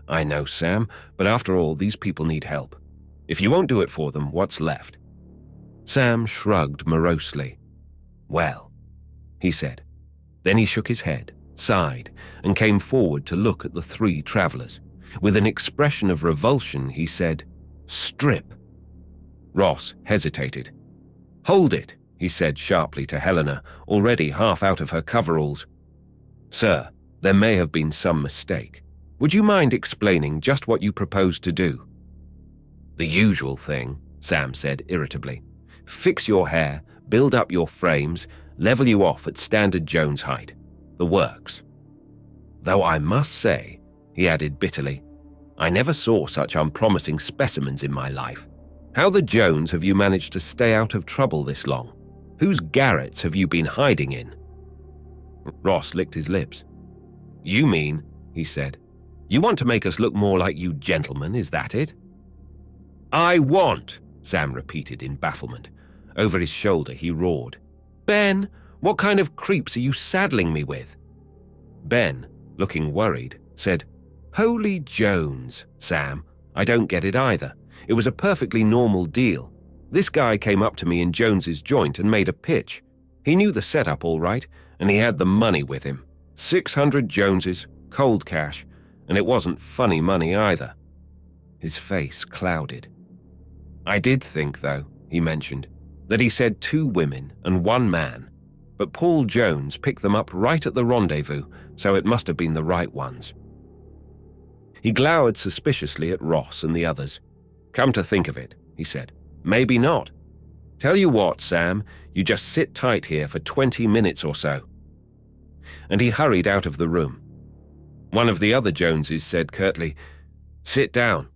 "I know, Sam, but after all, these people need help. If you won't do it for them, what's left?" Sam shrugged morosely. "Well," he said. Then he shook his head, sighed, and came forward to look at the 3 travelers. With an expression of revulsion, he said, "Strip." Ross hesitated. "Hold it," he said sharply to Helena, already half out of her coveralls. "Sir, there may have been some mistake. Would you mind explaining just what you propose to do?" "The usual thing," Sam said irritably. "Fix your hair, build up your frames, level you off at standard Jones height. The works. Though I must say," he added bitterly, "I never saw such unpromising specimens in my life. How the Jones have you managed to stay out of trouble this long? Whose garrets have you been hiding in?" Ross licked his lips. "You mean," he said, "you want to make us look more like you gentlemen, is that it?" "I want," Sam repeated in bafflement. Over his shoulder he roared, "Ben, what kind of creeps are you saddling me with?" Ben, looking worried, said, "Holy Jones, Sam, I don't get it either. It was a perfectly normal deal. This guy came up to me in Jones's joint and made a pitch. He knew the setup all right, and he had the money with him. 600 Joneses, cold cash, and it wasn't funny money either." His face clouded. "I did think, though," he mentioned, "that he said 2 women and 1 man, but Paul Jones picked them up right at the rendezvous, so it must have been the right ones." He glowered suspiciously at Ross and the others. "Come to think of it," he said, "maybe not. Tell you what, Sam, you just sit tight here for 20 minutes or so." And he hurried out of the room. One of the other Joneses said curtly, "Sit down."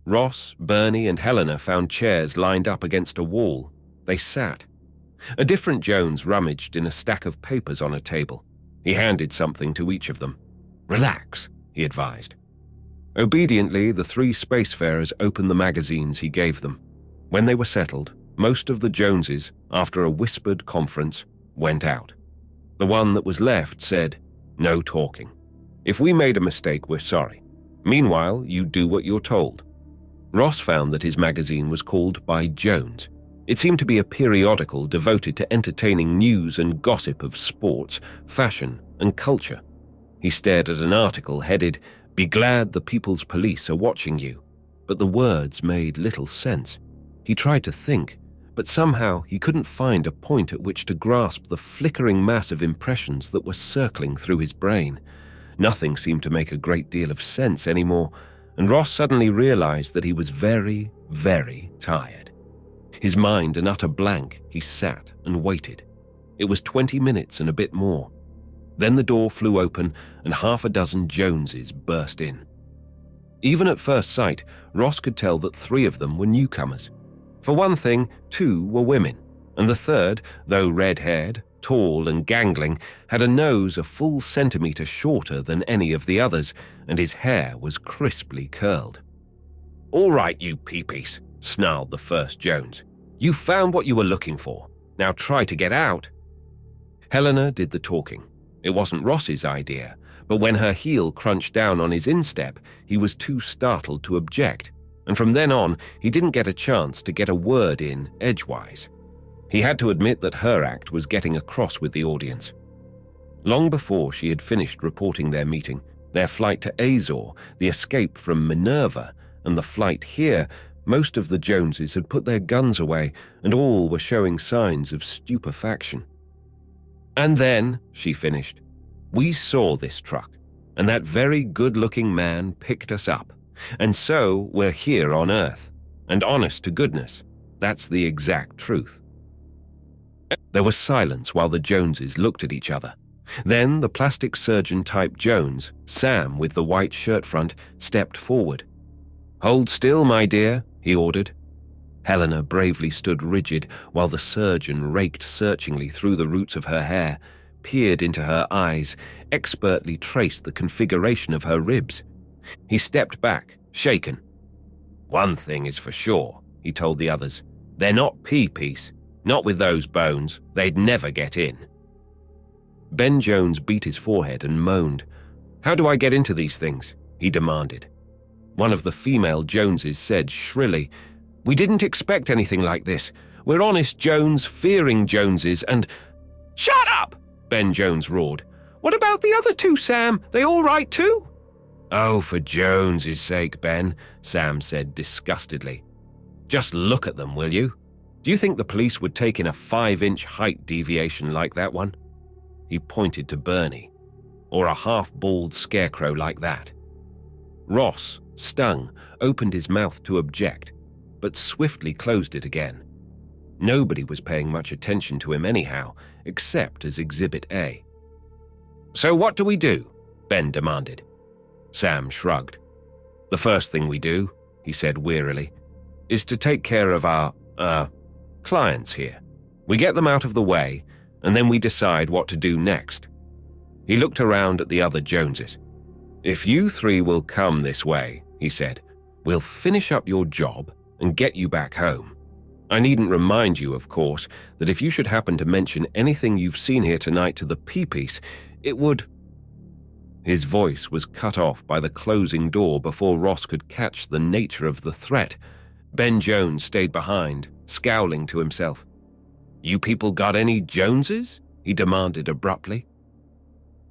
Ross, Bernie, and Helena found chairs lined up against a wall. They sat. A different Jones rummaged in a stack of papers on a table. He handed something to each of them. "Relax," he advised. Obediently, the 3 spacefarers opened the magazines he gave them. When they were settled, most of the Joneses, after a whispered conference, went out. The one that was left said, "No talking. If we made a mistake, we're sorry. Meanwhile, you do what you're told." Ross found that his magazine was called By Jones. It seemed to be a periodical devoted to entertaining news and gossip of sports, fashion, and culture. He stared at an article headed, "Be glad the People's Police are watching you," but the words made little sense. He tried to think, but somehow he couldn't find a point at which to grasp the flickering mass of impressions that were circling through his brain. Nothing seemed to make a great deal of sense anymore, and Ross suddenly realized that he was very, very tired. His mind an utter blank, he sat and waited. It was 20 minutes and a bit more. Then the door flew open and half a dozen Joneses burst in. Even at first sight, Ross could tell that 3 of them were newcomers. For one thing, 2 were women, and the third, though red-haired, tall and gangling, had a nose a full centimetre shorter than any of the others, and his hair was crisply curled. "All right, you peepees," snarled the first Jones. "You found what you were looking for. Now try to get out." Helena did the talking. It wasn't Ross's idea, but when her heel crunched down on his instep, he was too startled to object, and from then on, he didn't get a chance to get a word in edgewise. He had to admit that her act was getting across with the audience. Long before she had finished reporting their meeting, their flight to Azor, the escape from Minerva, and the flight here, most of the Joneses had put their guns away, and all were showing signs of stupefaction. "And then," she finished, "we saw this truck, and that very good-looking man picked us up, and so we're here on Earth. And honest to goodness, that's the exact truth." There was silence while the Joneses looked at each other. Then the plastic surgeon-type Jones, Sam with the white shirt front, stepped forward. "Hold still, my dear," he ordered. Helena bravely stood rigid while the surgeon raked searchingly through the roots of her hair, peered into her eyes, expertly traced the configuration of her ribs. He stepped back, shaken. "One thing is for sure," he told the others. "They're not pea-piece. Not with those bones. They'd never get in." Ben Jones beat his forehead and moaned. "How do I get into these things?" he demanded. One of the female Joneses said shrilly, "We didn't expect anything like this. We're honest Jones, fearing Joneses, and—" "Shut up!" Ben Jones roared. "What about the other two, Sam? They all right too?" "Oh, for Jones's sake, Ben," Sam said disgustedly. "Just look at them, will you? Do you think the police would take in a 5-inch height deviation like that one?" He pointed to Bernie. "Or a half-bald scarecrow like that." Ross, stung, opened his mouth to object, but swiftly closed it again. Nobody was paying much attention to him anyhow, except as Exhibit A. "So what do we do?" Ben demanded. Sam shrugged. "The first thing we do," he said wearily, "is to take care of our, clients here. We get them out of the way, and then we decide what to do next." He looked around at the other Joneses. "If you three will come this way," he said, "we'll finish up your job and get you back home. I needn't remind you, of course, that if you should happen to mention anything you've seen here tonight to the pea-piece, it would—" His voice was cut off by the closing door before Ross could catch the nature of the threat. Ben Jones stayed behind, scowling to himself. "You people got any Joneses?" he demanded abruptly.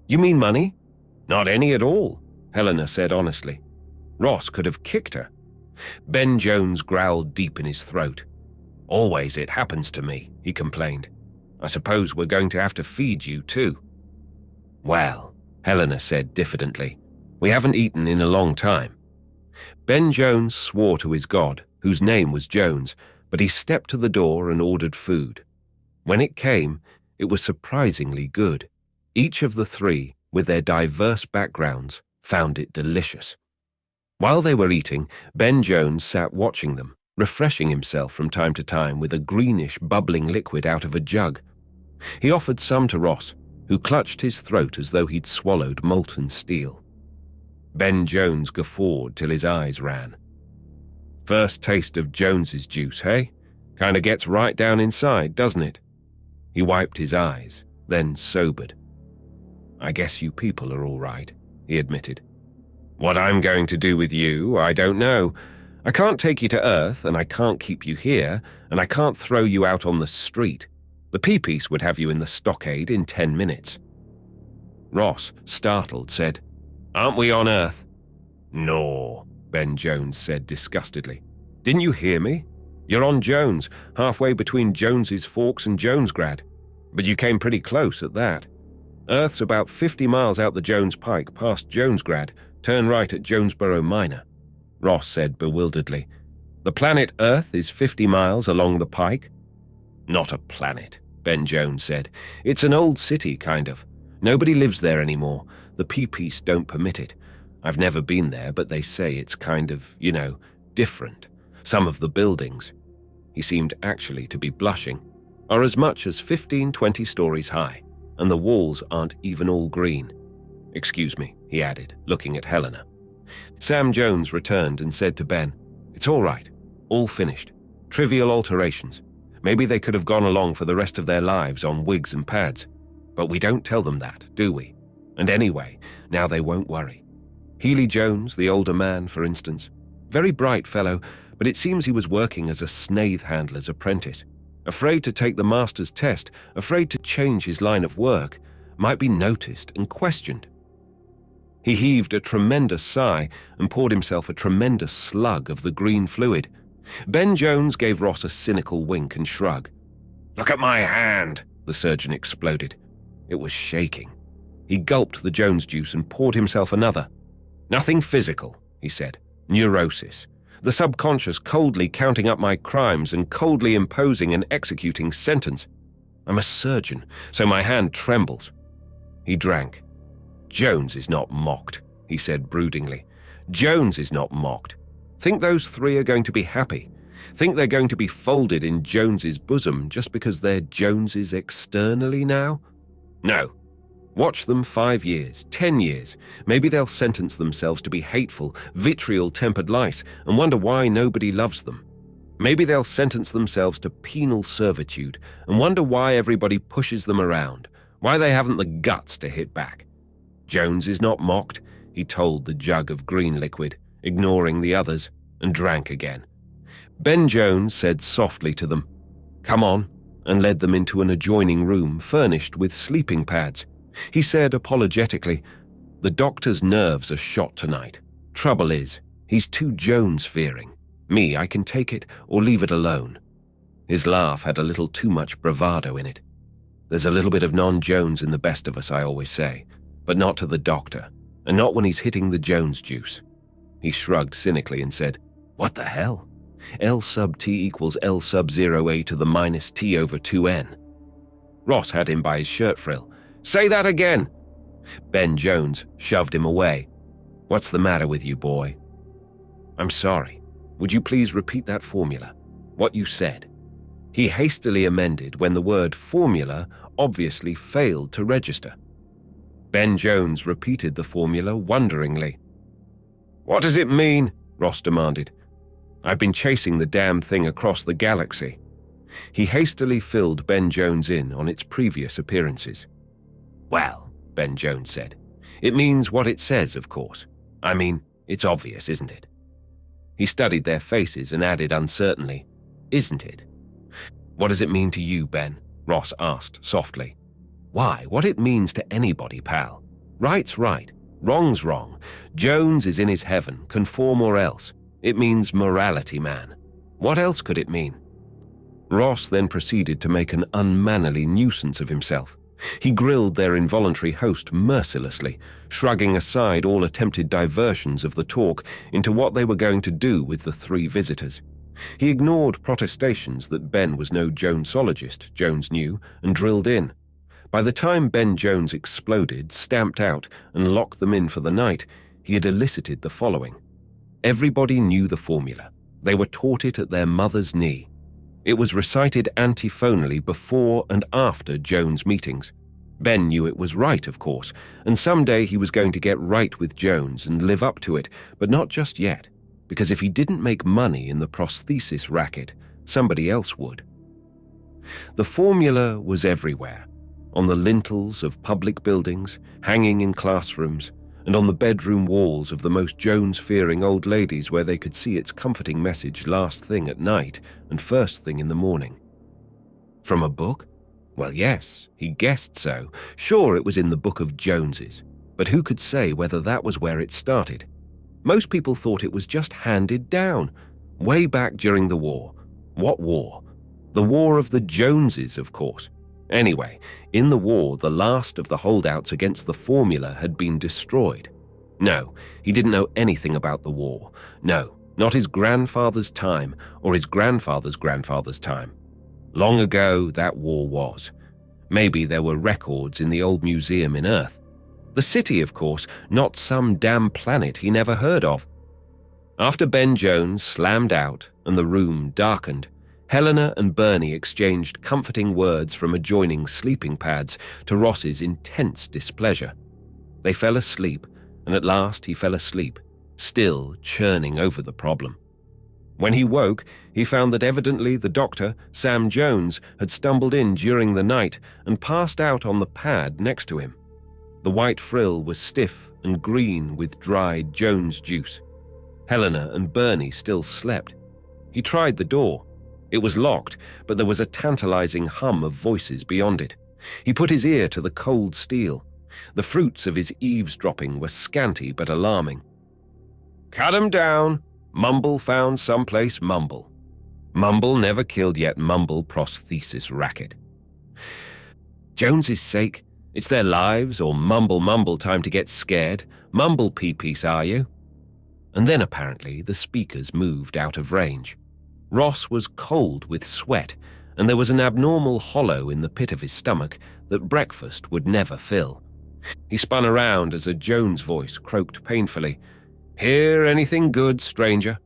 "You mean money?" "Not any at all," Helena said honestly. Ross could have kicked her. Ben Jones growled deep in his throat. "Always it happens to me," he complained. "I suppose we're going to have to feed you too." "Well," Helena said diffidently, "we haven't eaten in a long time." Ben Jones swore to his God, whose name was Jones, but he stepped to the door and ordered food. When it came, it was surprisingly good. Each of the three, with their diverse backgrounds, found it delicious. While they were eating, Ben Jones sat watching them, refreshing himself from time to time with a greenish bubbling liquid out of a jug. He offered some to Ross, who clutched his throat as though he'd swallowed molten steel. Ben Jones guffawed till his eyes ran. "First taste of Jones's juice, hey? Kinda gets right down inside, doesn't it?" He wiped his eyes, then sobered. "I guess you people are all right," he admitted. "What I'm going to do with you, I don't know. I can't take you to Earth, and I can't keep you here, and I can't throw you out on the street. The pea-piece would have you in the stockade in 10 minutes. Ross, startled, said, "Aren't we on Earth?" "No," Ben Jones said disgustedly. "Didn't you hear me? You're on Jones, halfway between Jones's Forks and Jonesgrad. But you came pretty close at that. Earth's about 50 miles out the Jones Pike past Jonesgrad. Turn right at Jonesboro Minor." Ross said bewilderedly, "The planet Earth is 50 miles along the Pike?" "Not a planet," Ben Jones said. "It's an old city, kind of. Nobody lives there anymore. The pea-piece don't permit it. I've never been there, but they say it's kind of, different. Some of the buildings," he seemed actually to be blushing, "are as much as 15-20 stories high, and the walls aren't even all green. Excuse me," he added, looking at Helena. Sam Jones returned and said to Ben, "It's all right. All finished. Trivial alterations. Maybe they could have gone along for the rest of their lives on wigs and pads. But we don't tell them that, do we? And anyway, now they won't worry. Healy Jones, the older man, for instance. Very bright fellow, but it seems he was working as a snathe handler's apprentice. Afraid to take the master's test, afraid to change his line of work. might be noticed and questioned. He heaved a tremendous sigh and poured himself a tremendous slug of the green fluid. Ben Jones gave Ross a cynical wink and shrug. "Look at my hand," the surgeon exploded. It was shaking. He gulped the Jones juice and poured himself another. "Nothing physical," he said. "Neurosis. The subconscious coldly counting up my crimes and coldly imposing and executing sentence. I'm a surgeon, so my hand trembles." He drank. "Jones is not mocked," he said broodingly. "Jones is not mocked. Think those three are going to be happy? Think they're going to be folded in Jones's bosom just because they're Joneses externally now? No. Watch them 5 years, 10 years. Maybe they'll sentence themselves to be hateful, vitriol-tempered lice and wonder why nobody loves them. Maybe they'll sentence themselves to penal servitude and wonder why everybody pushes them around, why they haven't the guts to hit back. Jones is not mocked," he told the jug of green liquid, ignoring the others, and drank again. Ben Jones said softly to them, "Come on," and led them into an adjoining room furnished with sleeping pads. He said apologetically, "The doctor's nerves are shot tonight. Trouble is, he's too Jones-fearing. Me, I can take it or leave it alone." His laugh had a little too much bravado in it. "There's a little bit of non-Jones in the best of us, I always say, but not to the doctor, and not when he's hitting the Jones juice." He shrugged cynically and said, "What the hell? L sub t equals L sub 0a to the minus t over 2n. Ross had him by his shirt frill. "Say that again!" Ben Jones shoved him away. "What's the matter with you, boy?" "I'm sorry. Would you please repeat that formula? What you said?" He hastily amended when the word formula obviously failed to register. Ben Jones repeated the formula wonderingly. "What does it mean?" Ross demanded. "I've been chasing the damn thing across the galaxy." He hastily filled Ben Jones in on its previous appearances. "Well," Ben Jones said, "it means what it says, of course. I mean, it's obvious, isn't it?" He studied their faces and added uncertainly, "Isn't it?" "What does it mean to you, Ben?" Ross asked softly. "Why, what it means to anybody, pal. Right's right, wrong's wrong. Jones is in his heaven, conform or else. It means morality, man. What else could it mean?" Ross then proceeded to make an unmannerly nuisance of himself. He grilled their involuntary host mercilessly, shrugging aside all attempted diversions of the talk into what they were going to do with the three visitors. He ignored protestations that Ben was no Jonesologist, Jones knew, and drilled in. By the time Ben Jones exploded, stamped out, and locked them in for the night, he had elicited the following. Everybody knew the formula. They were taught it at their mother's knee. It was recited antiphonally before and after Jones' meetings. Ben knew it was right, of course, and someday he was going to get right with Jones and live up to it, but not just yet, because if he didn't make money in the prosthesis racket, somebody else would. The formula was everywhere, on the lintels of public buildings, hanging in classrooms, and on the bedroom walls of the most Jones-fearing old ladies where they could see its comforting message last thing at night and first thing in the morning. From a book? Well, yes, he guessed so. Sure, it was in the Book of Joneses, but who could say whether that was where it started? Most people thought it was just handed down, way back during the war. What war? The War of the Joneses, of course. Anyway, in the war, the last of the holdouts against the formula had been destroyed. No, he didn't know anything about the war. No, not his grandfather's time or his grandfather's grandfather's time. Long ago, that war was. Maybe there were records in the old museum in Earth. The city, of course, not some damn planet he never heard of. After Ben Jones slammed out and the room darkened, Helena and Bernie exchanged comforting words from adjoining sleeping pads to Ross's intense displeasure. They fell asleep, and at last he fell asleep, still churning over the problem. When he woke, he found that evidently the doctor, Sam Jones, had stumbled in during the night and passed out on the pad next to him. The white frill was stiff and green with dried Jones juice. Helena and Bernie still slept. He tried the door. It was locked, but there was a tantalizing hum of voices beyond it. He put his ear to the cold steel. The fruits of his eavesdropping were scanty but alarming. "Cut 'em down. Mumble found someplace Mumble. Mumble never killed yet Mumble prosthesis racket. Jones's sake, it's their lives or mumble time to get scared. Mumble pee-piece, are you?" And then apparently the speakers moved out of range. Ross was cold with sweat, and there was an abnormal hollow in the pit of his stomach that breakfast would never fill. He spun around as a Jones voice croaked painfully, "Hear anything good, stranger?"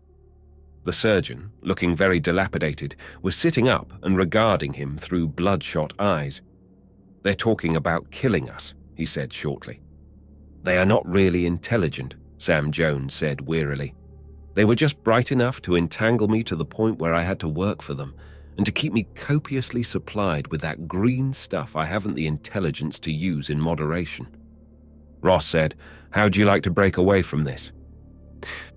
The surgeon, looking very dilapidated, was sitting up and regarding him through bloodshot eyes. "They're talking about killing us," he said shortly. "They are not really intelligent," Sam Jones said wearily. "They were just bright enough to entangle me to the point where I had to work for them, and to keep me copiously supplied with that green stuff I haven't the intelligence to use in moderation." Ross said, "How'd you like to break away from this?"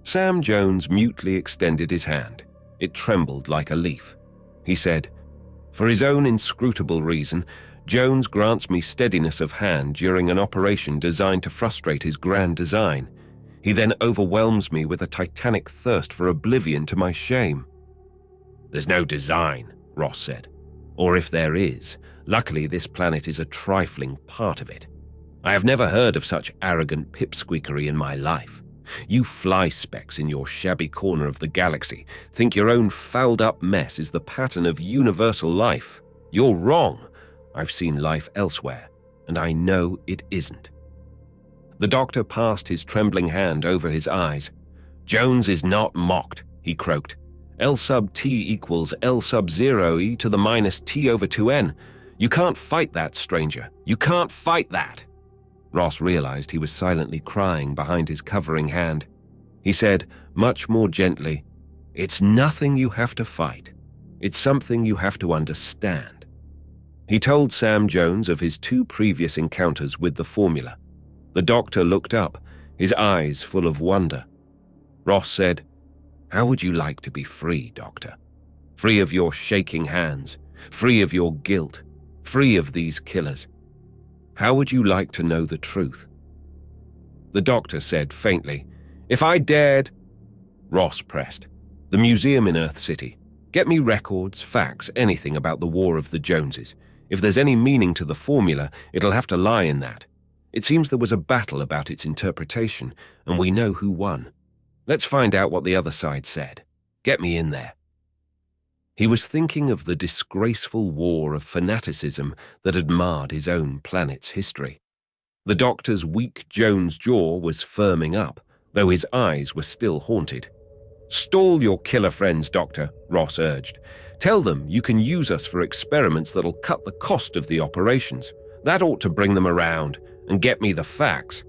Sam Jones mutely extended his hand. It trembled like a leaf. He said, "For his own inscrutable reason, Jones grants me steadiness of hand during an operation designed to frustrate his grand design. He then overwhelms me with a titanic thirst for oblivion to my shame." "There's no design," Ross said. "Or if there is, luckily this planet is a trifling part of it. I have never heard of such arrogant pipsqueakery in my life. You fly specks in your shabby corner of the galaxy think your own fouled-up mess is the pattern of universal life. You're wrong. I've seen life elsewhere, and I know it isn't." The doctor passed his trembling hand over his eyes. "Jones is not mocked," he croaked. "L sub t equals L sub 0 e to the minus t over 2n. You can't fight that, stranger. You can't fight that." Ross realized he was silently crying behind his covering hand. He said, much more gently, "It's nothing you have to fight. It's something you have to understand." He told Sam Jones of his 2 previous encounters with the formula. The doctor looked up, his eyes full of wonder. Ross said, "How would you like to be free, Doctor? Free of your shaking hands, free of your guilt, free of these killers. How would you like to know the truth?" The doctor said faintly, "If I dared—" Ross pressed, "The museum in Earth City. Get me records, facts, anything about the War of the Joneses. If there's any meaning to the formula, it'll have to lie in that. It seems there was a battle about its interpretation, and we know who won. Let's find out what the other side said. Get me in there." He was thinking of the disgraceful war of fanaticism that had marred his own planet's history. The doctor's weak Jones jaw was firming up, though his eyes were still haunted. "Stall your killer friends, Doctor," Ross urged. "Tell them you can use us for experiments that'll cut the cost of the operations. That ought to bring them around and get me the facts."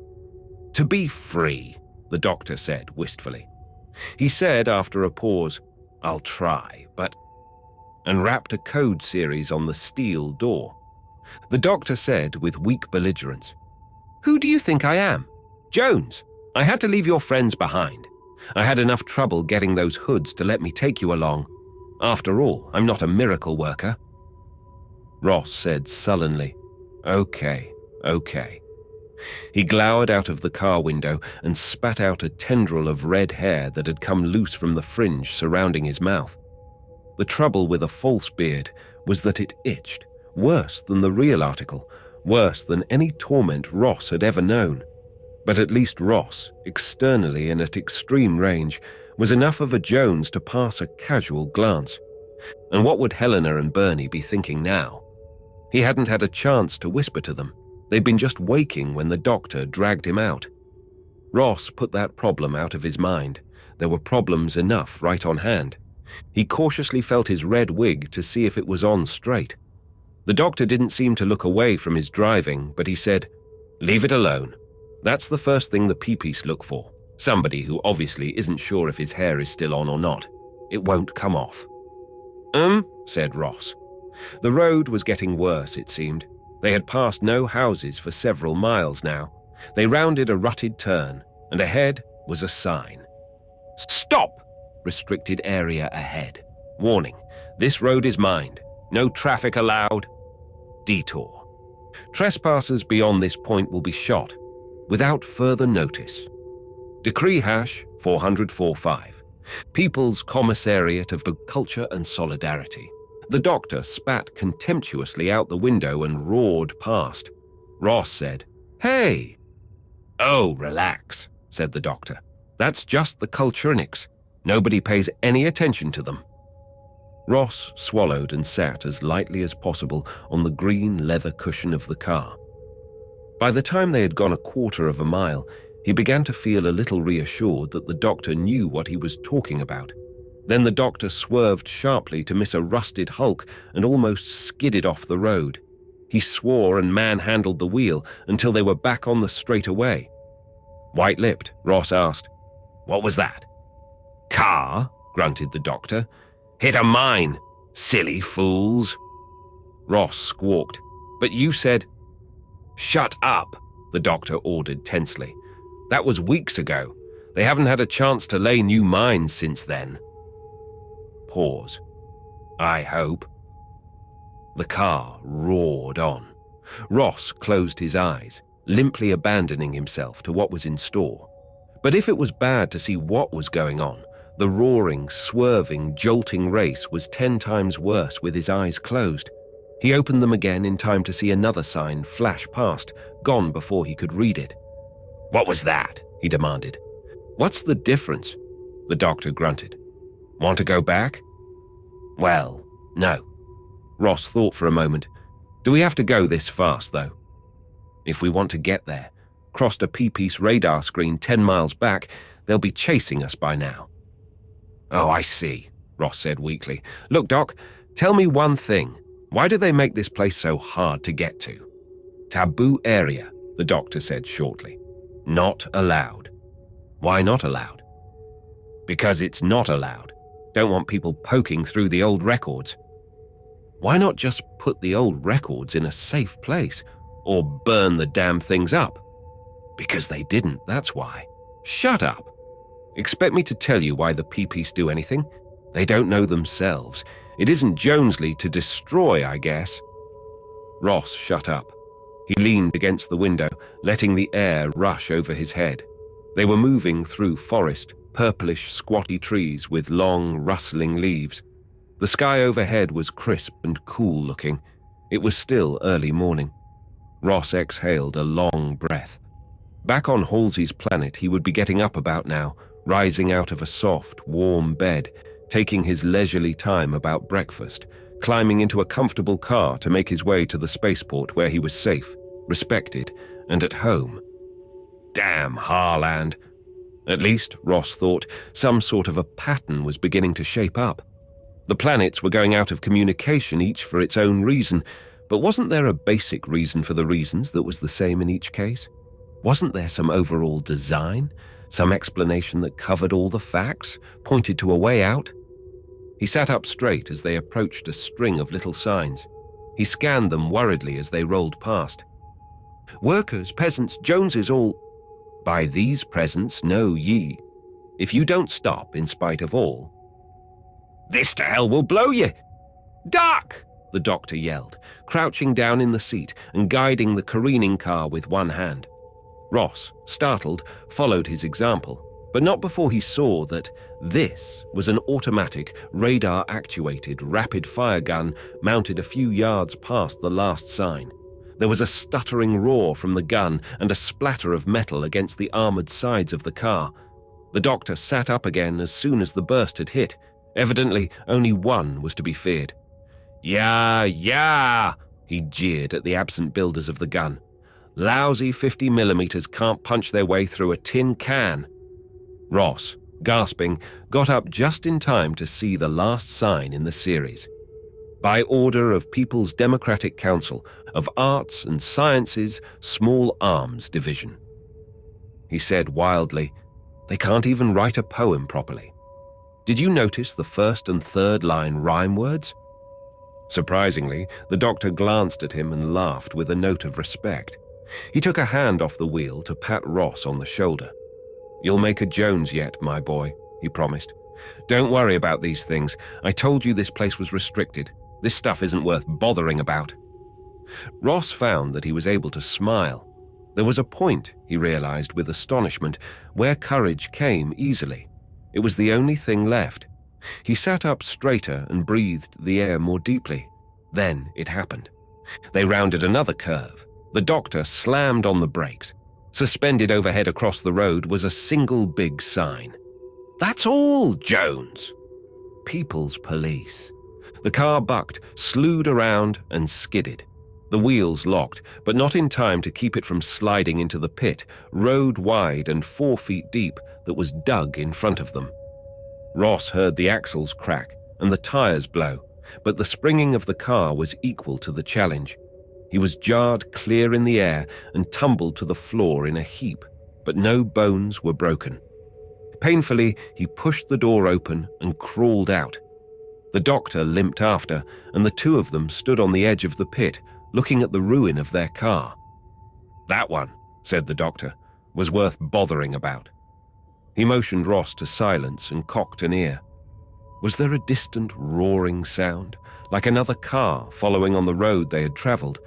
"To be free," the doctor said wistfully. He said after a pause, "I'll try, but—" and rapped a code series on the steel door. The doctor said with weak belligerence, "Who do you think I am? Jones. I had to leave your friends behind. I had enough trouble getting those hoods to let me take you along. After all, I'm not a miracle worker." Ross said sullenly, Okay. He glowered out of the car window and spat out a tendril of red hair that had come loose from the fringe surrounding his mouth. The trouble with a false beard was that it itched, worse than the real article, worse than any torment Ross had ever known. But at least Ross, externally and at extreme range, was enough of a Jones to pass a casual glance. And what would Helena and Bernie be thinking now? He hadn't had a chance to whisper to them. They'd been just waking when the doctor dragged him out. Ross put that problem out of his mind. There were problems enough right on hand. He cautiously felt his red wig to see if it was on straight. The doctor didn't seem to look away from his driving, but he said, "Leave it alone. That's the first thing the peepees look for. Somebody who obviously isn't sure if his hair is still on or not. It won't come off." Said Ross. The road was getting worse, it seemed. They had passed no houses for several miles now. They rounded a rutted turn, and ahead was a sign. "Stop! Restricted area ahead. Warning, this road is mined. No traffic allowed. Detour." Trespassers beyond this point will be shot, without further notice. Decree hash 445. People's Commissariat of Culture and Solidarity. The doctor spat contemptuously out the window and roared past. Ross said, "Hey!" "Oh, relax," said the doctor. "That's just the culturinics. Nobody pays any attention to them." Ross swallowed and sat as lightly as possible on the green leather cushion of the car. By the time they had gone a quarter of a mile, he began to feel a little reassured that the doctor knew what he was talking about. Then the doctor swerved sharply to miss a rusted hulk and almost skidded off the road. He swore and manhandled the wheel until they were back on the straightaway. White-lipped, Ross asked, "What was that?" "Car," grunted the doctor. "Hit a mine, silly fools." Ross squawked, "But you said—" "Shut up," the doctor ordered tensely. "That was weeks ago. They haven't had a chance to lay new mines since then." Pause. "I hope." The car roared on. Ross closed his eyes, limply abandoning himself to what was in store. But if it was bad to see what was going on, the roaring, swerving, jolting race was 10 times worse with his eyes closed. He opened them again in time to see another sign flash past, gone before he could read it. "What was that?" he demanded. "What's the difference?" the doctor grunted. "Want to go back?" "Well, no." Ross thought for a moment. "Do we have to go this fast, though?" "If we want to get there, crossed a P-piece radar screen 10 miles back, they'll be chasing us by now." "Oh, I see," Ross said weakly. "Look, Doc, tell me one thing. Why do they make this place so hard to get to?" "Taboo area," the doctor said shortly. "Not allowed." "Why not allowed?" "Because it's not allowed. Don't want people poking through the old records." "Why not just put the old records in a safe place? Or burn the damn things up?" "Because they didn't, that's why." "Shut up. Expect me to tell you why the P-piece do anything? They don't know themselves. It isn't Jonesley to destroy, I guess." Ross shut up. He leaned against the window, letting the air rush over his head. They were moving through forest, purplish, squatty trees with long, rustling leaves. The sky overhead was crisp and cool-looking. It was still early morning. Ross exhaled a long breath. Back on Halsey's planet, he would be getting up about now, rising out of a soft, warm bed, taking his leisurely time about breakfast, climbing into a comfortable car to make his way to the spaceport where he was safe, respected, and at home. Damn Harland. At least, Ross thought, some sort of a pattern was beginning to shape up. The planets were going out of communication, each for its own reason, but wasn't there a basic reason for the reasons that was the same in each case? Wasn't there some overall design, some explanation that covered all the facts, pointed to a way out? He sat up straight as they approached a string of little signs. He scanned them worriedly as they rolled past. "Workers, peasants, Joneses, all—" "By these presents know ye. If you don't stop in spite of all—" "This to hell will blow you!" "Duck!" the doctor yelled, crouching down in the seat and guiding the careening car with one hand. Ross, startled, followed his example, but not before he saw that this was an automatic, radar-actuated, rapid-fire gun mounted a few yards past the last sign. There was a stuttering roar from the gun and a splatter of metal against the armored sides of the car. The doctor sat up again as soon as the burst had hit. Evidently, only one was to be feared. "Yeah, yeah," he jeered at the absent builders of the gun. "Lousy 50mm can't punch their way through a tin can." Ross, gasping, got up just in time to see the last sign in the series. "By order of People's Democratic Council of Arts and Sciences, Small Arms Division." He said wildly, "They can't even write a poem properly. Did you notice the first and third line rhyme words?" Surprisingly, the doctor glanced at him and laughed with a note of respect. He took a hand off the wheel to pat Ross on the shoulder. "You'll make a Jones yet, my boy," he promised. "Don't worry about these things. I told you this place was restricted. This stuff isn't worth bothering about." Ross found that he was able to smile. There was a point, he realized with astonishment, where courage came easily. It was the only thing left. He sat up straighter and breathed the air more deeply. Then it happened. They rounded another curve. The doctor slammed on the brakes. Suspended overhead across the road was a single big sign. "That's all, Jones!" People's Police. The car bucked, slewed around, and skidded. The wheels locked, but not in time to keep it from sliding into the pit, road wide and 4 feet deep, that was dug in front of them. Ross heard the axles crack and the tires blow, but the springing of the car was equal to the challenge. He was jarred clear in the air and tumbled to the floor in a heap, but no bones were broken. Painfully, he pushed the door open and crawled out. The doctor limped after, and the two of them stood on the edge of the pit, looking at the ruin of their car. "That one," said the doctor, "was worth bothering about." He motioned Ross to silence and cocked an ear. Was there a distant roaring sound, like another car following on the road they had traveled?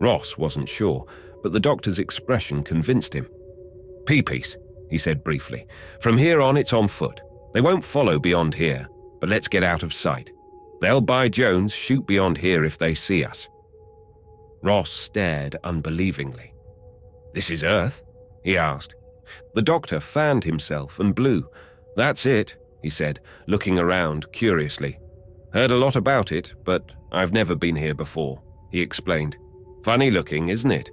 Ross wasn't sure, but the doctor's expression convinced him. "Peapies," he said briefly. "From here on it's on foot. They won't follow beyond here, but let's get out of sight. They'll, by Jones, shoot beyond here if they see us." Ross stared unbelievingly. "This is Earth?" he asked. The doctor fanned himself and blew. "That's it," he said, looking around curiously. "Heard a lot about it, but I've never been here before," he explained. "Funny looking, isn't it?"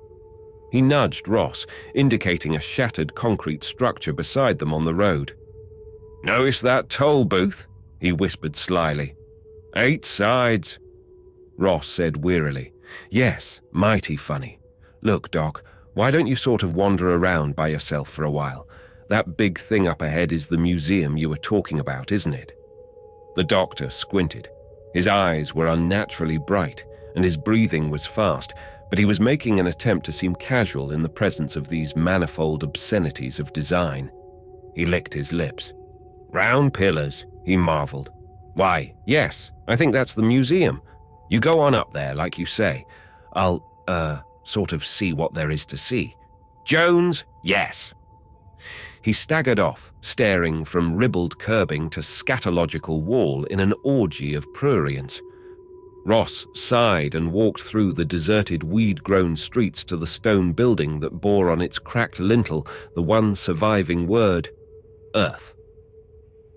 He nudged Ross, indicating a shattered concrete structure beside them on the road. "Notice that toll booth?" he whispered slyly. "8 sides." Ross said wearily, "Yes, mighty funny. Look, Doc, why don't you sort of wander around by yourself for a while? That big thing up ahead is the museum you were talking about, isn't it?" The doctor squinted. His eyes were unnaturally bright, and his breathing was fast, but he was making an attempt to seem casual in the presence of these manifold obscenities of design. He licked his lips. "Round pillars," he marveled. "Why, yes, I think that's the museum. You go on up there, like you say. I'll, sort of see what there is to see. Jones, yes." He staggered off, staring from ribbled curbing to scatological wall in an orgy of prurience. Ross sighed and walked through the deserted weed-grown streets to the stone building that bore on its cracked lintel the one surviving word, Earth.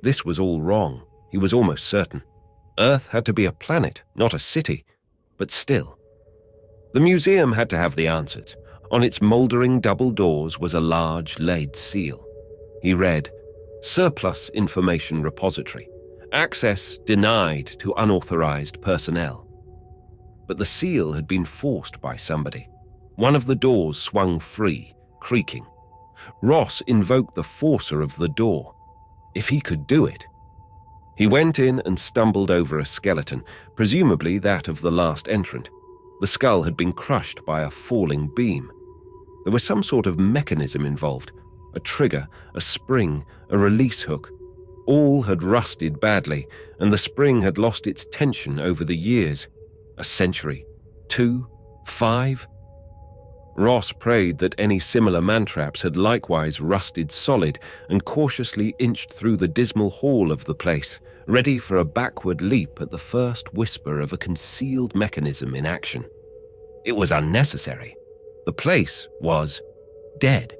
This was all wrong, he was almost certain. Earth had to be a planet, not a city, but still. The museum had to have the answers. On its mouldering double doors was a large lead seal. He read, "Surplus Information Repository. Access denied to unauthorized personnel." But the seal had been forced by somebody. One of the doors swung free, creaking. Ross invoked the forcer of the door. If he could do it. He went in and stumbled over a skeleton, presumably that of the last entrant. The skull had been crushed by a falling beam. There was some sort of mechanism involved. A trigger, a spring, a release hook. All had rusted badly, and the spring had lost its tension over the years. A century. 2, 5. Ross prayed that any similar mantraps had likewise rusted solid and cautiously inched through the dismal hall of the place, ready for a backward leap at the first whisper of a concealed mechanism in action. It was unnecessary. The place was dead.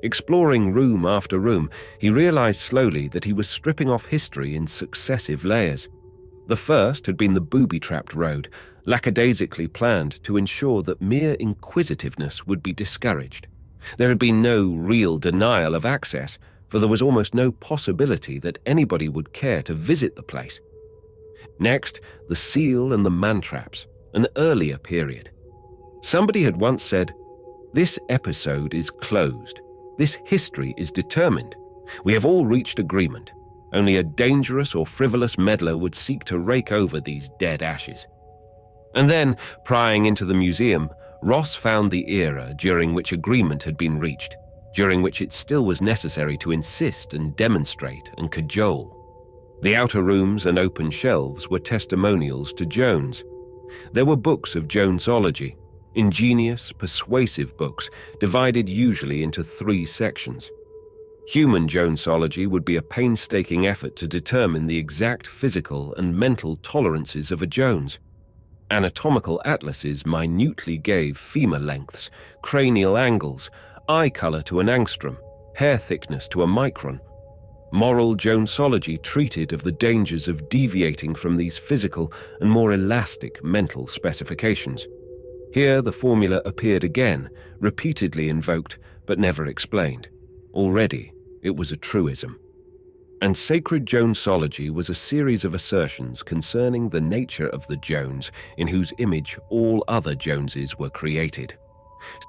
Exploring room after room, he realized slowly that he was stripping off history in successive layers. The first had been the booby-trapped road, lackadaisically planned to ensure that mere inquisitiveness would be discouraged. There had been no real denial of access, for there was almost no possibility that anybody would care to visit the place. Next, the seal and the mantraps, an earlier period. Somebody had once said, "This episode is closed. This history is determined. We have all reached agreement. Only a dangerous or frivolous meddler would seek to rake over these dead ashes." And then, prying into the museum, Ross found the era during which agreement had been reached, during which it still was necessary to insist and demonstrate and cajole. The outer rooms and open shelves were testimonials to Jones. There were books of Jonesology, ingenious, persuasive books divided usually into 3 sections. Human Jonesology would be a painstaking effort to determine the exact physical and mental tolerances of a Jones. Anatomical atlases minutely gave femur lengths, cranial angles, eye color to an angstrom, hair thickness to a micron. Moral Jonesology treated of the dangers of deviating from these physical and more elastic mental specifications. Here the formula appeared again, repeatedly invoked but never explained. Already it was a truism. And sacred Jonesology was a series of assertions concerning the nature of the Jones in whose image all other Joneses were created.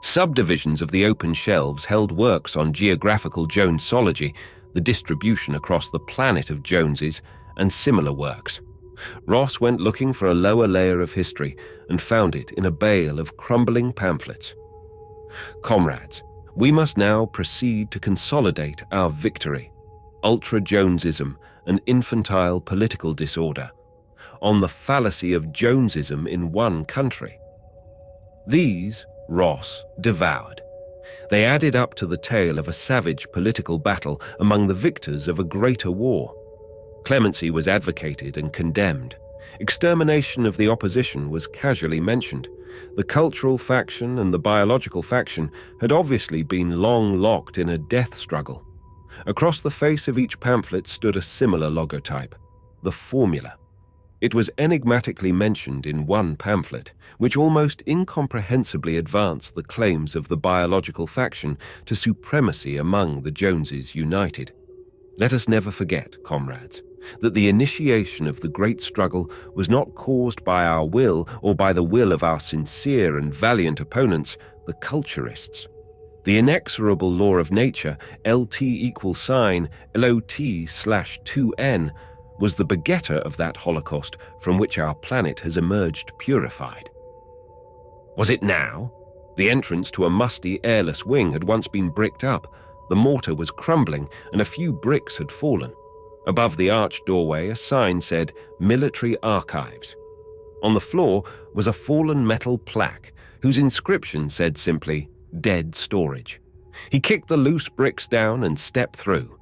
Subdivisions of the open shelves held works on geographical Jonesology, the distribution across the planet of Joneses, and similar works. Ross went looking for a lower layer of history and found it in a bale of crumbling pamphlets. Comrades, we must now proceed to consolidate our victory. Ultra-Jonesism, an infantile political disorder, on the fallacy of Jonesism in one country. These Ross devoured. They added up to the tale of a savage political battle among the victors of a greater war. Clemency was advocated and condemned. Extermination of the opposition was casually mentioned. The cultural faction and the biological faction had obviously been long locked in a death struggle. Across the face of each pamphlet stood a similar logotype, the formula. It was enigmatically mentioned in one pamphlet, which almost incomprehensibly advanced the claims of the biological faction to supremacy among the Joneses united. Let us never forget, comrades, that the initiation of the great struggle was not caused by our will or by the will of our sincere and valiant opponents, the culturists. The inexorable law of nature, LT equals sign, LOT/2N, was the begetter of that Holocaust from which our planet has emerged purified. Was it now? The entrance to a musty, airless wing had once been bricked up. The mortar was crumbling and a few bricks had fallen. Above the arched doorway, a sign said, Military Archives. On the floor was a fallen metal plaque whose inscription said simply, Dead Storage. He kicked the loose bricks down and stepped through.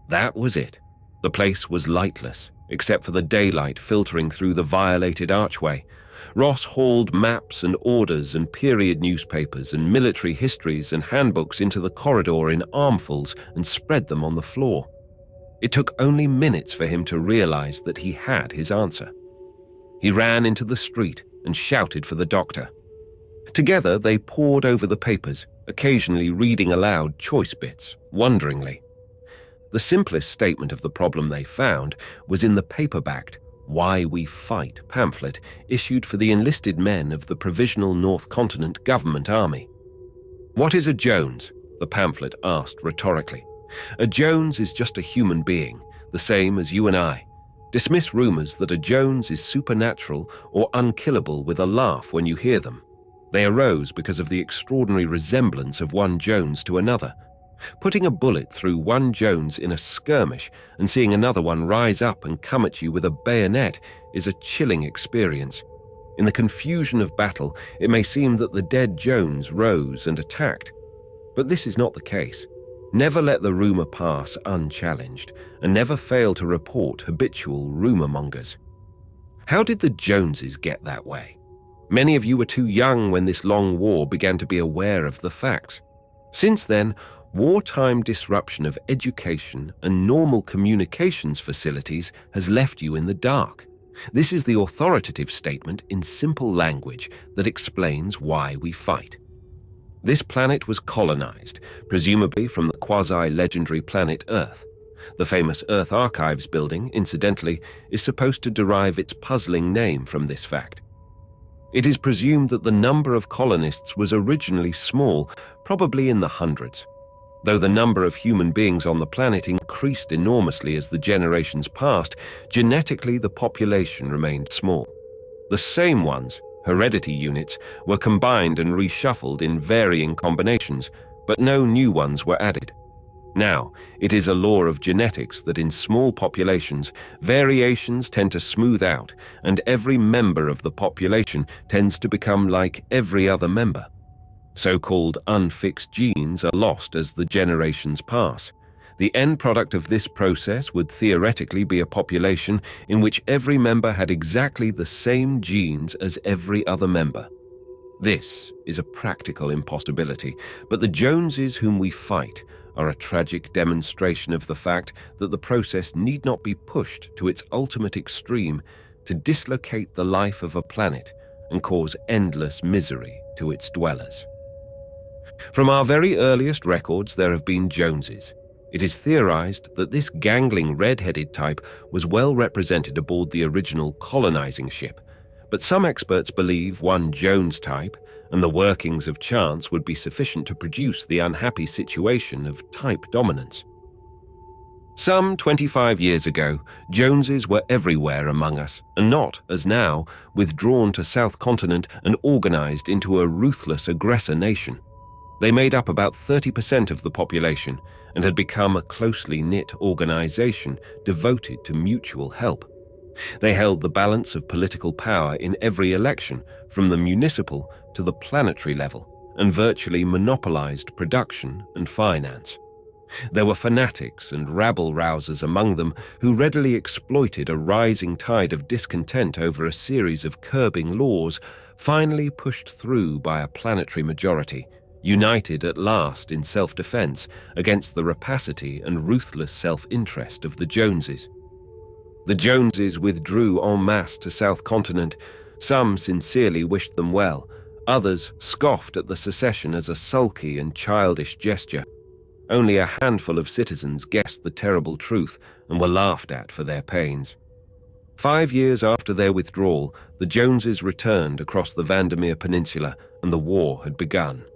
That was it. The place was lightless, except for the daylight filtering through the violated archway. Ross hauled maps and orders and period newspapers and military histories and handbooks into the corridor in armfuls and spread them on the floor. It took only minutes for him to realize that he had his answer. He ran into the street and shouted for the doctor. Together they pored over the papers, occasionally reading aloud choice bits, wonderingly. The simplest statement of the problem they found was in the paper-backed Why We Fight pamphlet issued for the enlisted men of the Provisional North Continent Government Army. What is a Jones? The pamphlet asked rhetorically. A Jones is just a human being, the same as you and I. Dismiss rumors that a Jones is supernatural or unkillable with a laugh when you hear them. They arose because of the extraordinary resemblance of one Jones to another. Putting a bullet through one Jones in a skirmish and seeing another one rise up and come at you with a bayonet is a chilling experience. In the confusion of battle, it may seem that the dead Jones rose and attacked. But this is not the case. Never let the rumor pass unchallenged, and never fail to report habitual rumor mongers. How did the Joneses get that way? Many of you were too young when this long war began to be aware of the facts. Since then, wartime disruption of education and normal communications facilities has left you in the dark. This is the authoritative statement in simple language that explains why we fight. This planet was colonized, presumably from the quasi-legendary planet Earth. The famous Earth Archives building, incidentally, is supposed to derive its puzzling name from this fact. It is presumed that the number of colonists was originally small, probably in the hundreds. Though the number of human beings on the planet increased enormously as the generations passed, genetically the population remained small. The same ones, heredity units, were combined and reshuffled in varying combinations, but no new ones were added. Now, it is a law of genetics that in small populations, variations tend to smooth out, and every member of the population tends to become like every other member. So-called unfixed genes are lost as the generations pass. The end product of this process would theoretically be a population in which every member had exactly the same genes as every other member. This is a practical impossibility, but the Joneses whom we fight are a tragic demonstration of the fact that the process need not be pushed to its ultimate extreme to dislocate the life of a planet and cause endless misery to its dwellers. From our very earliest records, there have been Joneses. It is theorized that this gangling red-headed type was well represented aboard the original colonizing ship, but some experts believe one Jones type and the workings of chance would be sufficient to produce the unhappy situation of type dominance. Some 25 years ago, Joneses were everywhere among us, and not, as now, withdrawn to South Continent and organized into a ruthless aggressor nation. They made up about 30% of the population and had become a closely knit organization devoted to mutual help. They held the balance of political power in every election, from the municipal to the planetary level, and virtually monopolized production and finance. There were fanatics and rabble-rousers among them who readily exploited a rising tide of discontent over a series of curbing laws, finally pushed through by a planetary majority, united at last in self-defense against the rapacity and ruthless self-interest of the Joneses. The Joneses withdrew en masse to South Continent. Some sincerely wished them well, others scoffed at the secession as a sulky and childish gesture. Only a handful of citizens guessed the terrible truth and were laughed at for their pains. 5 years after their withdrawal, the Joneses returned across the Vandermeer Peninsula and the war had begun.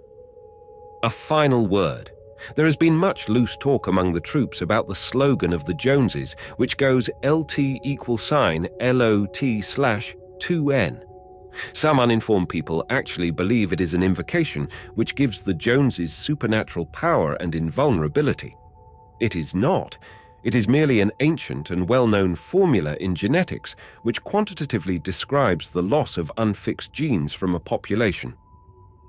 A final word. There has been much loose talk among the troops about the slogan of the Joneses, which goes LT=LOT/2N. Some uninformed people actually believe it is an invocation which gives the Joneses supernatural power and invulnerability. It is not. It is merely an ancient and well-known formula in genetics which quantitatively describes the loss of unfixed genes from a population.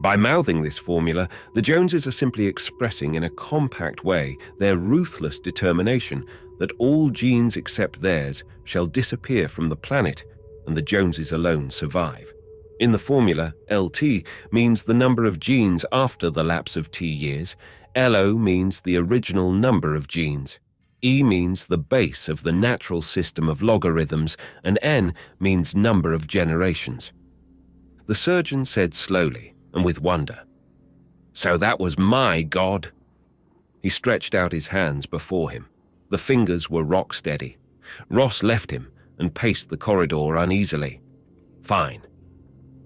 By mouthing this formula, the Joneses are simply expressing in a compact way their ruthless determination that all genes except theirs shall disappear from the planet and the Joneses alone survive. In the formula, LT means the number of genes after the lapse of T years, LO means the original number of genes, E means the base of the natural system of logarithms, and N means number of generations. The surgeon said slowly, and with wonder, "So that was my God." He stretched out his hands before him. The fingers were rock steady. Ross left him and paced the corridor uneasily. Fine.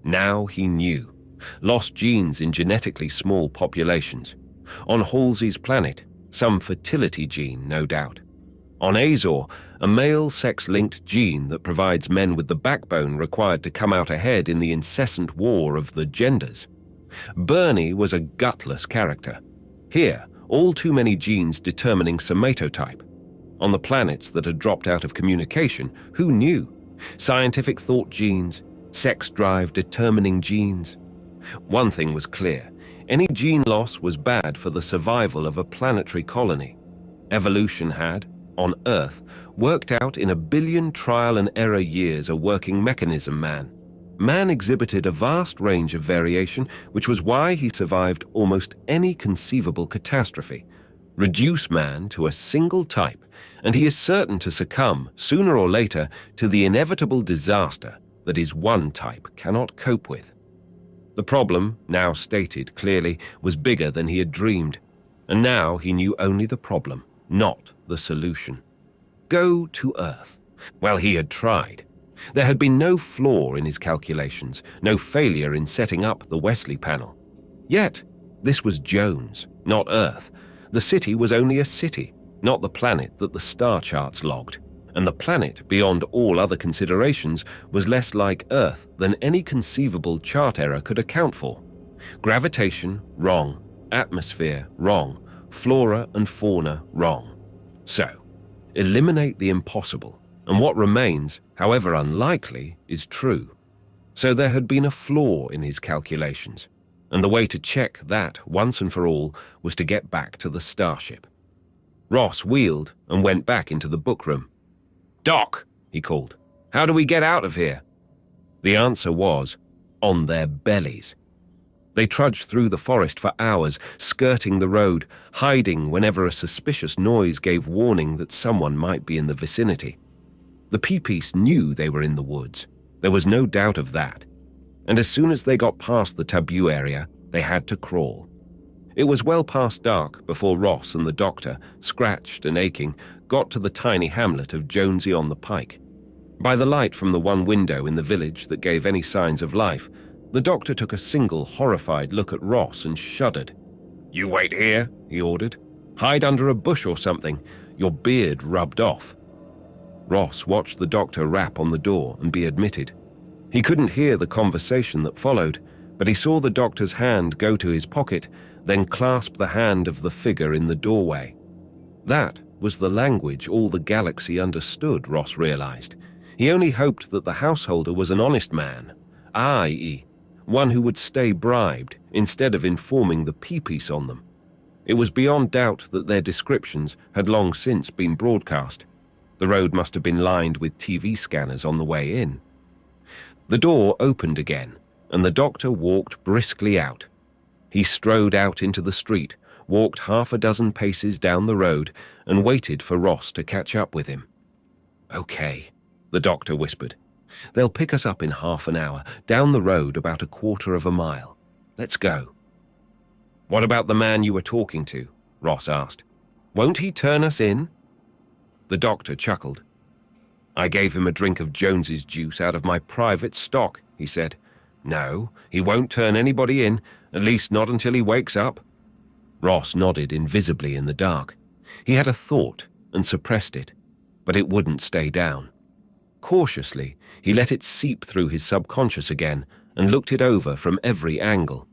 Now he knew. Lost genes in genetically small populations. On Halsey's planet, some fertility gene, no doubt. On Azor, a male sex-linked gene that provides men with the backbone required to come out ahead in the incessant war of the genders. Bernie was a gutless character. Here, all too many genes determining somatotype. On the planets that had dropped out of communication, who knew? Scientific thought genes, sex drive determining genes. One thing was clear. Any gene loss was bad for the survival of a planetary colony. Evolution had, on Earth, worked out in 1 billion trial and error years a working mechanism man. Man exhibited a vast range of variation, which was why he survived almost any conceivable catastrophe. Reduce man to a single type, and he is certain to succumb, sooner or later, to the inevitable disaster that his one type cannot cope with. The problem, now stated clearly, was bigger than he had dreamed, and now he knew only the problem, not the solution. Go to Earth. Well, he had tried. There had been no flaw in his calculations, no failure in setting up the Wesley panel. Yet, this was Jones, not Earth. The city was only a city, not the planet that the star charts logged. And the planet, beyond all other considerations, was less like Earth than any conceivable chart error could account for. Gravitation, wrong. Atmosphere, wrong. flora and fauna wrong. So, eliminate the impossible, and what remains, however unlikely, is true. So there had been a flaw in his calculations, and the way to check that once and for all was to get back to the starship. Ross wheeled and went back into the bookroom. "Doc," he called, "how do we get out of here?" The answer was, on their bellies. They trudged through the forest for hours, skirting the road, hiding whenever a suspicious noise gave warning that someone might be in the vicinity. The Peepeece knew they were in the woods. There was no doubt of that. And as soon as they got past the taboo area, they had to crawl. It was well past dark before Ross and the doctor, scratched and aching, got to the tiny hamlet of Jonesy on the Pike. By the light from the one window in the village that gave any signs of life, the doctor took a single horrified look at Ross and shuddered. "You wait here," he ordered. "Hide under a bush or something, your beard rubbed off." Ross watched the doctor rap on the door and be admitted. He couldn't hear the conversation that followed, but he saw the doctor's hand go to his pocket, then clasp the hand of the figure in the doorway. That was the language all the galaxy understood, Ross realized. He only hoped that the householder was an honest man, i.e., one who would stay bribed instead of informing the Peepeece on them. It was beyond doubt that their descriptions had long since been broadcast. The road must have been lined with TV scanners on the way in. The door opened again, and the doctor walked briskly out. He strode out into the street, walked half a dozen paces down the road, and waited for Ross to catch up with him. "Okay," the doctor whispered. "They'll pick us up in half an hour, down the road about a quarter of a mile. Let's go." "What about the man you were talking to?" Ross asked. "Won't he turn us in?" The doctor chuckled. "I gave him a drink of Jones's juice out of my private stock," he said. "No, he won't turn anybody in, at least not until he wakes up." Ross nodded invisibly in the dark. He had a thought and suppressed it, but it wouldn't stay down. Cautiously, he let it seep through his subconscious again and looked it over from every angle.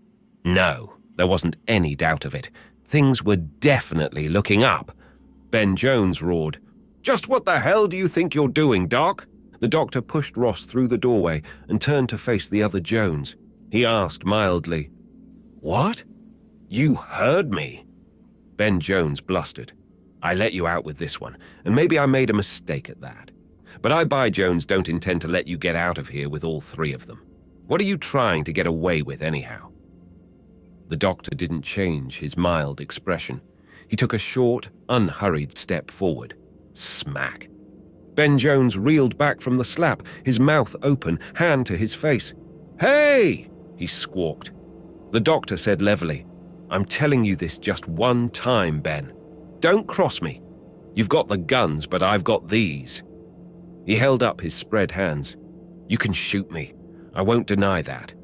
No, there wasn't any doubt of it. Things were definitely looking up. Ben Jones roared, "Just what the hell do you think you're doing, Doc?" The doctor pushed Ross through the doorway and turned to face the other Jones. He asked mildly, "What? You heard me?" Ben Jones blustered. "I let you out with this one, and maybe I made a mistake at that. But I, by Jones, don't intend to let you get out of here with all three of them. What are you trying to get away with anyhow?" The doctor didn't change his mild expression. He took a short, unhurried step forward. Smack. Ben Jones reeled back from the slap, his mouth open, hand to his face. "Hey!" he squawked. The doctor said levelly, "I'm telling you this just one time, Ben. Don't cross me. You've got the guns, but I've got these." He held up his spread hands. "You can shoot me. I won't deny that.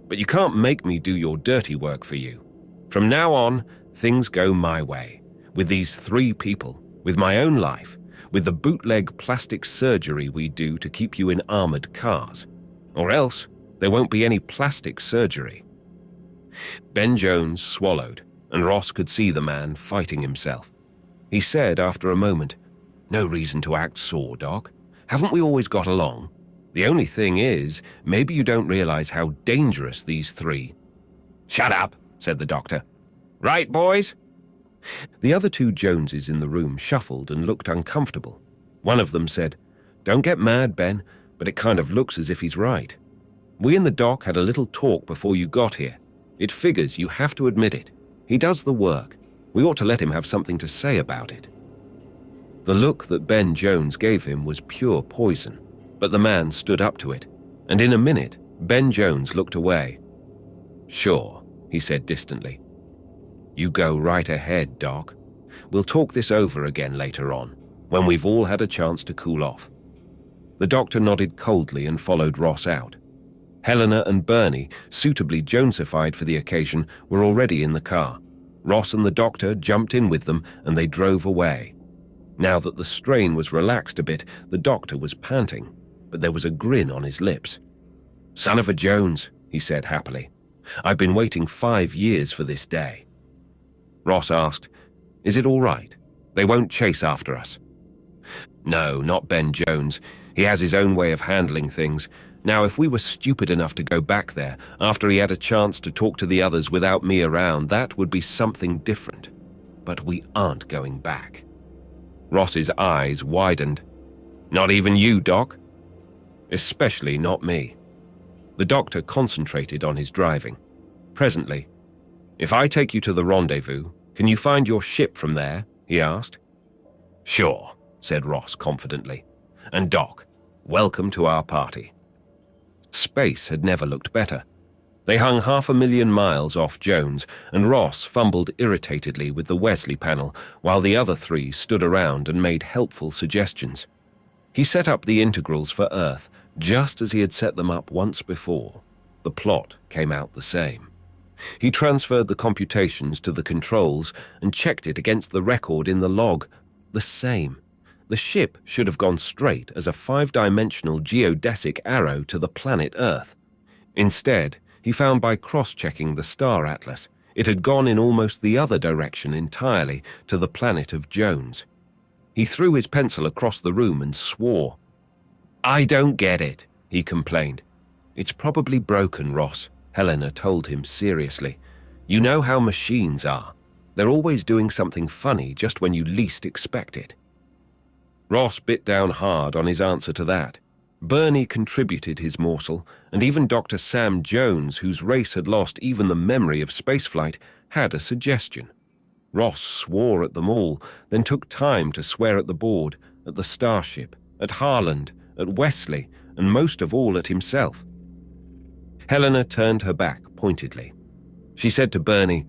But you can't make me do your dirty work for you. From now on, things go my way. With these three people, with my own life, with the bootleg plastic surgery we do to keep you in armored cars. Or else, there won't be any plastic surgery." Ben Jones swallowed, and Ross could see the man fighting himself. He said after a moment, "No reason to act sore, Doc. Haven't we always got along? The only thing is, maybe you don't realize how dangerous these three—" "Shut up," said the doctor. "Right, boys?" The other two Joneses in the room shuffled and looked uncomfortable. One of them said, "Don't get mad, Ben, but it kind of looks as if he's right. We and the doc had a little talk before you got here. It figures you have to admit it. He does the work. We ought to let him have something to say about it." The look that Ben Jones gave him was pure poison, but the man stood up to it, and in a minute, Ben Jones looked away. "Sure," he said distantly. "You go right ahead, Doc. We'll talk this over again later on, when we've all had a chance to cool off." The doctor nodded coldly and followed Ross out. Helena and Bernie, suitably Jonesified for the occasion, were already in the car. Ross and the doctor jumped in with them, and they drove away. Now that the strain was relaxed a bit, the doctor was panting, but there was a grin on his lips. "Son of a Jones," he said happily. "I've been waiting 5 years for this day." Ross asked, Is it all right? They won't chase after us." "No, not Ben Jones. He has his own way of handling things. Now, if we were stupid enough to go back there after he had a chance to talk to the others without me around, that would be something different. But we aren't going back." Ross's eyes widened. "Not even you, Doc?" "Especially not me." The doctor concentrated on his driving. Presently, "If I take you to the rendezvous, can you find your ship from there?" he asked. "Sure," said Ross confidently. "And Doc, welcome to our party." Space had never looked better. They hung 500,000 miles off Jones, and Ross fumbled irritatedly with the Wesley panel while the other three stood around and made helpful suggestions. He set up the integrals for Earth just as he had set them up once before. The plot came out the same. He transferred the computations to the controls and checked it against the record in the log. The same. The ship should have gone straight as a 5-dimensional geodesic arrow to the planet Earth. Instead, he found by cross-checking the star atlas, it had gone in almost the other direction entirely, to the planet of Jones. He threw his pencil across the room and swore. "I don't get it," he complained. "It's probably broken, Ross," Helena told him seriously. "You know how machines are. They're always doing something funny just when you least expect it." Ross bit down hard on his answer to that. Bernie contributed his morsel, and even Dr. Sam Jones, whose race had lost even the memory of spaceflight, had a suggestion. Ross swore at them all, then took time to swear at the board, at the starship, at Harland, at Wesley, and most of all at himself. Helena turned her back pointedly. She said to Bernie,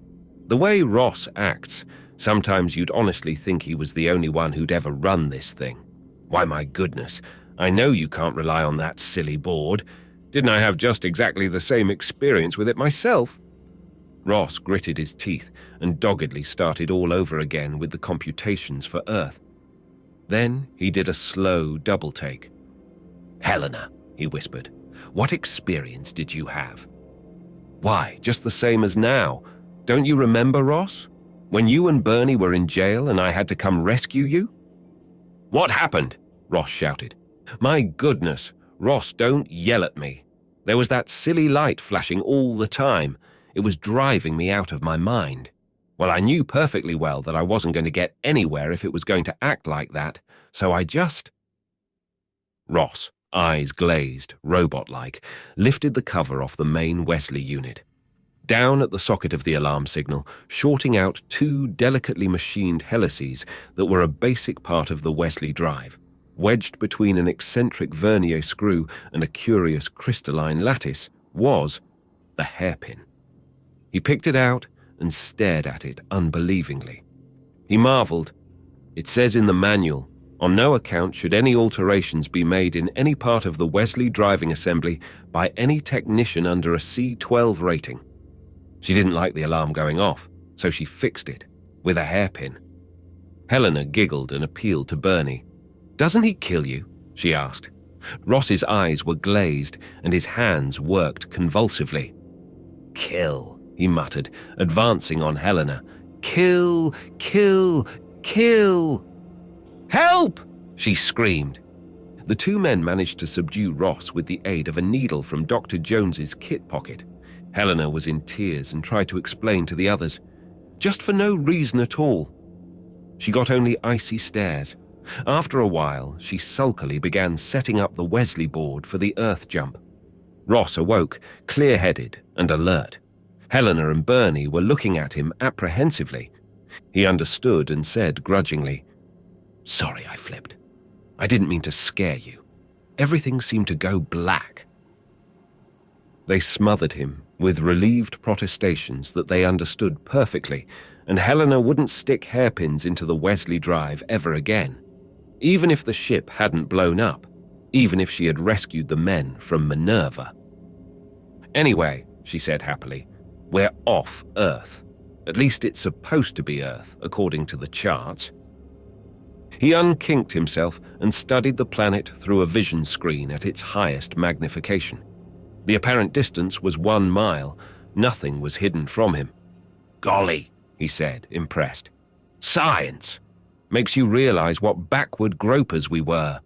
"The way Ross acts, sometimes you'd honestly think he was the only one who'd ever run this thing. Why, my goodness, I know you can't rely on that silly board. Didn't I have just exactly the same experience with it myself?" Ross gritted his teeth and doggedly started all over again with the computations for Earth. Then he did a slow double take. "Helena," he whispered, "what experience did you have?" "Why, just the same as now. Don't you remember, Ross? When you and Bernie were in jail and I had to come rescue you?" "What happened?" Ross shouted. "My goodness, Ross, don't yell at me. There was that silly light flashing all the time. It was driving me out of my mind. Well, I knew perfectly well that I wasn't going to get anywhere if it was going to act like that, so I just—" Ross, eyes glazed, robot-like, lifted the cover off the main Wesley unit. Down at the socket of the alarm signal, shorting out 2 delicately machined helices that were a basic part of the Wesley drive, wedged between an eccentric vernier screw and a curious crystalline lattice, was the hairpin. He picked it out and stared at it unbelievingly. He marveled. "It says in the manual, on no account should any alterations be made in any part of the Wesley driving assembly by any technician under a C12 rating." She didn't like the alarm going off, so she fixed it with a hairpin. Helena giggled and appealed to Bernie. "Doesn't he kill you?" she asked. Ross's eyes were glazed and his hands worked convulsively. "Kill," he muttered, advancing on Helena. "Kill, kill, kill!" "Help!" she screamed. The 2 men managed to subdue Ross with the aid of a needle from Dr. Jones's kit pocket. Helena was in tears and tried to explain to the others. Just for no reason at all. She got only icy stares. After a while, she sulkily began setting up the Wesley board for the Earth jump. Ross awoke, clear-headed and alert. Helena and Bernie were looking at him apprehensively. He understood and said grudgingly, "Sorry I flipped. I didn't mean to scare you. Everything seemed to go black." They smothered him with relieved protestations that they understood perfectly, and Helena wouldn't stick hairpins into the Wesley drive ever again. Even if the ship hadn't blown up, even if she had rescued the men from Minerva. "Anyway," she said happily, "we're off Earth. At least it's supposed to be Earth, according to the charts." He unkinked himself and studied the planet through a vision screen at its highest magnification. The apparent distance was 1 mile. Nothing was hidden from him. "Golly," he said, impressed. Science! Makes you realize what backward gropers we were.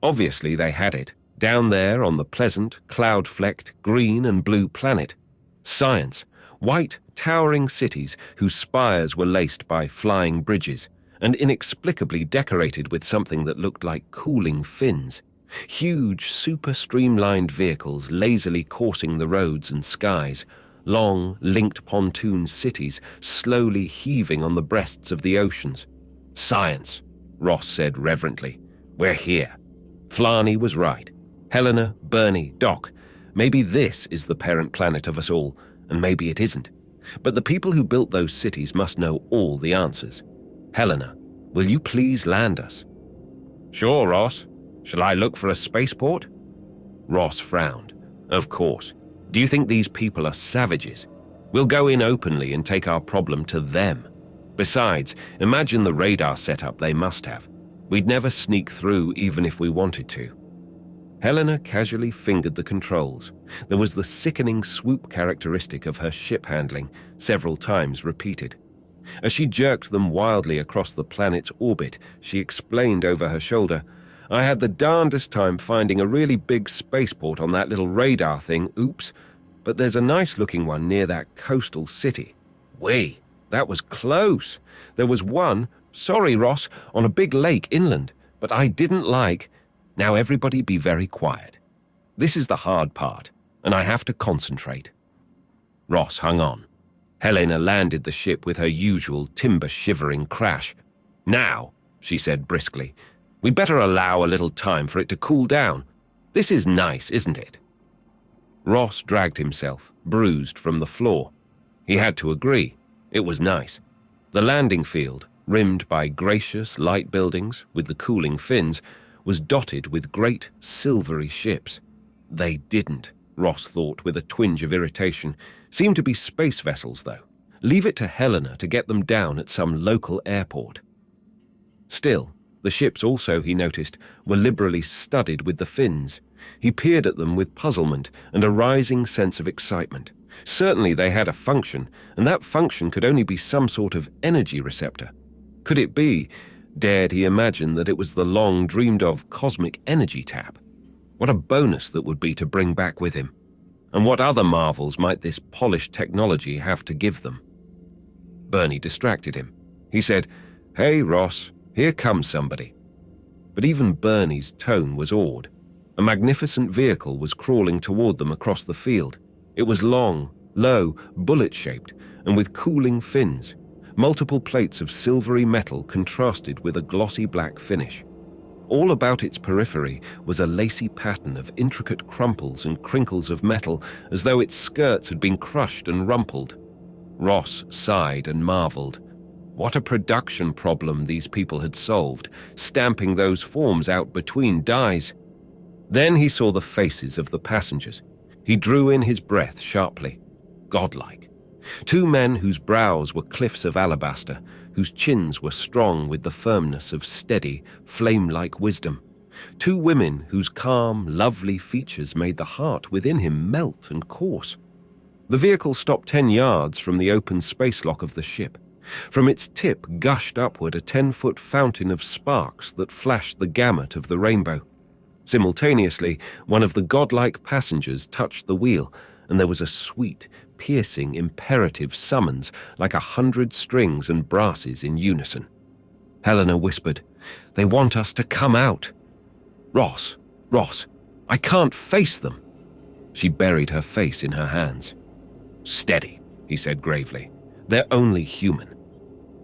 Obviously they had it, down there on the pleasant, cloud-flecked, green and blue planet. Science, white, towering cities whose spires were laced by flying bridges and inexplicably decorated with something that looked like cooling fins. Huge, super-streamlined vehicles lazily coursing the roads and skies, long, linked pontoon cities slowly heaving on the breasts of the oceans. Science, Ross said reverently. We're here. Flanny was right. Helena, Bernie, Doc. Maybe this is the parent planet of us all, and maybe it isn't. But the people who built those cities must know all the answers. Helena, will you please land us? Sure, Ross. Shall I look for a spaceport? Ross frowned. Of course. Do you think these people are savages? We'll go in openly and take our problem to them. Besides, imagine the radar setup they must have. We'd never sneak through even if we wanted to. Helena casually fingered the controls. There was the sickening swoop characteristic of her ship handling, several times repeated. As she jerked them wildly across the planet's orbit, she explained over her shoulder, I had the darndest time finding a really big spaceport on that little radar thing, oops, but there's a nice-looking one near that coastal city. That was close. There was one, sorry Ross, on a big lake inland, but I didn't like... Now everybody be very quiet. This is the hard part, and I have to concentrate. Ross hung on. Helena landed the ship with her usual timber-shivering crash. Now, she said briskly, we'd better allow a little time for it to cool down. This is nice, isn't it? Ross dragged himself, bruised from the floor. He had to agree. It was nice. The landing field, rimmed by gracious light buildings with the cooling fins, was dotted with great silvery ships. They didn't, Ross thought with a twinge of irritation, seem to be space vessels, though. Leave it to Helena to get them down at some local airport. Still, the ships also, he noticed, were liberally studded with the fins. He peered at them with puzzlement and a rising sense of excitement. Certainly they had a function, and that function could only be some sort of energy receptor. Could it be, dared he imagine, that it was the long-dreamed-of cosmic energy tap? What a bonus that would be to bring back with him. And what other marvels might this polished technology have to give them? Bernie distracted him. He said, Hey, Ross, here comes somebody. But even Bernie's tone was awed. A magnificent vehicle was crawling toward them across the field. It was long, low, bullet-shaped, and with cooling fins. Multiple plates of silvery metal contrasted with a glossy black finish. All about its periphery was a lacy pattern of intricate crumples and crinkles of metal, as though its skirts had been crushed and rumpled. Ross sighed and marveled. What a production problem these people had solved, stamping those forms out between dies. Then he saw the faces of the passengers. He drew in his breath sharply. Godlike. Two men whose brows were cliffs of alabaster, whose chins were strong with the firmness of steady, flame-like wisdom. Two women whose calm, lovely features made the heart within him melt and course. The vehicle stopped 10 yards from the open spacelock of the ship. From its tip gushed upward a 10-foot fountain of sparks that flashed the gamut of the rainbow. Simultaneously, one of the godlike passengers touched the wheel, and there was a sweet, piercing, imperative summons like 100 strings and brasses in unison. Helena whispered, They want us to come out. Ross, I can't face them. She buried her face in her hands. Steady, he said gravely. They're only human.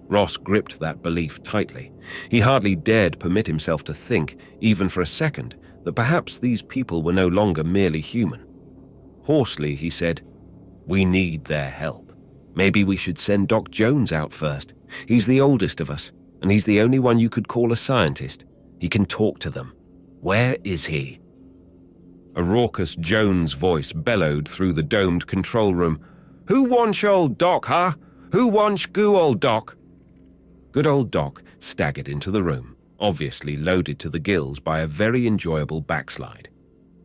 Ross gripped that belief tightly. He hardly dared permit himself to think, even for a second, that perhaps these people were no longer merely human. Hoarsely, he said, We need their help. Maybe we should send Doc Jones out first. He's the oldest of us, and he's the only one you could call a scientist. He can talk to them. Where is he? A raucous Jones voice bellowed through the domed control room. Who wants old Doc, huh? Who wants goo old Doc? Good old Doc staggered into the room, obviously loaded to the gills by a very enjoyable backslide.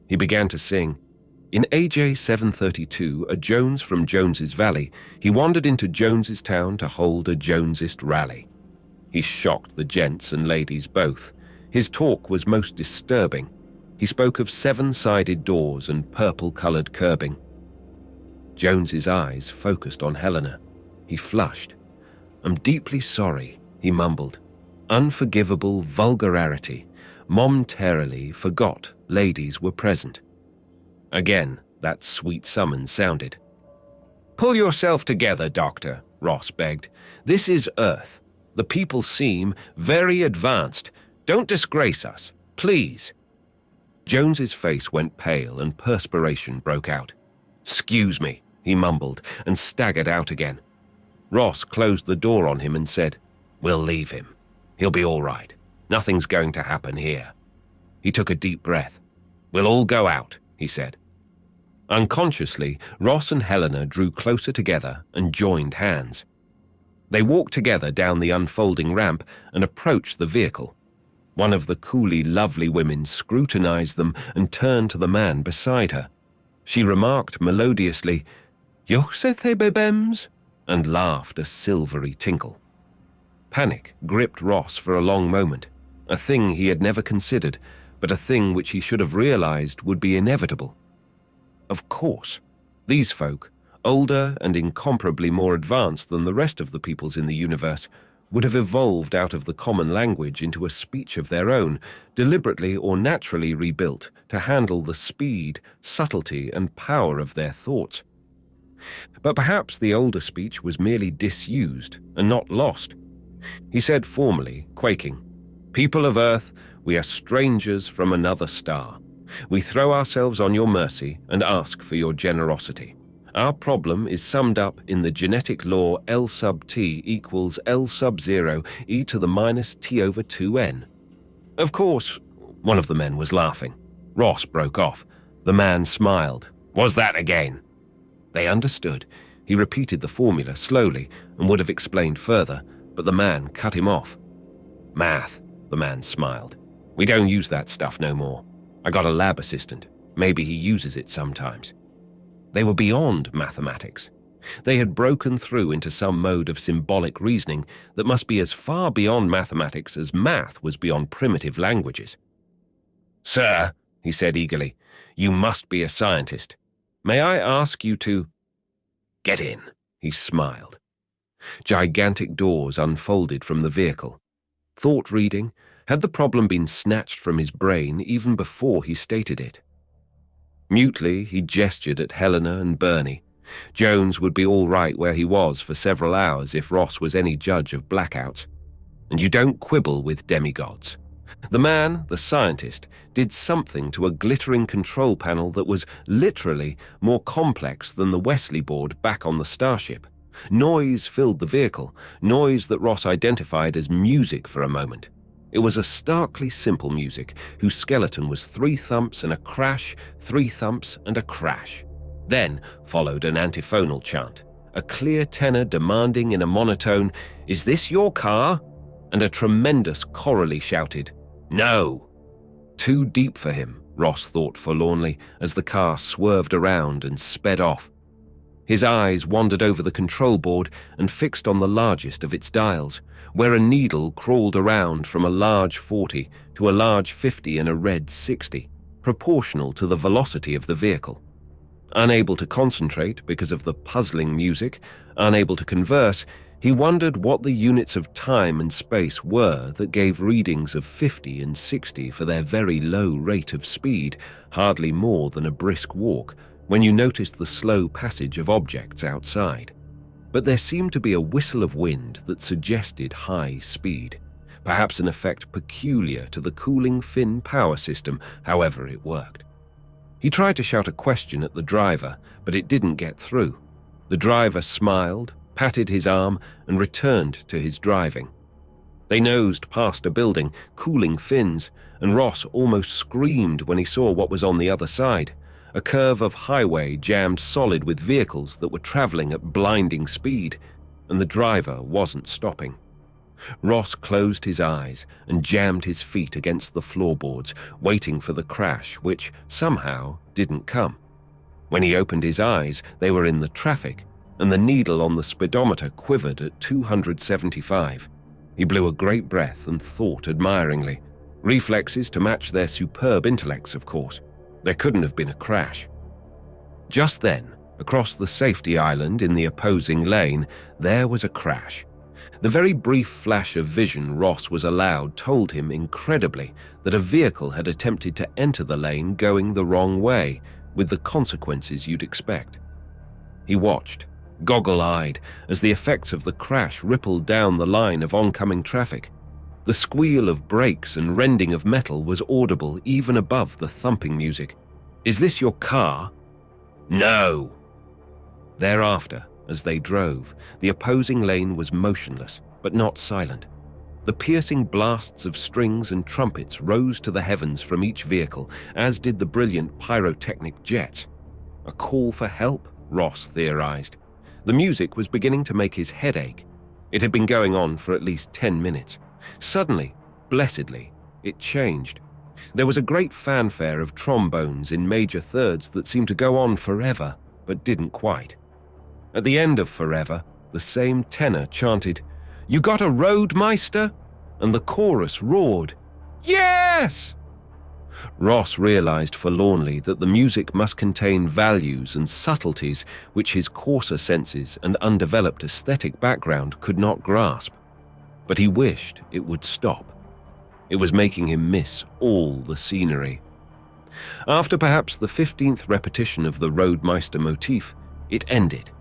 He began to sing, In AJ 732, a Jones from Jones's Valley, he wandered into Jones's town to hold a Jonesist rally. He shocked the gents and ladies both. His talk was most disturbing. He spoke of 7-sided doors and purple-colored curbing. Jones's eyes focused on Helena. He flushed. "I'm deeply sorry," he mumbled. "Unforgivable vulgarity. Momentarily forgot ladies were present." Again, that sweet summons sounded. "Pull yourself together, Doctor," Ross begged. "This is Earth. The people seem very advanced. Don't disgrace us, please." Jones's face went pale and perspiration broke out. "Excuse me," he mumbled and staggered out again. Ross closed the door on him and said, "We'll leave him. He'll be all right. Nothing's going to happen here." He took a deep breath. "We'll all go out," he said. Unconsciously, Ross and Helena drew closer together and joined hands. They walked together down the unfolding ramp and approached the vehicle. One of the coolly lovely women scrutinized them and turned to the man beside her. She remarked melodiously, "Yochsethe bebems," and laughed a silvery tinkle. Panic gripped Ross for a long moment, a thing he had never considered, but a thing which he should have realized would be inevitable. Of course, these folk, older and incomparably more advanced than the rest of the peoples in the universe, would have evolved out of the common language into a speech of their own, deliberately or naturally rebuilt to handle the speed, subtlety, and power of their thoughts. But perhaps the older speech was merely disused and not lost. He said formally, quaking, "People of Earth, we are strangers from another star. We throw ourselves on your mercy and ask for your generosity. Our problem is summed up in the genetic law L sub t equals L sub 0 e to the minus t over 2n. Of course," one of the men was laughing. Ross broke off. The man smiled. "Was that again?" They understood. He repeated the formula slowly and would have explained further, but the man cut him off. "Math," the man smiled. "We don't use that stuff no more. I got a lab assistant. Maybe he uses it sometimes." They were beyond mathematics. They had broken through into some mode of symbolic reasoning that must be as far beyond mathematics as math was beyond primitive languages. "Sir," he said eagerly, "you must be a scientist. May I ask you to—" "Get in," he smiled. Gigantic doors unfolded from the vehicle. Thought reading, had the problem been snatched from his brain even before he stated it? Mutely, he gestured at Helena and Bernie. Jones would be all right where he was for several hours if Ross was any judge of blackouts. And you don't quibble with demigods. The man, the scientist, did something to a glittering control panel that was literally more complex than the Wesley board back on the starship. Noise filled the vehicle, noise that Ross identified as music for a moment. It was a starkly simple music whose skeleton was 3 thumps and a crash, 3 thumps and a crash. Then followed an antiphonal chant, a clear tenor demanding in a monotone, "Is this your car?" And a tremendous chorally shouted, "No!" Too deep for him, Ross thought forlornly as the car swerved around and sped off. His eyes wandered over the control board and fixed on the largest of its dials, where a needle crawled around from a large 40 to a large 50 and a red 60, proportional to the velocity of the vehicle. Unable to concentrate because of the puzzling music, unable to converse, he wondered what the units of time and space were that gave readings of 50 and 60 for their very low rate of speed, hardly more than a brisk walk, when you noticed the slow passage of objects outside. But there seemed to be a whistle of wind that suggested high speed, perhaps an effect peculiar to the cooling fin power system, however it worked. He tried to shout a question at the driver, but it didn't get through. The driver smiled, patted his arm, and returned to his driving. They nosed past a building, cooling fins, and Ross almost screamed when he saw what was on the other side. A curve of highway jammed solid with vehicles that were traveling at blinding speed, and the driver wasn't stopping. Ross closed his eyes and jammed his feet against the floorboards, waiting for the crash, which somehow didn't come. When he opened his eyes, they were in the traffic, and the needle on the speedometer quivered at 275. He blew a great breath and thought admiringly. Reflexes to match their superb intellects, of course. There couldn't have been a crash. Just then, across the safety island in the opposing lane, there was a crash. The very brief flash of vision Ross was allowed told him incredibly that a vehicle had attempted to enter the lane going the wrong way, with the consequences you'd expect. He watched, goggle-eyed, as the effects of the crash rippled down the line of oncoming traffic. The squeal of brakes and rending of metal was audible even above the thumping music. "Is this your car?" "No!" Thereafter, as they drove, the opposing lane was motionless, but not silent. The piercing blasts of strings and trumpets rose to the heavens from each vehicle, as did the brilliant pyrotechnic jets. A call for help, Ross theorized. The music was beginning to make his head ache. It had been going on for at least 10 minutes. Suddenly, blessedly, it changed. There was a great fanfare of trombones in major thirds that seemed to go on forever, but didn't quite. At the end of forever, the same tenor chanted, "You got a roadmeister?" And the chorus roared, "Yes!" Ross realized forlornly that the music must contain values and subtleties which his coarser senses and undeveloped aesthetic background could not grasp. But he wished it would stop. It was making him miss all the scenery. After perhaps the 15th repetition of the roadmeister motif, it ended.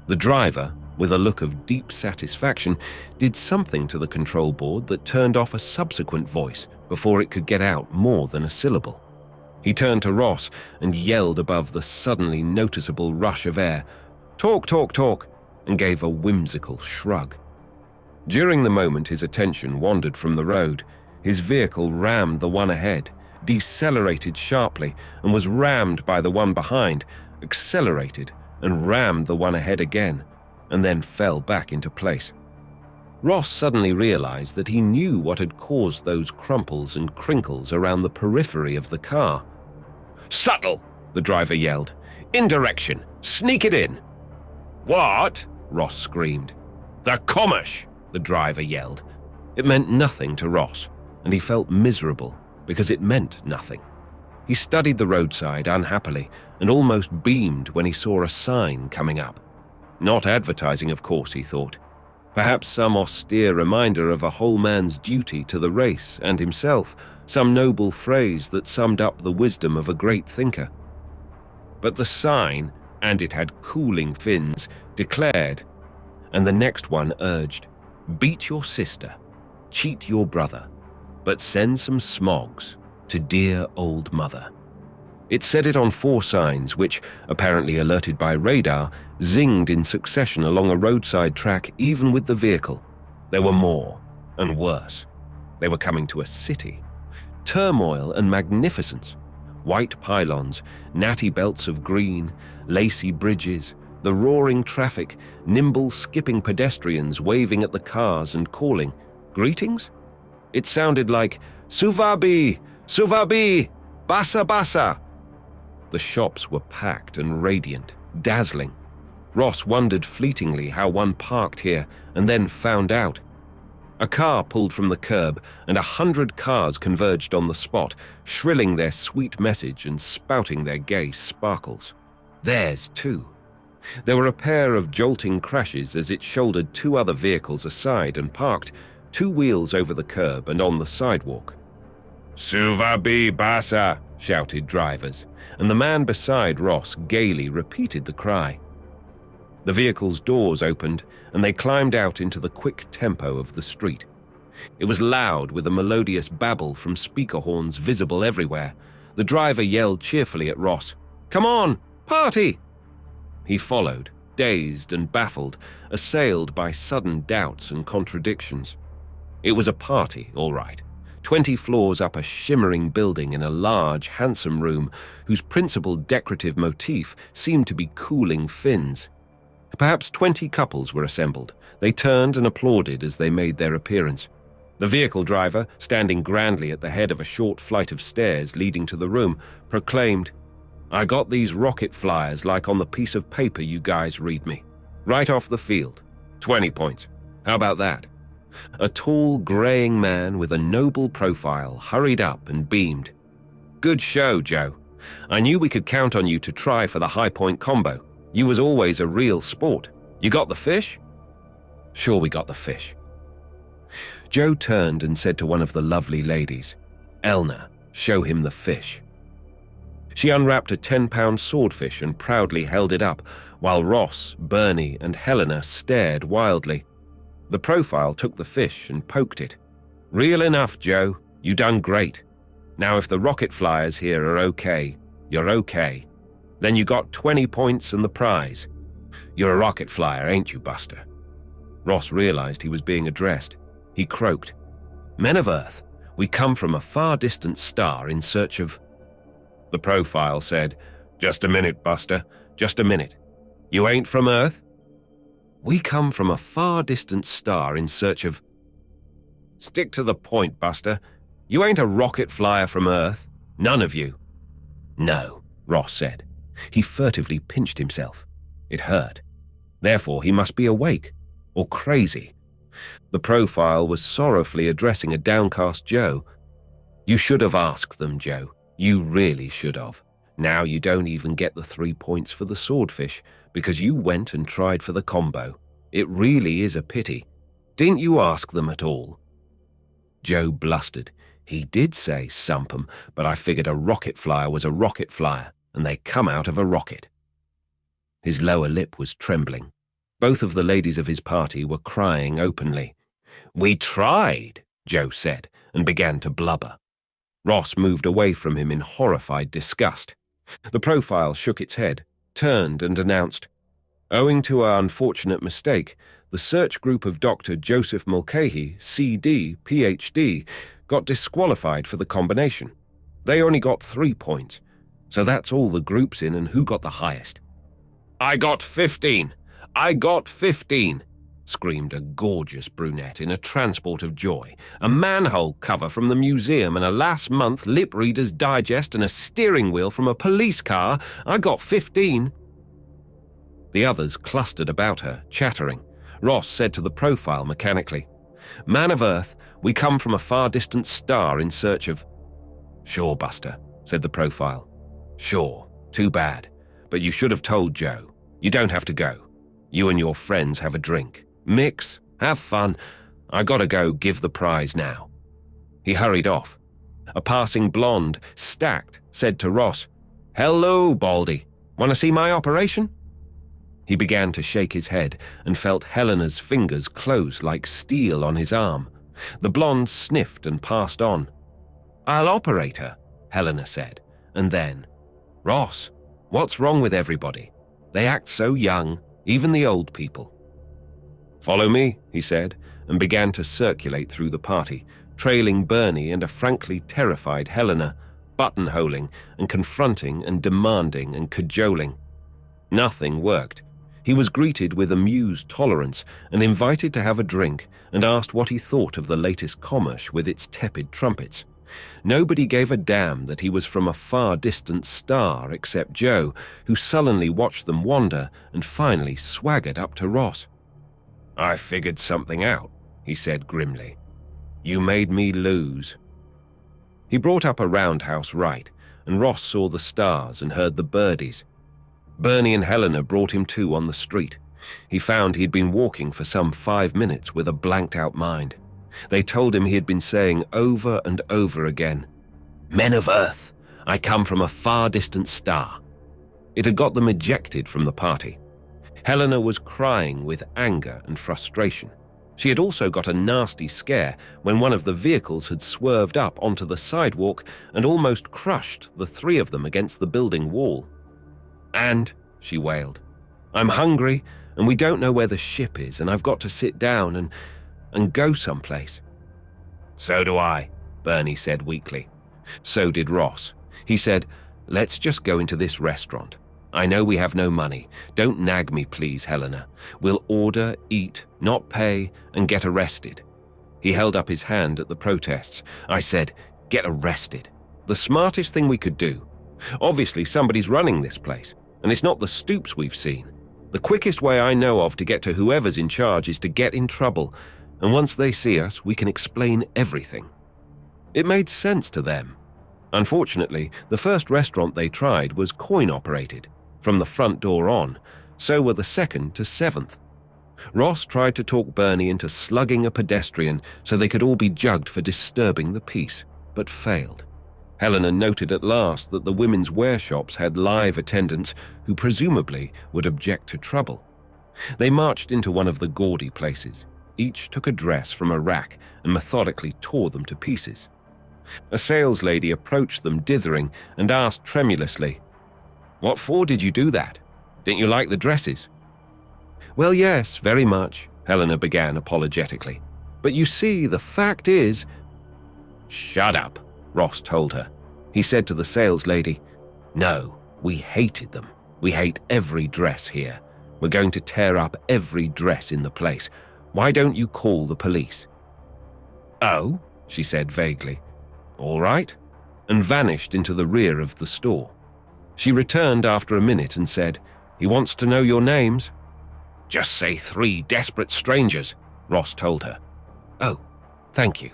The driver, with a look of deep satisfaction, did something to the control board that turned off a subsequent voice before it could get out more than a syllable. He turned to Ross and yelled above the suddenly noticeable rush of air, "Talk, talk, talk," and gave a whimsical shrug. During the moment his attention wandered from the road, his vehicle rammed the one ahead, decelerated sharply, and was rammed by the one behind, accelerated, and rammed the one ahead again, and then fell back into place. Ross suddenly realized that he knew what had caused those crumples and crinkles around the periphery of the car. "Subtle!" the driver yelled. "Indirection! Sneak it in!" "What?" Ross screamed. "The Komish!" the driver yelled. It meant nothing to Ross, and he felt miserable because it meant nothing. He studied the roadside unhappily and almost beamed when he saw a sign coming up. Not advertising, of course, he thought. Perhaps some austere reminder of a whole man's duty to the race and himself, some noble phrase that summed up the wisdom of a great thinker. But the sign, and it had cooling fins, declared, and the next one urged, "Beat your sister, cheat your brother, but send some smogs to dear old mother." It said it on 4 signs which, apparently alerted by radar, zinged in succession along a roadside track even with the vehicle. There were more, and worse. They were coming to a city. Turmoil and magnificence. White pylons, natty belts of green, lacy bridges, the roaring traffic, nimble skipping pedestrians waving at the cars and calling. Greetings? It sounded like, "Suvabi! Suvabi! Basa basa!" The shops were packed and radiant, dazzling. Ross wondered fleetingly how one parked here and then found out. A car pulled from the curb and 100 cars converged on the spot, shrilling their sweet message and spouting their gay sparkles. Theirs, too. There were a pair of jolting crashes as it shouldered 2 other vehicles aside and parked, 2 wheels over the curb and on the sidewalk. "Suvabi basa!" shouted drivers, and the man beside Ross gaily repeated the cry. The vehicle's doors opened, and they climbed out into the quick tempo of the street. It was loud with a melodious babble from speaker horns visible everywhere. The driver yelled cheerfully at Ross, "Come on, party!" He followed, dazed and baffled, assailed by sudden doubts and contradictions. It was a party, all right. 20 floors up a shimmering building in a large, handsome room whose principal decorative motif seemed to be cooling fins. Perhaps 20 couples were assembled. They turned and applauded as they made their appearance. The vehicle driver, standing grandly at the head of a short flight of stairs leading to the room, proclaimed, I got these rocket flyers like on the piece of paper you guys read me. Right off the field. 20 points. How about that? A tall, graying man with a noble profile hurried up and beamed. Good show, Joe. I knew we could count on you to try for the high-point combo. You was always a real sport. You got the fish? Sure, we got the fish. Joe turned and said to one of the lovely ladies, Elna, show him the fish. She unwrapped a 10-pound swordfish and proudly held it up, while Ross, Bernie, and Helena stared wildly. The profile took the fish and poked it. Real enough, Joe. You done great. Now if the rocket flyers here are okay, you're okay. Then you got 20 points and the prize. You're a rocket flyer, ain't you, Buster? Ross realized he was being addressed. He croaked. Men of Earth, we come from a far-distant star in search of... The profile said, Just a minute, Buster, just a minute. You ain't from Earth? We come from a far-distant star in search of... Stick to the point, Buster. You ain't a rocket flyer from Earth. None of you. No, Ross said. He furtively pinched himself. It hurt. Therefore, he must be awake. Or crazy. The profile was sorrowfully addressing a downcast Joe. You should have asked them, Joe. You really should have. Now you don't even get the 3 points for the swordfish, because you went and tried for the combo. It really is a pity. Didn't you ask them at all? Joe blustered. He did say sump'em, but I figured a rocket flyer was a rocket flyer, and they come out of a rocket. His lower lip was trembling. Both of the ladies of his party were crying openly. We tried, Joe said, and began to blubber. Ross moved away from him in horrified disgust. The profile shook its head, turned and announced, Owing to our unfortunate mistake, the search group of Dr. Joseph Mulcahy, C.D., Ph.D., got disqualified for the combination. They only got 3 points, so that's all the groups in and who got the highest. I got 15! I got 15! Screamed a gorgeous brunette in a transport of joy, a manhole cover from the museum and a last month Lip Reader's Digest and a steering wheel from a police car. I got 15. The others clustered about her, chattering. Ross said to the profile mechanically, Man of Earth, we come from a far-distant star in search of... Sure, Buster, said the profile. Sure, too bad, but you should have told Joe. You don't have to go. You and your friends have a drink. Mix, have fun. I gotta go give the prize now. He hurried off. A passing blonde, stacked, said to Ross, Hello, Baldy. Want to see my operation? He began to shake his head and felt Helena's fingers close like steel on his arm. The blonde sniffed and passed on. I'll operate her, Helena said, and then, Ross, what's wrong with everybody? They act so young, even the old people. Follow me, he said, and began to circulate through the party, trailing Bernie and a frankly terrified Helena, buttonholing and confronting and demanding and cajoling. Nothing worked. He was greeted with amused tolerance and invited to have a drink and asked what he thought of the latest commerce with its tepid trumpets. Nobody gave a damn that he was from a far-distant star except Joe, who sullenly watched them wander and finally swaggered up to Ross. I figured something out, he said grimly. You made me lose. He brought up a roundhouse right, and Ross saw the stars and heard the birdies. Bernie and Helena brought him to on the street. He found he'd been walking for some 5 minutes with a blanked-out mind. They told him he had been saying over and over again, Men of Earth, I come from a far-distant star. It had got them ejected from the party. Helena was crying with anger and frustration. She had also got a nasty scare when one of the vehicles had swerved up onto the sidewalk and almost crushed the 3 of them against the building wall. And, she wailed, I'm hungry and we don't know where the ship is and I've got to sit down and go someplace. So do I, Bernie said weakly. So did Ross. He said, Let's just go into this restaurant. I know we have no money. Don't nag me, please, Helena. We'll order, eat, not pay, and get arrested. He held up his hand at the protests. I said, Get arrested. The smartest thing we could do. Obviously, somebody's running this place, and it's not the Stoops we've seen. The quickest way I know of to get to whoever's in charge is to get in trouble, and once they see us, we can explain everything." It made sense to them. Unfortunately, the first restaurant they tried was coin-operated, from the front door on, so were the second to seventh. Ross tried to talk Bernie into slugging a pedestrian so they could all be jugged for disturbing the peace, but failed. Helena noted at last that the women's wear shops had live attendants who presumably would object to trouble. They marched into one of the gaudy places. Each took a dress from a rack and methodically tore them to pieces. A saleslady approached them dithering and asked tremulously, "What for did you do that? Didn't you like the dresses?" "Well, yes, very much," Helena began apologetically. "But you see, the fact is—" "Shut up," Ross told her. He said to the saleslady, "No, we hated them. We hate every dress here. We're going to tear up every dress in the place. Why don't you call the police?" "Oh," she said vaguely. "All right," and vanished into the rear of the store. She returned after a minute and said, "He wants to know your names." "Just say 3 desperate strangers," Ross told her. "Oh, thank you."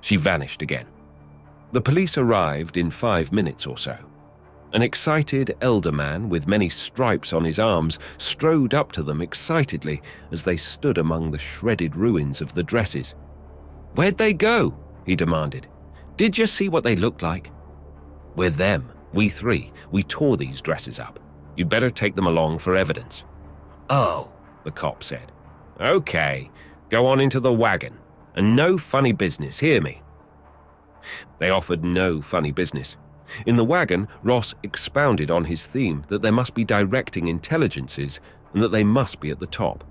She vanished again. The police arrived in 5 minutes or so. An excited elder man with many stripes on his arms strode up to them excitedly as they stood among the shredded ruins of the dresses. "Where'd they go?" he demanded. "Did you see what they looked like?" "We're them, we 3. We tore these dresses up. You'd better take them along for evidence." "Oh," the cop said. "Okay, go on into the wagon. And no funny business, hear me?" They offered no funny business. In the wagon, Ross expounded on his theme that there must be directing intelligences and that they must be at the top.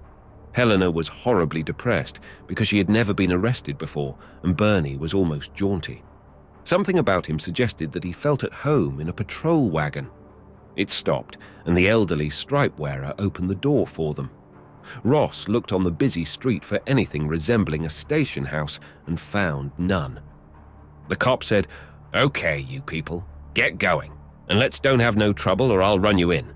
Helena was horribly depressed because she had never been arrested before, and Bernie was almost jaunty. Something about him suggested that he felt at home in a patrol wagon. It stopped, and the elderly stripe-wearer opened the door for them. Ross looked on the busy street for anything resembling a station house and found none. The cop said, "Okay, you people, get going, and let's don't have no trouble or I'll run you in."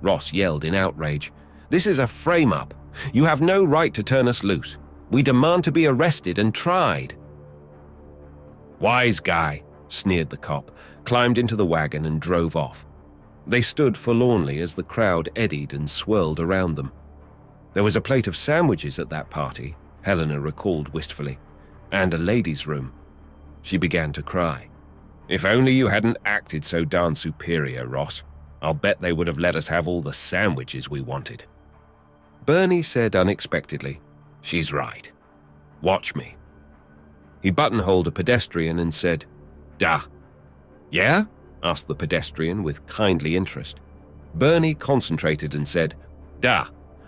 Ross yelled in outrage, "This is a frame-up. You have no right to turn us loose. We demand to be arrested and tried." "Wise guy," sneered the cop, climbed into the wagon and drove off. They stood forlornly as the crowd eddied and swirled around them. There was a plate of sandwiches at that party, Helena recalled wistfully, and a ladies' room. She began to cry. "If only you hadn't acted so darn superior, Ross. I'll bet they would have let us have all the sandwiches we wanted." Bernie said unexpectedly, "She's right. Watch me." He buttonholed a pedestrian and said, "Duh." "Yeah?" asked the pedestrian with kindly interest. Bernie concentrated and said, "Duh.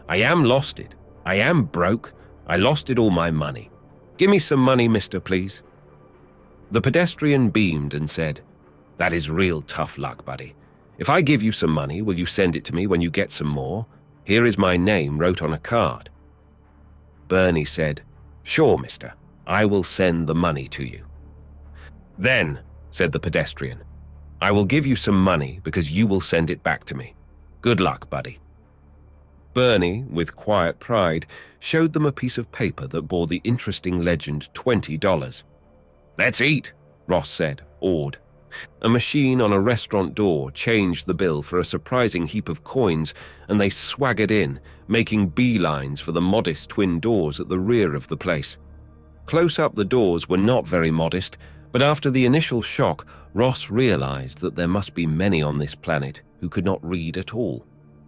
I am lost it. I am broke. I lost it all my money. Give me some money, mister, please." The pedestrian beamed and said, "That is real tough luck, buddy. If I give you some money, will you send it to me when you get some more? Here is my name wrote on a card." Bernie said, "Sure, mister. I will send the money to you." "Then," said the pedestrian, "I will give you some money because you will send it back to me. Good luck, buddy." Bernie, with quiet pride, showed them a piece of paper that bore the interesting legend $20. "Let's eat," Ross said, awed. A machine on a restaurant door changed the bill for a surprising heap of coins, and they swaggered in, making beelines for the modest twin doors at the rear of the place. Close up, the doors were not very modest, but after the initial shock, Ross realized that there must be many on this planet who could not read at all.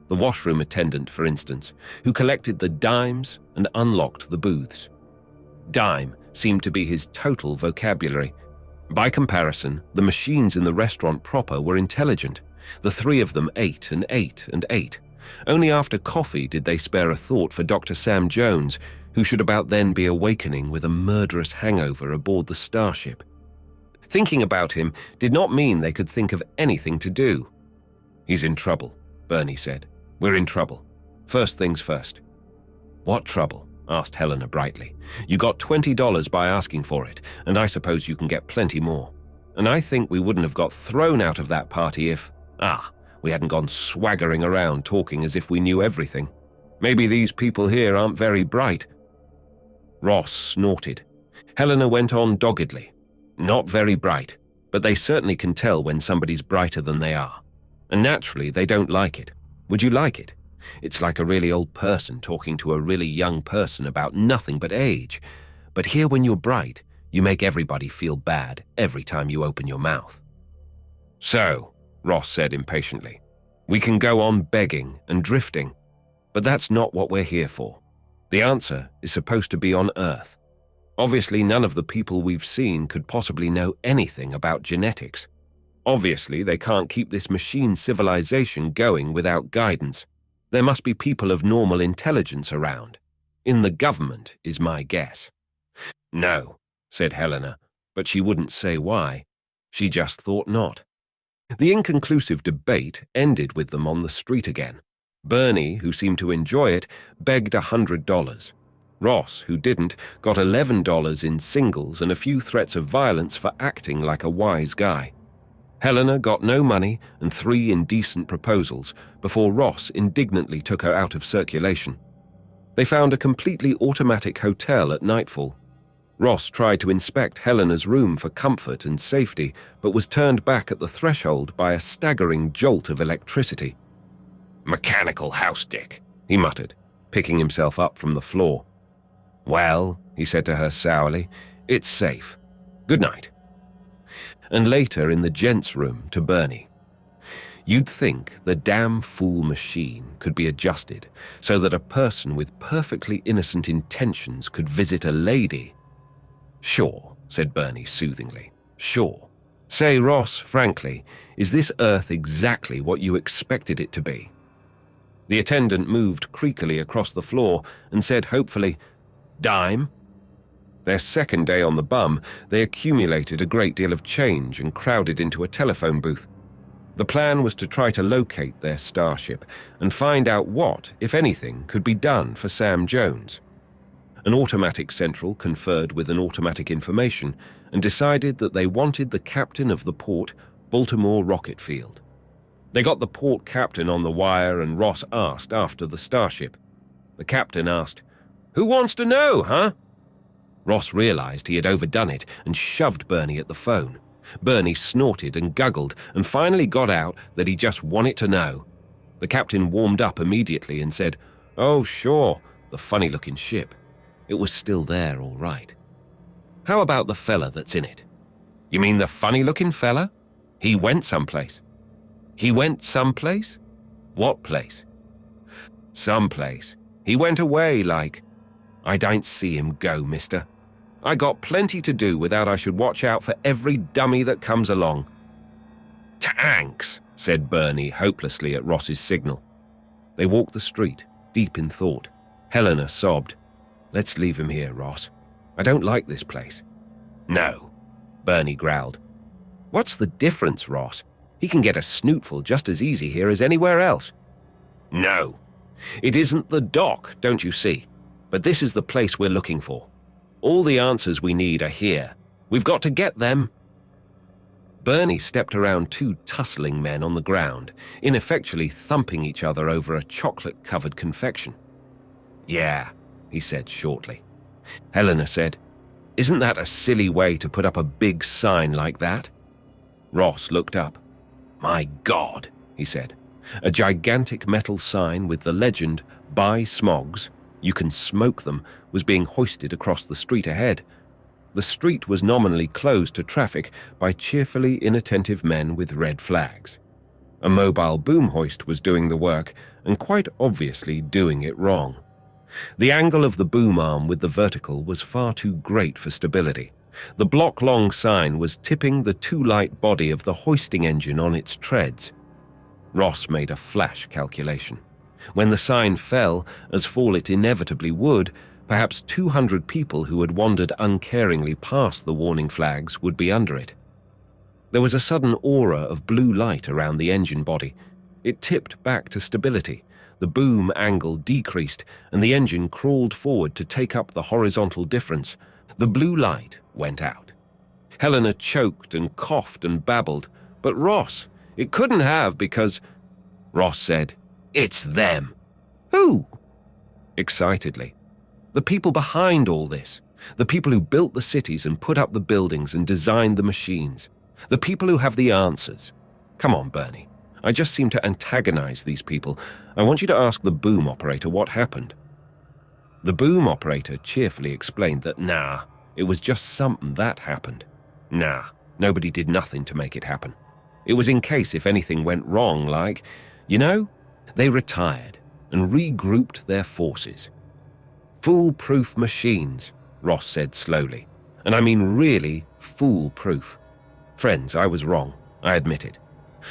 The washroom attendant, for instance, who collected the dimes and unlocked the booths. Dime seemed to be his total vocabulary. By comparison, the machines in the restaurant proper were intelligent. The 3 of them ate and ate and ate. Only after coffee did they spare a thought for Dr. Sam Jones, who should about then be awakening with a murderous hangover aboard the starship. Thinking about him did not mean they could think of anything to do. "He's in trouble," Bernie said. "We're in trouble. First things first." "What trouble?" asked Helena brightly. "You got $20 by asking for it, and I suppose you can get plenty more." And I think we wouldn't have got thrown out of that party if, we hadn't gone swaggering around talking as if we knew everything. Maybe these people here aren't very bright." Ross snorted. Helena went on doggedly. "Not very bright, but they certainly can tell when somebody's brighter than they are. And naturally, they don't like it. Would you like it? It's like a really old person talking to a really young person about nothing but age. But here when you're bright, you make everybody feel bad every time you open your mouth." "So," Ross said impatiently, "we can go on begging and drifting. But that's not what we're here for. The answer is supposed to be on Earth. Obviously, none of the people we've seen could possibly know anything about genetics. Obviously, they can't keep this machine civilization going without guidance. There must be people of normal intelligence around. In the government, is my guess." "No," said Helena, but she wouldn't say why. She just thought not. The inconclusive debate ended with them on the street again. Bernie, who seemed to enjoy it, begged $100. Ross, who didn't, got $11 in singles and a few threats of violence for acting like a wise guy. Helena got no money and 3 indecent proposals before Ross indignantly took her out of circulation. They found a completely automatic hotel at nightfall. Ross tried to inspect Helena's room for comfort and safety, but was turned back at the threshold by a staggering jolt of electricity. "Mechanical house dick," he muttered, picking himself up from the floor. "Well," he said to her sourly, "it's safe. Good night." And later in the gents' room to Bernie. "You'd think the damn fool machine could be adjusted so that a person with perfectly innocent intentions could visit a lady." "Sure," said Bernie soothingly. "Sure. Say, Ross, frankly, is this Earth exactly what you expected it to be?" The attendant moved creakily across the floor and said hopefully, "Dime?" Their second day on the bum, they accumulated a great deal of change and crowded into a telephone booth. The plan was to try to locate their starship and find out what, if anything, could be done for Sam Jones. An automatic central conferred with an automatic information and decided that they wanted the captain of the port, Baltimore Rocket Field. They got the port captain on the wire and Ross asked after the starship. The captain asked, "Who wants to know, huh?" Ross realized he had overdone it and shoved Bernie at the phone. Bernie snorted and guggled and finally got out that he just wanted to know. The captain warmed up immediately and said, "Oh, sure, the funny-looking ship. It was still there, all right. How about the fella that's in it?" "You mean the funny-looking fella? He went someplace." "He went someplace? What place?" "Someplace. He went away, like." "I don't see him go, mister. I got plenty to do without I should watch out for every dummy that comes along." "Tanks," said Bernie hopelessly at Ross's signal. They walked the street, deep in thought. Helena sobbed, "Let's leave him here, Ross. I don't like this place." "No," Bernie growled. "What's the difference, Ross? He can get a snootful just as easy here as anywhere else." "No. It isn't the dock, don't you see? But this is the place we're looking for. All the answers we need are here. We've got to get them." Bernie stepped around 2 tussling men on the ground, ineffectually thumping each other over a chocolate-covered confection. "Yeah," he said shortly. Helena said, "Isn't that a silly way to put up a big sign like that?" Ross looked up. "My God," he said. A gigantic metal sign with the legend, "Buy Smogs, you can smoke them," was being hoisted across the street ahead. The street was nominally closed to traffic by cheerfully inattentive men with red flags. A mobile boom hoist was doing the work, and quite obviously doing it wrong. The angle of the boom arm with the vertical was far too great for stability. The block-long sign was tipping the too-light body of the hoisting engine on its treads. Ross made a flash calculation. When the sign fell, as fall it inevitably would, perhaps 200 people who had wandered uncaringly past the warning flags would be under it. There was a sudden aura of blue light around the engine body. It tipped back to stability. The boom angle decreased, and the engine crawled forward to take up the horizontal difference. The blue light went out. Helena choked and coughed and babbled. But Ross, it couldn't have because… Ross said, "It's them." "Who?" Excitedly. "The people behind all this. The people who built the cities and put up the buildings and designed the machines. The people who have the answers. Come on, Bernie. I just seem to antagonize these people. I want you to ask the boom operator what happened." The boom operator cheerfully explained that nah, it was just something that happened. Nah, nobody did nothing to make it happen. It was in case if anything went wrong, like, they retired and regrouped their forces. "Foolproof machines," Ross said slowly. "And I mean really foolproof. Friends, I was wrong, I admit it.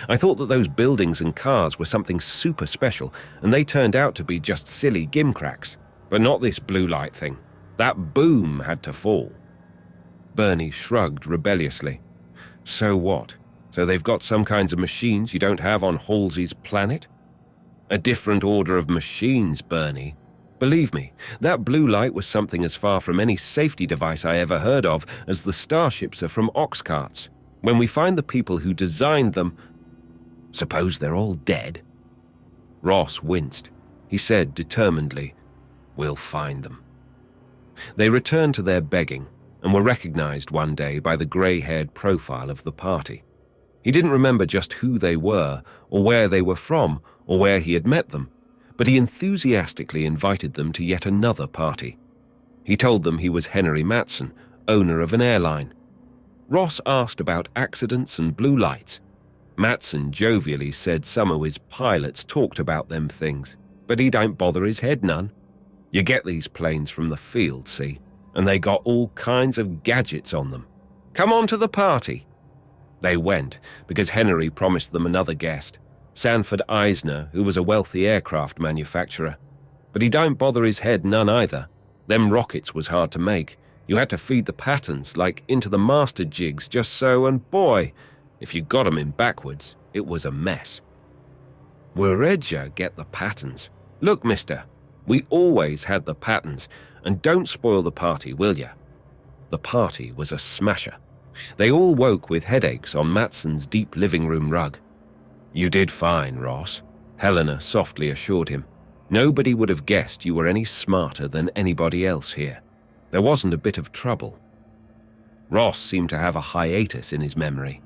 I thought that those buildings and cars were something super special, and they turned out to be just silly gimcracks. But not this blue light thing. That boom had to fall." Bernie shrugged rebelliously. "So what? So they've got some kinds of machines you don't have on Halsey's planet?" "A different order of machines, Bernie. Believe me, that blue light was something as far from any safety device I ever heard of as the starships are from ox carts. When we find the people who designed them… Suppose they're all dead?" Ross winced. He said determinedly, "We'll find them." They returned to their begging and were recognized one day by the grey-haired profile of the party. He didn't remember just who they were, or where they were from, or where he had met them, but he enthusiastically invited them to yet another party. He told them he was Henry Matson, owner of an airline. Ross asked about accidents and blue lights. Matson jovially said some of his pilots talked about them things, but he don't bother his head none. You get these planes from the field, see, and they got all kinds of gadgets on them. Come on to the party. They went, because Henry promised them another guest, Sanford Eisner, who was a wealthy aircraft manufacturer. But he don't bother his head none either. Them rockets was hard to make. You had to feed the patterns, like into the master jigs just so, and boy, if you got 'em in backwards, it was a mess. Where'd ya get the patterns? Look, mister, we always had the patterns, and don't spoil the party, will ya? The party was a smasher. They all woke with headaches on Matson's deep living room rug. You did fine, Ross, Helena softly assured him. Nobody would have guessed you were any smarter than anybody else here. There wasn't a bit of trouble. Ross seemed to have a hiatus in his memory.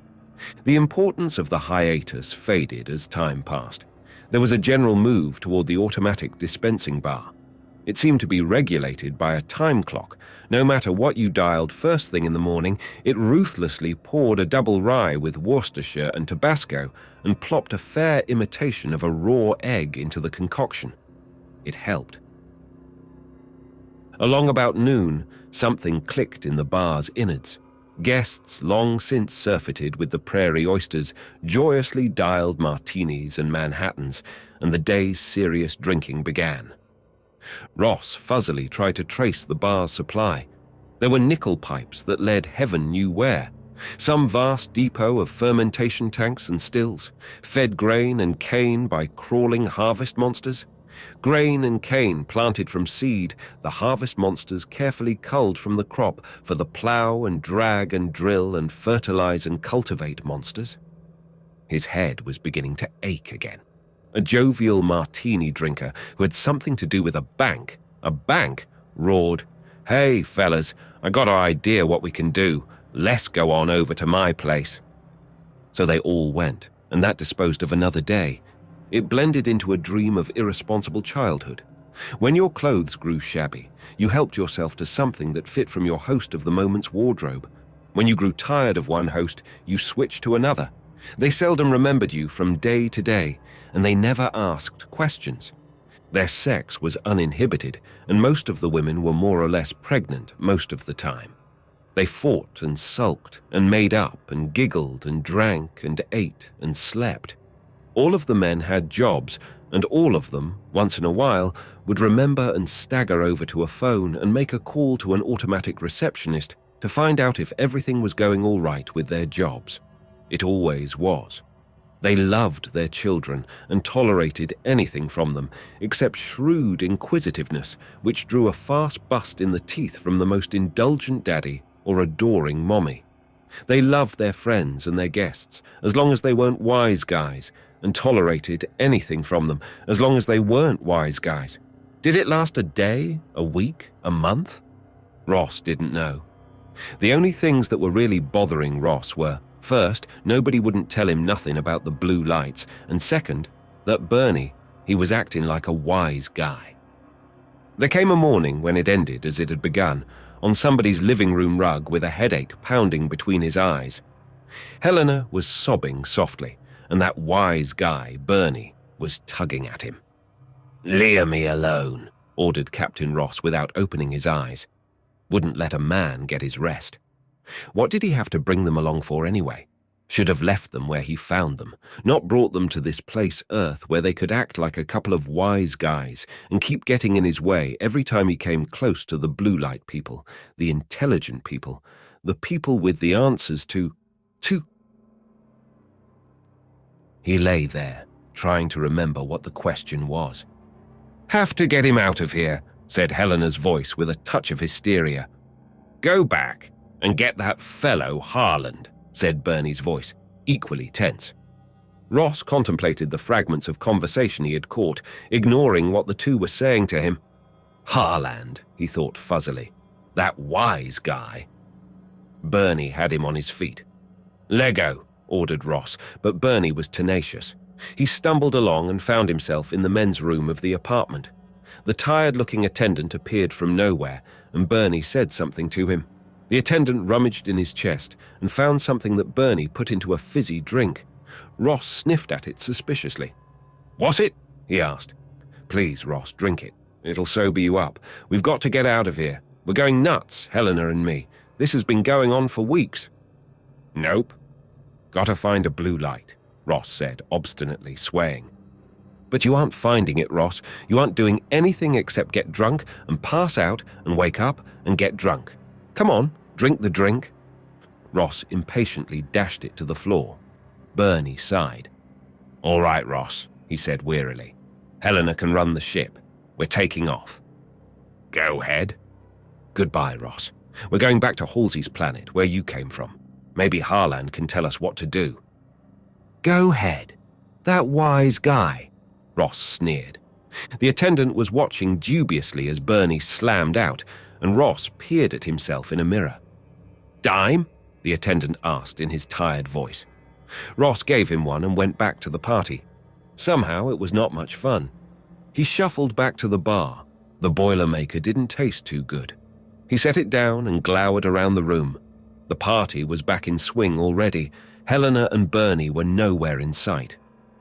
The importance of the hiatus faded as time passed. There was a general move toward the automatic dispensing bar. It seemed to be regulated by a time clock. No matter what you dialed first thing in the morning, it ruthlessly poured a double rye with Worcestershire and Tabasco and plopped a fair imitation of a raw egg into the concoction. It helped. Along about noon, something clicked in the bar's innards. Guests, long since surfeited with the prairie oysters, joyously dialed martinis and Manhattans, and the day's serious drinking began. Ross fuzzily tried to trace the bar's supply. There were nickel pipes that led heaven knew where. Some vast depot of fermentation tanks and stills, fed grain and cane by crawling harvest monsters. Grain and cane planted from seed, the harvest monsters carefully culled from the crop for the plow and drag and drill and fertilize and cultivate monsters. His head was beginning to ache again. A jovial martini drinker who had something to do with a bank, roared, "Hey, fellas, I got an idea what we can do. Let's go on over to my place." So they all went, and that disposed of another day. It blended into a dream of irresponsible childhood. When your clothes grew shabby, you helped yourself to something that fit from your host of the moment's wardrobe. When you grew tired of one host, you switched to another. They seldom remembered you from day to day, and they never asked questions. Their sex was uninhibited, and most of the women were more or less pregnant most of the time. They fought and sulked and made up and giggled and drank and ate and slept. All of the men had jobs, and all of them, once in a while, would remember and stagger over to a phone and make a call to an automatic receptionist to find out if everything was going all right with their jobs. It always was. They loved their children and tolerated anything from them except shrewd inquisitiveness, which drew a fast bust in the teeth from the most indulgent daddy or adoring mommy. They loved their friends and their guests, as long as they weren't wise guys, and tolerated anything from them, as long as they weren't wise guys. Did it last a day, a week, a month? Ross didn't know. The only things that were really bothering Ross were, first, nobody wouldn't tell him nothing about the blue lights, and second, that Bernie, he was acting like a wise guy. There came a morning when it ended as it had begun, on somebody's living room rug with a headache pounding between his eyes. Helena was sobbing softly, and that wise guy, Bernie, was tugging at him. "Leave me alone," ordered Captain Ross without opening his eyes. Wouldn't let a man get his rest. What did he have to bring them along for anyway? Should have left them where he found them, not brought them to this place Earth where they could act like a couple of wise guys and keep getting in his way every time he came close to the blue light people, the intelligent people, the people with the answers to... He lay there, trying to remember what the question was. "Have to get him out of here," said Helena's voice with a touch of hysteria. "Go back and get that fellow Harland," said Bernie's voice, equally tense. Ross contemplated the fragments of conversation he had caught, ignoring what the two were saying to him. Harland, he thought fuzzily. That wise guy. Bernie had him on his feet. "Lego," ordered Ross, but Bernie was tenacious. He stumbled along and found himself in the men's room of the apartment. The tired-looking attendant appeared from nowhere, and Bernie said something to him. The attendant rummaged in his chest and found something that Bernie put into a fizzy drink. Ross sniffed at it suspiciously. "What's it?" he asked. "Please, Ross, drink it. It'll sober you up. We've got to get out of here. We're going nuts, Helena and me. This has been going on for weeks." "Nope. Gotta find a blue light," Ross said, obstinately swaying. "But you aren't finding it, Ross. You aren't doing anything except get drunk and pass out and wake up and get drunk. Come on, drink the drink." Ross impatiently dashed it to the floor. Bernie sighed. "All right, Ross," he said wearily. "Helena can run the ship. We're taking off." "Go ahead." "Goodbye, Ross. We're going back to Halsey's planet, where you came from. Maybe Harland can tell us what to do." "Go ahead. That wise guy," Ross sneered. The attendant was watching dubiously as Bernie slammed out, and Ross peered at himself in a mirror. "Dime?" the attendant asked in his tired voice. Ross gave him one and went back to the party. Somehow it was not much fun. He shuffled back to the bar. The Boilermaker didn't taste too good. He set it down and glowered around the room. The party was back in swing already. Helena and Bernie were nowhere in sight.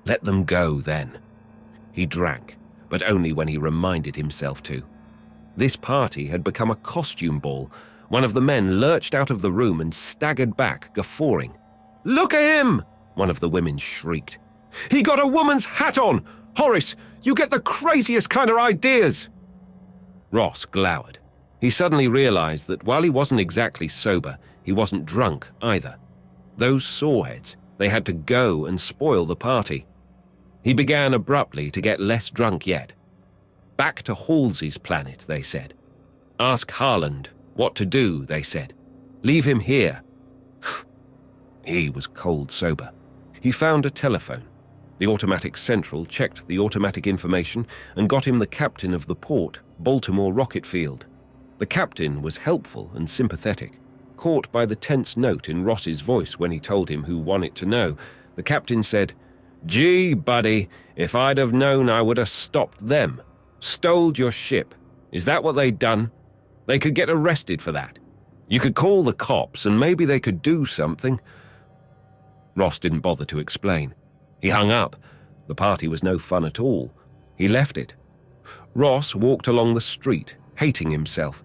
Let them go then. He drank, but only when he reminded himself to. This party had become a costume ball. One of the men lurched out of the room and staggered back, guffawing. "Look at him!" one of the women shrieked. "He got a woman's hat on! Horace, you get the craziest kind of ideas!" Ross glowered. He suddenly realized that while he wasn't exactly sober, he wasn't drunk either. Those soreheads, they had to go and spoil the party. He began abruptly to get less drunk yet. Back to Halsey's planet, they said. Ask Harland what to do, they said. Leave him here. He was cold sober. He found a telephone. The automatic central checked the automatic information and got him the captain of the port, Baltimore Rocket Field. The captain was helpful and sympathetic. Caught by the tense note in Ross's voice when he told him who wanted to know, the captain said, "Gee, buddy, if I'd have known I would have stopped them. Stole your ship. Is that what they'd done? They could get arrested for that. You could call the cops and maybe they could do something." Ross didn't bother to explain. He hung up. The party was no fun at all. He left it. Ross walked along the street, hating himself.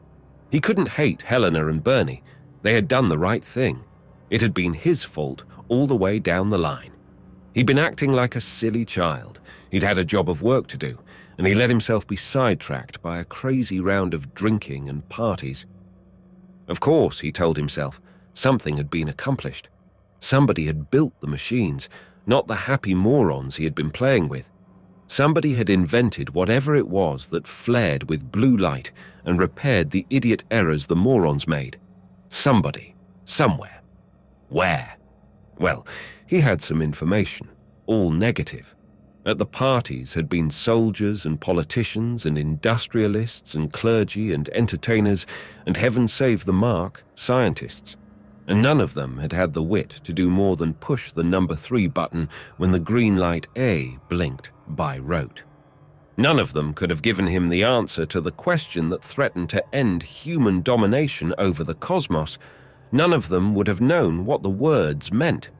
He couldn't hate Helena and Bernie. They had done the right thing. It had been his fault all the way down the line. He'd been acting like a silly child. He'd had a job of work to do, and he let himself be sidetracked by a crazy round of drinking and parties. Of course, he told himself, something had been accomplished. Somebody had built the machines, not the happy morons he had been playing with. Somebody had invented whatever it was that flared with blue light and repaired the idiot errors the morons made. Somebody, somewhere. Where? Well, he had some information, all negative. At the parties had been soldiers and politicians and industrialists and clergy and entertainers and, heaven save the mark, scientists. And none of them had had the wit to do more than push the number 3 button when the green light A blinked by rote. None of them could have given him the answer to the question that threatened to end human domination over the cosmos. None of them would have known what the words meant.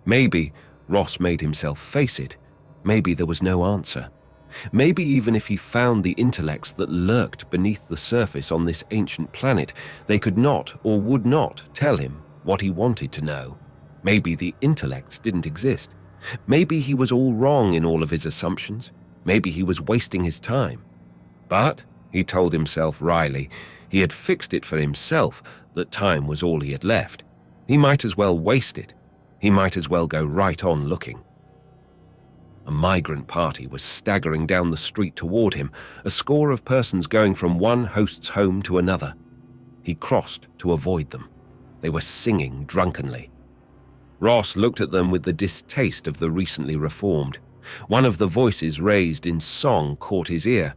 Maybe Ross made himself face it. Maybe there was no answer. Maybe even if he found the intellects that lurked beneath the surface on this ancient planet, they could not or would not tell him what he wanted to know. Maybe the intellects didn't exist. Maybe he was all wrong in all of his assumptions. Maybe he was wasting his time. But, he told himself wryly, he had fixed it for himself that time was all he had left. He might as well waste it. He might as well go right on looking. A migrant party was staggering down the street toward him, a score of persons going from one host's home to another. He crossed to avoid them. They were singing drunkenly. Ross looked at them with the distaste of the recently reformed. One of the voices raised in song caught his ear,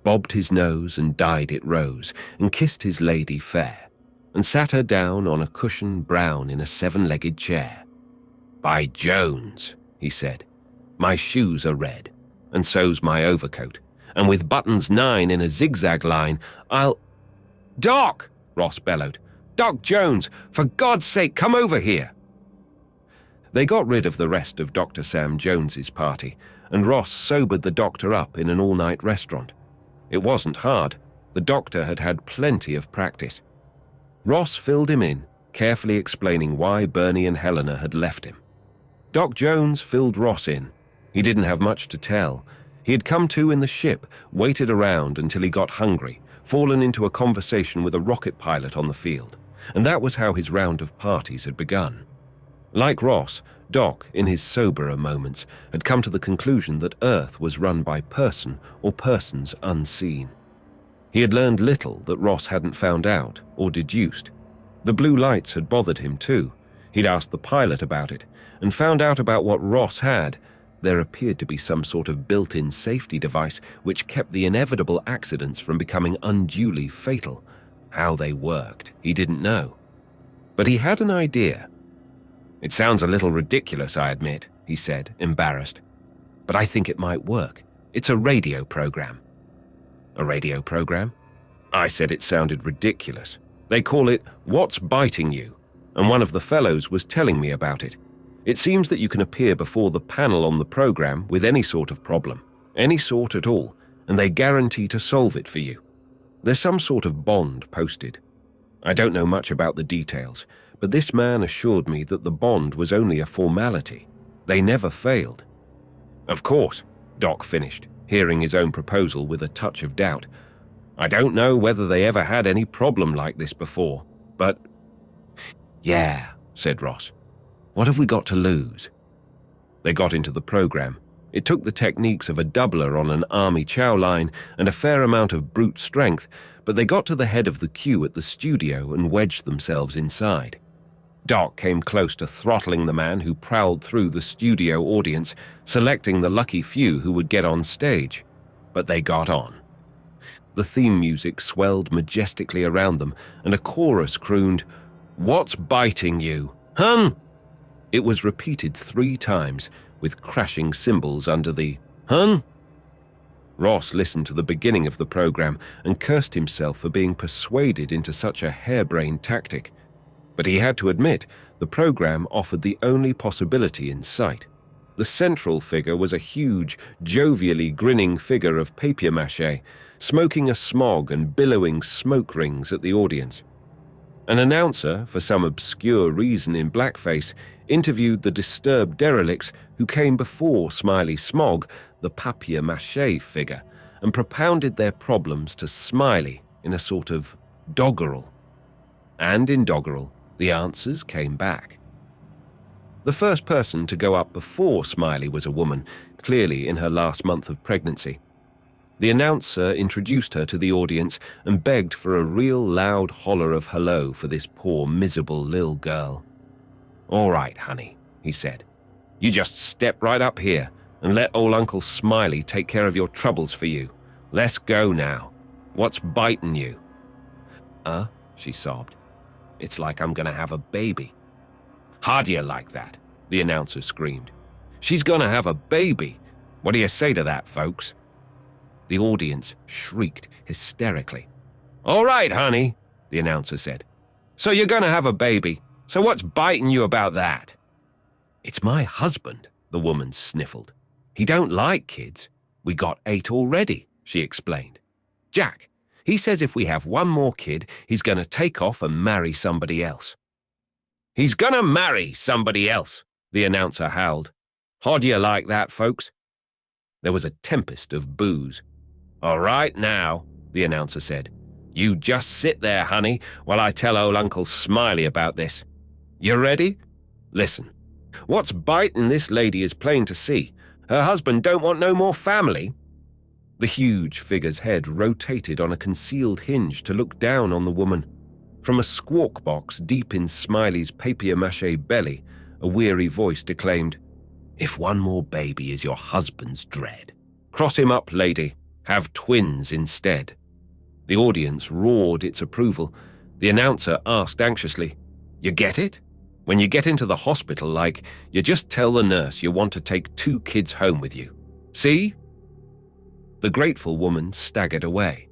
bobbed his nose and dyed it rose, and kissed his lady fair, and sat her down on a cushion brown in a 7-legged chair. "By Jones," he said, "my shoes are red, and so's my overcoat, and with buttons 9 in a zigzag line, I'll—" "Doc!" Ross bellowed. "Doc Jones, for God's sake, come over here!" They got rid of the rest of Dr. Sam Jones's party, and Ross sobered the doctor up in an all-night restaurant. It wasn't hard. The doctor had had plenty of practice. Ross filled him in, carefully explaining why Bernie and Helena had left him. Doc Jones filled Ross in. He didn't have much to tell. He had come to in the ship, waited around until he got hungry, fallen into a conversation with a rocket pilot on the field, and that was how his round of parties had begun. Like Ross, Doc, in his soberer moments, had come to the conclusion that Earth was run by person or persons unseen. He had learned little that Ross hadn't found out or deduced. The blue lights had bothered him too. He'd asked the pilot about it, and found out about what Ross had. There appeared to be some sort of built-in safety device which kept the inevitable accidents from becoming unduly fatal. How they worked, he didn't know. But he had an idea. "It sounds a little ridiculous, I admit," he said, embarrassed. "But I think it might work. It's a radio program." "A radio program?" I said it sounded ridiculous. "They call it What's Biting You, and one of the fellows was telling me about it. It seems that you can appear before the panel on the program with any sort of problem, any sort at all, and they guarantee to solve it for you. There's some sort of bond posted. I don't know much about the details, but this man assured me that the bond was only a formality. They never failed." "Of course," Doc finished, hearing his own proposal with a touch of doubt. "I don't know whether they ever had any problem like this before, but—" "Yeah," said Ross. "What have we got to lose?" They got into the program. It took the techniques of a doubler on an army chow line and a fair amount of brute strength, but they got to the head of the queue at the studio and wedged themselves inside. Doc came close to throttling the man who prowled through the studio audience, selecting the lucky few who would get on stage. But they got on. The theme music swelled majestically around them, and a chorus crooned, "What's biting you? Hum?" It was repeated 3 times, with crashing cymbals under the "Hun?" Ross listened to the beginning of the program and cursed himself for being persuaded into such a harebrained tactic. But he had to admit, the program offered the only possibility in sight. The central figure was a huge, jovially grinning figure of papier-mâché, smoking a smog and billowing smoke rings at the audience. An announcer, for some obscure reason in blackface, interviewed the disturbed derelicts who came before Smiley Smog, the papier-mâché figure, and propounded their problems to Smiley in a sort of doggerel. And in doggerel, the answers came back. The first person to go up before Smiley was a woman, clearly in her last month of pregnancy. The announcer introduced her to the audience and begged for a real loud holler of hello for this poor, miserable little girl. "All right, honey," he said. "You just step right up here and let old Uncle Smiley take care of your troubles for you. Let's go now. What's biting you?" She sobbed. "It's like I'm gonna have a baby." "How do you like that?" the announcer screamed. "She's gonna have a baby. What do you say to that, folks?" The audience shrieked hysterically. "All right, honey," the announcer said. "So you're gonna have a baby. So what's biting you about that?" "It's my husband," the woman sniffled. "He don't like kids. We got 8 already," she explained. "Jack, he says if we have one more kid, he's gonna take off and marry somebody else." "He's gonna marry somebody else," the announcer howled. "How do you like that, folks?" There was a tempest of boos. "All right now," the announcer said. "You just sit there, honey, while I tell old Uncle Smiley about this. You ready? Listen. What's biting this lady is plain to see. Her husband don't want no more family." The huge figure's head rotated on a concealed hinge to look down on the woman. From a squawk box deep in Smiley's papier-mâché belly, a weary voice declaimed, "If one more baby is your husband's dread, cross him up, lady. Have twins instead." The audience roared its approval. The announcer asked anxiously, "You get it? When you get into the hospital, you just tell the nurse you want to take 2 kids home with you. See?" The grateful woman staggered away.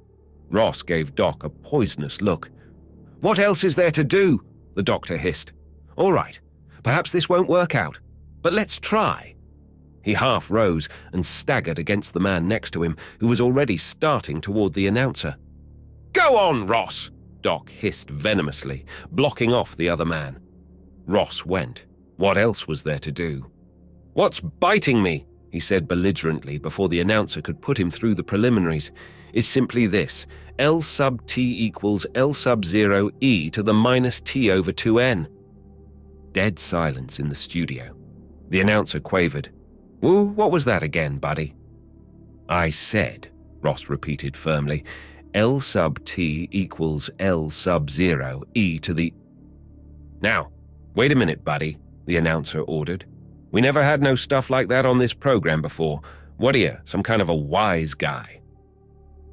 Ross gave Doc a poisonous look. "What else is there to do?" the doctor hissed. "All right, perhaps this won't work out, but let's try." He half rose and staggered against the man next to him, who was already starting toward the announcer. "Go on, Ross!" Doc hissed venomously, blocking off the other man. Ross went. What else was there to do? "What's biting me," he said belligerently before the announcer could put him through the preliminaries, "is simply this. L sub t equals L sub 0 e to the minus t over 2n. Dead silence in the studio. The announcer quavered, "Woo, what was that again, buddy?" "I said," Ross repeated firmly, "L sub t equals L sub 0 e to the—" "Now, wait a minute, buddy," the announcer ordered. "We never had no stuff like that on this program before. What are you, some kind of a wise guy?"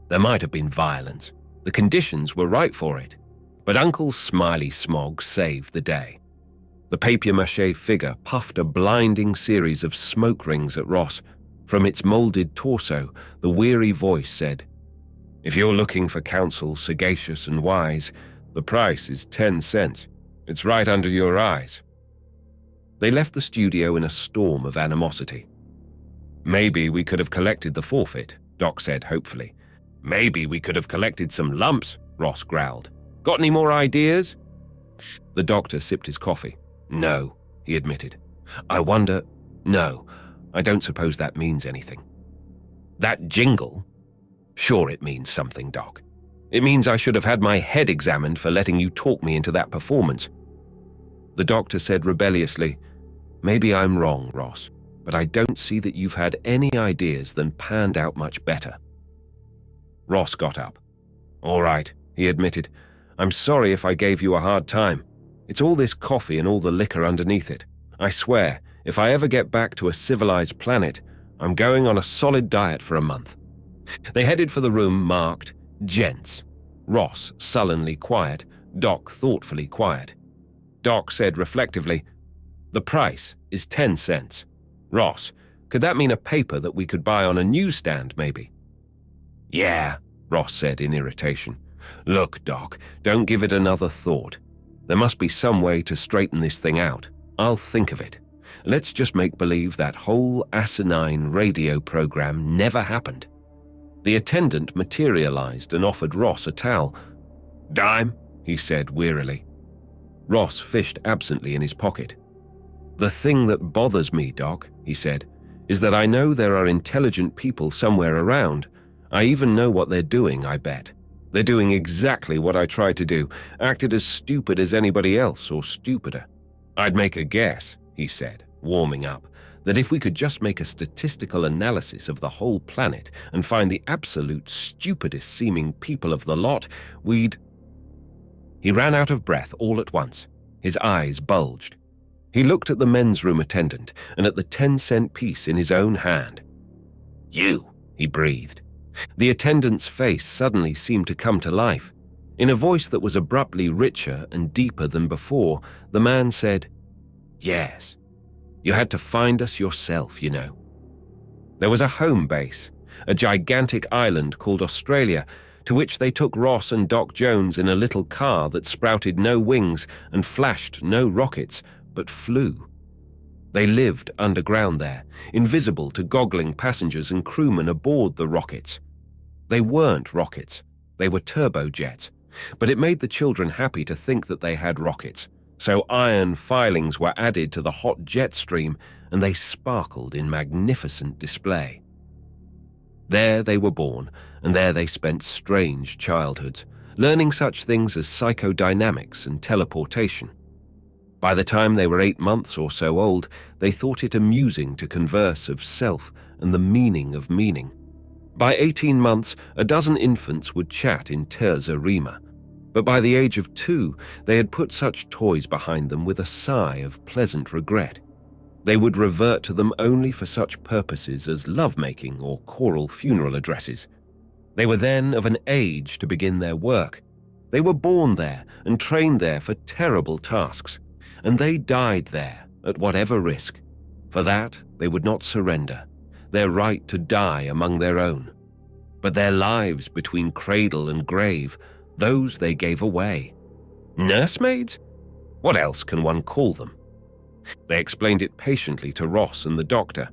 There might have been violence. The conditions were right for it. But Uncle Smiley Smog saved the day. The papier-mâché figure puffed a blinding series of smoke rings at Ross. From its molded torso, the weary voice said, "If you're looking for counsel sagacious and wise, the price is 10 cents. It's right under your eyes." They left the studio in a storm of animosity. "Maybe we could have collected the forfeit," Doc said hopefully. "Maybe we could have collected some lumps," Ross growled. "Got any more ideas?" The doctor sipped his coffee. "No," he admitted. "I wonder— No, I don't suppose that means anything." "That jingle?" "Sure it means something, Doc. It means I should have had my head examined for letting you talk me into that performance." The doctor said rebelliously, "Maybe I'm wrong, Ross, but I don't see that you've had any ideas that panned out much better." Ross got up. "All right," he admitted. "I'm sorry if I gave you a hard time. It's all this coffee and all the liquor underneath it. I swear, if I ever get back to a civilized planet, I'm going on a solid diet for a month." They headed for the room marked Gents. Ross sullenly quiet, Doc thoughtfully quiet. Doc said reflectively, "The price is 10 cents. Ross, could that mean a paper that we could buy on a newsstand, maybe?" "Yeah," Ross said in irritation. "Look, Doc, don't give it another thought. There must be some way to straighten this thing out. I'll think of it. Let's just make believe that whole asinine radio program never happened." The attendant materialized and offered Ross a towel. "Dime," he said wearily. Ross fished absently in his pocket. "The thing that bothers me, Doc," he said, "is that I know there are intelligent people somewhere around. I even know what they're doing, I bet. They're doing exactly what I tried to do, acted as stupid as anybody else or stupider. I'd make a guess," he said, warming up, that if we could just make a statistical analysis of the whole planet and find the absolute stupidest seeming people of the lot, we'd... He ran out of breath all at once. His eyes bulged. He looked at the men's room attendant and at the 10-cent piece in his own hand. "You," he breathed. The attendant's face suddenly seemed to come to life. In a voice that was abruptly richer and deeper than before, the man said, "Yes. You had to find us yourself, you know." There was a home base, a gigantic island called Australia, to which they took Ross and Doc Jones in a little car that sprouted no wings and flashed no rockets, but flew. They lived underground there, invisible to goggling passengers and crewmen aboard the rockets. They weren't rockets, they were turbojets, but it made the children happy to think that they had rockets. So iron filings were added to the hot jet stream, and they sparkled in magnificent display. There they were born, and there they spent strange childhoods, learning such things as psychodynamics and teleportation. By the time they were 8 months or so old, they thought it amusing to converse of self and the meaning of meaning. By 18 months, a dozen infants would chat in terza rima. But by the age of 2, they had put such toys behind them with a sigh of pleasant regret. They would revert to them only for such purposes as lovemaking or choral funeral addresses. They were then of an age to begin their work. They were born there and trained there for terrible tasks, and they died there at whatever risk. For that, they would not surrender, their right to die among their own. But their lives between cradle and grave, those they gave away. Nursemaids? What else can one call them? They explained it patiently to Ross and the doctor.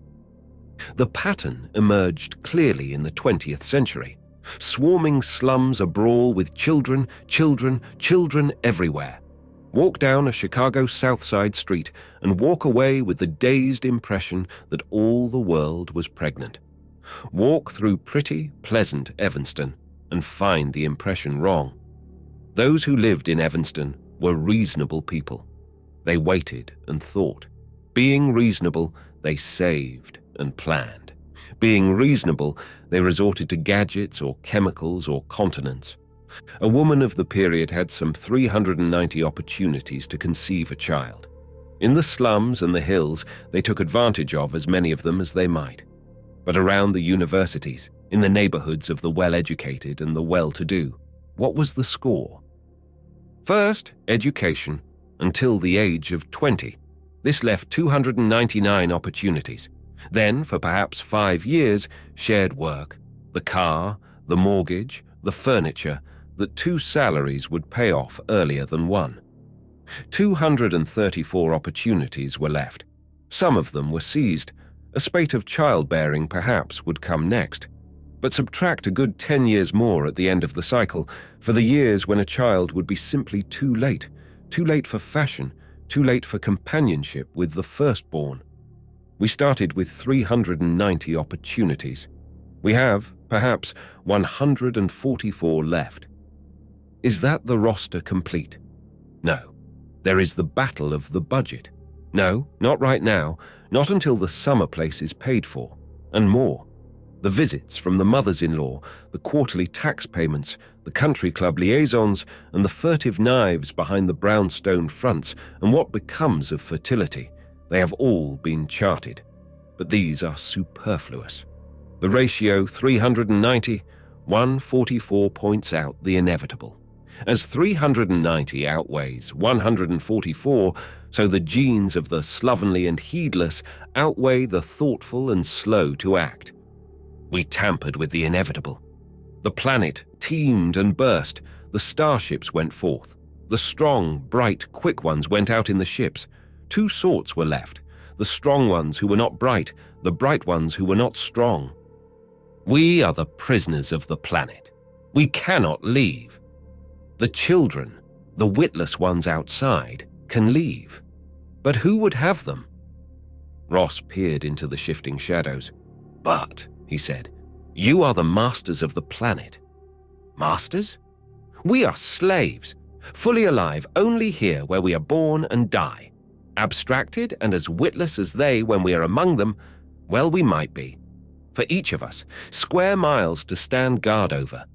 The pattern emerged clearly in the 20th century. Swarming slums abrawl with children, children, children everywhere. Walk down a Chicago South Side street and walk away with the dazed impression that all the world was pregnant. Walk through pretty, pleasant Evanston and find the impression wrong. Those who lived in Evanston were reasonable people. They waited and thought. Being reasonable, they saved and planned. Being reasonable, they resorted to gadgets or chemicals or continents. A woman of the period had some 390 opportunities to conceive a child. In the slums and the hills, they took advantage of as many of them as they might. But around the universities, in the neighborhoods of the well-educated and the well-to-do, what was the score? First, education, until the age of 20. This left 299 opportunities. Then, for perhaps 5 years, shared work, the car, the mortgage, the furniture, that 2 salaries would pay off earlier than 1. 234 opportunities were left. Some of them were seized. A spate of childbearing perhaps would come next. But subtract a good 10 years more at the end of the cycle, for the years when a child would be simply too late for fashion, too late for companionship with the firstborn. We started with 390 opportunities. We have, perhaps, 144 left. Is that the roster complete? No. There is the battle of the budget. No, not right now, not until the summer place is paid for, and more. The visits from the mothers-in-law, the quarterly tax payments, the country club liaisons, and the furtive knives behind the brownstone fronts, and what becomes of fertility, they have all been charted. But these are superfluous. The ratio 390, 144 points out the inevitable. As 390 outweighs 144, so the genes of the slovenly and heedless outweigh the thoughtful and slow to act. We tampered with the inevitable. The planet teemed and burst. The starships went forth. The strong, bright, quick ones went out in the ships. 2 sorts were left. The strong ones who were not bright, the bright ones who were not strong. We are the prisoners of the planet. We cannot leave. The children, the witless ones outside, can leave. But who would have them? Ross peered into the shifting shadows. But, he said, you are the masters of the planet. Masters? We are slaves, fully alive only here where we are born and die. Abstracted and as witless as they when we are among them, well, we might be. For each of us, square miles to stand guard over,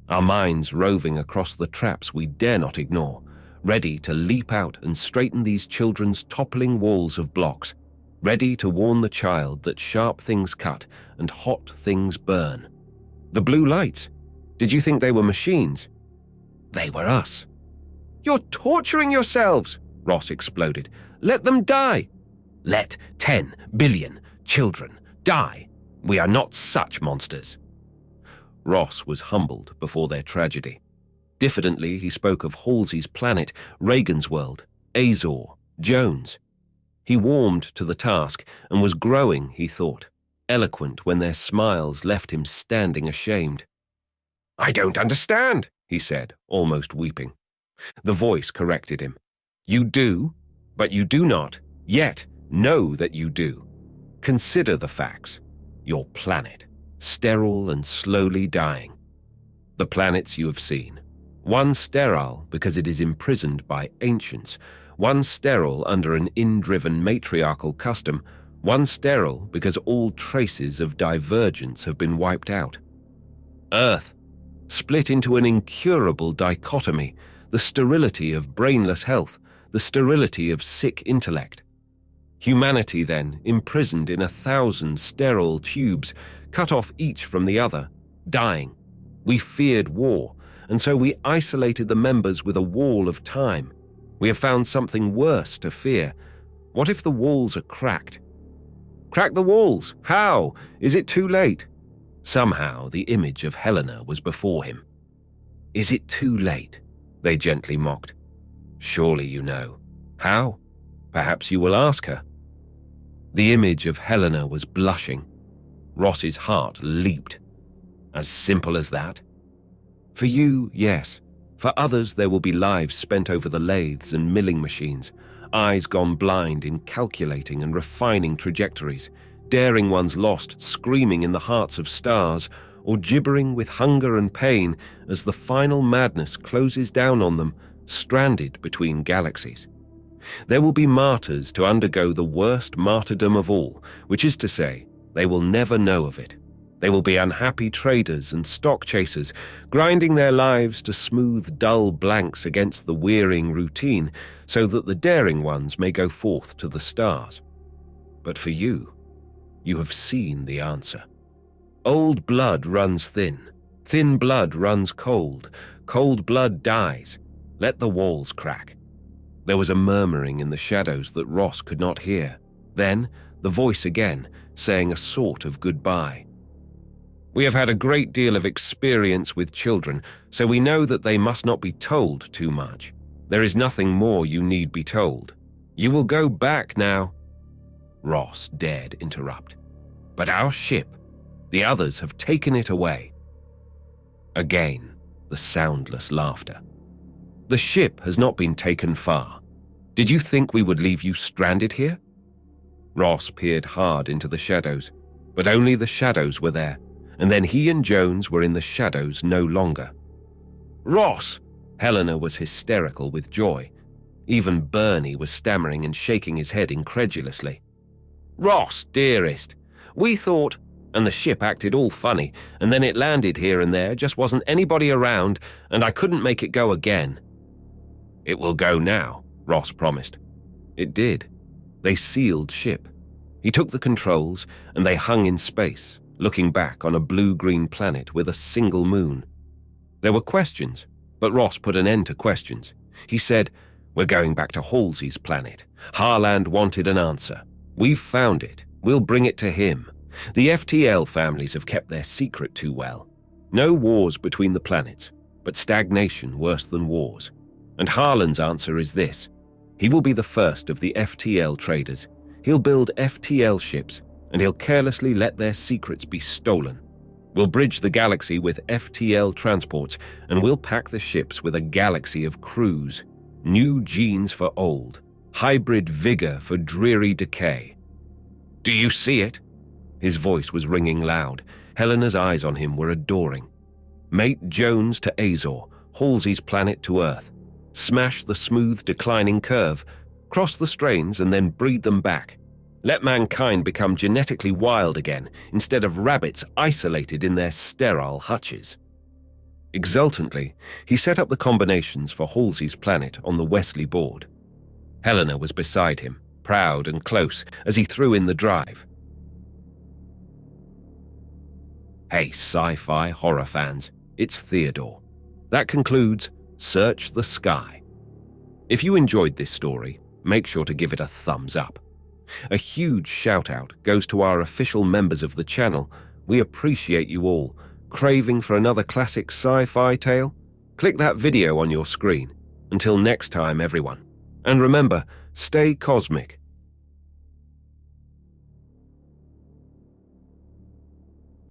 our minds roving across the traps we dare not ignore, ready to leap out and straighten these children's toppling walls of blocks, ready to warn the child that sharp things cut and hot things burn. The blue lights, did you think they were machines? They were us. "You're torturing yourselves," Ross exploded. "Let them die." "Let 10 billion children die. We are not such monsters." Ross was humbled before their tragedy. Diffidently, he spoke of Halsey's planet, Reagan's world, Azor, Jones. He warmed to the task and was growing, he thought, eloquent when their smiles left him standing ashamed. "I don't understand," he said, almost weeping. The voice corrected him. "You do, but you do not yet know that you do. Consider the facts. Your planet, sterile and slowly dying. The planets you have seen. One sterile because it is imprisoned by ancients, one sterile under an in-driven matriarchal custom, one sterile because all traces of divergence have been wiped out. Earth, split into an incurable dichotomy, the sterility of brainless health, the sterility of sick intellect. Humanity, then, imprisoned in 1,000 sterile tubes, cut off each from the other, dying. We feared war, and so we isolated the members with a wall of time. We have found something worse to fear. What if the walls are cracked? Crack the walls! How? Is it too late? Somehow the image of Helena was before him. Is it too late? They gently mocked. Surely you know. How? Perhaps you will ask her. The image of Helena was blushing. Ross's heart leaped. As simple as that? For you, yes. For others, there will be lives spent over the lathes and milling machines, eyes gone blind in calculating and refining trajectories, daring ones lost, screaming in the hearts of stars, or gibbering with hunger and pain as the final madness closes down on them, stranded between galaxies. There will be martyrs to undergo the worst martyrdom of all, which is to say, they will never know of it. They will be unhappy traders and stock chasers, grinding their lives to smooth dull blanks against the wearying routine, so that the daring ones may go forth to the stars. But for you, you have seen the answer. Old blood runs thin, thin blood runs cold, cold blood dies. Let the walls crack. There was a murmuring in the shadows that Ross could not hear. Then, the voice again, saying a sort of goodbye. We have had a great deal of experience with children, so we know that they must not be told too much. There is nothing more you need be told. You will go back now. Ross dared interrupt. But our ship, the others have taken it away. Again, the soundless laughter. The ship has not been taken far. Did you think we would leave you stranded here? Ross peered hard into the shadows, but only the shadows were there, and then he and Jones were in the shadows no longer. Ross! Helena was hysterical with joy. Even Bernie was stammering and shaking his head incredulously. Ross, dearest, we thought, and the ship acted all funny, and then it landed here and there, just wasn't anybody around, and I couldn't make it go again. It will go now, Ross promised. It did. They sealed ship. He took the controls, and they hung in space, looking back on a blue-green planet with a single moon. There were questions, but Ross put an end to questions. He said, We're going back to Halsey's planet. Harland wanted an answer. We've found it. We'll bring it to him. The FTL families have kept their secret too well. No wars between the planets, but stagnation worse than wars. And Harland's answer is this. He will be the first of the FTL traders. He'll build FTL ships, and he'll carelessly let their secrets be stolen. We'll bridge the galaxy with FTL transports, and we'll pack the ships with a galaxy of crews. New genes for old. Hybrid vigor for dreary decay. Do you see it? His voice was ringing loud. Helena's eyes on him were adoring. Mate Jones to Azor, Halsey's planet to Earth. Smash the smooth declining curve. Cross the strains and then breed them back. Let mankind become genetically wild again instead of rabbits isolated in their sterile hutches. Exultantly, he set up the combinations for Halsey's planet on the Wesley board. Helena was beside him, proud and close, as he threw in the drive. Hey, sci-fi horror fans, it's Theodore. That concludes Search the Sky. If you enjoyed this story, make sure to give it a thumbs up. A huge shout-out goes to our official members of the channel. We appreciate you all. Craving for another classic sci-fi tale? Click that video on your screen. Until next time, everyone. And remember, stay cosmic